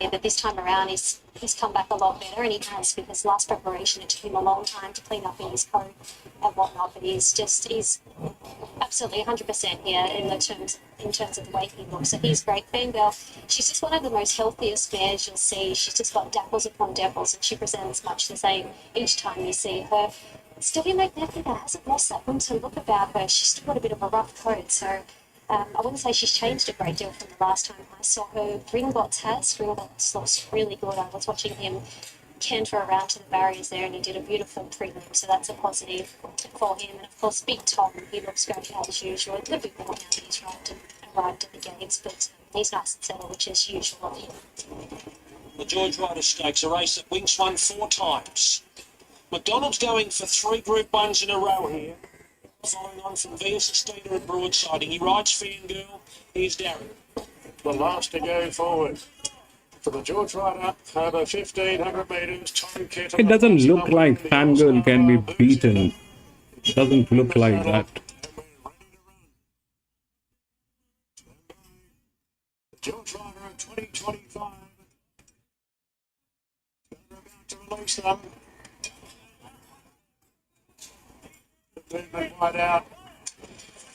But this time around, he's come back a lot better, and he has, because last preparation it took him a long time to clean up in his coat and whatnot. But he's absolutely 100% here in terms of the way he looks. So he's great. Fangirl, she's just one of the most healthiest mares you'll see. She's just got dapples upon dapples, and she presents much the same each time you see her. Steffi Magnetica hasn't lost that winter look about her. She's still got a bit of a rough coat, so I wouldn't say she's changed a great deal from the last time I saw her. Gringotts looks really good. I was watching him canter around to the barriers there, and he did a beautiful prelim, so that's a positive for him. And of course, Big Tom, he looks great as usual. A little bit more now that he's arrived at the gates, but he's nice and settled, which is usual of him. The George Ryder Stakes, a race that Winks won 4 times. McDonald's going for 3 Group 1s in a row here. Following on from Vias Estina and Broadsiding. He rides Fangirl. Here's Darren. The last to go forward. For the George Ryder, over 1,500 metres, Tom Kettle. It doesn't look like Fangirl can be beaten. It doesn't look like that. George Ryder in 2025. They're about to release them. Then they wide out.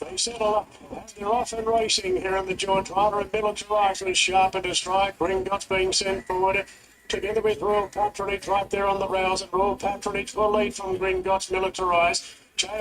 They settle up, and they're off and racing here in the George Ryder, and Militarised was sharp into strike. Gringotts being sent forward, together with Royal Patronage right there on the rails, and Royal Patronage will lead from Gringotts. Militarised.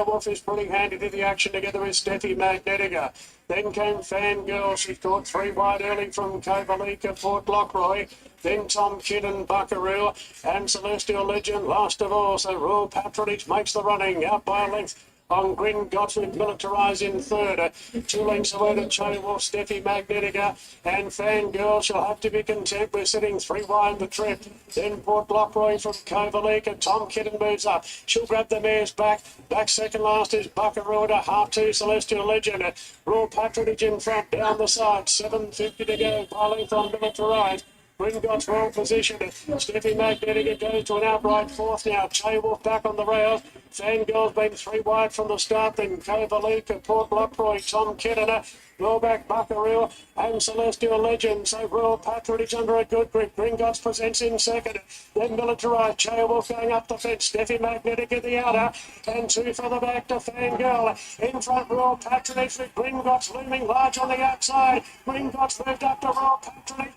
Wolf is putting hand into the action together with Steffi Magnetica. Then came Fangirl. She caught 3 wide early from Kovalika, Port Lockroy. Then Tom Kidd and Buckaroo and Celestial Legend last of all. So Royal Patronage makes the running out by a length on Gringotts with Militarised in third. 2 lengths away to Wolf, Steffi Magnetica and Fangirl. She'll have to be content with sitting 3 wide the trip. Then Port Lockroy from Kovalika. Tom Kitten moves up. She'll grab the mares back. Back second last is Buckaroo to half 2 Celestial Legend. Royal Patronage in front down the side. 7.50 to go. By length on Militarised. Gringotts well positioned. Steffi Magnetica goes to an outright 4th now. Wolf back on the rails. Fangirl's been 3 wide from the start. Then Kovalika, Port Lockroy, Tom Kidder, Rollback Buckaroo and Celestial Legend. So Royal Patronage under a good grip. Gringotts presents in second. Then Militarised. Wolf going up the fence. Steffi Magnetica the outer. And 2 for the back to Fangirl. In front Royal Patronage with Gringotts looming large on the outside. Gringotts moved up to Royal Patronage.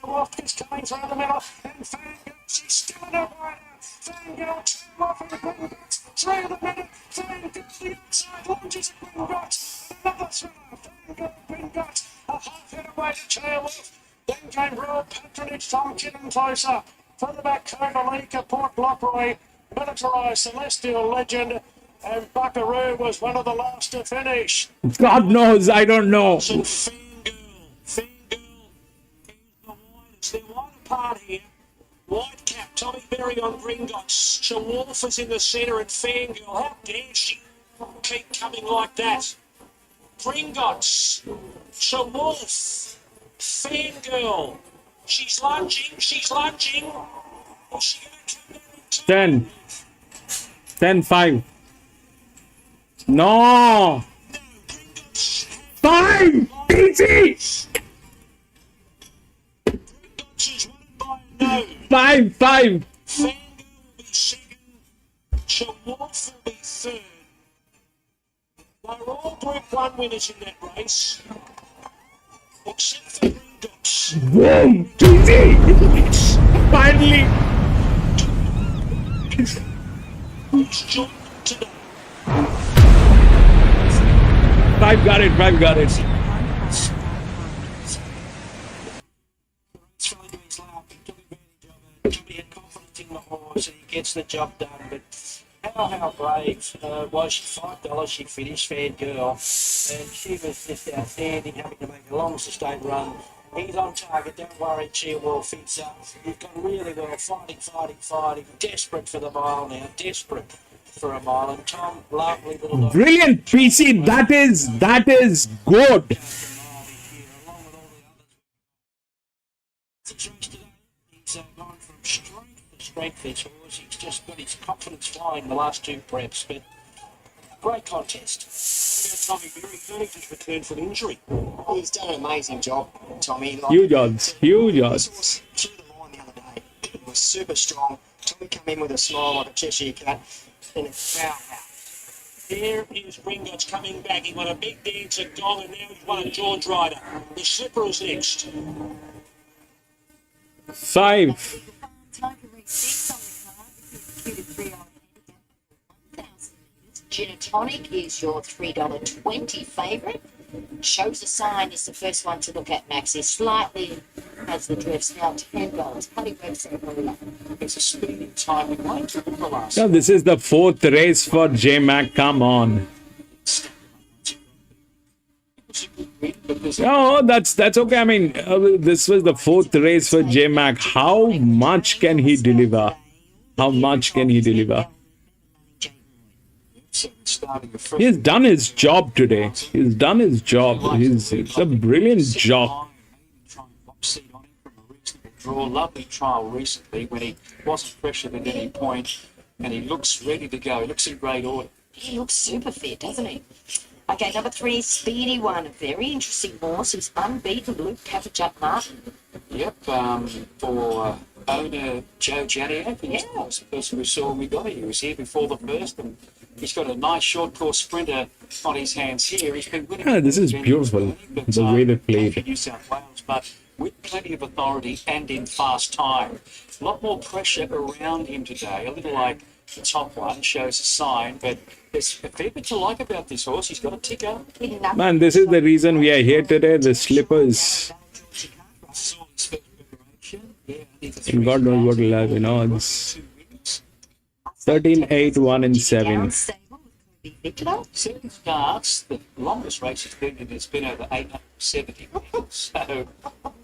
Wolf is coming through the middle, and Fangirl, she's still in her wide out. Fangirl, Wolf and Gringotts through the middle. Fangirl, the outside launches at Gringotts. Another thriller. Fangirl, Gringotts, a half head away to Wolf. Then came Royal Patronage, Tom Kidden closer. Further back, Kovalika, Port Lockroy, Militarised, Celestial Legend, and Buckaroo was one of the last to finish. God knows, I don't know. They're wide apart here. White cap, Tommy Berry on Gringotts. Wolf is in the centre and Fangirl. How dare she keep coming like that? Gringotts, Wolf, Fangirl. She's lunging. Is she going to come down? 10-5. No! 5! Easy! 5-5. Fangirl will be second. Wolf will be third. are all Group 1 winners in that race, except for Buildups. Boom! Easy! Finally! Who's joined them today? Five got it. He had confidence in the horse and he gets the job done. But how brave was she? $5 she finished, fair girl. And she was just outstanding, having to make a long sustained run. He's on target, don't worry, she will fix up. You've gone really well, fighting. Desperate for the mile now, desperate for a mile. And Tom, lovely little... Brilliant, PC. That is good. He's gone from strength to strength, this horse. He's just got his confidence flying the last two preps, but great contest. Tommy Berry just returned from injury. He's done an amazing job, Tommy. Huge odds. This horse through the line the other day. It was super strong. Tommy come in with a smile like a Cheshire cat, and it's powerhouse. There is Gringotts coming back. He won a big dance at Gong, and now he's won a George Rider. The Slipper is next. 5. Ginatonic is your $3.20 favourite. Shows a sign is the first one to look at, Max. He slightly has the drifts now $10. Bloody website. It's a speeding time. We won't to the last. No, this is the 4th race for J Mac. Come on. Oh, that's okay. I mean, this was the 4th race for J Mac. How much can he deliver? He's done his job today. It's a brilliant job. Draw, lovely trial recently when he wasn't pressured at any point, and he looks ready to go. He looks in great order. He looks super fit, doesn't he? Okay, number 3, Speedy One. A very interesting horse. He's unbeaten, Luke Cavajak Martin. Yep, for owner Joe Janiak. He was the person we saw when we got it. He was here before the first, and he's got a nice short course sprinter on his hands here. He's been winning. This is beautiful, the way they played. New South Wales, but with plenty of authority and in fast time. A lot more pressure around him today. A little like the top one shows a sign, but there's a fair bit to like about this horse. He's got a ticker. Man, this is the reason we are here today. The slippers. And God knows what will happen. It's 13, 8, 1, and 7. 7 starts. The longest race has been, it's been over 870 minutes. So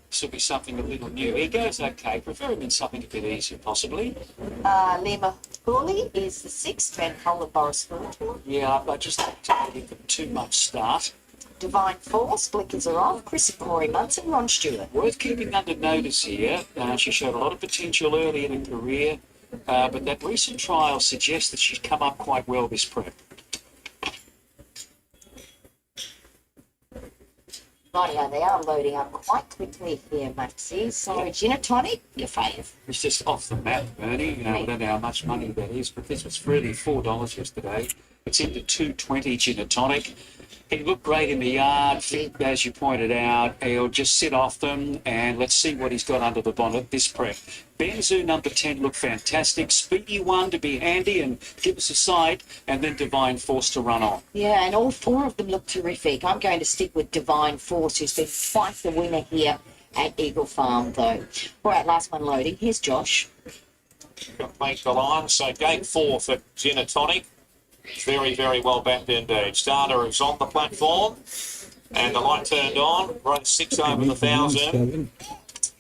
this will be something a little new. He goes okay. Prefer him in something a bit easier, possibly. Lima Hooley is the 6th. Van Holler Boris Fulton. Yeah, I just don't give them too much start. Divine Force, Blinkers are off. Chris and Corey Munson, Ron Stewart. Worth keeping under notice here. She showed a lot of potential early in her career, but that recent trial suggests that she's come up quite well this prep. Rightio, they are loading up quite quickly here, Maxie. So, Ginatonic, your fave. It's just off the map, Bernie. I don't know how much money that is, but this was really $4 yesterday. It's into $2.20 Ginatonic. He looked great in the yard, fit, as you pointed out. He'll just sit off them, and let's see what he's got under the bonnet this prep. Benzu, number 10, looked fantastic. Speedy One to be handy and give us a sight, and then Divine Force to run on. Yeah, and all 4 of them look terrific. I'm going to stick with Divine Force, who's been quite the winner here at Eagle Farm, though. All right, last one loading. Here's Josh. Got to make the line. So game 4 for Ginatonic. Very, very well backed indeed. Starter is on the platform, and the light turned on. Race 6 over the 1,000.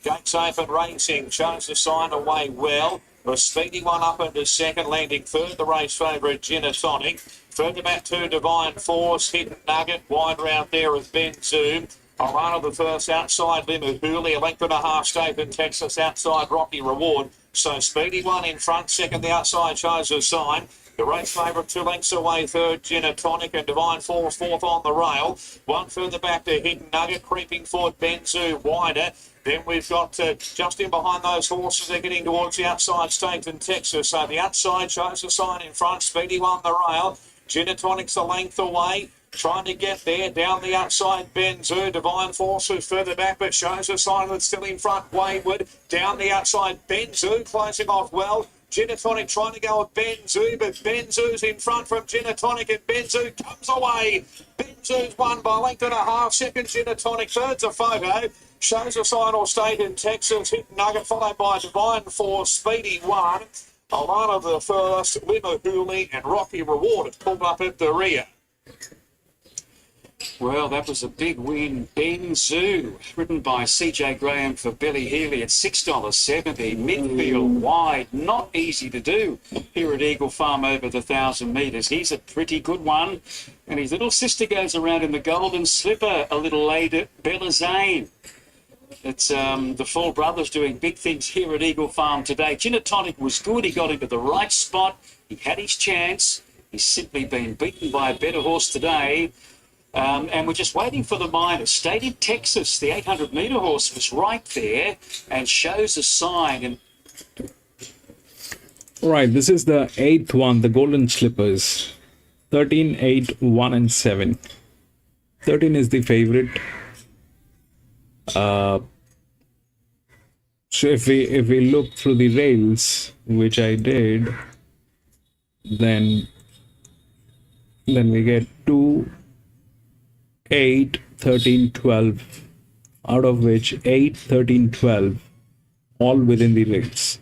Gates open racing, shows the sign away well. The Speedy One up into second, landing third. The race favourite Ginatonic. Further back to Divine Force, Hidden Nugget, wide round there with Ben Zoom. A run of the first outside Lima Hooley, a length and a half State in Texas outside Rocky Reward. So Speedy One in front, second the outside shows a sign. The race favourite 2 lengths away, third Ginatonic, and Divine Force fourth on the rail. One further back to Hidden Nugget, creeping forward Benzu wider. Then we've got just in behind those horses, they're getting towards the outside State in Texas. So the outside shows a sign in front, Speedy One the rail. Ginatonic's a length away. Trying to get there, down the outside, Benzu, Divine Force, who's further back, but shows a sign that's still in front, Wayward. Down the outside, Benzu, closing off well. Ginatonic trying to go with Benzu, but Benzu's in front from Ginatonic, and Benzu comes away. Benzu's won by a length and a half. Second, Ginatonic. Third's a photo. Shows a sign or state in Texas. Hit Nugget, followed by Divine Force, Speedy 1. Alana the first, Lima Hooley, and Rocky Reward pulled up at the rear. Well, that was a big win. Benzu, ridden by CJ Graham for Billy Healy at $6.70. Midfield wide, not easy to do here at Eagle Farm over the 1,000 metres. He's a pretty good one. And his little sister goes around in the Golden Slipper a little later, Bella Zane. It's the four brothers doing big things here at Eagle Farm today. Ginatonic was good. He got into the right spot. He had his chance. He's simply been beaten by a better horse today. And we're just waiting for the minors. Stayed in Texas. The 800-metre horse was right there and shows a sign. And All right, this is the 8th one, the Golden Slippers. 13, 8, 1 and 7. 13 is the favorite. So if we look through the rails, which I did, then we get 2, 8, 13, 12, out of which 8, 13, 12, all within the rails.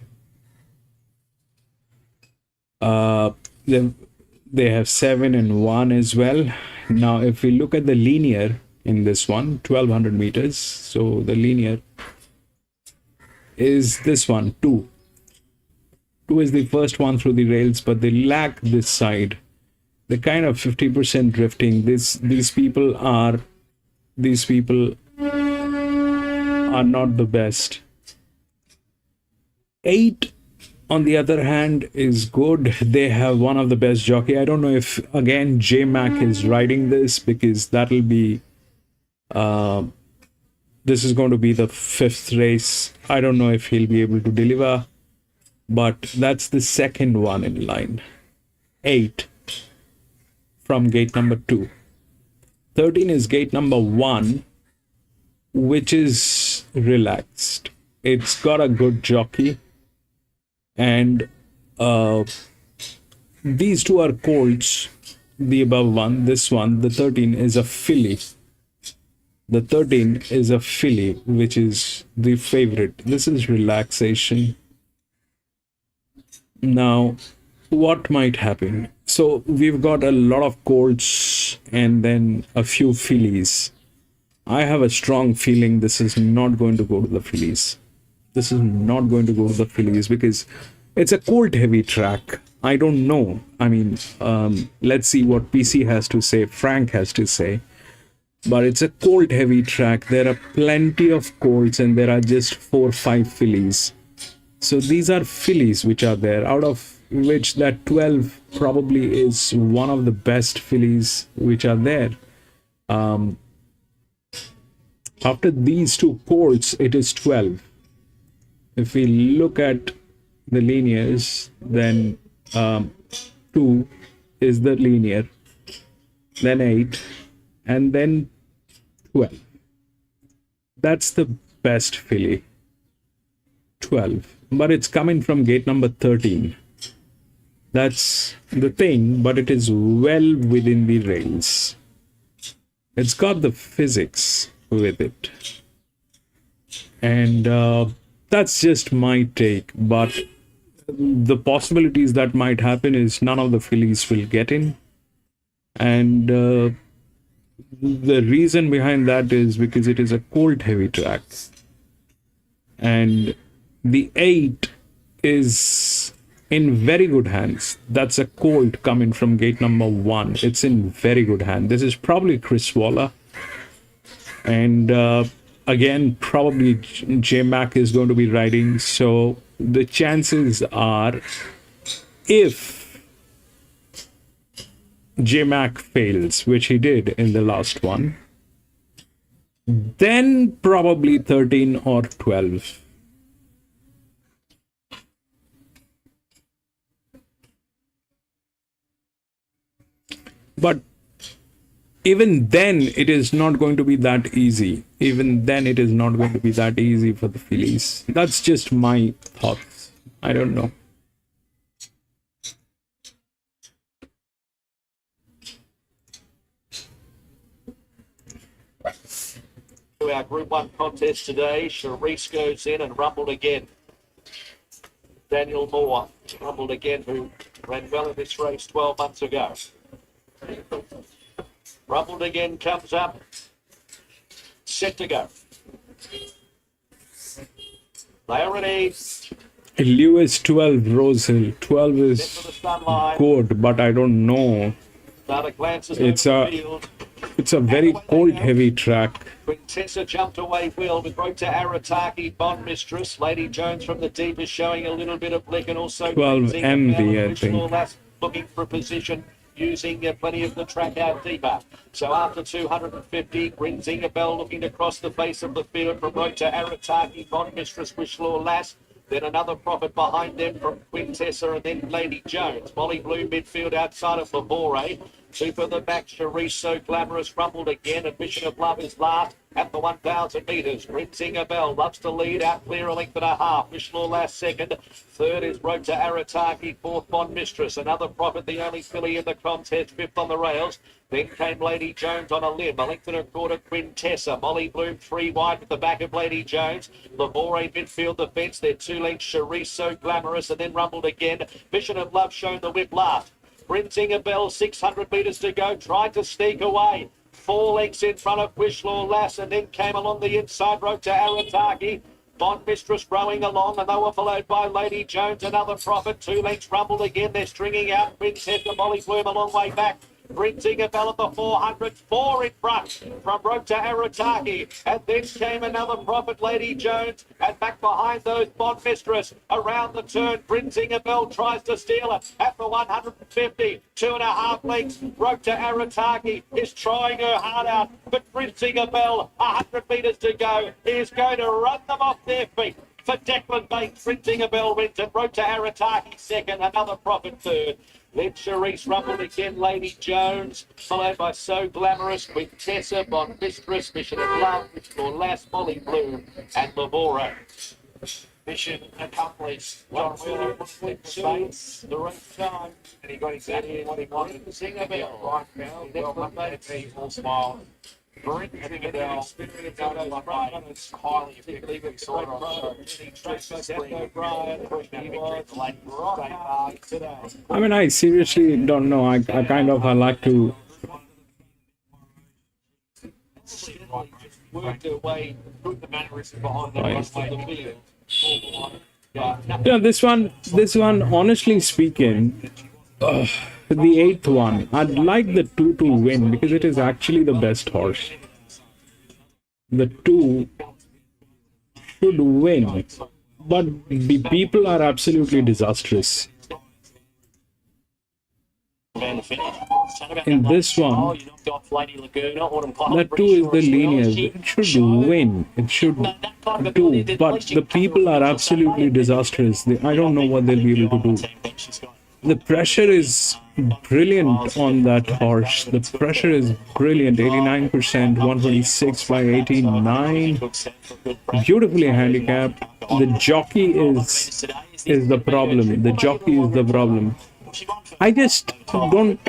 Then they have 7 and 1 as well. Now, if we look at the linear in this one, 1200 meters, so the linear is this one, 2. 2 is the first one through the rails, but they lack this side. They're kind of 50% drifting. These people are not the best. 8, on the other hand, is good. They have one of the best jockey. I don't know if again J Mac is riding this, because that'll be this is going to be the 5th race. I don't know if he'll be able to deliver, but that's the second one in line. 8 from gate number 2. 13 is gate number 1, which is relaxed. It's got a good jockey, and these two are colts. The above one, this one, the 13 is a filly. The 13 is a filly, which is the favorite. This is relaxation. Now, what might happen? So we've got a lot of colts and then a few fillies. I have a strong feeling this is not going to go to the fillies. This is not going to go to the fillies because it's a colt heavy track. I don't know. I mean, let's see what PC has to say, Frank has to say. But it's a colt heavy track. There are plenty of colts and there are just 4 or 5 fillies. So these are fillies which are there, out of which that 12 probably is one of the best fillies which are there. After these two colts, it is 12. If we look at the linears, then 2 is the linear, then 8, and then 12. That's the best filly, 12. But it's coming from gate number 13. That's the thing, but it is well within the rails. It's got the physics with it. And that's just my take, but the possibilities that might happen is none of the fillies will get in. And the reason behind that is because it is a colt heavy track. And the 8 is in very good hands. That's a colt coming from gate number 1. It's in very good hand. This is probably Chris Waller. And again, probably J Mac is going to be riding. So the chances are, if J Mac fails, which he did in the last one, then probably 13 or 12. But even then it is not going to be that easy. Even then it is not going to be that easy for the fillies. That's just my thoughts. I don't know. To our Group 1 contest today, Charisse goes in and rumbled again. Daniel Moore rumbled again, who ran well in this race 12 months ago. Rumbled again comes up. Set to go. They are ready. Lewis 12, Rosehill 12 is good, but I don't know. It's a very cold heavy track. Quintessa jumped away well with Rota Arataki, Bond Mistress. Lady Jones from the deep is showing a little bit of blick, and also 12 MV, I think. looking for a position, using plenty of the track out deeper. So after 250, Grinzinger Bell looking to cross the face of the field from Rota Arataki, Bond Mistress, Wishlaw Lass. Then another profit behind them from Quintessa, and then Lady Jones. Molly Blue midfield outside of Labore. Two further back, Charisse So Glamorous rumbled again, and Mission of Love is last at the 1,000 metres. Grinzinger Bell loves to lead, out clear a length and a half. Wishlaw last second. Third is Rota Arataki, fourth Bond Mistress. Another profit, the only filly in the contest, fifth on the rails. Then came Lady Jones on a limb, a length and a quarter, Quintessa. Molly Bloom 3 wide with the back of Lady Jones. Labore midfield the fence, they're 2 lengths. Charisse So Glamorous, and then rumbled again. Mission of Love shown the whip last. Grinzinger Bell, 600 metres to go, tried to sneak away. 4 lengths in front of Wishlaw Lass, and then came along the inside road to Arataki. Bond Mistress rowing along, and they were followed by Lady Jones. Another profit, 2 lengths rumbled again. They're stringing out Quintessa, Molly Bloom a long way back. Grinzinger Bell at the 400, 4 in front from Road to Arataki. And then came another profit, Lady Jones, and back behind those Bond Mistress. Around the turn, Grinzinger Bell tries to steal it at the 150, 2.5 lengths. Road to Arataki is trying her heart out, but Grinzinger Bell, 100 metres to go, is going to run them off their feet. For Declan Bates, Grinzinger Bell wins and Road to Arataki second, another profit third. Then Charisse rumbled again, Lady Jones, followed by So Glamorous, Quintessa, Bond Mistress, Mission of Love, Wishlaw Lass, Molly Bloom, and Labore. Mission accomplished. John Wheeler the race time, and he got exactly what he wanted. Zinger Bell, right now, well made, all smile. Zinger Bell, it's highly effective. Sort of I mean, I seriously don't know. I like to worked their way through the mannerism behind the rest of the field. Yeah, this one, honestly speaking, the 8th one, I'd like the 2 to win because it is actually the best horse. The 2 should win, but the people are absolutely disastrous. In this one, that 2 is the linear. It should win. It should do, but the people are absolutely disastrous. I don't know what they'll be able to do. The pressure is brilliant on that horse. The pressure is brilliant. 89%, 126 by 89. Beautifully handicapped. The jockey is the problem. The jockey is the problem. I just don't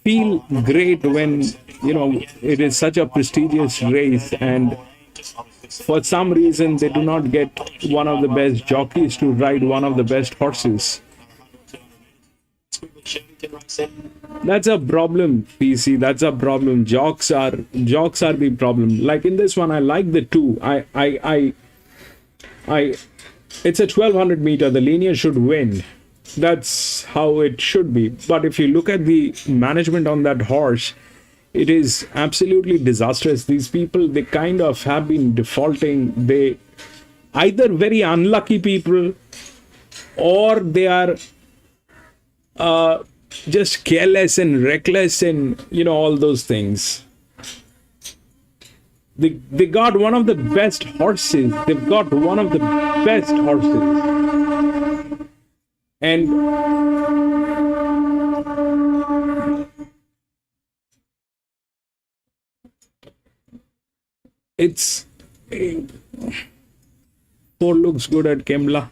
feel great when, it is such a prestigious race and for some reason they do not get one of the best jockeys to ride one of the best horses. That's a problem, PC. That's a problem. Jocks are the problem. Like in this one, I like the 2. It's a 1200 meter. The linear should win. That's how it should be. But if you look at the management on that horse, it is absolutely disastrous. These people, they kind of have been defaulting. They either very unlucky people or they are just careless and reckless and all those things. They got one of the best horses. They've got one of the best horses. And It's Ford looks good at Kembla.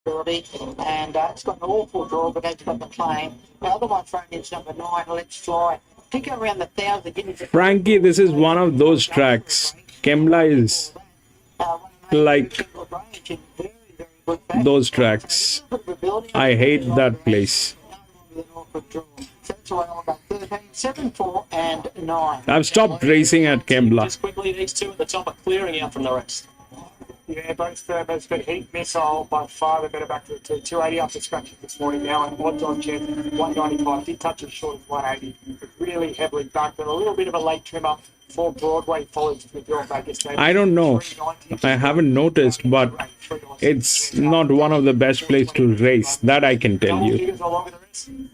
And it's got an awful draw, but it's got the claim. The other one thrown in is number 9, Let's Fly. Pick around the 1,000. Frankie, this is one of those tracks. Kembla is like those tracks. I hate that place. I've stopped racing at Kembla. Just quickly, these two at the top are clearing out from the rest. Yeah, both firmers, but Heat Missile by far the better back to the 280 after scratching this morning now, and odds on chance 195. Did touch it short of 180, but really heavily backed, and a little bit of a late trim up for Broadway follows with your Vegas. I don't know. I haven't noticed, but it's not one of the best places to race. That I can tell you.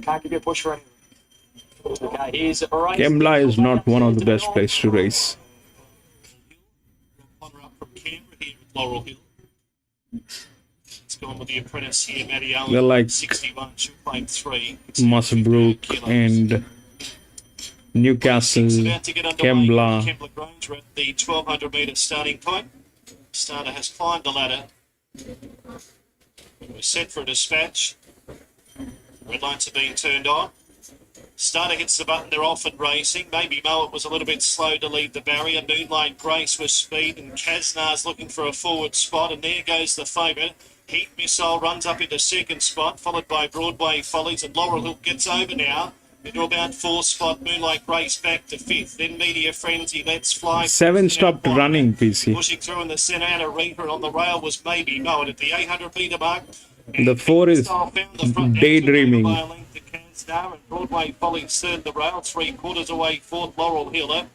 Can't give you a push for anything. Okay, here's a race. Kembla is not one of the best places to race. Laurel Hill. It's gone with the apprentice here, Matty Allen. They're like 61, she'll claim 3. Musbrook and Newcastle, Kembla. Kembla Grange, we're at the 1200 metre starting point. Starter has climbed the ladder. We're set for a dispatch. Red lights are being turned on. Starter hits the button, they're off and racing. Maybe Mowat was a little bit slow to leave the barrier. Moonlight Grace was speed, and Kaznar's looking for a forward spot, and there goes the favourite. Heat Missile runs up into second spot, followed by Broadway Follies, and Laurel Hill gets over now into about 4th spot. Moonlight Grace back to 5th. Then Media Frenzy, Let's Fly. 7 stopped running, PC. Pushing through in the centre, Anna Reaper on the rail was maybe Mowat at the 800 metre mark. The 4 is daydreaming. Star and Broadway Follies third the rail, 3/4 away 4th Laurel Hiller.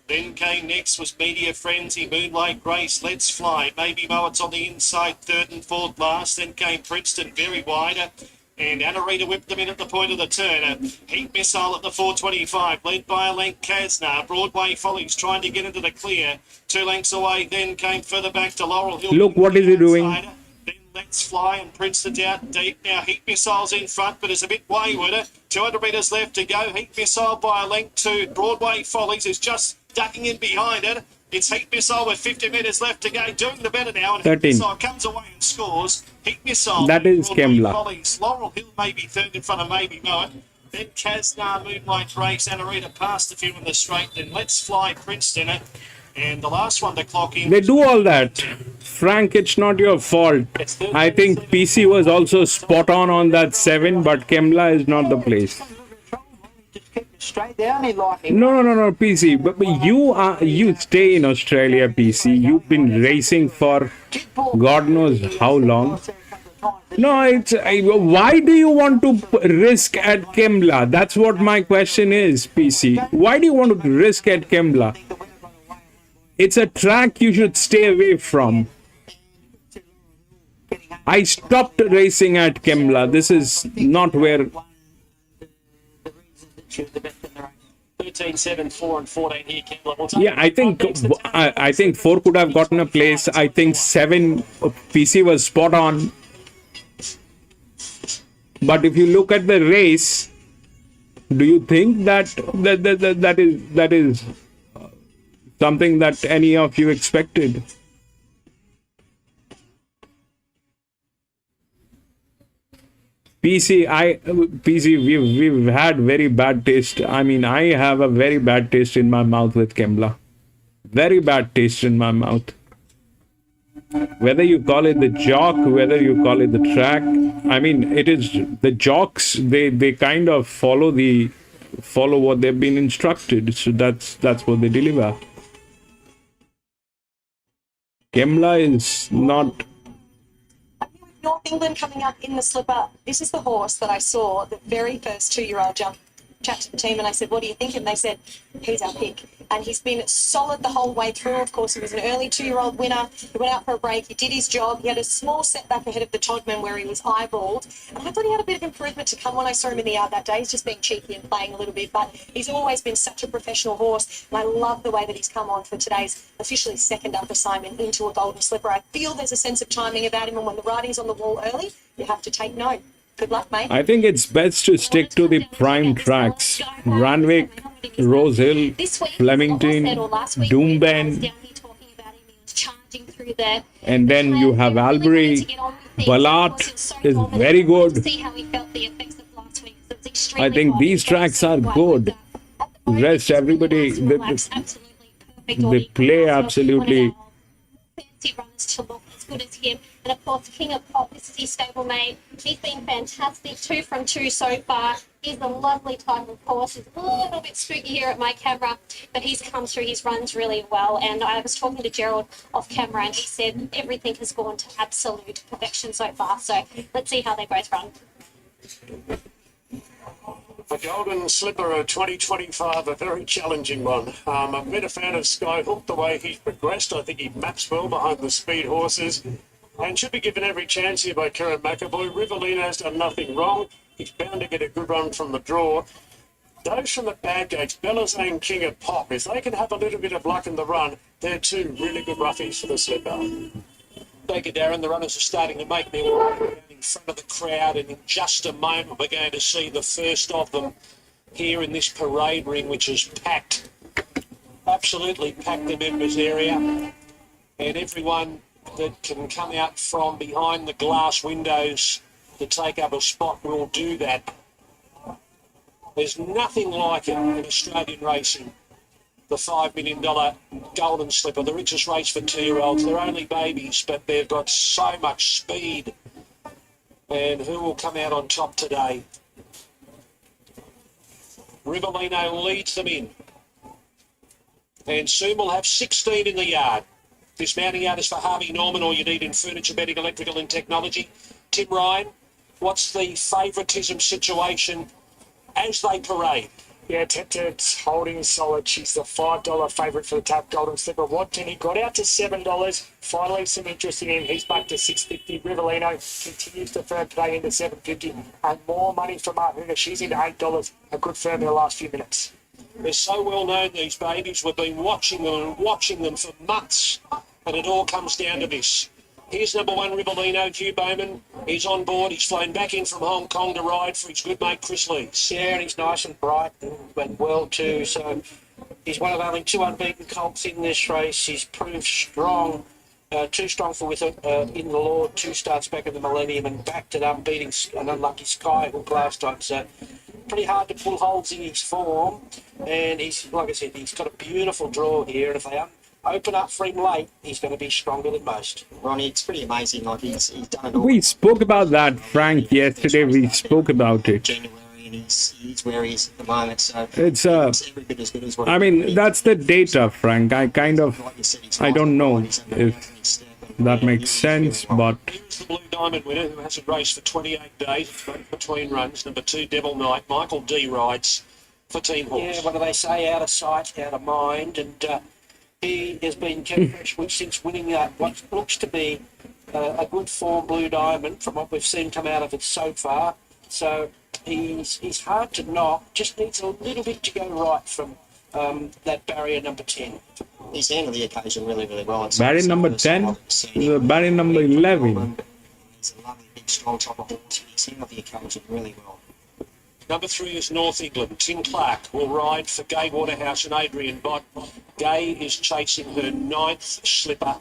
Then came next was Media Frenzy, Moonlight Grace, Let's Fly. Maybe Mowat's on the inside, 3rd and 4th last. Then came Princeton very wide. And Anna Rita whipped them in at the point of the turn. Heat Missile at the 425, led by a length Kaznar. Broadway Follies trying to get into the clear. 2 lengths away, then came further back to Laurel Hill. Look, what is he doing? Let's Fly and Princeton's out deep now. Heat Missile's in front, but it's a bit wayward. 200 metres left to go. Heat Missile by a length to Broadway Follies is just ducking in behind it. It's Heat Missile with 50 metres left to go, doing the better now. And 13. Heat Missile comes away and scores. Heat Missile. That is Kembla. Follies. Laurel Hill maybe third in front of maybe Mowat. Then Kaznar, Moonlight Race, Anarita past a few in the straight. Then Let's Fly, Princeton. And the last one to clock in. They do all that. Frank, it's not your fault. I think PC was also spot on that 7, but Kembla is not the place. No, PC. But you stay in Australia, PC. You've been racing for God knows how long. No, it's why do you want to risk at Kembla? That's what my question is, PC. Why do you want to risk at Kembla? It's a track you should stay away from. I stopped racing at Kembla. This is not where. 13, 7, 4, and 14 here. Kembla. Yeah, I think 4 could have gotten a place. I think 7 PC was spot on. But if you look at the race, do you think that is something that any of you expected? PC, we've had very bad taste. I mean, I have a very bad taste in my mouth with Kembla. Very bad taste in my mouth. Whether you call it the jock, whether you call it the track, I mean, it is the jocks. They kind of follow what they've been instructed. So that's what they deliver. Kembla is not. North England coming up in the slipper. This is the horse that I saw the very first 2-year-old jump chat to the team and I said, what do you think? And they said, he's our pick. And he's been solid the whole way through. Of course, he was an early 2-year-old winner. He went out for a break. He did his job. He had a small setback ahead of the Todman where he was eyeballed. And I thought he had a bit of improvement to come when I saw him in the yard that day. He's just being cheeky and playing a little bit. But he's always been such a professional horse. And I love the way that he's come on for today's officially second up assignment into a Golden Slipper. I feel there's a sense of timing about him. And when the writing's on the wall early, you have to take note. Good luck, mate. I think it's best to stick to the prime tracks. Randwick, Rosehill, Flemington, Doomben, and then you have Albury. Balat is very good. I think these tracks are good. Rest, everybody, they play absolutely. To look as good as him. And of course, King of Pop, this is his stablemate. He's been fantastic, 2 from 2 so far. He's a lovely type of horse. He's a little bit spooky here at my camera, but he's come through his runs really well. And I was talking to Gerald off camera and he said everything has gone to absolute perfection so far. So let's see how they both run. The Golden Slipper of 2025, a very challenging one. I've been a fan of Skyhook, the way he's progressed. I think he maps well behind the speed horses and should be given every chance here by Karen McAvoy. Rivellino's done nothing wrong. He's bound to get a good run from the draw. Those from the bad gates, Belazane, King of Pop, if they can have a little bit of luck in the run, they're 2 really good roughies for the Slipper. Thank you, Darren. The runners are starting to make their way in front of the crowd, and in just a moment we're going to see the first of them here in this parade ring, which is packed, absolutely packed, the members area, and everyone that can come out from behind the glass windows to take up a spot will do that. There's nothing like it in Australian racing. The $5 million Golden Slipper, the richest race for 2-year-olds. They're only babies, but they've got so much speed. And who will come out on top today? Rivellino leads them in. And soon we'll have 16 in the yard. This mounting yard is for Harvey Norman, all you need in furniture, bedding, electrical and technology. Tim Ryan, what's the favouritism situation as they parade? Yeah, Tempted's holding solid. She's the $5 favourite for the Tap Golden Slipper. Watson, he got out to $7. Finally, some interest in him. He's back to $6.50. Rivellino continues to firm today into $7.50. And more money from Martina. She's into $8. A good firm in the last few minutes. They're so well known, these babies. We've been watching them for months. And it all comes down to this. Here's number 1, Rivellino, Hugh Bowman. He's on board. He's flown back in from Hong Kong to ride for his good mate Chris Lees. Yeah, and he's nice and bright and went well too. So he's one of only 2 unbeaten colts in this race. He's proved strong, too strong for with it in the Lord. 2 starts back at the Millennium and backed it up, beating an unlucky Skyhook last time. So pretty hard to pull holes in his form. And he's, like I said, he's got a beautiful draw here. And if they open up for him late, he's going to be stronger than most. Ronnie, it's pretty amazing. Like he's done it all. We spoke about that, Frank, yesterday. We spoke about it. January, and he's where he is at the moment. So It's every bit as good as what I mean, that's the data, Frank. I don't know if that makes sense, but Here's the Blue Diamond winner, who hasn't raced for 28 days. It's both between runs. Number 2, Devil Knight. Michael D rides for Team Horse. Yeah, what do they say? Out of sight, out of mind. And he has been kept fresh since winning what looks to be a good form Blue Diamond from what we've seen come out of it so far. So he's hard to knock, just needs a little bit to go right from that barrier number 10. He's handled the occasion really, really well. barrier number 10, barrier number 11. He's a lovely, big, strong type of horse. He's handled the occasion really well. Number 3 is North England. Tim Clark will ride for Gay Waterhouse and Adrian Bott. Gay is chasing her 9th slipper,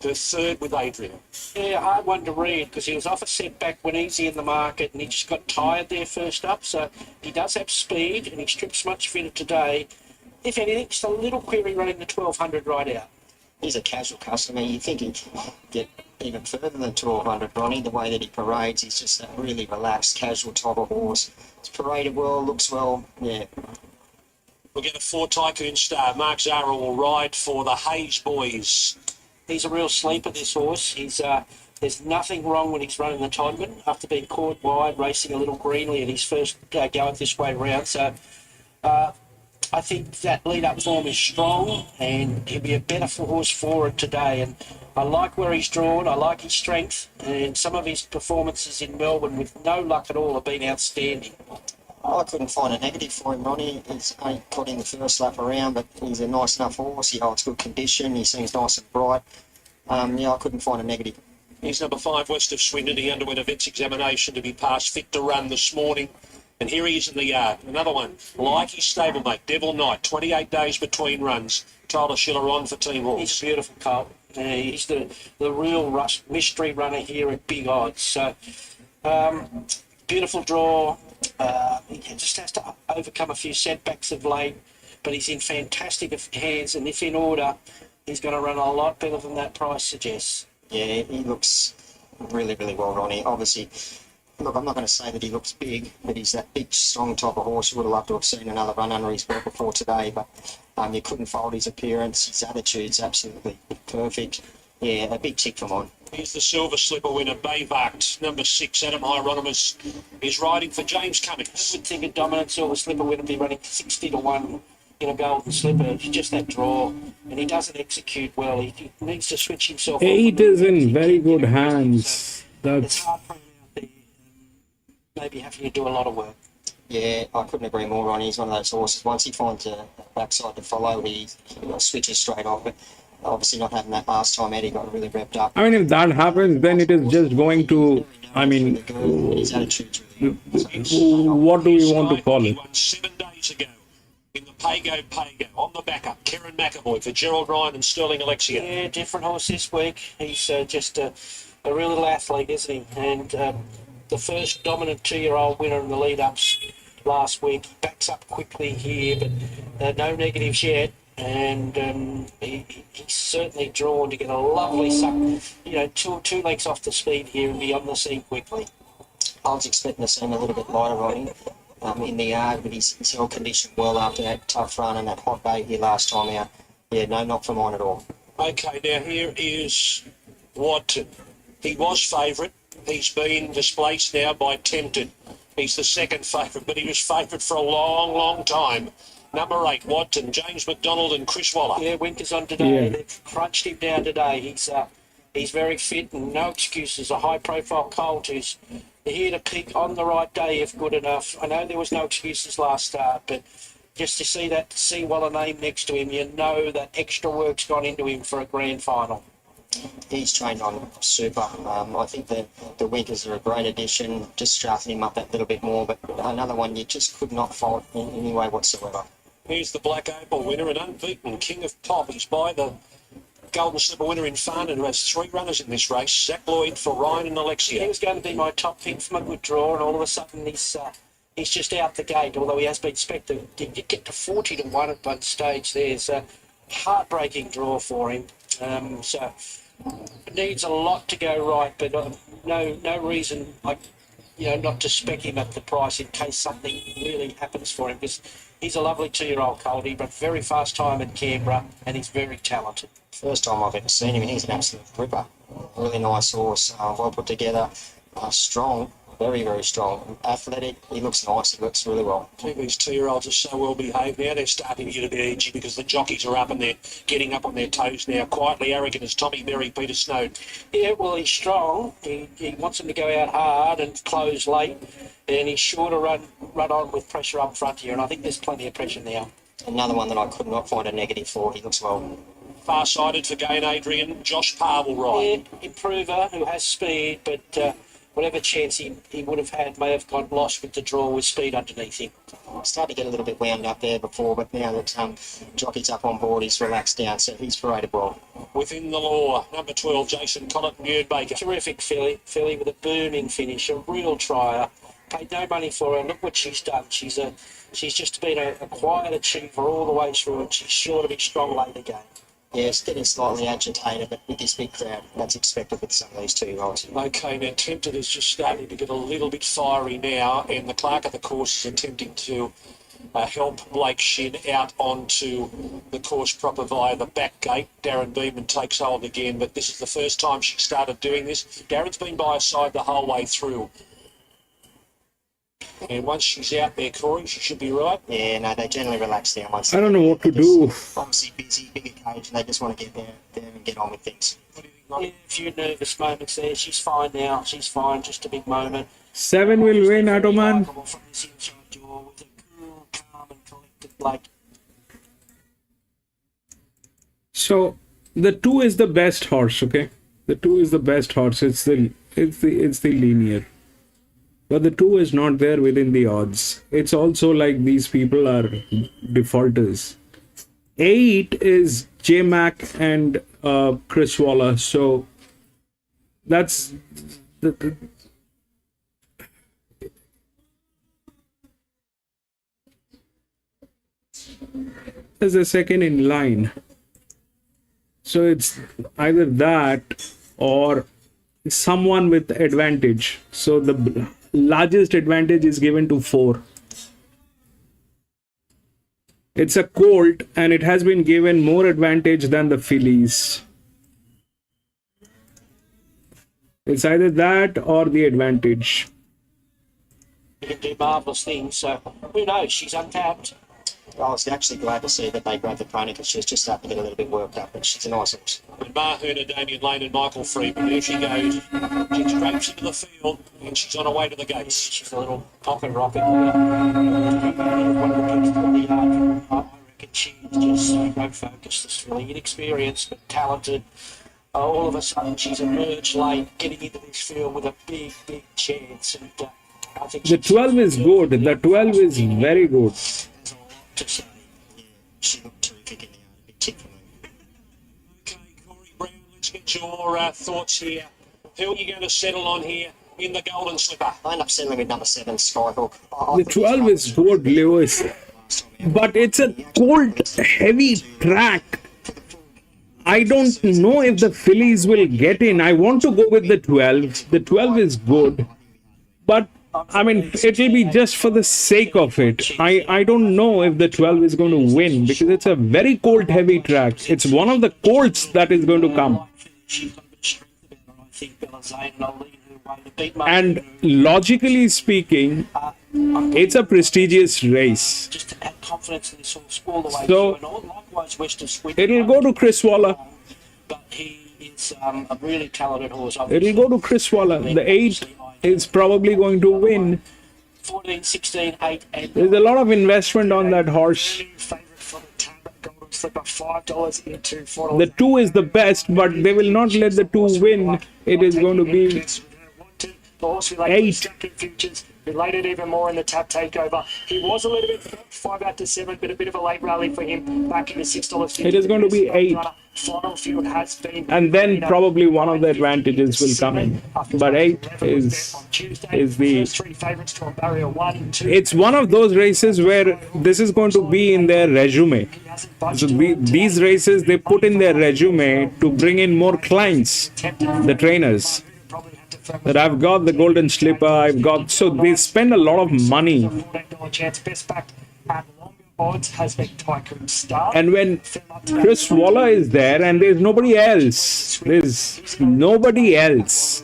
her 3rd with Adrian. Yeah, hard one to read because he was off a setback when easy in the market and he just got tired there first up. So he does have speed and his trip's much fitter today. If anything, just a little query running the 1200 right out. He's a casual customer. You think he'd get even further than 1200, Ronnie. The way that he parades, he's just a really relaxed, casual type of horse. He's paraded well, looks well, yeah. We'll get a 4 Tycoon Star. Mark Zara will ride for the Hayes boys. He's a real sleeper, this horse. There's nothing wrong when he's running the Todman after being caught wide, racing a little greenly at his first go at this way round. So I think that lead-up form is strong, and he'll be a better horse for it today. And I like where he's drawn. I like his strength, and some of his performances in Melbourne with no luck at all have been outstanding. I couldn't find a negative for him, Ronnie. He's only got in the first lap around, but he's a nice enough horse. He holds good condition. He seems nice and bright. Yeah, I couldn't find a negative. He's number 5, West of Swindon. He underwent a vet's examination to be passed fit to run this morning. And here he is in the yard. Another one, like his stablemate, Devil Knight, 28 days between runs. Tyler Schiller on for Team Horse. He's a beautiful colt. He's the real mystery runner here at big odds. So, beautiful draw. He just has to overcome a few setbacks of late, but he's in fantastic hands, and if in order, he's going to run a lot better than that price suggests. Yeah, he looks really, really well, Ronnie. Obviously, look, I'm not going to say that he looks big, but he's that big, strong type of horse. You would have loved to have seen another run under his belt before today, but you couldn't fault his appearance. His attitude's absolutely perfect. Yeah, a big tick for mine. Here's the Silver Slipper winner, Bayvart, number 6, Adam Hieronymus, is riding for James Cummings. I would think a dominant Silver Slipper winner would be running 60 to 1 in a golden slipper. It's just that draw, and he doesn't execute well. He needs to switch himself. It is in very good hands. It's hard for him out there. Maybe having to do a lot of work. Yeah, I couldn't agree more, Ronnie. He's one of those horses. Once he finds a backside to follow, he switches straight off. But obviously not having that last time, Eddie got really repped up. I mean, if that happens, then it is just going to, I mean, his attitude's really what do we want to call it? 7 days ago in the Pago on the backup, Karen McAvoy for Gerald Ryan and Sterling Alexia. Yeah, different horse this week. He's just a real little athlete, isn't he? And the first dominant 2-year-old winner in the lead-ups last week. He backs up quickly here, but no negatives yet. And he's certainly drawn to get a lovely suck, two lengths off the speed here and be on the scene quickly. I was expecting to see him a little bit lighter, Ronnie, in the yard, but he's held condition well after that tough run and that hot day here last time out. Yeah, no, not for mine at all. Okay, now here is Watson. He was favourite. He's been displaced now by Tempted. He's the second favourite, but he was favourite for a long, long time. Number 8, Watson, James McDonald and Chris Waller. Yeah, Winker's on today. Yeah. They've crunched him down today. He's very fit and no excuses. A high-profile colt who's here to pick on the right day if good enough. I know there was no excuses last start, but just to see that Waller name next to him, you know that extra work's gone into him for a grand final. He's trained on super. I think the Winkers are a great addition, just sharpening him up that little bit more, but another one you just could not fault in any way whatsoever. Here's the Black Opal winner and unbeaten King of Pop. He's by the Golden Slipper winner in Farnham, who has 3 runners in this race. Zach Lloyd for Ryan and Alexia. He was going to be my top pick from a good draw, and all of a sudden he's just out the gate, although he has been expected to get to 40 to 1 at one stage there. So heartbreaking draw for him. So needs a lot to go right, but no reason not to spec him at the price in case something really happens for him, because he's a lovely 2-year-old colt. He ran very fast time at Canberra, and he's very talented. First time I've ever seen him, and he's an absolute ripper. Really nice horse, well put together, strong, very, very strong, athletic. He looks nice. He looks really well. I think these 2-year-olds are so well behaved now. They're starting to get a bit edgy because the jockeys are up and they're getting up on their toes now. Quietly arrogant as Tommy Berry, Peter Snowd. Yeah, well, he's strong. He wants him to go out hard and close late, and he's sure to run on with pressure up front here, and I think there's plenty of pressure now. Another one that I could not find a negative for. He looks well. Far-sighted for Gain Adrian, Josh Parr will ride. Yeah, improver who has speed, but whatever chance he would have had may have got lost with the draw with speed underneath him. Started to get a little bit wound up there before, but now that Jockey's up on board, he's relaxed down, so he's paraded well. Within the law, number 12, Jason Collett and Baker. Terrific filly with a booming finish, a real trier. Paid no money for her. Look what she's done. She's just been a quiet achiever all the way through, and she's sure to be strong late again. Yeah, it's getting slightly agitated, but with this big crowd, that's expected with some of these 2-year-olds. Okay, now Tempted is just starting to get a little bit fiery now, and the clerk of the course is attempting to help Blake Shin out onto the course proper via the back gate. Darren Beeman takes hold again, but this is the first time she started doing this. Darren's been by her side the whole way through. And once she's out there, Corey, she should be right. Yeah, no, they generally relax down once. I don't know what to do. Obviously busy, big occasion. They just want to get there and get on with things. Yeah, a few nervous moments there. She's fine now. She's fine. Just a big moment. 7 will win, Atoman. From this inside jaw with a cool, calm, and collected like. So the 2 is the best horse, okay? The 2 is the best horse. It's the linear. But the 2 is not there within the odds. It's also like these people are defaulters. 8 is J-Mac and Chris Waller. So that's there's a second in line. So it's either that or someone with advantage. So the largest advantage is given to 4. It's a colt and it has been given more advantage than the fillies. It's either that or the advantage. She can do marvellous things. So who knows? She's untapped. I was actually glad to see that they grabbed the pony because she was just starting to get a little bit worked up, and she's a nice horse. And Mahuna, Damien Lane and Michael Freeman, there she goes. She scrapes into the field and she's on her way to the gates. She's a little pocket rocket. One of the kids from the yard. I reckon she's just so focused. Just really inexperienced but talented. All of a sudden she's emerged late, getting into this field with a big, big chance. And I think the 12 is good. The 12 is very good. To say, yeah, she looked terrific in the big tip for me. Okay, Corey Brown, let's get your thoughts here. Who are you going to settle on here in the Golden Slipper? I end up settling with number 7, Skyhook. The 12 is good, Lewis. But it's a cold, heavy track. I don't know if the fillies will get in. I want to go with the 12. The 12 is good. But I mean, it will be just for the sake of it. I don't know if the 12 is going to win because it's a very cold, heavy track. It's one of the colts that is going to come. And logically speaking, it's a prestigious race. Just to add confidence in this horse all the way So, through. And likewise, Western Sweet. it'll go to Chris Waller. But he is a really talented horse. It'll go to Chris Waller. The 8 is probably going to win. 14, 16, 8, and There's a lot of investment on that horse. Slipper $5 into $4. The 2 is the best, but they will not let the 2 win. It is going to be 8. Futures related even more in the tap takeover. He was a little bit 5 out to 7, but a bit of a late rally for him back in the $6.50. It is going to be 8. Final field has been, And then probably one of the advantages will come in. But 8 is the... three favourites to a barrier 1, 2. It's one of those races where this is going to be in their resume. So these races, they put in their resume to bring in more clients, the trainers. That I've got the Golden Slipper, I've got... So they spend a lot of money. $14 chance, best backed at longer odds has been Tycoon Star. And when Chris Waller is there and there's nobody else, there's nobody else.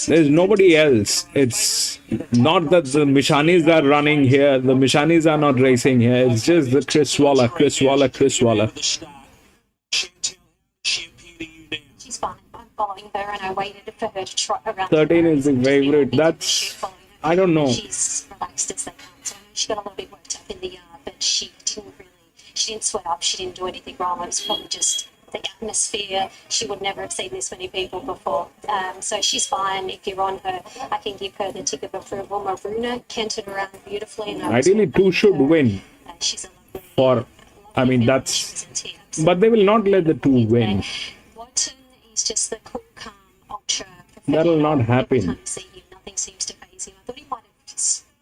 There's nobody else. It's not that the Mishanis are running here, the Mishanis are not racing here. It's just the Chris Waller, Chris Waller, Chris Waller. She's fine. I'm following her and I waited for her to trot around. 13 is the favorite. That's... I don't know. She's relaxed as they come. So she got a little bit worked up in the yard, but she didn't sweat up. She didn't do anything wrong. It was probably just the atmosphere. She would never have seen this many people before. So she's fine. If you're on her, I can give her the tick of approval. Maruna cantered around beautifully. And Ideally, 2 should win. For... I mean, that's... But they will not let the 2 win. He's just the cool, calm, ultra. That'll not happen. Nothing seems to faze him. I thought he might have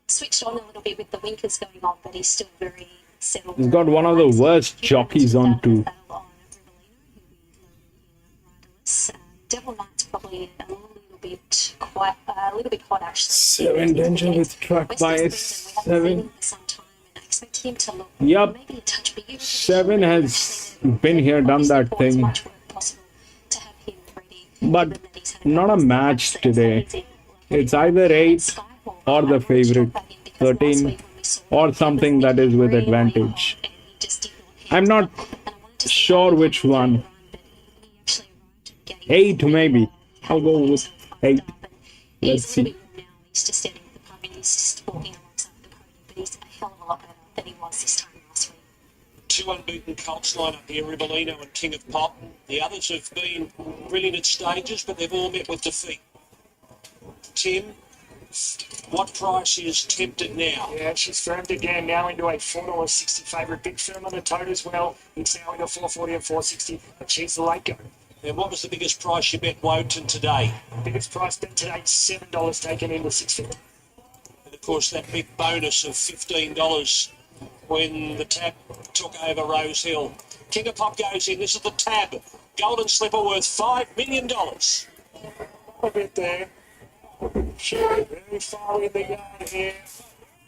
switched on a little bit with the winkers going on, but he's still very settled. He's got one of the worst jockeys on too. Devil Knight's probably a little bit hot actually. 7 danger with track bias. 7. I expected him to look Yup. maybe a touch bigger. 7 has been here, done that thing. But not a match today. It's either 8 or the favorite 13 or something that is with advantage. I'm not sure which one. 8 maybe. I'll go with 8. Let's see. Used to standing at the pub and he's just walking alongside the podium, but he's a hell of a lot better than he was this time last week. 2 unbeaten colts line up here, Ribbolino and King of Pop. The others have been brilliant at stages, but they've all met with defeat. Tim, what price is Tempted now? Yeah, she's firmed again now into a $4.60 favourite. Big firm on the tote as well. It's now into 440 and 460, but she's the late go. And what was the biggest price you bet Woden today? Biggest price bet today, $7 taken into 650. And of course that big bonus of $15 when the tab took over Rosehill. King of Pop goes in. This is the tab. Golden Slipper worth $5 million. A bit there. She's very far in the yard here.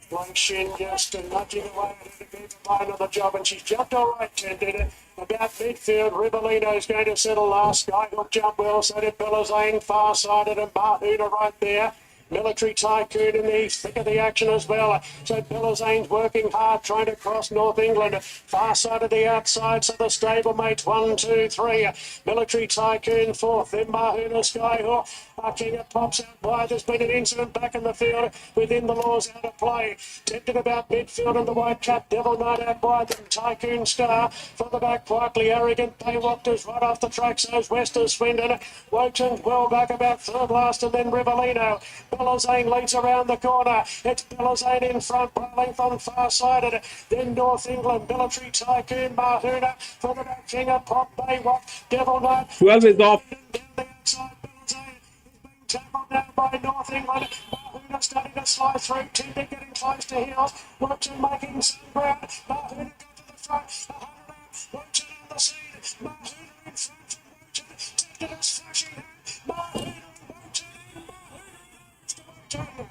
One shin just nudging away to keep the line on the job, and she's jumped all right, Tempted. About midfield, Ribbolino's going to settle last. Skyhook jump well, so did Bellazane, far-sided, and Bahuna right there. Military Tycoon in the thick of the action as well. So Bellazane's working hard, trying to cross North England. Far side of the outside, so the stablemates 1, 2, 3. Military Tycoon fourth, then Mahuna Skyhook. King of Pops out wide. There's been an incident back in the field within the laws out of play. Tempted about midfield and the white cap. Devil Knight out wide. Then Tycoon Star from the back, quietly arrogant. Paywalkers right off the track. So's Wester Swindon. Wotan's well back about third last, and then Rivellino. Bellazane leads around the corner. It's Bellazane in front, by length on far-sided. Then North England, Military Tycoon, Mahuna. For the back, King of Pop, Paywalk, Devil Knight. 12 is off. Tackled now by North England. Mahuna starting to slide through. Tinder getting close to heels. Watson making some ground. Mahuna go to the front. 100 out. Watson on the seat. Mahuna in front from Watson. Tinder is flashing. Mahuna, Watson, Mahuna.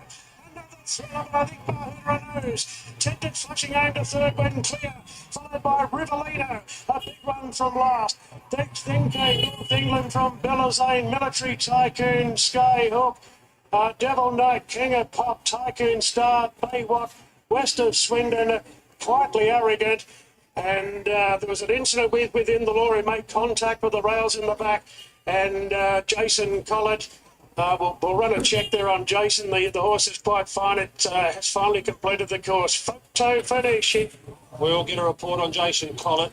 Another throw. I think Mahuna knows. Tinder flashing home to third when clear. Followed by Rivellino. A big one from last. Then came North England from Bellazane, Military Tycoon, Skyhook, Devil Knight, King of Pop, Tycoon Star, Baywalk, West of Swindon, quietly arrogant. And there was an incident within the law. He made contact with the rails in the back. And Jason Collett, we'll run a check there on Jason. The horse is quite fine. It has finally completed the course. Photo finish. We'll get a report on Jason Collett.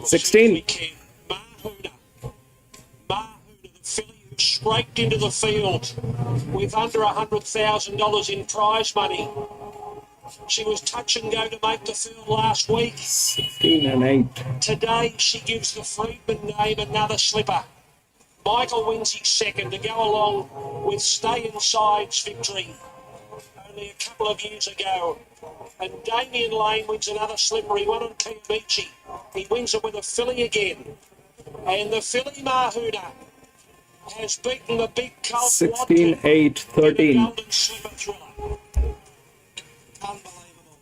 16. Mahuna, the filly who scraped into the field with under $100,000 in prize money. She was touch and go to make the field last week. 16 and 8. Today she gives the Freedman name another slipper. Michael wins his second to go along with Stay Inside's victory only a couple of years ago. And Damien Lane wins another slipper. He won on Kiamichi. He wins it with a filly again. And the filly Mahuna has beaten the big colt 16, 8, 13. Golden Slipper Thriller. Unbelievable.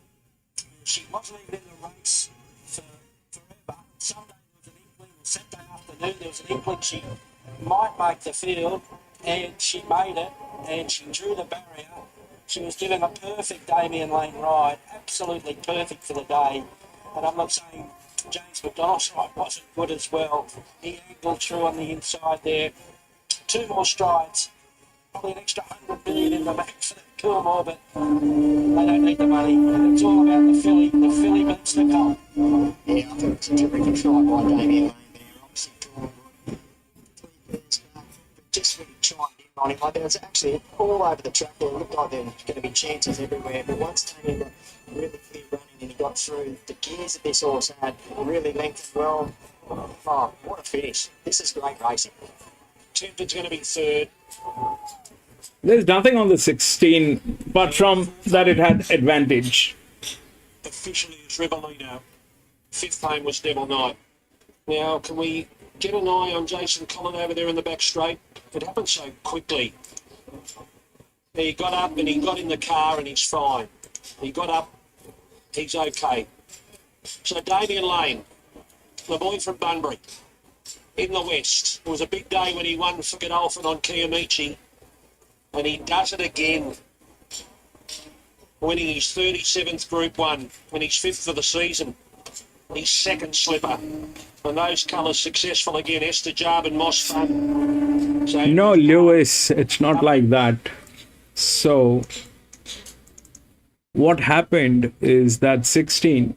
She wasn't even in the race for forever. Sunday was an inkling, Saturday afternoon there was an inkling she might make the field, and she made it, and she drew the barrier. She was given a perfect Damien Lane ride, absolutely perfect for the day. And I'm not saying James McDonald's ride wasn't good as well. He angled through on the inside there. 2 more strides, probably an extra 100 million in the back for that Coolmore, but they don't need the money. And it's all about the filly. The filly beats the colt. Yeah, I thought it was a terrific try by Damien Lane there. Obviously, just really chimed in on him. Like, there was actually all over the track there. It looked like there were going to be chances everywhere. But once Damien got really clear running and he got through, the gears that this horse had really lengthened well. Oh, what a finish. This is great racing. Tempted's going to be third. There's nothing on the 16, but from that it had advantage. Officially is Rivellino. 5th name was Devil Knight. Now, can we get an eye on Jason Collett over there in the back straight? It happened so quickly. He got up and he got in the car and he's fine. He got up, he's okay. So Damien Lane, the boy from Bunbury, in the West. It was a big day when he won for Godolphin on Kiamichi. And he does it again. winning his 37th Group 1 and his 5th of the season. His second slipper. And those colours successful again, Esther Jarb and Moss Fun. So, No, Lewis, it's not like that. So what happened is that 16,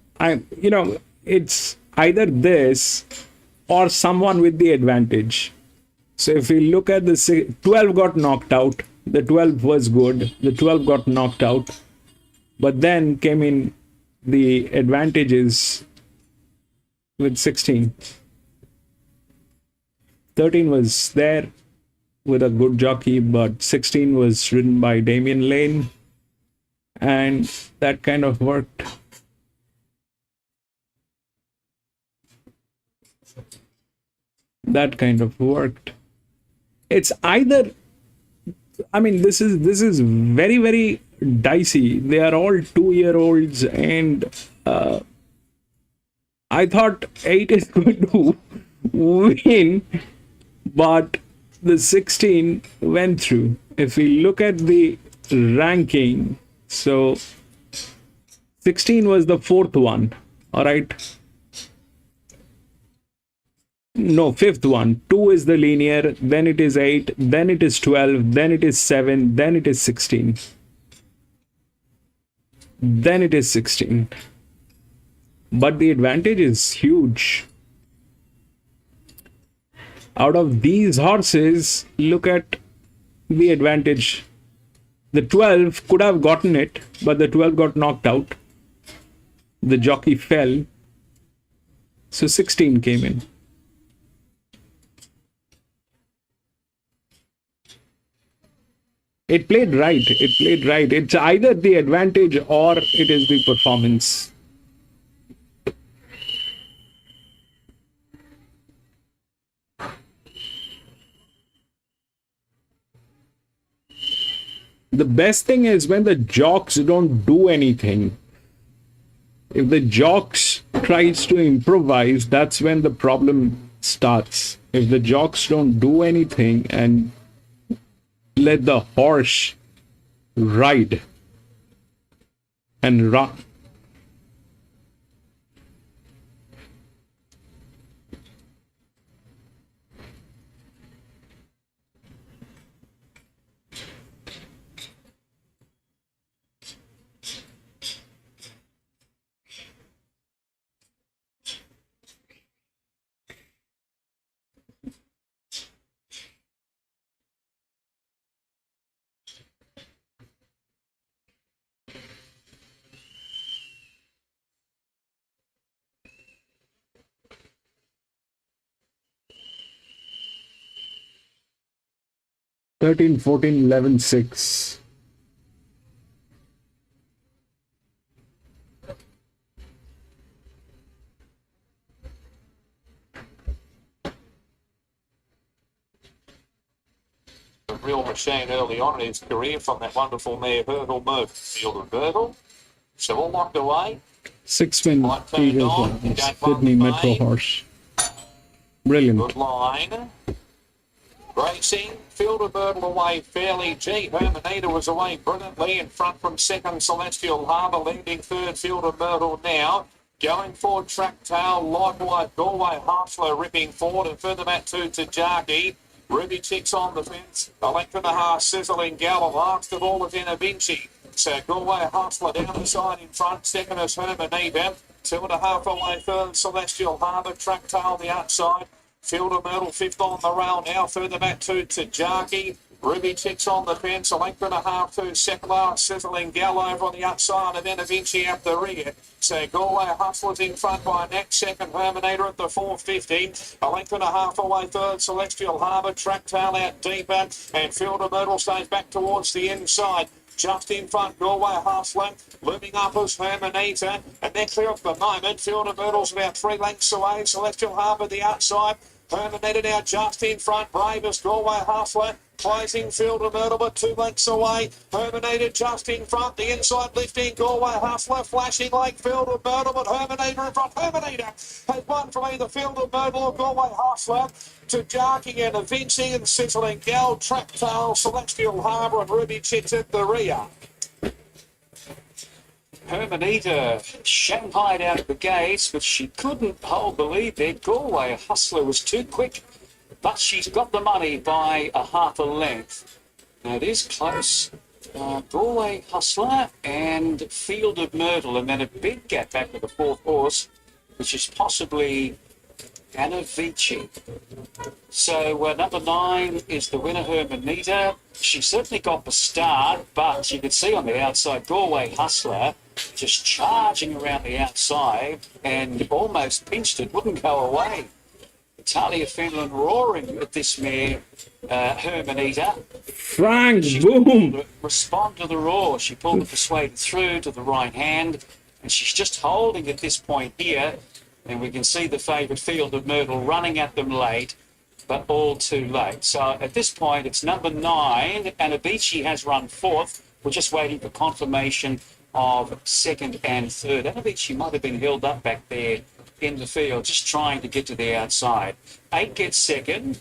it's either this or someone with the advantage. So if we look at the 12 got knocked out, the 12 was good, the 12 got knocked out, but then came in the advantages with 16. 13 was there with a good jockey, but 16 was ridden by Damien Lane, and that kind of worked. That kind of worked. It's either, this is very, very dicey. They are all 2-year-olds, and I thought 8 is going to win, but the 16 went through. If we look at the ranking, so 16 was the 4th one, all right? No, 5th one. 2 is the linear, then it is 8, then it is 12, then it is 7, then it is 16. Then it is 16. But the advantage is huge. Out of these horses, look at the advantage. The 12 could have gotten it, but the 12 got knocked out. The jockey fell. So 16 came in. It played right. It played right. It's either the advantage or it is the performance. The best thing is when the jocks don't do anything. If the jocks tries to improvise, that's when the problem starts. If the jocks don't do anything and let the horse ride and run. Thirteen, 14, 11, 6. A real machine early on in his career from that wonderful mare Hurdle Murph, Fielded Hurdle. So all locked away. 6-win Eagle Horse, Sydney Metro Horse. Brilliant. Good line. Racing, Fielder Myrtle away fairly. G. Hermanita was away brilliantly in front from second. Celestial Harbour leading third. Fielder Myrtle now. Going forward, Track Tail, Lightweight, Galway Hustler ripping forward, and further back to Tajaki. Ruby Chicks on the fence. A length and a half, Sizzling Gal. Last of all is in a Vinci. So Galway Hustler down the side in front. Second is Hermanita. 2.5 away third. Celestial Harbour. Track Tail the outside. Fielder Myrtle fifth on the rail now. Further back to Tajaki. Ruby Chicks on the fence. A length and a half to second last. Sizzling Gal over on the outside, and then Vinci up the rear. So Galway Hustlers in front by next. Second Herminator at the 4.50. A length and a half away third. Celestial Harbour. Track Tail out deeper. And Fielder Myrtle stays back towards the inside. Just in front, Galway Hustler, looming up as Hermanita, and they're clear at the moment. Fielder Myrtle's about 3 lengths away. Celestial Harbour the outside. Hermanita now just in front. Bravest Galway Hustler. Closing Fielder Myrtle, but 2 lengths away. Hermanita just in front. The inside lifting Galway Hustler. Flashing like Fielder Myrtle, but Hermanita in front. Hermanita has won from either Fielder Myrtle or Galway Hustler. To Jarking and Vinci and Sizzling Gal, Track Tail, Celestial Harbour and Ruby Chicks at the rear. Hermanita shanghaied out of the gates, but she couldn't hold the lead there. Galway Hustler was too quick, but she's got the money by a half a length. Now it is close. Galway Hustler and Field of Myrtle, and then a big gap back with the fourth horse, which is possibly Anna Vici. So number 9 is the winner, Hermanita. She certainly got the start, but you could see on the outside, Galway Hustler just charging around the outside and almost pinched it, wouldn't go away. Talia Finland roaring at this mare, Hermanita. Frank, She boom! Respond to the roar. She pulled the Persuade through to the right hand, and she's just holding at this point here. And we can see the favourite Field of Myrtle running at them late, but all too late. So at this point, it's number 9. Anabici has run 4th. We're just waiting for confirmation of 2nd and 3rd. Anabici might have been held up back there in the field, just trying to get to the outside. 8 gets 2nd,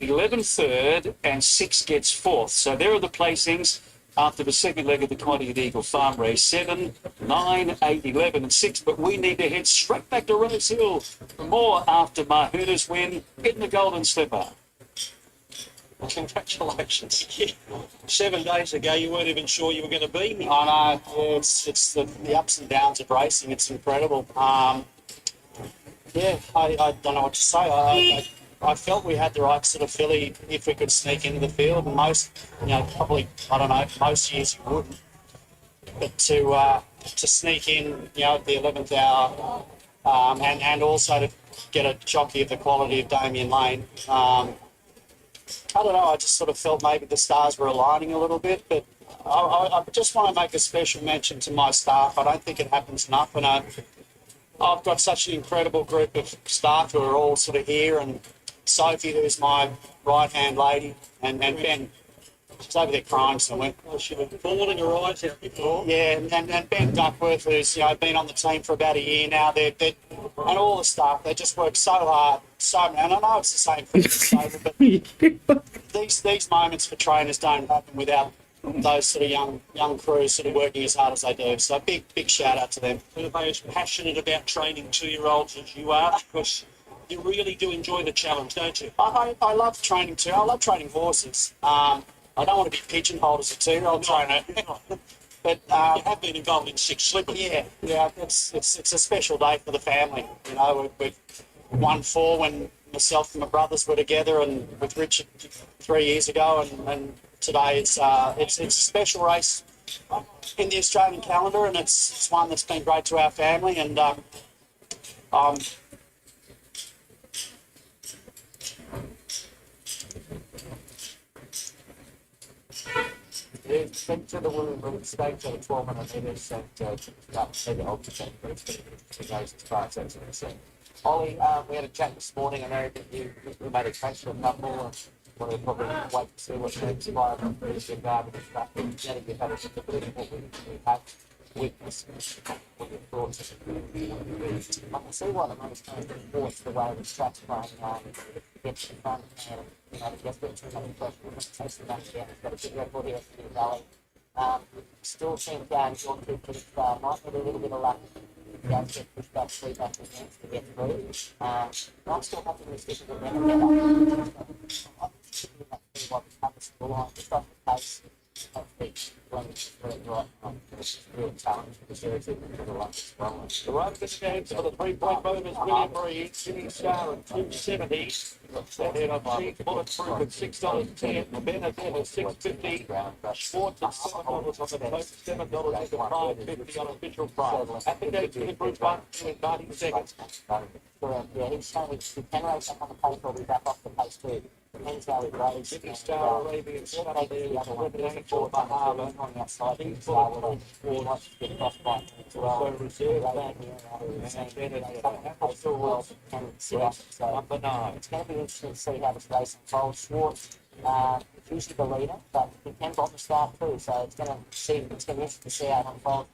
11 3rd, and 6 gets 4th. So there are the placings after the second leg of the 20th Eagle Farm race. 7, 9, 8, 11, and 6. But we need to head straight back to Rosehill for more after Mahuna's win in the Golden Slipper. Congratulations. 7 days ago, you weren't even sure you were going to be here. I know. Yeah, it's the ups and downs of racing. It's incredible. I don't know what to say. I felt we had the right sort of filly if we could sneak into the field. And most, probably, I don't know, most years you wouldn't. But to sneak in, at the 11th hour, and also to get a jockey of the quality of Damien Lane. I don't know, I just sort of felt maybe the stars were aligning a little bit, but I just want to make a special mention to my staff. I don't think it happens enough, and I've got such an incredible group of staff who are all sort of here, and Sophie, who's my right-hand lady, and Ben, she's over there crying somewhere. Well, she was bawling her eyes out before. Yeah, and Ben Duckworth, who's been on the team for about a year now, and all the staff, they just work so hard, and I know it's the same thing for Sophie, but these moments for trainers don't happen without those sort of young crews sort of working as hard as they do. So big shout out to them. Are they as passionate about training 2-year-olds as you are? Because you really do enjoy the challenge, don't you? I love training too. I love training horses. I don't want to be pigeonholed as a 2-year-old trainer. But you have been involved in 6 slippers. Yeah. It's a special day for the family. We've won 4 when myself and my brothers were together, and with Richard 3 years ago, and today it's a special race in the Australian calendar, and it's one that's been great to our family, and Yeah, speak to the women, speak to the 1200 metres and maybe ultimate, but it's going to go as far as that's concerned. Ollie, we had a chat this morning. I know that you made a case for a couple, and want to probably wait to see what transpires on Thursday garden and stuff. But now that you've had a bit of what we have witnessed, what your thoughts are. I can see why the most thoughts the way the track's playing gets the front and gets a bit too much pressure. Takes the back down. He's got a good record here at the Valley. Still seems down your two kids might need a little bit of luck. Guys get pushed back, 3 back against to get through. I'm still happy with sticking with them again. I'm sticking with that 3 what happens to the line, just off the pace. Hopefully, when it's right, it's a real challenge because there is a bit of luck as well. The run of this game for the 3-point bonus, William Reed, City Star at 270. Then on Cheap Bulletproof at $6.10. Benedict at $6.50. Schwartz at $7 on the post, $7 at the prime, $50 on official price. At the gate, the group 1 in 90 seconds. Yeah, he's saying he can race up on the pace or he's back off the pace too. Depends how he goes. City Star, Arabian Saturday, the other one. For Bahama, on the outside. King Bulletproof, Wants to get cross by as well. so reserve back. And Benedict at Apple So number 9. it's going to be interesting to see how this race unfolds. Schwartz, usually the leader, but he can bomb the start too. So it's going to be interesting to see how it unfolds.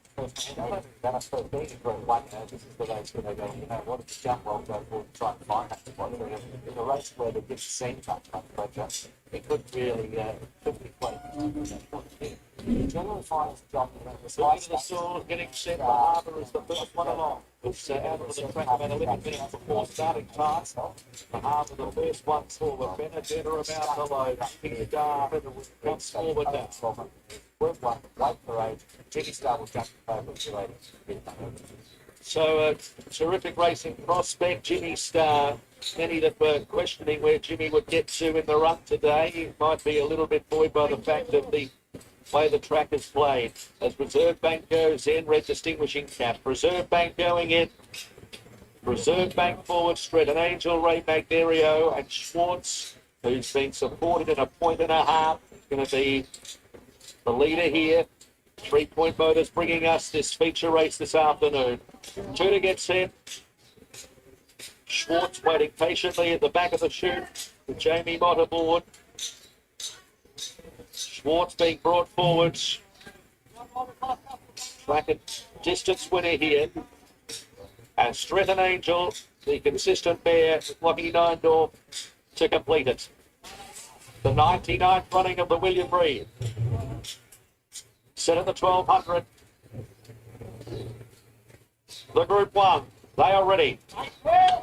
Then I suppose being a great one, this is the race where they go, what if the jump well go forward and try and find that spot. In a race where they get seen that pressure, it could really could be quite generally find it's dropping at this Moving to the soil, getting set. The Harbour is the first one along. It's out of the track about 11 minutes before starting time. The Harbour, the first one forward. Benedetta about the load. Pink Star comes forward now. Worth one, wait for age. Jimmy Star will jump over to age. So terrific racing prospect, Jimmy Star. Many that were questioning where Jimmy would get to in the run today. He might be a little bit buoyed by the fact of the way the track is played. As Reserve Bank goes in, red distinguishing cap. Reserve Bank going in. Reserve Bank forward, Stretton Angel, Ray Magnerio and Schwartz, who's been supported in a 1.5. Going to be the leader here. 3 Point Motors bringing us this feature race this afternoon. Two to get set. Schwartz waiting patiently at the back of the chute with Jamie Mott aboard. Schwartz being brought forwards. Track and distance winner here. And Stretton Angel, the consistent mare with Lockie Nindorf to complete it. The 99th running of the William Breed. Set at the 1200. The Group 1, they are ready.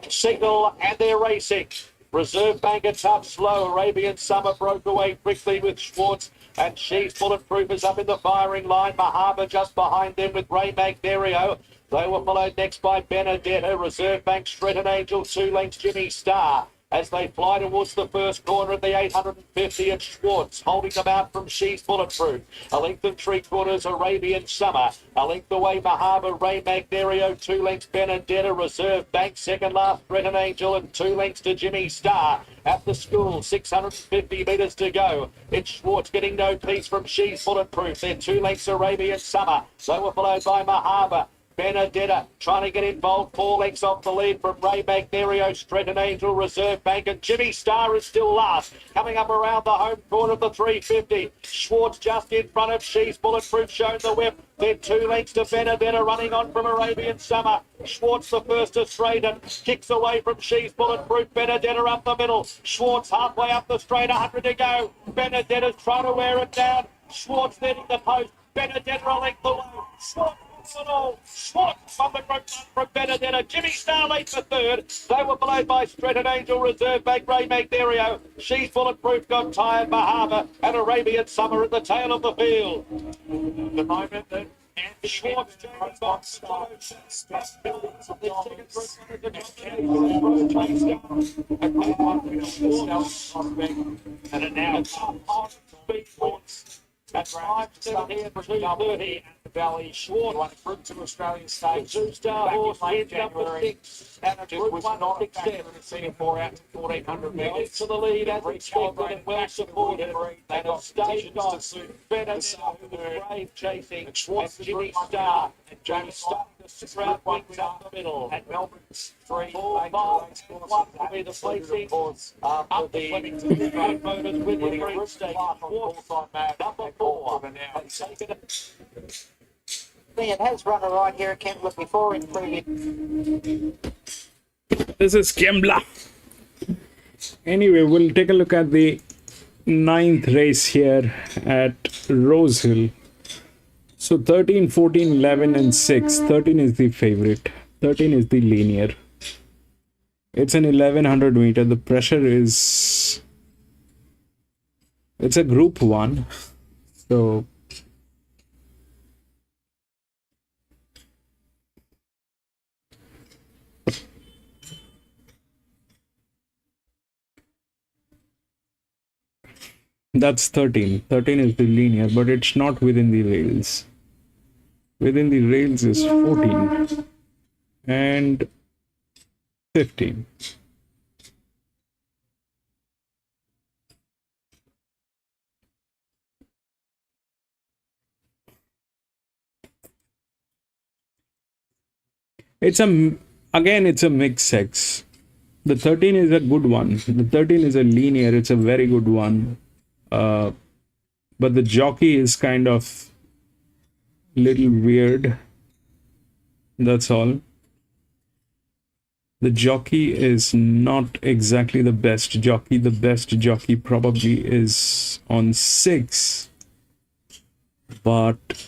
Signal and they're racing. Reserve Bank a tough slow. Arabian Summer broke away quickly with Schwartz. And She's Bulletproof is up in the firing line. Mahaba just behind them with Ray Magnerio. They were followed next by Benedetta. Reserve Bank, Stretton Angel, 2 lengths Jimmy Star. As they fly towards the first corner at the 850 at Schwartz, holding them out from She's Bulletproof. A length and 3/4 Arabian Summer. A length away Mahaba, Ray Magnerio, 2 lengths Benedetta. Reserve Bank, second last Stretton Angel, and 2 lengths to Jimmy Star. At the school, 650 metres to go. It's Schwartz getting no peace from She's Bulletproof. They're 2 lengths Arabian Summer. They were followed by Mahaba. Benedetta trying to get involved, 4 lengths off the lead from Ray Magnerio, Stretton Angel, Reserve Bank, and Jimmy Star is still last. Coming up around the home corner of the 350. Schwartz just in front of She's Bulletproof, showing the whip. Then 2 lengths to Benedetta, running on from Arabian Summer. Schwartz the first to straighten, kicks away from She's Bulletproof. Benedetta up the middle. Schwartz halfway up the straight, 100 to go. Benedetta's trying to wear it down. Schwartz netting the post. Benedetta a length away. Schwartz from the group from Benedetta. Jimmy Star late for third. They were followed by Stretton Angel, Reserve Bank, Ray Magnerio. She's Bulletproof, got tired, Mahaba, and Arabian Summer at the tail of the field. The moment that Schwartz, James Box, and it now speed points. At 5:30 and 2:30 at the Valley. Schwartz won Group 2 Australian State. 2-star horse ends up for 6. And a Group 1 6 step. Singapore out to 1400 metres. To the lead as expected and well supported. And a staged on. Benedetta, brave chasing. And Jimmy Star. And James Star. The crowd wings up the middle. And Melbourne's 3. 4, 5, 1 will be the placing. Up the Flemington Great Motors with the green stake. Number 4. It has run all right here at Kentwood before in previous. This is Kembla. Anyway, we'll take a look at the 9th race here at Rosehill. So 13, 14, 11 and 6. 13 is the favorite. 13 is the linear. It's an 1100 meter. The pressure is... It's a group 1. So... That's 13. 13 is the linear, but it's not within the rails. Within the rails is 14 and 15. It's a mixed sex. The 13 is a good one. The 13 is a linear. It's a very good one. But the jockey is kind of little weird. That's all. The jockey is not exactly the best jockey. The best jockey probably is on 6. but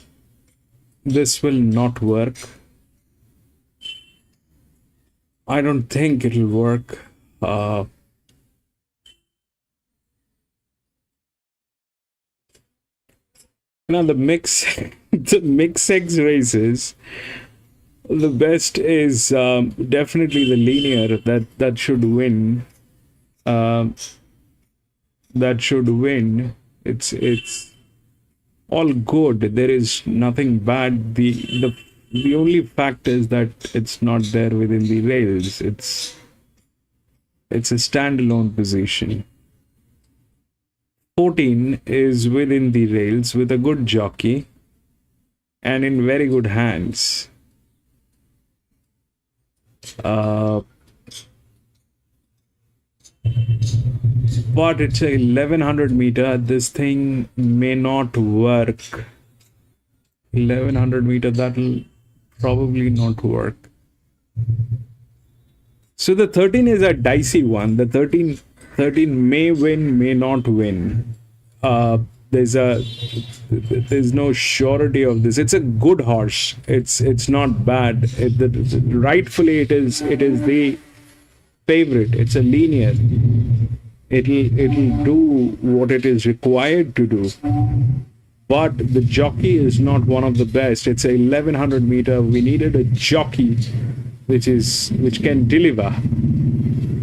this will not work. I don't think it'll work. Now the the mix X races, the best is definitely the linear. That should win. That should win. It's all good. There is nothing bad. The only fact is that it's not there within the rails. It's a standalone position. 14 is within the rails with a good jockey and in very good hands. But it's a 1100 meter. This thing may not work. 1100 meter, that'll probably not work. So the 13 is a dicey one. The 13 may win, may not win. There's no surety of this. It's a good horse. It's not bad. Rightfully it is the favorite. It's a linear. It'll do what it is required to do. But the jockey is not one of the best. It's a 1100 meter. We needed a jockey which can deliver.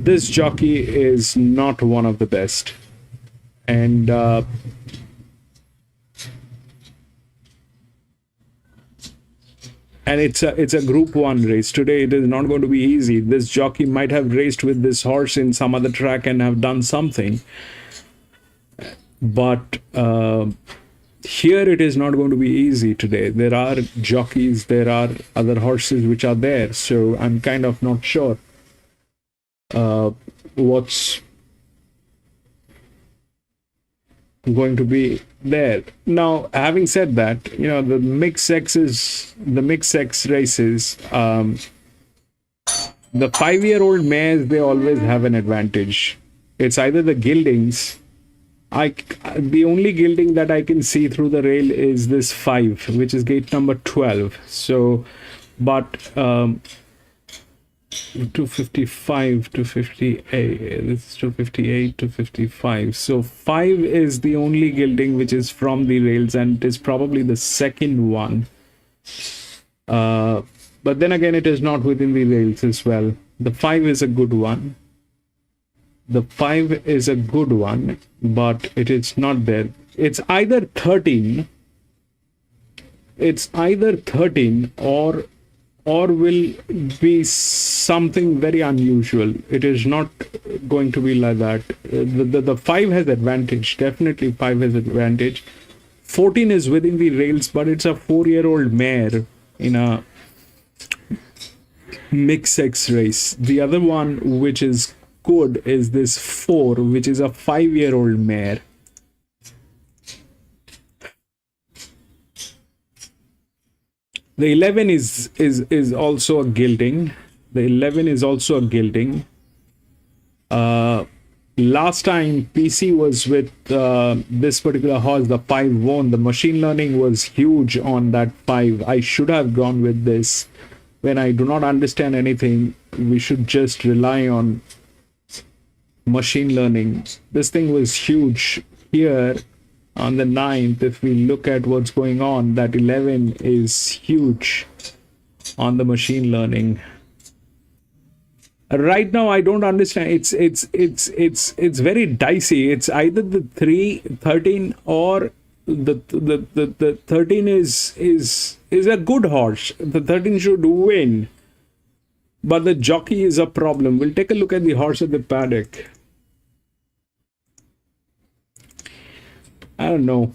This jockey is not one of the best, and it's a Group 1 race. Today it is not going to be easy. This jockey might have raced with this horse in some other track and have done something, but here it is not going to be easy today. There are jockeys, there are other horses which are there, so I'm kind of not sure what's going to be there. Now, having said that, the mix X races, the 5-year-old mares, they always have an advantage. It's either the gildings. The only gilding that I can see through the rail is this 5, which is gate number 12. So, but 255 to 58, this is 258 to 55. So 5 is the only gilding which is from the rails, and it is probably the second one. But then again, it is not within the rails as well. The 5 is a good one. The 5 is a good one, but it is not there. It's either 13. It's either 13 or will be something very unusual. It is not going to be like that. The 5 has advantage. Definitely 5 has advantage. 14 is within the rails, but it's a 4-year-old mare in a mix X race. The other one which is good is this 4, which is a 5-year-old mare. The 11 is also a gilding. The 11 is also a gilding. Last time PC was with this particular horse, the 5 won. The machine learning was huge on that 5. I should have gone with this. When I do not understand anything, we should just rely on machine learning. This thing was huge here on the 9th. If we look at what's going on, that 11 is huge on the machine learning. Right now, I don't understand. It's very dicey. It's either the 13 or the 13 is a good horse. The 13 should win, but the jockey is a problem. We'll take a look at the horse at the paddock. I don't know.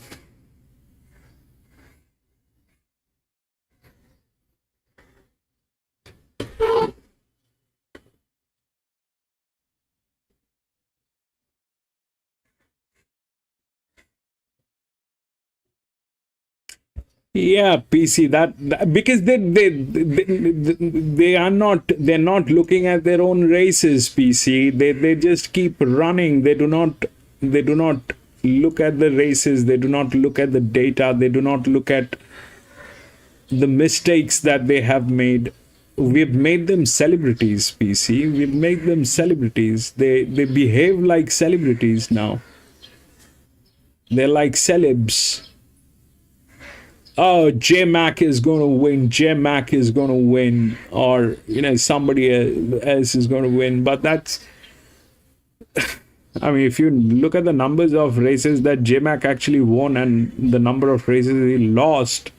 Yeah, PC, that because they're not looking at their own races, PC. They just keep running. They do not look at the races, they do not look at the data, they do not look at the mistakes that they have made. We've made them celebrities, PC. We've made them celebrities. They behave like celebrities now. They're like celebs. Oh, J Mac is going to win. J Mac is going to win, or somebody else is going to win. But that's, I mean, if you look at the numbers of races that J Mac actually won and the number of races he lost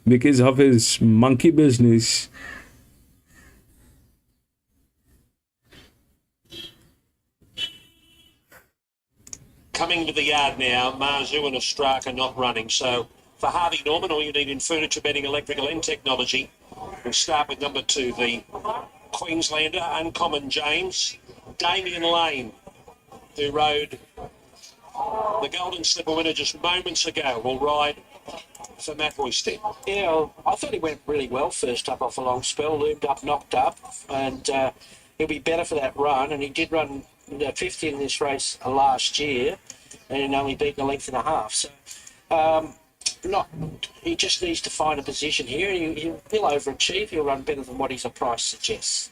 because of his monkey business. Coming to the yard now, Marzu and Ostraka not running. So for Harvey Norman, all you need in furniture, bedding, electrical and technology. We'll start with number 2, the Queenslander, Uncommon James. Damien Lane, who rode the Golden Slipper winner just moments ago, will ride for Matt Royston. Yeah, I thought he went really well first up off a long spell, loomed up, knocked up, and he'll be better for that run. And he did run 5th in this race last year and only beaten a length and a half. So he just needs to find a position here. He'll overachieve. He'll run better than what his price suggests.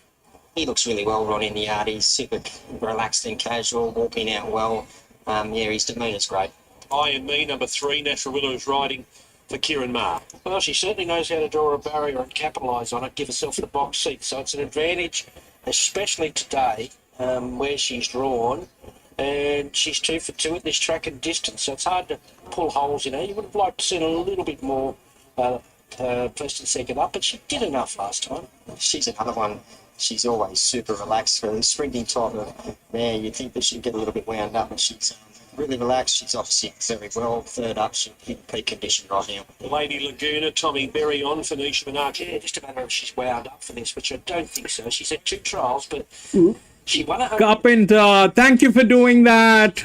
He looks really well, Ron, in the yard. He's super relaxed and casual, walking out well. His demeanour's great. I and Me, number 3, Natural Willow is riding for Kieran Maher. Well, she certainly knows how to draw a barrier and capitalise on it, give herself the box seat. So it's an advantage, especially today, where she's drawn. And she's 2 for 2 at this track and distance, so it's hard to pull holes in her. You would have liked to see a little bit more first and second up, but she did enough last time. She's another one. She's always super relaxed for the sprinting type of man. You'd think that she'd get a little bit wound up, but she's really relaxed. She's obviously very well. Third up, she's in peak condition right now. Lady Laguna, Tommy Berry on for Nisha Minaj. Yeah, just a matter of she's wound up for this, which I don't think so. She's had 2 trials, but she won a Carpenter, thank you for doing that.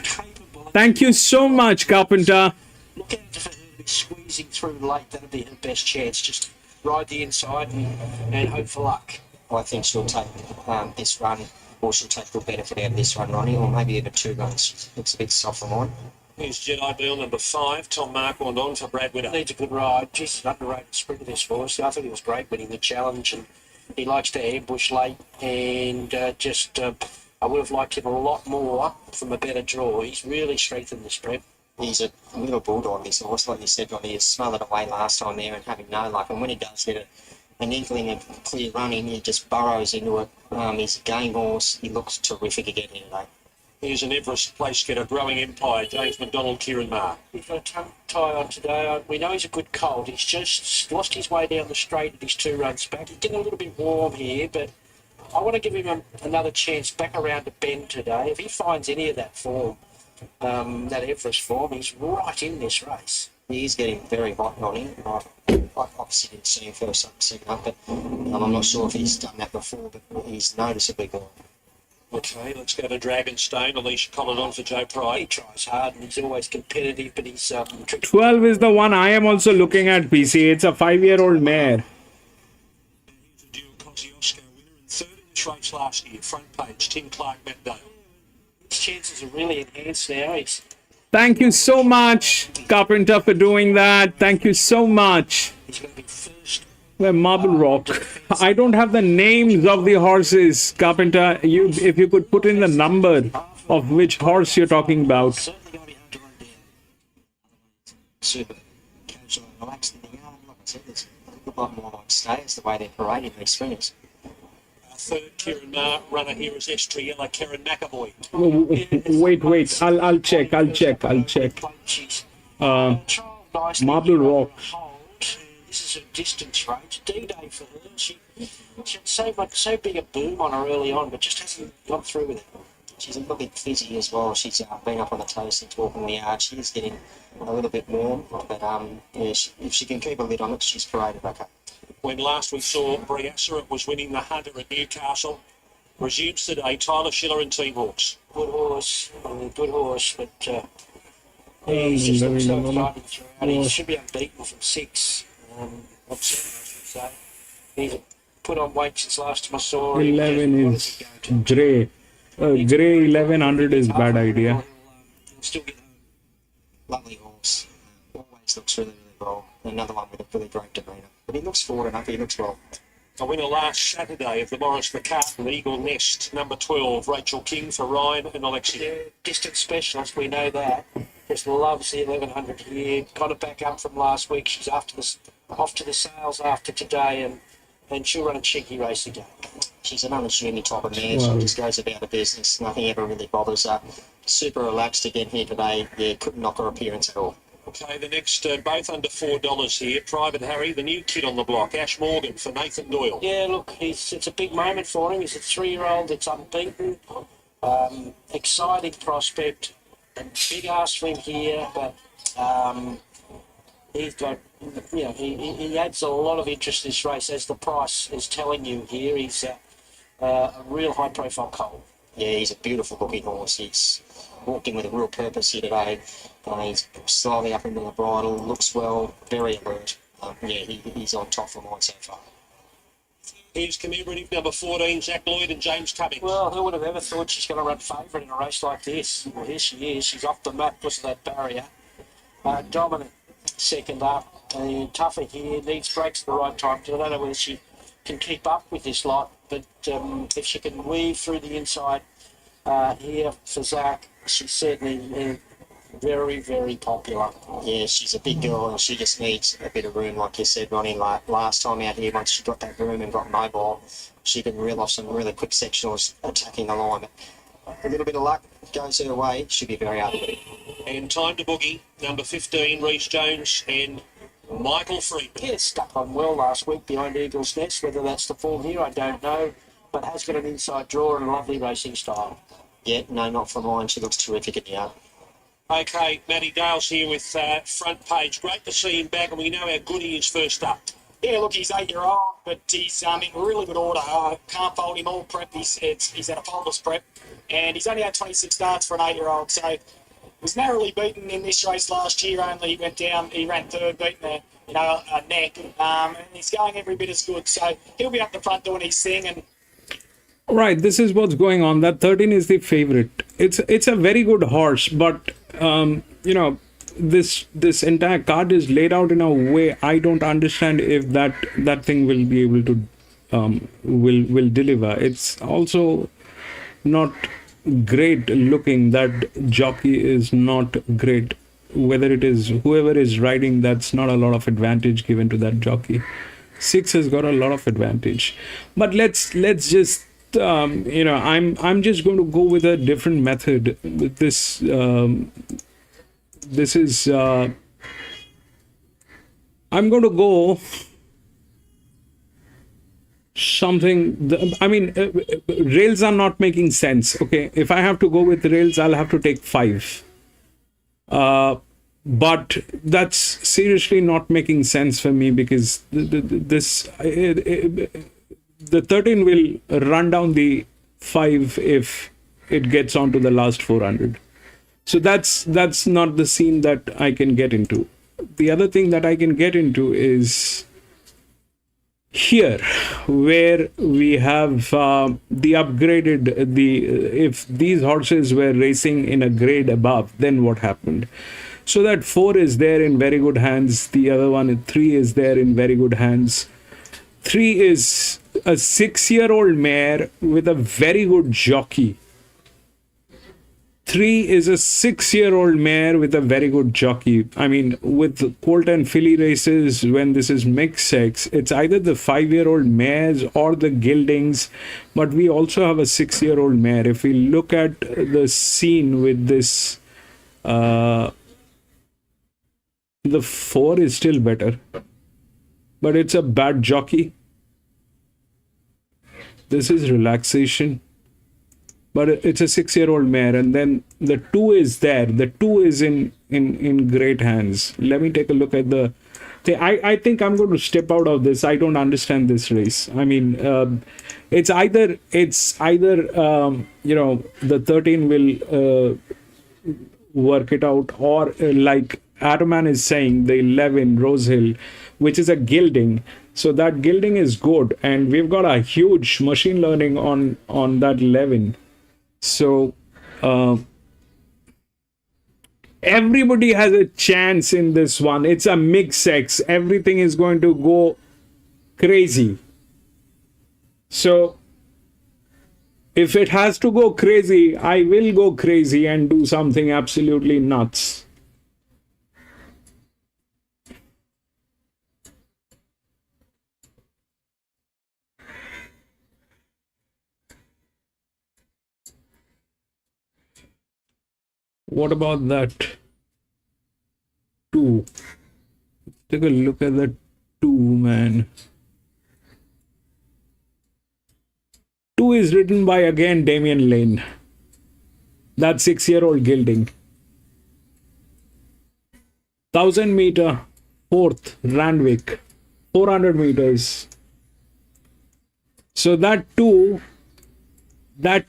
Thank you so much, Carpenter. Look out for her to be squeezing through late. That'll be her best chance. Just ride the inside and hope for luck. I think she'll take this run, or she'll take the benefit out of this run, Ronnie, or maybe even 2 runs. She looks a bit soft for mine. Here's Jedi Bill, number 5, Tom Marquand on for Brad Winner. Needs a good ride. Just an underrated sprinter, this horse. I thought he was great winning the challenge, and he likes to ambush late, and I would have liked him a lot more from a better draw. He's really strengthened the spread. He's a little bulldog, this horse, like you said, Ronnie. He smothered away last time there and having no luck, and when he does get an inkling of clear running, he just burrows into it. He's a game horse. He looks terrific again here today. Here's an Everest place getter, Growing Empire, James McDonald, Kieran Maher. He's got a tongue tie on today. We know he's a good colt. He's just lost his way down the straight at his 2 runs back. He's getting a little bit warm here, but I want to give him another chance back around the bend today. If he finds any of that form, that Everest form, he's right in this race. He's getting very hot on him. I obviously didn't see him first up, second up, but I'm not sure if he's done that before, but he's noticeably gone. Okay, let's go to Dragonstone. Alicia Collin on for Joe Pride. He tries hard and he's always competitive, but he's 12 is the one I am also looking at, PC. It's a 5-year-old mare. Here's a dual Kosciuszko winner and 3rd in this race last year. Front page, Tim Clark, Matt Dale. His chances are really enhanced now. Thank you so much, Carpenter, for doing that. Thank you so much. He's going to be first. Well, Marble Rock. I don't have the names of the horses, Carpenter. If you could put in the number of which horse you're talking about. Super casual and relaxed in the yard. Like I said, there's a lot more like stayers the way they're parading these sprinters. 3rd Kieran Maher runner here is Estriella Karen McAvoy. Wait. I'll check. Marble Rock. This is a distance race, D-Day for her. She had so big a boom on her early on, but just hasn't gone through with it. She's a little bit fizzy as well. She's been up on the toes since walking the yard. She is getting a little bit warm, but if she can keep a lid on it, she's paraded back up. When last we saw Briasser was winning the Hunter at Newcastle, resumes today Tyler Schiller and Team Hawks. Good horse, but he's just looks so exciting throughout. He should be unbeaten from 6. I'm certain, He's put on weight since last time I saw him. 11 is Dre. Grey 1100 is bad idea. Still get a lovely horse. Always looks really, really well. Another one with a really great demeanour. But he looks forward enough, he looks well. A winner last Saturday of the Morris McCartan Eagle Nest, number 12, Rachel King for Ryan and Alexia. Yeah, distance specialist, we know that. Just loves the 1100 here. Got it back up from last week. She's off to the sales after today, and she'll run a cheeky race again. She's an unassuming type of mare. She just goes about her business. Nothing ever really bothers her. Super relaxed again here today. Yeah, couldn't knock her appearance at all. Okay, the next, both under $4 here. Private Harry, the new kid on the block. Ash Morgan for Nathan Doyle. Yeah, look, it's a big moment for him. He's a 3-year-old that's unbeaten. Exciting prospect. A big ask for him here, but he's got, he adds a lot of interest in this race, as the price is telling you here. He's a real high-profile colt. Yeah, he's a beautiful looking horse. He's walked in with a real purpose here today. He's slowly up into the bridle, looks well, very alert. He's on top for mine so far. Here's commemorative number 14, Zach Lloyd and James Cummings. Well, who would have ever thought she's going to run favourite in a race like this? Well, here she is. She's off the map because of that barrier. Dominant second up. Tougher here. Needs brakes at the right time. I don't know whether she can keep up with this lot, but if she can weave through the inside here for Zach, she's certainly very, very popular. Yeah, she's a big girl and she just needs a bit of room, like you said, Ronnie. Like last time out here, once she got that room and got mobile, she can reel off some really quick sectionals attacking the line. A little bit of luck goes her way, she'll be very ugly. And Time to Boogie, number 15, Reece Jones and Michael Friedman. Yeah, stuck on well last week behind Eagle's Nest. Whether that's the form here, I don't know, but has got an inside draw and a lovely racing style. Yeah, no, not for mine. She looks terrific at the yard. Okay, Matty Dale's here with Front Page. Great to see him back, and we know how good he is first up. Yeah, look, he's 8-year-old, but he's in really good order. Can't fault him all prep. He's at a faultless prep, and he's only had 26 starts for an 8-year-old. So was narrowly beaten in this race last year. Only he went down. He ran third, beaten a neck. And he's going every bit as good. So he'll be up the front doing his thing. And Right, this is what's going on. That 13 is the favorite. It's a very good horse, but this entire card is laid out in a way I don't understand if that thing will be able to will deliver. It's also not great looking. That jockey is not great. Whether it is whoever is riding, that's not a lot of advantage given to that jockey. 6 has got a lot of advantage, but let's just I'm just going to go with a different method. This is I'm going to go something. Rails are not making sense. Okay, if I have to go with rails, I'll have to take 5. But that's seriously not making sense for me, because the 13 will run down the 5 if it gets onto the last 400. So that's not the scene that I can get into. The other thing that I can get into is here, where we have the upgraded, if these horses were racing in a grade above, then what happened? So that 4 is there in very good hands. The other one, 3 is there in very good hands. 3 is a 6-year-old mare with a very good jockey. 3 is a 6-year-old mare with a very good jockey. I mean, with Colt and filly races, when this is mixed sex, it's either the 5-year-old mares or the geldings, but we also have a 6-year-old mare. If we look at the scene with this, the 4 is still better, but it's a bad jockey. This is relaxation, but it's a 6-year-old mare, and then the 2 is there. The 2 is in great hands. Let me take a look at the thing. I think I'm going to step out of this. I don't understand this race. I mean, it's either the 13 will work it out, or like Ataman is saying, the 11 Rosehill, which is a gelding. So that gelding is good, and we've got a huge machine learning on that 11. So everybody has a chance in this one. It's a mixed sex. Everything is going to go crazy. So if it has to go crazy, I will go crazy and do something absolutely nuts. What about that 2? Take a look at that 2, man. 2 is written by, again, Damian Lane. That 6-year-old gelding. 1000 meter, 4th, Randwick. 400 meters. So that 2, that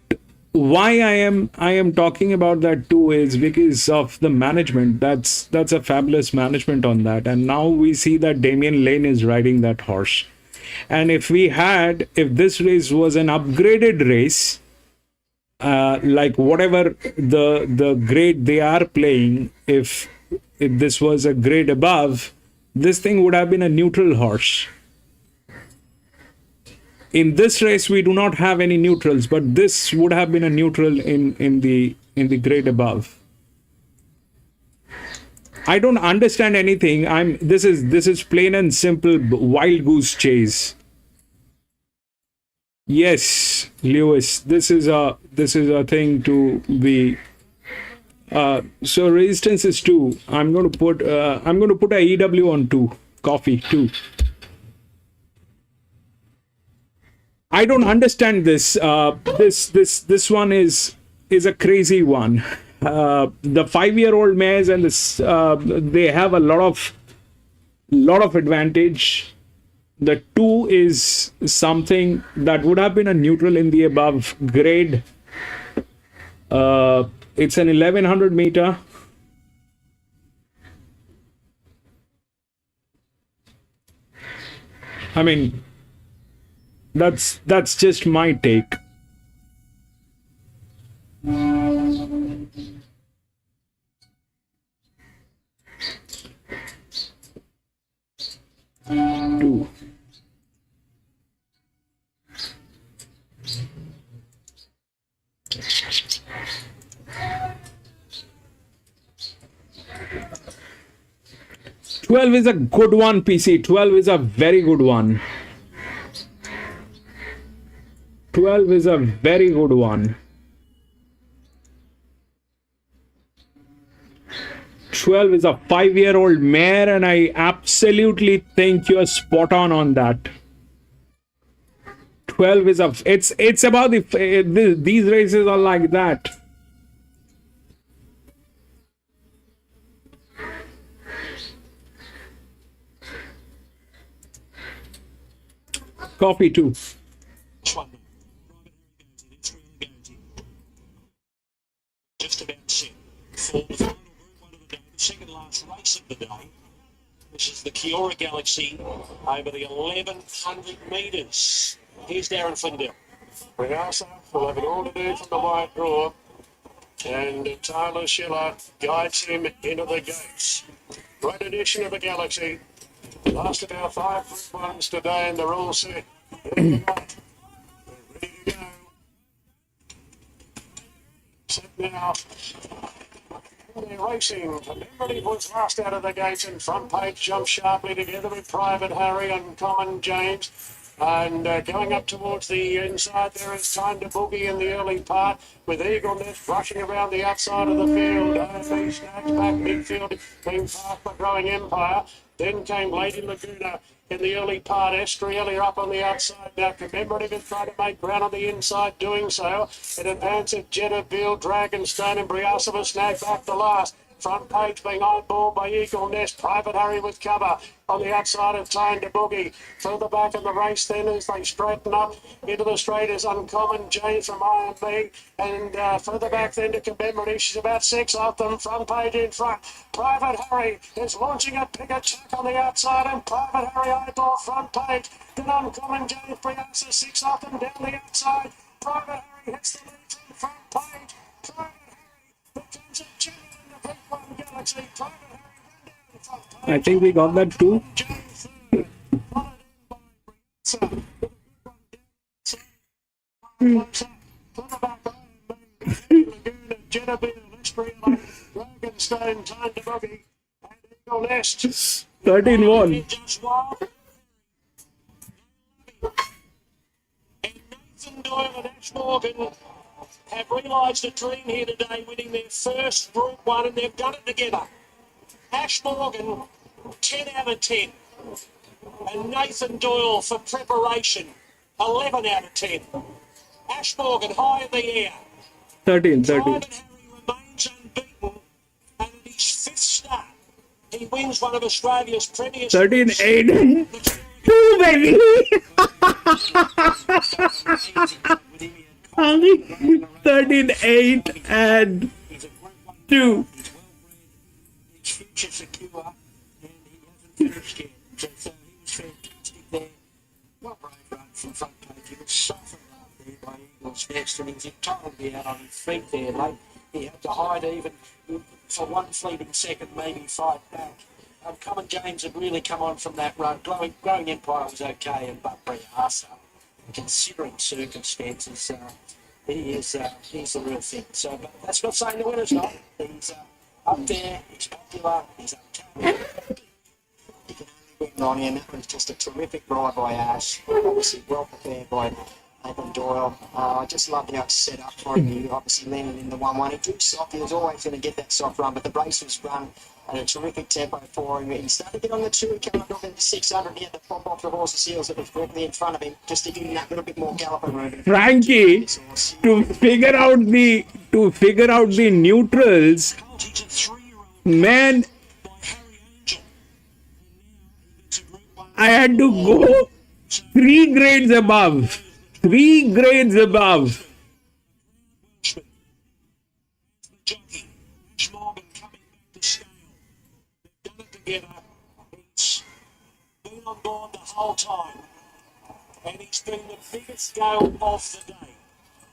why I am talking about that 2 is because of the management. That's a fabulous management on that. And now we see that Damian Lane is riding that horse. And if this race was an upgraded race, like whatever the grade they are playing, if this was a grade above, this thing would have been a neutral horse. In this race, we do not have any neutrals, but this would have been a neutral in the grade above. I don't understand anything. This is plain and simple wild goose chase. Yes, Lewis, this is a thing to be. So resistance is 2. I'm going to put a EW on 2. Coffee 2. I don't understand this. This one is a crazy one. The 5-year-old mares and this they have a lot of advantage. The 2 is something that would have been a neutral in the above grade. It's an 1100 meter. I mean, that's just my take. Two. Twelve is a good one, PC. 12 is a very good one. 12 is a very good one. 12 is a 5-year-old mare, and I absolutely think you're spot on that. 12 is it's about these races are like that. Coffee 2. Just about set for the final group 1 of the day, the second last race of the day. This is the Kiora Galaxy over the 1100 metres. Here's Darren Flindell. Briasa will have it all to do from the white draw, and Tyler Schiller guides him into the gates. Great edition of the Galaxy. Last of our 5 group 1s today, and they're all set. Ready to go. Set now. They're racing. Liberty was last out of the gates, and Front Page jumps sharply together with Private Harry and Common James. And going up towards the inside, there is Time to Boogie in the early part, with Eagle Nest rushing around the outside of the field. AFB snags back midfield, being passed by Growing Empire. Then came Lady Laguna in the early part. Estrella up on the outside now. Commemorative is trying to make ground on the inside, doing so. In advance of Jetterville, Dragonstone and Briasova snag back the last. Front Page being eyeballed by Eagle Nest. Private Harry with cover on the outside of Time to Boogie. Further back in the race then as they straighten up into the straight is Uncommon James from IMB. And further back then to Commemorative. She's about 6 off them. Front Page in front. Private Harry is launching a bigger chuck on the outside, and Private Harry eyeball Front Page. Then Uncommon James Brianza 6 off them down the outside. Private Harry hits the lead from front page. Private Harry becomes a champion in the Group 1 Galaxy. Private Harry run down the front page. I think we got that too. Dragonstone, time to bogey, and Eagle Nest. 13-1. And Nathan Doyle and Ash Morgan have realised a dream here today, winning their first Group 1, and they've done it together. Ash Morgan, 10 out of 10. And Nathan Doyle for preparation, 11 out of 10. Ash Morgan high in the air. 13. Private Harry remains unbeaten, and in his fifth start, he wins one of Australia's premiers. 13-8. 2, baby. 13-8 and 2. His future secure, and he hasn't finished yet. So he was fantastic there. What brave run from front page. He was softened up there by Eagles Nest, and he was entirely out on his feet there late. He had to hide even for one fleeting second, maybe fight back. Common James had really come on from that run. Growing Empire was okay, and But Briasa, considering circumstances, he's the real thing. So, but that's not saying the winner's not. He's up there, he's popular, he's untapped. He can only win on him. That was just a terrific ride by Ash. Obviously well prepared by Nathan Doyle. I just love how it's set up for him. He obviously landed in the 1-1. He took soft. He was always going to get that soft run, but the race was run at a terrific tempo for him. He started to get on the 2, he came up to the 600. He had to pop off the horse's heels that was directly in front of him, just to give him that little bit more galloping room. Frankie, to figure out the neutrals, man, I had to go 3 grades above. 3 grades above. Together. He's been on board the whole time, and he's been the biggest go of the day.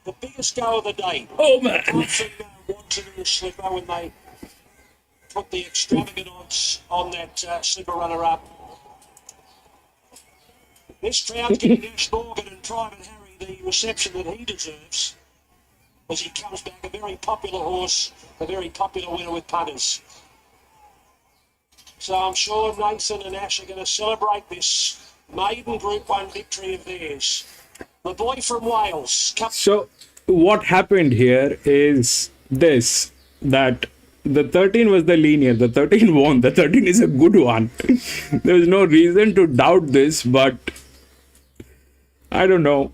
The biggest go of the day. Oh man! Watson wanted in the slipper when they put the extravagant odds on that slipper runner-up. This crowd's giving Ash Morgan and Private Harry the reception that he deserves, as he comes back a very popular horse, a very popular winner with punters. So I'm sure Nathan and Ash are going to celebrate this maiden Group 1 victory of theirs. The boy from Wales. So what happened here is this, that the 13 was the linear, the 13 won, the 13 is a good one. There's no reason to doubt this, but I don't know.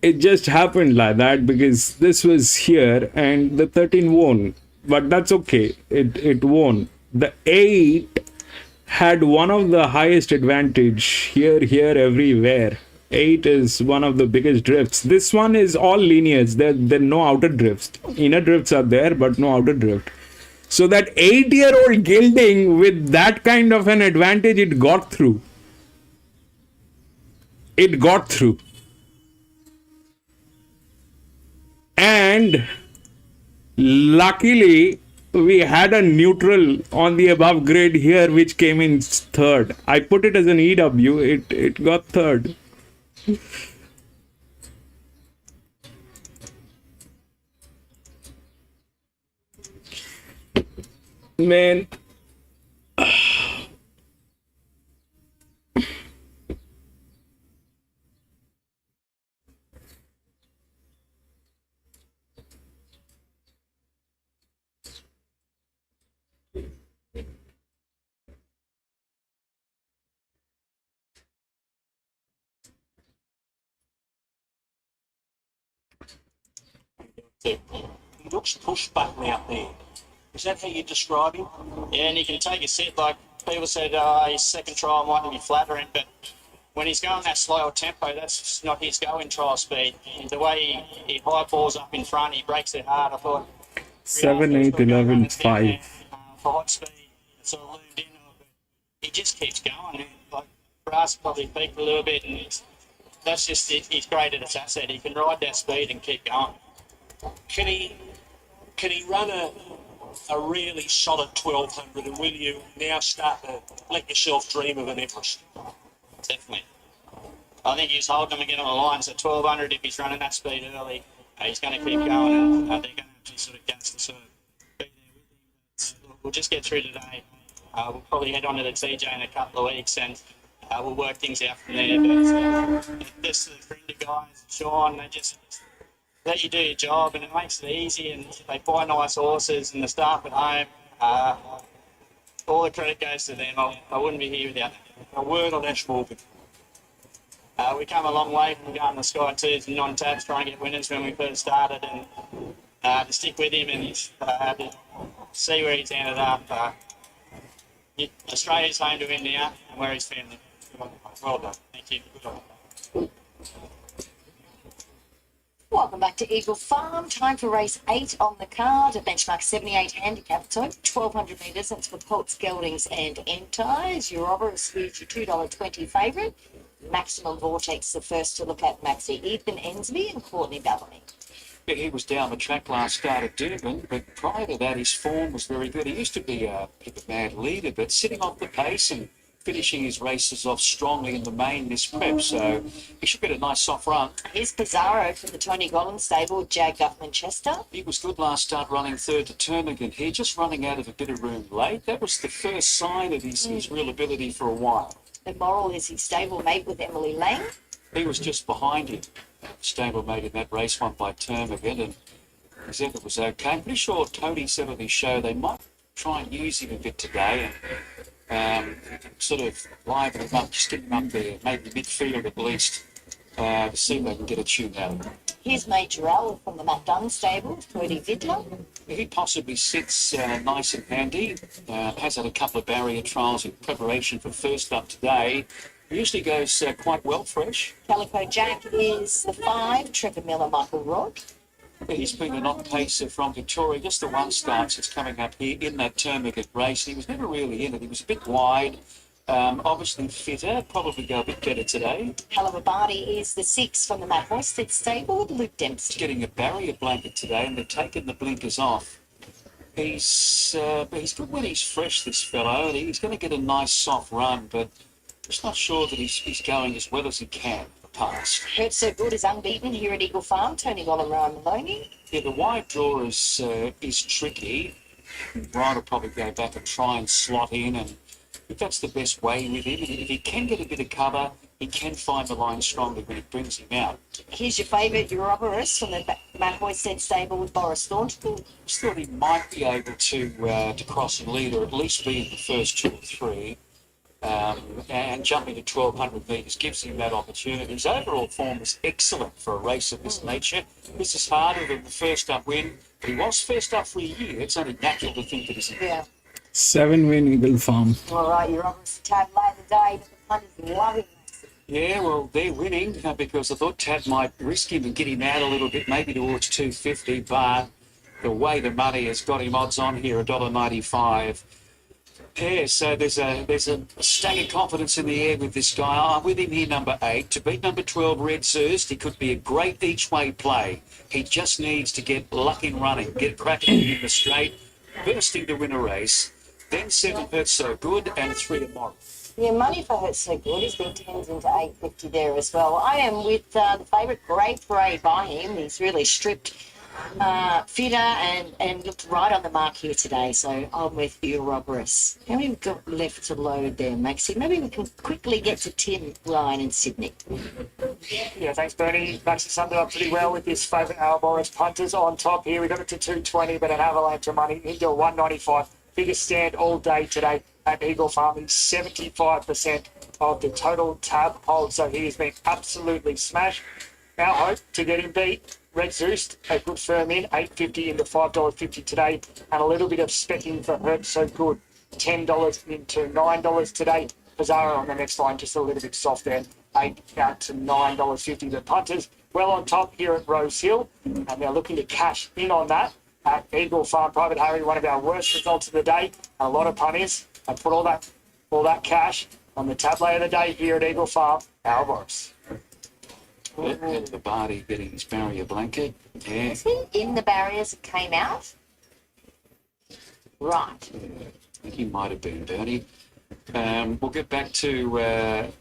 It just happened like that because this was here and the 13 won, but that's okay. It won. The 8 had one of the highest advantage here, everywhere. 8 is one of the biggest drifts. This one is all linears. There are no outer drifts. Inner drifts are there, but no outer drift. So that 8-year-old gelding with that kind of an advantage, it got through. It got through. And luckily, we had a neutral on the above grade here, which came in 3rd. I put it as an EW. It got 3rd. Man. He looks push button out there. Is that how you describe him? Yeah, and he can take a set. Like people said, his second trial might be flattering, but when he's going that slower tempo, that's not his going trial speed. The way he high balls up in front, he breaks it hard. I thought 7, 8, 11, 5. For hot speed, it's all loomed in. He just keeps going. Like Brass probably peaked a little bit, and that's just his greatest asset. He can ride that speed and keep going. Can he run a really solid 1200, and will you now start to let yourself dream of an Everest? Definitely. I think he's holding him again on the lines at 1200. If he's running that speed early, he's going to keep going, and they're going to have to sort of gas to sort of be there with him. We'll just get through today. We'll probably head on to the TJ in a couple of weeks, and we'll work things out from there. But just the Grinda guys, Sean, they just let you do your job, and it makes it easy, and they buy nice horses, and the staff at home, all the credit goes to them. I wouldn't be here without them. A word on Ash Morgan. We come a long way from going to Sky 2s and non-tabs trying to get winners when we first started, and to stick with him and to see where he's ended up. Australia's home to him now, and we're his family. Well done. Thank you. Welcome back to Eagle Farm. Time for race 8 on the card. A benchmark 78 handicap. It's over 1,200 metres. That's for Colts, Geldings and Entice. Your Roberts is your $2.20 favourite. Maximum Vortex, the first to look at Maxi. Ethan Ensby and Courtney Bellamy. Yeah, he was down the track last start at Durban, but prior to that, his form was very good. He used to be a bit of a mad leader, but sitting off the pace and finishing his races off strongly in the main this prep, so he should get a nice soft run. Here's Pizarro from the Tony Gollan stable, Jag Guffman Chester. He was good last start, running third to Termagant here, just running out of a bit of room late. That was the first sign of his real ability for a while. Immoral is his stable mate with Emily Lang. He was just behind him. Stablemate in that race, won by Termagant, and his effort was okay. I'm pretty sure Tony said on his show they might try and use him a bit today and sort of liven him up, just get him up there, maybe midfield at least, to see if they can get a tune out of him. Here's Major L from the Matt Dunn stable, Purdy Vidler. He possibly sits nice and handy, has had a couple of barrier trials in preparation for first up today. He usually goes quite well fresh. Calico Jack is the 5, Trevor Miller, Michael Rod. He's been an odd-pacer from Victoria, just the one start that's coming up here in that Termagant race. He was never really in it. He was a bit wide, obviously fitter, probably go a bit better today. Calavabadi is the 6 from the Matt Hoisted stable, Luke Dempsey. He's getting a barrier blanket today, and they're taking the blinkers off. He's good when he's fresh, this fellow. He's going to get a nice soft run, but just not sure that he's going as well as he can. Pass. Hurt So Good is unbeaten here at Eagle Farm. Tony Gollan, Ryan Maloney. Yeah, the wide draw is tricky. Ryan will probably go back and try and slot in, and if that's the best way with him, if he can get a bit of cover, he can find the line strongly when he brings him out. Here's your favourite, your Roberts from the Matt Hoisted stable with Boris Thornton. I just thought he might be able to cross and lead, or at least be in the first 2 or 3. And jumping to 1,200 metres gives him that opportunity. His overall form is excellent for a race of this nature. This is harder than the first up win, but he was first up for a year. It's only natural to think that he's Yeah. 7-win Eagle Farm. All right, your Roberts tab later today, but the punters love him. Yeah, well, they're winning because I thought Tad might risk him and get him out a little bit, maybe towards 250, but the way the money has got him odds on here, $1.95. Yeah, so there's a staggered confidence in the air with this guy. I'm with him here, number 8. To beat number 12, Red Zurst, he could be a great each-way play. He just needs to get luck in running, get cracking in the straight, bursting to win a race. Then 7 Hurt So Good and 3 Immoral. Yeah, money for Hurt So Good. He's been 10s into 850 there as well. I am with the favourite, Great Parade by him. He's really stripped, fitter and looked right on the mark here today. So I'm with you, Roberts. How many we've got left to load there, Maxie? Maybe we can quickly get to Tim, Ryan and Sydney. Yeah, thanks, Bernie. Maxie summed it up pretty well with his favourite Alboros punters on top here. We got it to 220, but an avalanche of money into 195. Biggest stand all day today at Eagle Farm. He's 75% of the total tab hold, so he has been absolutely smashed. Our hope to get him beat, Red Zoost, a good firm in, $8.50 into $5.50 today, and a little bit of specking for Hurt So Good, $10 into $9 today. Pizarro on the next line, just a little bit soft there, $8 out to $9.50. The punters well on top here at Rosehill, and they're looking to cash in on that at Eagle Farm. Private Harry, one of our worst results of the day, and a lot of punters have put all that cash on the tab of the day here at Eagle Farm, Alboros. And the Barty getting his barrier blanket. Yeah. Was he in the barriers that came out? Right. I think he might have been, Bernie. We'll get back to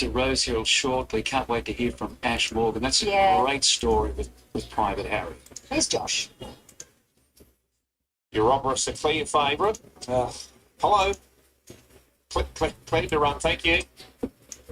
Rosehill shortly. Can't wait to hear from Ash Morgan. That's a great story with Private Harry. Here's Josh. Euroboros, a clear favourite. Hello. Clear to run, thank you.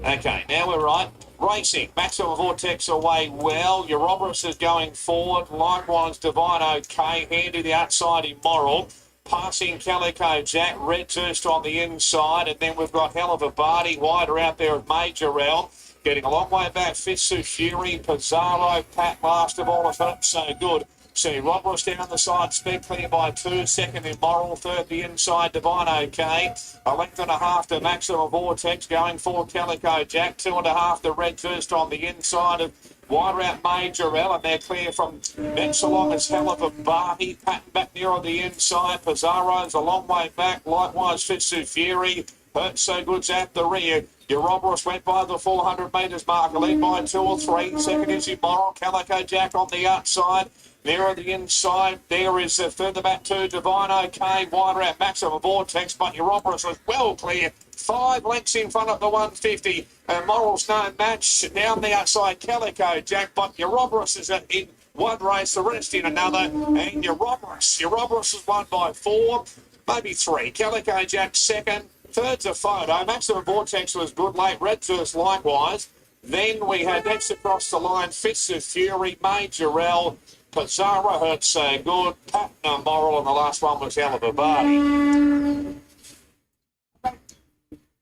Okay, now we're right. Racing, Maximum Vortex away well. Euroboros is going forward. Likewise, Divine OK. Handy the outside, Immoral. Passing Calico Jack, Red Thirst on the inside. And then we've got Hell of a Barty wider out there at Major Rel. Getting a long way back, Fitsu Fury, Pizarro, Pat last of all, if not so good. See, Roberts down the side, Speed clear by 2, second Immoral, third the inside, Divine OK. A length and a half to Maximum Vortex, going for Calico Jack, 2.5 to Red First on the inside of wider out Major L, and they're clear from next along as Hell of a Barty, Patton back near on the inside, Pizarro's a long way back, likewise Fitsu Fury, Hurt So Good's at the rear. Euroboros went by the 400 metres mark, lead by 2 or 3, second is Immoral, Calico Jack on the outside. Nearer the inside, there is further back to Divine OK, wider out Maximum Vortex, but Euroboros was well clear. 5 lengths in front of the 150. Moral's no match. Down the outside, Calico Jack, but Euroboros is in one race, the rest in another. And Euroboros is won by 4, maybe 3. Calico Jack second. Third's a photo. Maximum Vortex was good late. Red First likewise. Then we had next across the line, Fitzu Fury, Major L, Pizarro, Hurt So Good, Patton Moral, and the last one was Hell of a Barty.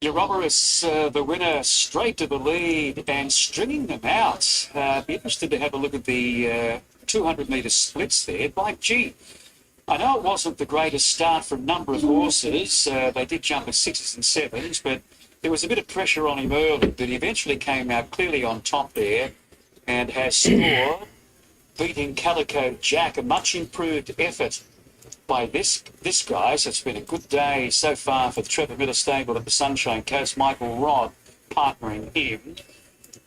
Euroboros, the winner, straight to the lead and stringing them out. Be interested to have a look at the 200-metre splits there. Like, gee, I know it wasn't the greatest start for a number of horses. They did jump at 6s and 7s, but there was a bit of pressure on him early, but he eventually came out clearly on top there and has scored, beating Calico Jack, a much improved effort by this guy. So it's been a good day so far for the Trevor Miller stable at the Sunshine Coast. Michael Rod partnering him.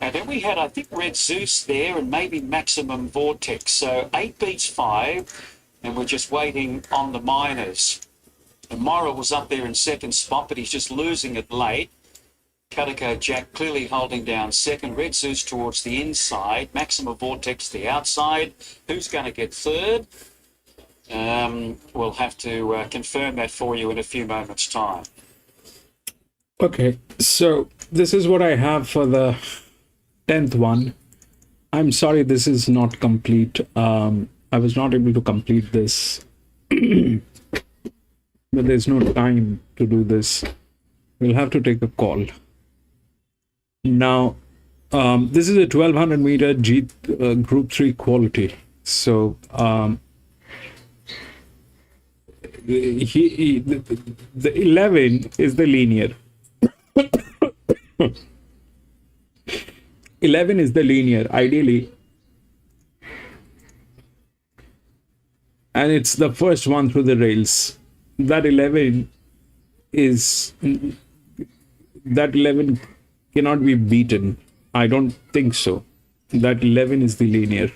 And then we had, I think, Red Zeus there and maybe Maximum Vortex. So 8 beats 5, and we're just waiting on the minors. And Morrow was up there in second spot, but he's just losing it late. Calico Jack clearly holding down second. Red Zeus towards the inside. Maximum Vortex the outside. Who's going to get third? We'll have to confirm that for you in a few moments' time. Okay, so this is what I have for the 10th one. I'm sorry this is not complete. I was not able to complete this. But there's no time to do this. We'll have to take a call. Now, this is a 1200 meter G Group 3 quality. So, the 11 is the linear. 11 is the linear, ideally. And it's the first one through the rails. That 11 cannot be beaten. I don't think so. That 11 is the linear.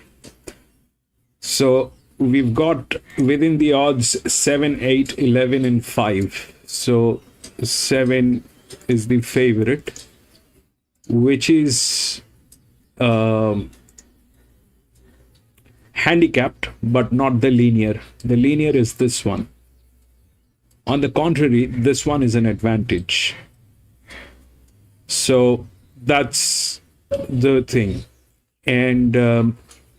So we've got within the odds 7, 8, 11 and 5. So 7 is the favorite, which is handicapped but not the linear. The linear is this one. On the contrary, this one is an advantage. So that's the thing. And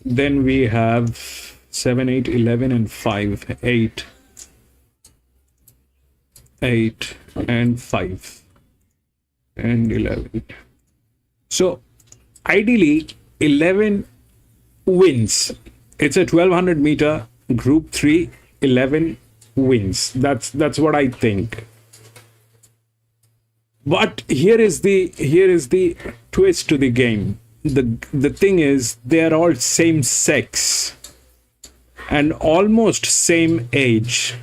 then we have 7, 8, 11 and 5. 8 and 5 and 11. So ideally 11 wins. It's a 1200 meter Group 3. 11 wins. That's what I think. But here is the twist to the game. The thing is, they're all same sex and almost same age.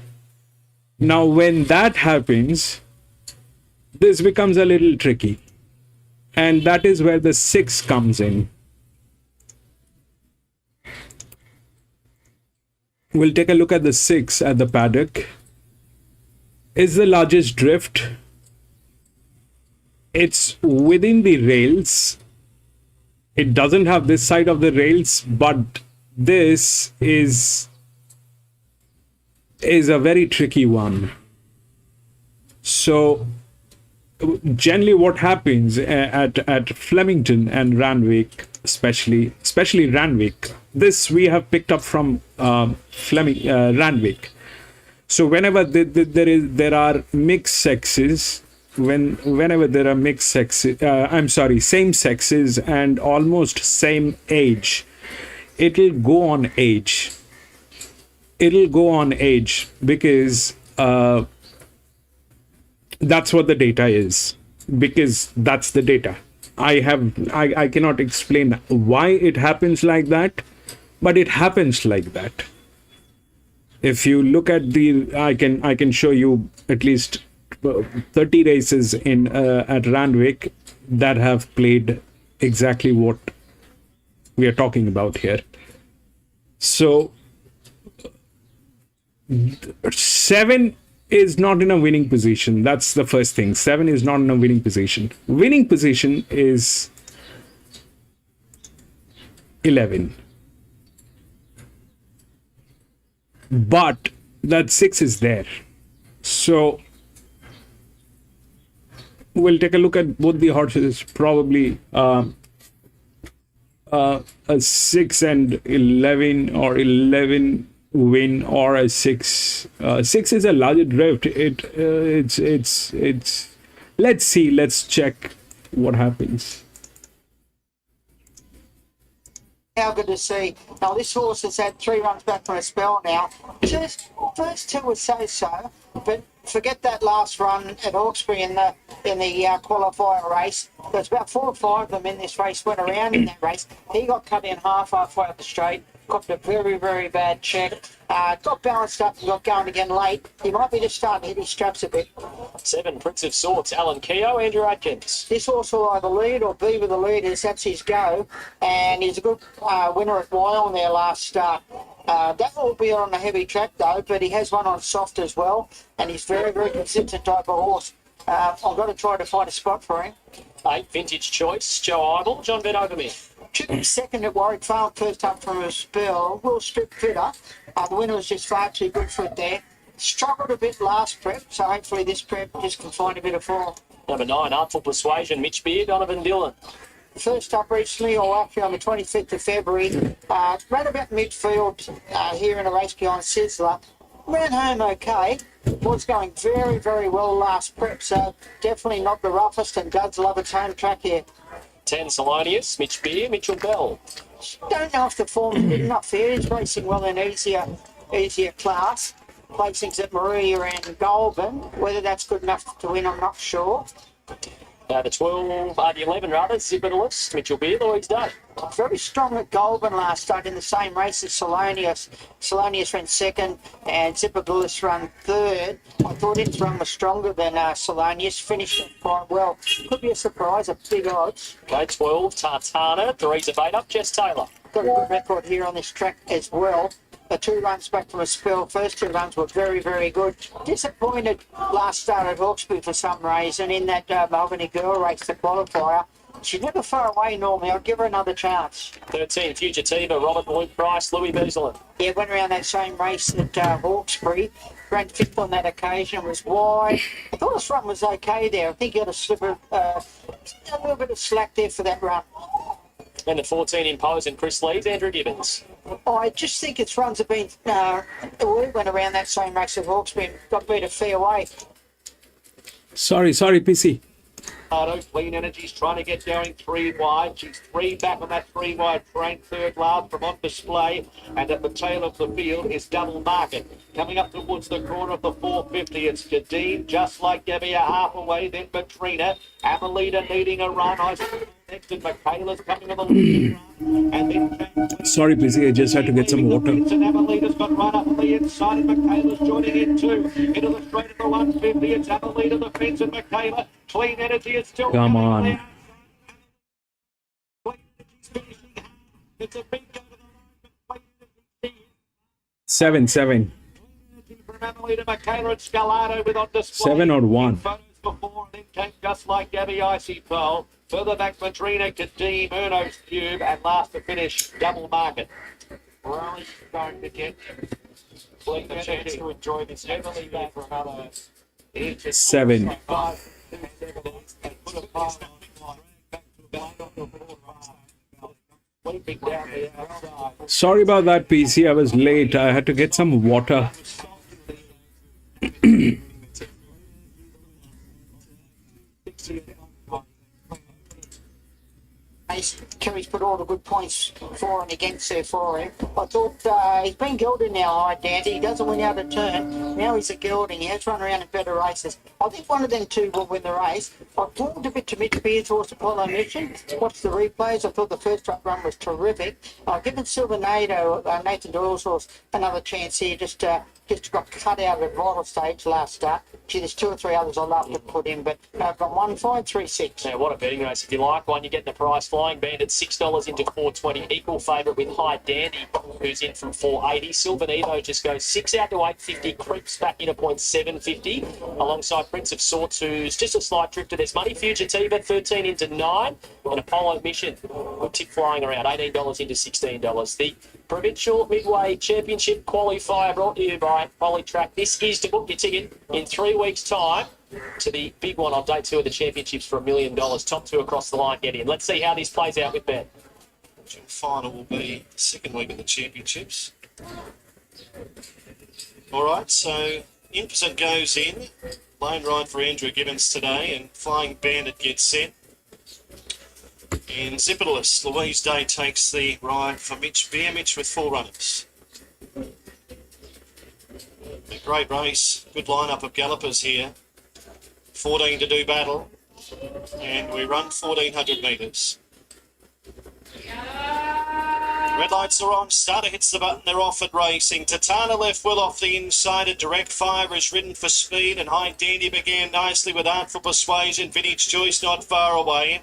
Now when that happens, this becomes a little tricky, and that is where the 6 comes in. We'll take a look at the 6 at the paddock. Is the largest drift. It's within the rails. It doesn't have this side of the rails, but this is a very tricky one. So generally what happens at Flemington and Randwick, especially Randwick, this we have picked up from Randwick. So whenever there are mixed sexes, whenever there are mixed sexes, same sexes and almost same age, it'll go on age. It'll go on age because that's what the data is, because that's the data. I cannot explain why it happens like that, but it happens like that. If you look at I can show you at least 30 races in at Randwick that have played exactly what we are talking about here. So 7 is not in a winning position. That's the first thing. 7 is not in a winning position. Winning position is 11. But that 6 is there. So we'll take a look at both the horses. Probably a 6 and 11, or 11 win, or a 6. 6 is a larger drift. It's let's see. Let's check what happens. How good to see. Now, this horse has had 3 runs back from a spell now. Just first 2 were so-so, but forget that last run at Hawkesbury in the qualifier race. There's about 4 or 5 of them in this race, went around in that race. He got cut in halfway up the straight, got a very, very bad check. Got balanced up and got going again late. He might be just starting to hit his straps a bit. 7, Prince of Sorts, Alan Keogh, Andrew Atkins. This horse will either lead or be with the leaders. That's his go. And he's a good winner at Wyong there last start. That will be on a heavy track though, but he has one on soft as well. And he's very, very consistent type of horse. I've got to try to find a spot for him. 8, Vintage Choice, Joe Idle, John Ben Overmere. Second at Warwick Farm, first up from a spell. Will Strip Fitter. The winner was just far too good for it there. Struggled a bit last prep, so hopefully this prep just can find a bit of form. Number 9, Artful Persuasion, Mitch Beard, Donovan Dillon. First up recently, or actually on the 25th of February, ran about midfield here in a race behind Sizzler. Ran home okay. Was going very, very well last prep, so definitely not the roughest, and does love its home track here. 10, Salonius, Mitch Beer, Mitchell Bell. Don't know if the form's good enough here. He's racing well in easier class. Placings at Maria and Goulburn. Whether that's good enough to win, I'm not sure. The 12, the 11 rather, Zibidalist, Mitchell Beer, Lloyd's Day. Very strong at Goulburn last start in the same race as Salonius. Salonius ran second and Zibidalist ran third. I thought its run was stronger than Salonius. Finished it quite well. Could be a surprise at big odds. Okay, 12, Tartana, Theresa Bettor, Jess Taylor. Got a good record here on this track as well. The 2 runs back from a spell. First 2 runs were very, very good. Disappointed last start at Hawkesbury for some reason in that Mahogany Girl race, the qualifier. She's never far away normally. I'd give her another chance. 13, Fugitiva, Robert Lloyd Price, Louis Beasley. Yeah, went around that same race at Hawkesbury. Ran 5th on that occasion, was wide. I thought his run was okay there. I think he had a little bit of slack there for that run. And the 14, Imposing, Chris Lees, Andrew Gibbons. I just think its runs have been, we went around that same race at Hawkesbury and got beat a fair way. Sorry, PC. Clean Energy's trying to get going 3 wide. She's 3 back on that 3 wide train, third last from on display. And at the tail of the field is Double Market. Coming up towards the corner of the 450, it's Kadeen, just like Debbie, a half away, then Katrina. Amelita needing a run. Next to Michaela's coming on the lead. And then Sorry, PC, I just had to get some water. and Amelita's got run up on the inside, and Michaela's joining in too. Into the straight of the 150, it's Amelita, the fence, and Michaela. Clean Energy is still Come on. It's a big go to the 7, 7. From Emily to Michaela and Scalado with on display. 7 or 1. Photos before, and then came Just Like Gabby Icy Pearl. Further back, Madrina, Kadeem, Erno's Cube, and last to finish, Double Market. We're only going to get a chance to enjoy this heavily back for another 7. 5, 2, 7, 8, put a 5 on back to the back of the board. Sweeping down the outside. Sorry about that, PC. I was late. I had to get some water. Kerry's put all the good points for and against her for him. I thought he's been gelding now, High Dandy. He doesn't win out of turn. Now he's a gelding. He has run around in better races. I think one of them two will win the race. I talked a bit to Mitch Beers towards Apollo Mission. Watched the replays. I thought the first up run was terrific. I've given Silvernado, Nathan Doyle's horse, another chance here. Just got cut out at vital stage last start. Gee, there's 2 or 3 others I'd love to put in, but I've got 1, 5, 3, 6. Yeah, what a betting race. If you like one, you're getting the price. Flying Bandit, $6 into 420. Equal favourite with High Dandy, who's in from 480. Silver Evo just goes 6 out to 850. Creeps back in a point 750. Alongside Prince of Sorts, who's just a slight drifter. There's Money Fugitiva, 13 into 9. And Apollo Mission, good tip flying around, $18 into $16. The Provincial Midway Championship qualifier brought to you by Polytrack. This is to book your ticket in 3 weeks' time to the big one on day 2 of the championships for $1 million. Top 2 across the line, get in. Let's see how this plays out with Ben. The final will be the second week of the championships. All right, so Impotent goes in. Lane ride for Andrew Gibbons today, and Flying Bandit gets set. And Zipperless, Louise Day takes the ride for Mitch Beer. Mitch with 4 runners. A great race, good lineup of gallopers here. 14 to do battle, and we run 1400 metres. Red lights are on, starter hits the button, they're off at racing. Tatana left well off the inside, a direct fire is ridden for speed, and High Dandy began nicely with Artful Persuasion, Vintage Choice not far away.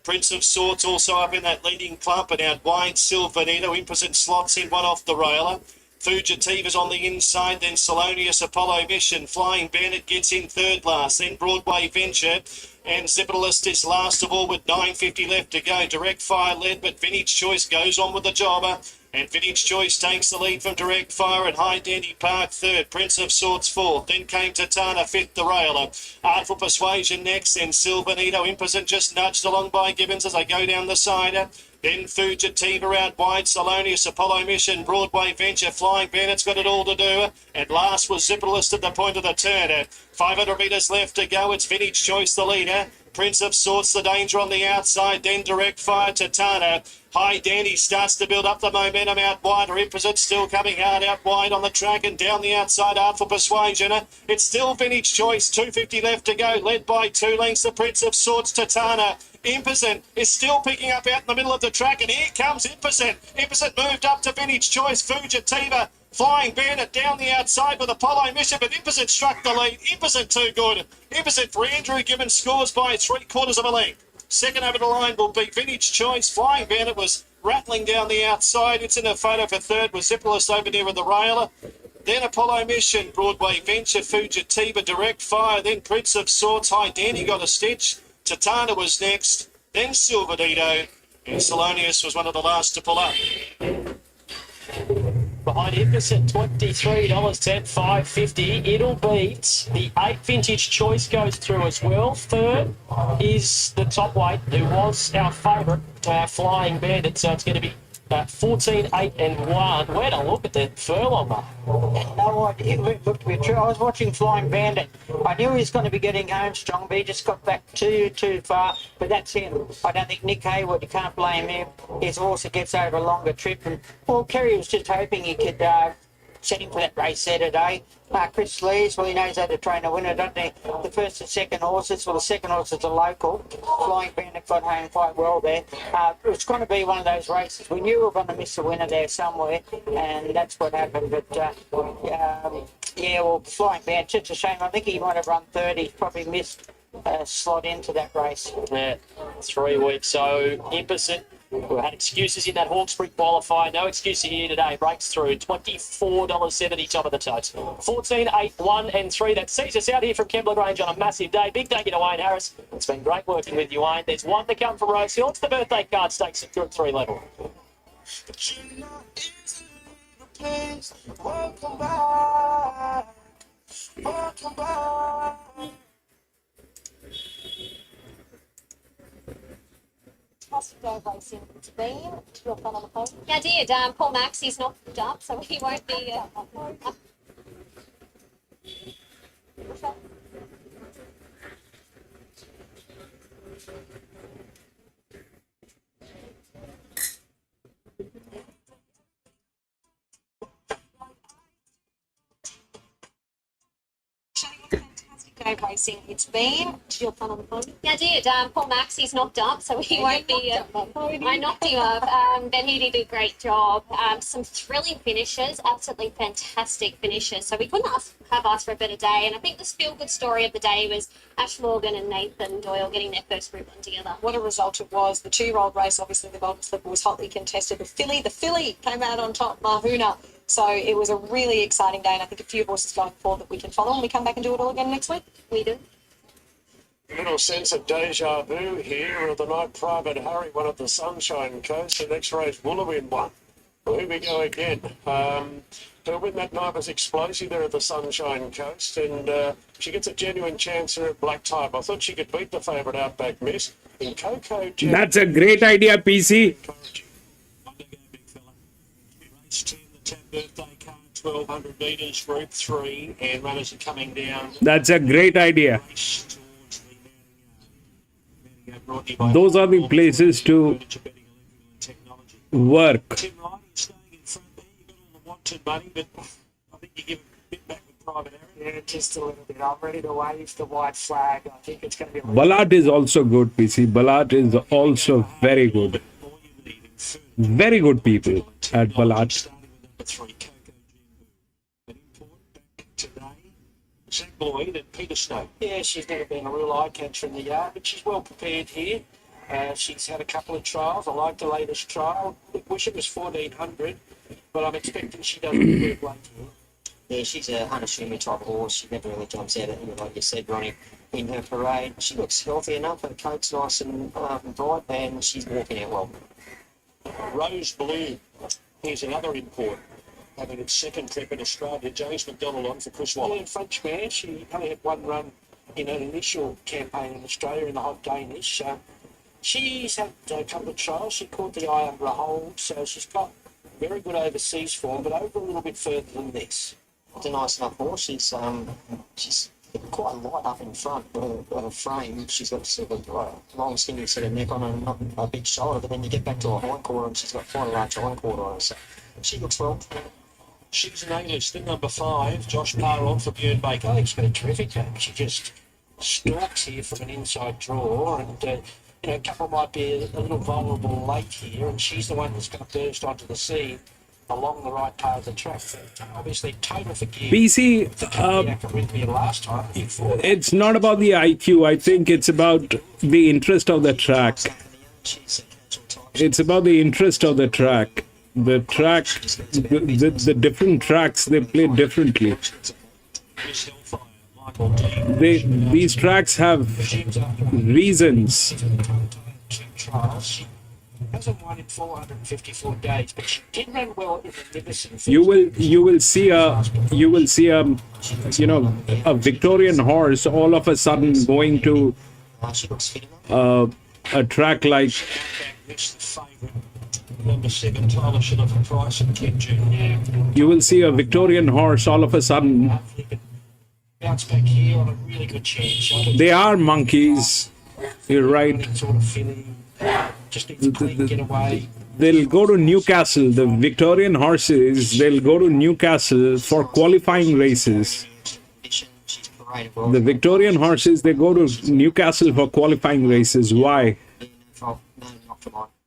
Prince of Sorts also up in that leading clump, and out wide Silvanito, Impotent slots in one off the railer. Fugitiva's on the inside, then Salonius, Apollo Mission, Flying Bandit gets in third last, then Broadway Venture, and Zipperlist is last of all with 9.50 left to go. Direct Fire led, but Vintage Choice goes on with the jobber, and Vintage Choice takes the lead from Direct Fire, and High Dandy Park third, Prince of Sorts fourth, then came Tatana fifth, the railer. Artful Persuasion next, then Silvanito, Impotent just nudged along by Gibbons as they go down the side. Then Fugitiva out wide, Salonius, Apollo Mission, Broadway Venture, Flying Bandit's got it all to do. And last was Zipperlist at the point of the turn. 500 metres left to go. It's Vintage Choice, the leader. Prince of Sorts, the danger on the outside. Then Direct Fire, Tatana. High Dandy starts to build up the momentum out wide. Impotent still coming hard out wide on the track and down the outside. Artful Persuasion. It's still Vintage Choice. 250 left to go. Led by 2 lengths. The Prince of Sorts, Tatana. Impotent is still picking up out in the middle of the track, and here comes Impotent. Impotent moved up to Vintage Choice. Fugitiva, Flying Bandit down the outside with Apollo Mission, but Impotent struck the lead. Impotent too good. Impotent for Andrew Gibbons scores by 3/4 of a length. Second over the line will be Vintage Choice. Flying Bandit was rattling down the outside. It's in a photo for third with Zipperless over near with the railer. Then Apollo Mission, Broadway Venture, Fugitiva, Direct Fire, then Prince of Sorts. High Dandy got a stitch. Tatana was next, then Silvanito, and Salonius was one of the last to pull up. Behind Impotent, $23.10, $5.50. It'll beat the 8 Vintage Choice goes through as well. Third is the top weight, who was our favourite, Flying Bandit. So it's going to be 14, 8 and 1. Where to look at the furlong, mate? No, it looked to be true. I was watching Flying Bandit. I knew he was going to be getting home strong, but he just got back too far. But that's him. I don't think Nick Hayward, you can't blame him. His horse gets over a longer trip. And, well, Kerry was just hoping he could set him for that race there today. Chris Lees, well, he knows how to train a winner, doesn't he? The first and second horses, well, the second horse is a local. Flying Bandit got home quite well there. It's going to be one of those races. We knew we were going to miss a winner there somewhere, and that's what happened. But, yeah, well, Flying Bandit, such a shame. I think he might have run third. He's probably missed a slot into that race. Yeah, 3 weeks. So Impotent We had excuses in that Hawkesbury qualifier. No excuse here today. Breaks through. $24.70 top of the totes. 14, 8, 1 and 3. That sees us out here from Kembla Grange on a massive day. Big thank you to Wayne Harris. It's been great working with you, Wayne. There's one to come from Rosehill. It's the birthday card stakes at Group 3 level. Welcome back. Welcome back. Racing to be your fun on the phone. Yeah, I did. Paul Max, he's knocked up, so he won't be. Day racing it's been. Did your fun on the phone? Yeah, I did. Paul Max, he's knocked up, so he won't be. I knocked him up. Ben he did a great job. Some thrilling finishes, absolutely fantastic finishes. So we couldn't have asked for a better day. And I think the feel-good story of the day was Ash Morgan and Nathan Doyle getting their first Group 1 together. What a result it was. The 2-year-old race, obviously the Golden Slipper was hotly contested. The filly came out on top, Mahuna. So it was a really exciting day, and I think a few horses going forward that we can follow, and we come back and do it all again next week. We do. A little sense of deja vu here of the night. Private Harry won at the Sunshine Coast. The next race will have been won. Well, here we go again. Her win that night was explosive there at the Sunshine Coast, and she gets a genuine chance here at Black Type. I thought she could beat the favourite Outback Miss in Coco. That's a great idea, PC. Birthday car, 1200 metres, Group 3, and runners are coming down. That's a great idea. Those are the places to work. Tim Wright staying in front there. You got all the wanted money, but I think you give a bit back with Private Aaron. Yeah, just a little bit. I'm ready to wave the white flag. I think it's going to be. Ballard is also good, PC. Ballard is also very good. Very good people at Ballard. Zach Lloyd and Peter Snow. Yeah, she's never been a real eye catcher in the yard, but she's well prepared here. She's had a couple of trials. I like the latest trial. I wish it was 1400, but I'm expecting she doesn't work late. Yeah, she's a unassuming type of horse. She never really jumps out at you, like you said, Ronnie, in her parade. She looks healthy enough. Her coat's nice and bright, and she's walking out well. Rose Blue. Here's another import. Having its second trip in Australia, James McDonald on for Chris Waller. Yeah, French mare. She only had one run in an initial campaign in Australia in the Hot Danish. She's had a couple of trials. She caught the eye under a hold, so she's got very good overseas form, but over a little bit further than this. It's a nice enough horse. She's quite light up in front of her frame. She's got sort of a long, skinny sort of neck on her, and not a big shoulder, but then you get back to a hindquarter and she's got quite a large hindquarter on her, so she looks well. She's an A-lister, number 5, Josh Parr on for Björn Baker. I think she's got a terrific game. She just stalks here from an inside draw, and a couple might be a little vulnerable late here, and she's the one that's going to burst onto the scene along the right part of the track. Obviously, total for gear. PC, last time. it's not about the IQ. I think it's about the interest of the track. It's about the interest of the track. The track, the different tracks, they play differently. These tracks have reasons. Hasn't won in 454 days, but she did run well in the Niverson. You will see a Victorian horse all of a sudden going to a track like. Number 7, Tyler Schiller for Price and Ken Jr. You will see a Victorian horse all of a sudden. Bounce back here on a really good chance. They are monkeys. You're right. Sort of filly, just needs a clean getaway. They'll go to Newcastle. The Victorian horses, they'll go to Newcastle for qualifying races. The Victorian horses, they go to Newcastle for qualifying races. Why?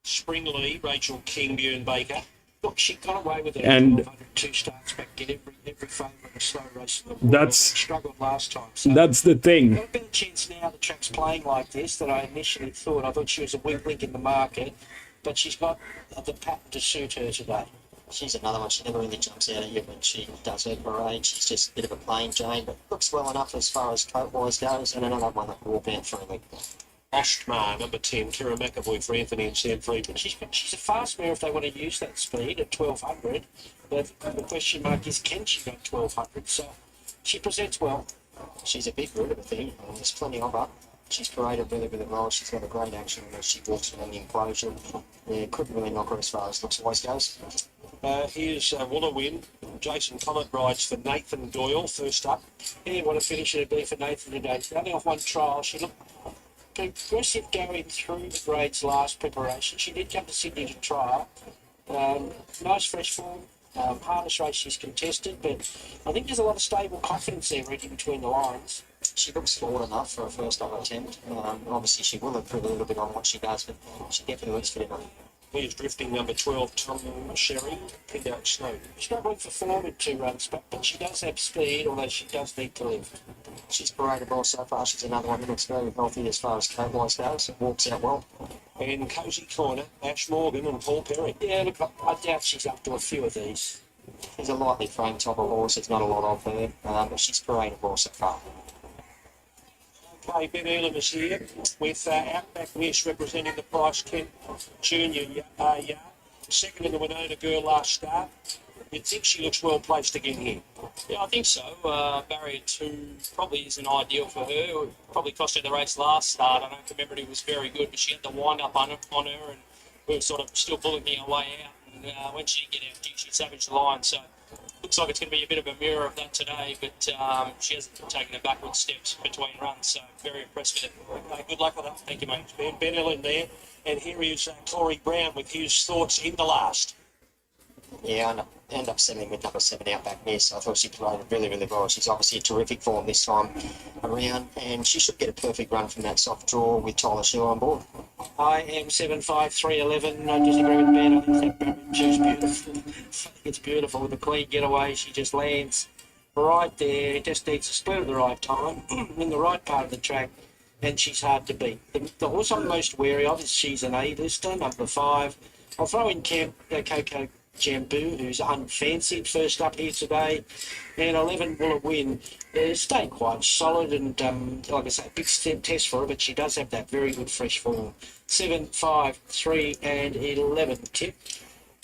Springlee, Rachel King, Björn Baker. Look, she got away with it. And 2 starts back, get every favourite in a slow race. Struggled last time. So that's the thing. Got a better chance now. The track's playing like this that I initially thought. I thought she was a weak link in the market. but she's got the pattern to suit her today. She's another one. She never really jumps out at you when she does her parade. She's just a bit of a plain Jane, but looks well enough as far as coat-wise goes, and another one that will walk out freely. Ostmar, number 10, Kira McAvoy for Anthony and Sam Friedman. She's a fast mare if they want to use that speed at 1200. But the question mark is, can she go 1200? So she presents well. She's a big root of a thing. There's plenty of her. She's paraded really, really well. She's got a great action as she walks around the enclosure. Yeah, couldn't really knock her as far as looks-wise goes. Here's Wollawin. Jason Comet rides for Nathan Doyle, first up. Yeah, what a finish it'd be for Nathan today. Only off one trial. She looked progressive going through the grades last preparation. She did come to Sydney to trial. Nice fresh form. Harness race she's contested, but I think there's a lot of stable confidence there reading between the lines. She looks forward enough for a first time attempt. Obviously, she will improve a little bit on what she does, but she definitely looks fit enough. Here's drifting number 12, Tom Sherry, pinned out slow. She's not going for form in 2 runs, but she does have speed, although she does need to live. She's paraded well so far. She's another one that looks very healthy as far as coat-wise goes. It walks out well. And Cozy Corner, Ash Morgan and Paul Perry. Yeah, look, I doubt she's up to a few of these. She's a lightly framed type of horse. There's not a lot of her, but she's paraded well so far. Okay, Ben Elam is here with Outback Miss representing the Price Kent Junior yard. Second in the Winona Girl last start. You'd think she looks well placed again here. Yeah, I think so. Barrier 2 probably isn't ideal for her. It probably cost her the race last start. I know Commemorative was very good, but she had the wind up on her, and we were sort of still bullocking our way out. And when she did get out, she savaged the line. So looks like it's going to be a bit of a mirror of that today, but she hasn't taken the backward steps between runs, so very impressed with it. Good luck with that. Thank you, mate. Ben Ellen there. And here is Corey Brown with his thoughts in the last. Yeah, I end up settling with number 7 Outback Miss. I thought she played really, really well. She's obviously a terrific form this time around, and she should get a perfect run from that soft draw with Tyler Shearer on board. I am 75311. No disagree with Ben. I think that Barrier 2's beautiful. I think it's beautiful with the clean getaway. She just lands right there. Just needs to split at the right time in the right part of the track, and she's hard to beat. The horse I'm most wary of is She's an A-lister, number 5. I'll throw in Coco Jambu, who's unfancied first up here today, and 11 Will It Win. Staying quite solid and, like I say, big step test for her, but she does have that very good fresh form. 7, 5, 3 and 11. Tip.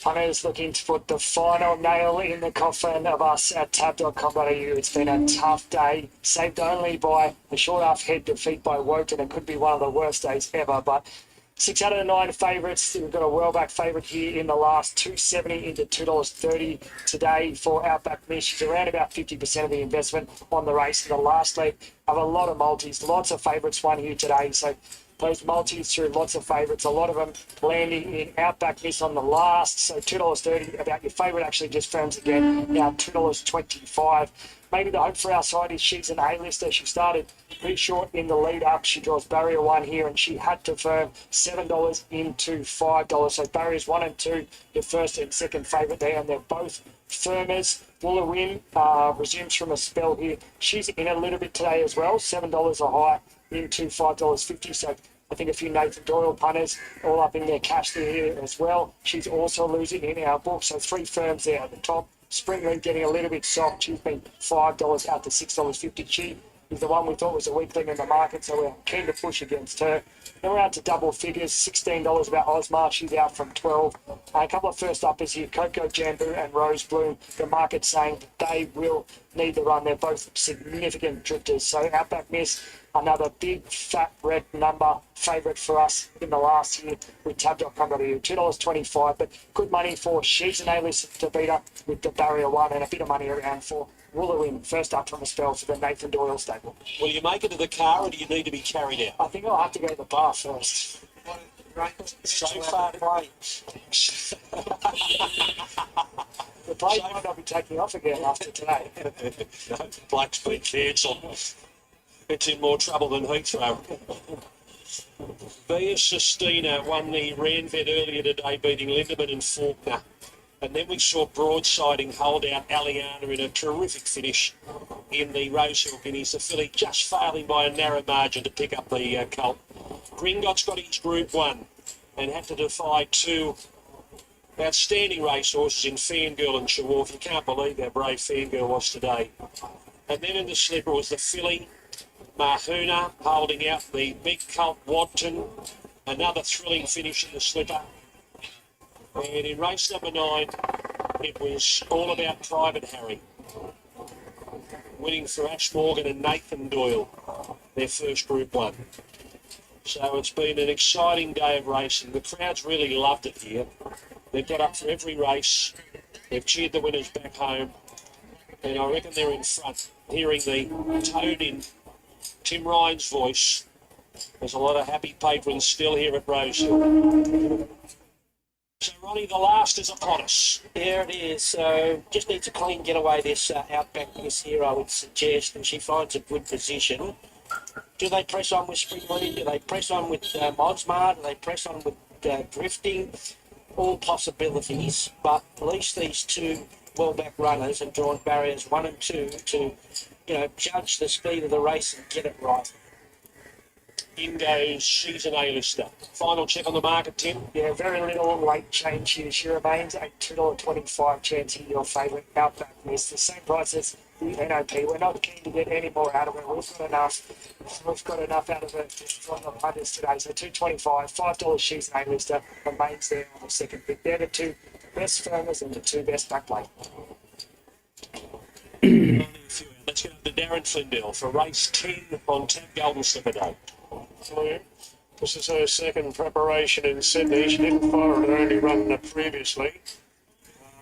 Punters looking to put the final nail in the coffin of us at tab.com.au. It's been a tough day, saved only by a short half head defeat by Woken. It could be one of the worst days ever, but 6 out of the 9 favourites. We've got a well-back favourite here in the last, $2.70 into $2.30 today for Outback Miss. She's around about 50% of the investment on the race in the last leg. Have a lot of multis, lots of favourites won here today. So those multis through lots of favourites, a lot of them landing in Outback Miss on the last. So $2.30, about your favourite actually just firms again, now $2.25. Maybe the hope for our side is She's an A-lister. She started pretty short in the lead up. She draws barrier 1 here, and she had to firm $7 into $5. So barriers 1 and 2, your first and second favourite there, and they're both firmers. Will Win resumes from a spell here. She's in a little bit today as well, $7 or higher into $5.50. So I think a few Nathan Doyle punters all up in their cash there here as well. She's also losing in our book, so 3 firms there at the top. Spring League getting a little bit soft. She's been $5 out to $6.50. She is the one we thought was a weakling in the market, so we're keen to push against her. Then we're out to double figures, $16 about Osmar. She's out from 12. A couple of first uppers here, Coco Jambu and Rose Bloom. The market's saying that they will need the run. They're both significant drifters. So Outback Miss, another big fat red number favourite for us in the last year with tab.com.au, $2.25, but good money for She's an A-list to beat her with the barrier 1, and a bit of money around for Woolawin, first up from a spell for the Nathan Doyle stable. Will you make it to the car, or do you need to be carried out? I think I'll have to go to the bar first. So far, play. The plane might not be taking off again after today. No, Black's been cancelled. It's in more trouble than Heathrow. Via Sistina won the Randwick earlier today, beating Lindemann and Faulkner. And then we saw Broadsiding hold out Aliana in a terrific finish in the Rosehill Guineas. The filly just failing by a narrow margin to pick up the colt. Gringot's got his Group 1. and had to defy two outstanding racehorses in Fangirl and Chihuahua. You can't believe how brave Fangirl was today. And then in the slipper was the filly, Mahuna, holding out the big colt Wadton. Another thrilling finish in the slipper. And in race number 9, it was all about Private Harry, winning for Ash Morgan and Nathan Doyle, their first Group 1. So it's been an exciting day of racing. The crowd's really loved it here. They've got up for every race. They've cheered the winners back home. And I reckon they're in front, hearing the tone in Tim Ryan's voice. There's a lot of happy patrons still here at Rosehill. So, Ronnie, the last is upon us. There it is. So just needs a clean getaway, this Outback Miss here, I would suggest, and she finds a good position. Do they press on with Spring Lead? Do they press on with Modsmart? Do they press on with Drifting? All possibilities, but at least these two well-back runners have drawn barriers 1 and 2 to, judge the speed of the race and get it right. In goes She's an A-lister. Final check on the market, Tim. Yeah, very little late change here. She remains a $2.25 chance in your favourite Outback Miss. The same price as the NOP. We're not keen to get any more out of her. We've got enough out of her from the punters today. So $2.25, $5 She's an A-lister remains there on the second pick. They're the two best firmers and the two best back play. Let's go to Darren Flindell for race 10 on Tap Golden Slipper Day. This is her second preparation in Sydney. She didn't fire it, only run previously.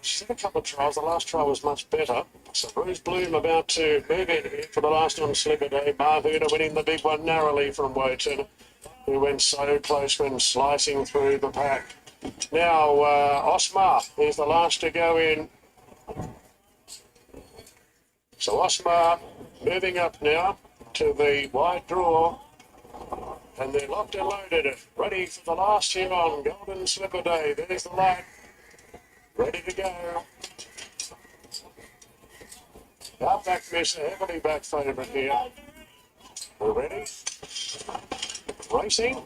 She's had a couple of trials. The last trial was much better. So Bruce Bloom about to move in here for the last on Slipper Day. Mahuna winning the big one narrowly from Wotan, who went so close when slicing through the pack. Now, Osmar is the last to go in. So Osmar moving up now to the wide draw. And they're locked and loaded, ready for the last here on Golden Slipper Day. There's the light, ready to go. Outback Miss, a heavily back favourite here. We're ready. Racing.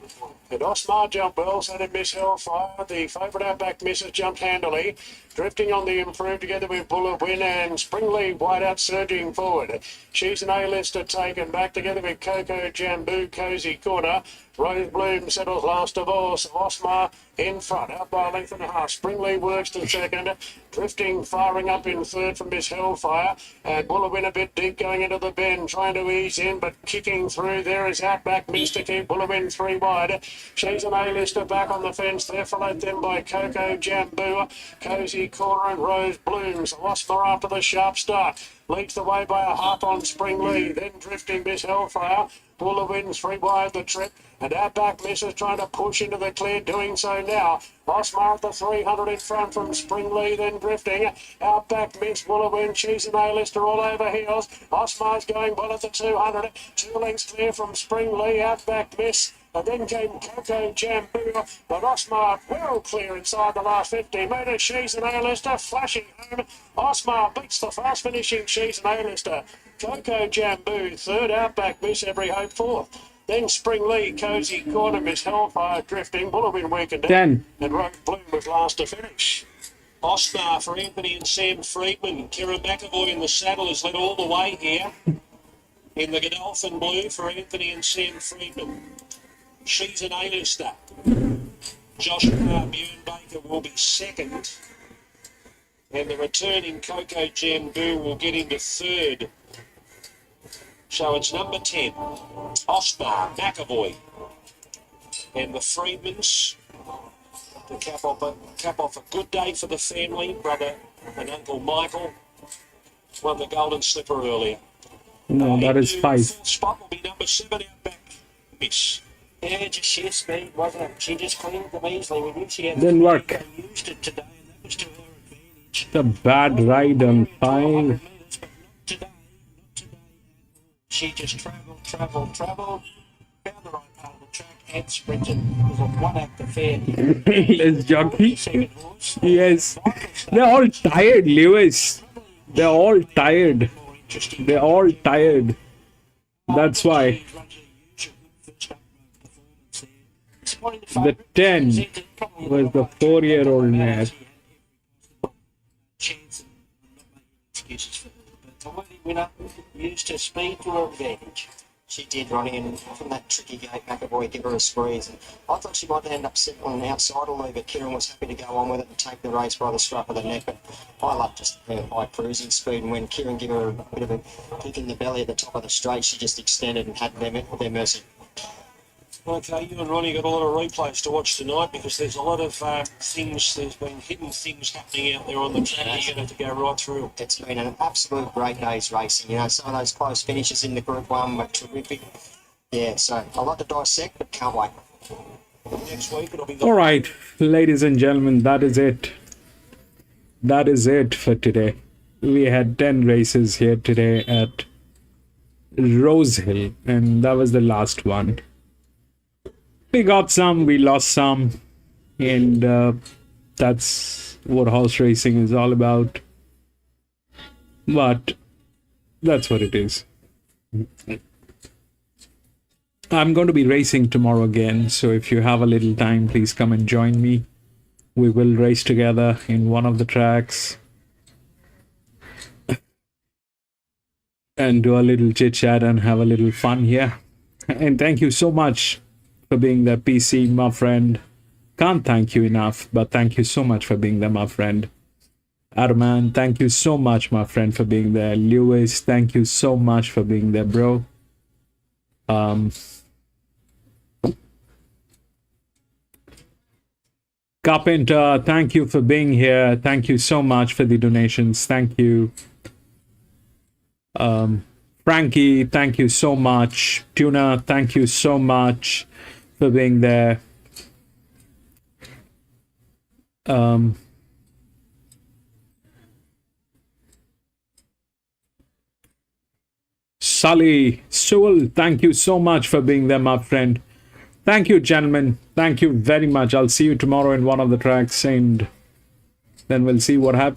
And Osmar jumped well, so did Miss Hellfire. The favourite Outback Miss has jumped handily. Drifting on the improve together with Bullet Win and Springleaf wide out surging forward. She's an A-lister taken back together with Coco Jambu, Cozy Corner. Rose Bloom settles last of all, so Osmar in front, out by a length and a half. Springleaf works to second. Drifting, firing up in third from Miss Hellfire. And Bullet Win a bit deep going into the bend, trying to ease in, but kicking through. There is Outback Miss to keep Bullet Win 3 wide. She's an A-lister back on the fence there, followed then by Coco Jambu, Cozy Corner and Rose Bloom. So Osmar after the sharp start leads the way by a half on Springleaf, then Drifting Miss Hellfire. Buller wins 3 wide the trip, and Outback Miss is trying to push into the clear, doing so now. Osmar at the 300 in front from Springleaf, then Drifting. Outback Miss, Buller wins, she's an A-lister all over heels. Osmar's going well at the 200, 2 lengths clear from Springleaf. Outback Miss. And then came Coco Jambu, but Osmar well clear inside the last 50 metres. She's an A-lister, flashing home. Osmar beats the fast finishing She's an A-lister. Coco Jambu, third. Outback Miss, Every Hope, fourth. Then Springleaf, Cozy Corner, Miss Hellfire, Drifting, Bullawin weakened 10. and Rose Bloom was last to finish. Osmar for Anthony and Sam Friedman. Kira McAvoy in the saddle has led all the way here. In the Godolphin Blue for Anthony and Sam Friedman. She's an A-lister. Josh Bjorn Baker will be second. And the returning Coco Jambu will get into third. So it's number 10. Osmar, McAvoy. And the Friedmans to cap off a good day for the family. Brother and Uncle Michael won the Golden Slipper earlier. No, that is 5. Spot will be number 7, Outback Miss. Yeah, just sheer speed, wasn't it? She just cleaned them easily. We knew she had Didn't work. They used it today, and that was to her advantage. The bad ride on 5. She just travelled, found the right part of the track and sprinted. It was a one-act affair. Let's jockey. Yes. They're all tired, Lewis. They're all tired. They're all tired. That's why. The 10 was the 4-year-old mare. Chance and not making excuses for her. But the worthy winner used her speed to her advantage. She did, Ronnie, and from that tricky gate, McAvoy give her a squeeze. And I thought she might end up settling outside a little, but Kieran was happy to go on with it and take the race by the scruff of the neck. But I love just her high cruising speed, and when Kieran gave her a bit of a kick in the belly at the top of the straight, she just extended and had them at their mercy. Okay, you and Ronnie got a lot of replays to watch tonight because there's a lot of things, there's been hidden things happening out there on the track. You're going to have to go right through. It's been an absolute great day's racing. You know, some of those close finishes in the Group 1 were terrific. Yeah, so a lot to dissect, but can't wait. Next week it'll be All right, ladies and gentlemen, that is it. That is it for today. We had 10 races here today at Rosehill, and that was the last one. We got some, we lost some, and that's what horse racing is all about. But that's what it is. I'm going to be racing tomorrow again, so if you have a little time, please come and join me. We will race together in one of the tracks and do a little chit chat and have a little fun here. And thank you so much for being there, PC, my friend. Can't thank you enough, but thank you so much for being there, my friend. Arman, thank you so much, my friend, for being there. Lewis, thank you so much for being there, bro. Carpenter, thank you for being here. Thank you so much for the donations. Thank you. Frankie, thank you so much. Tuna, thank you so much for being there. Sully, Sewell, thank you so much for being there, my friend. Thank you, gentlemen. Thank you very much. I'll see you tomorrow in one of the tracks, and then we'll see what happens.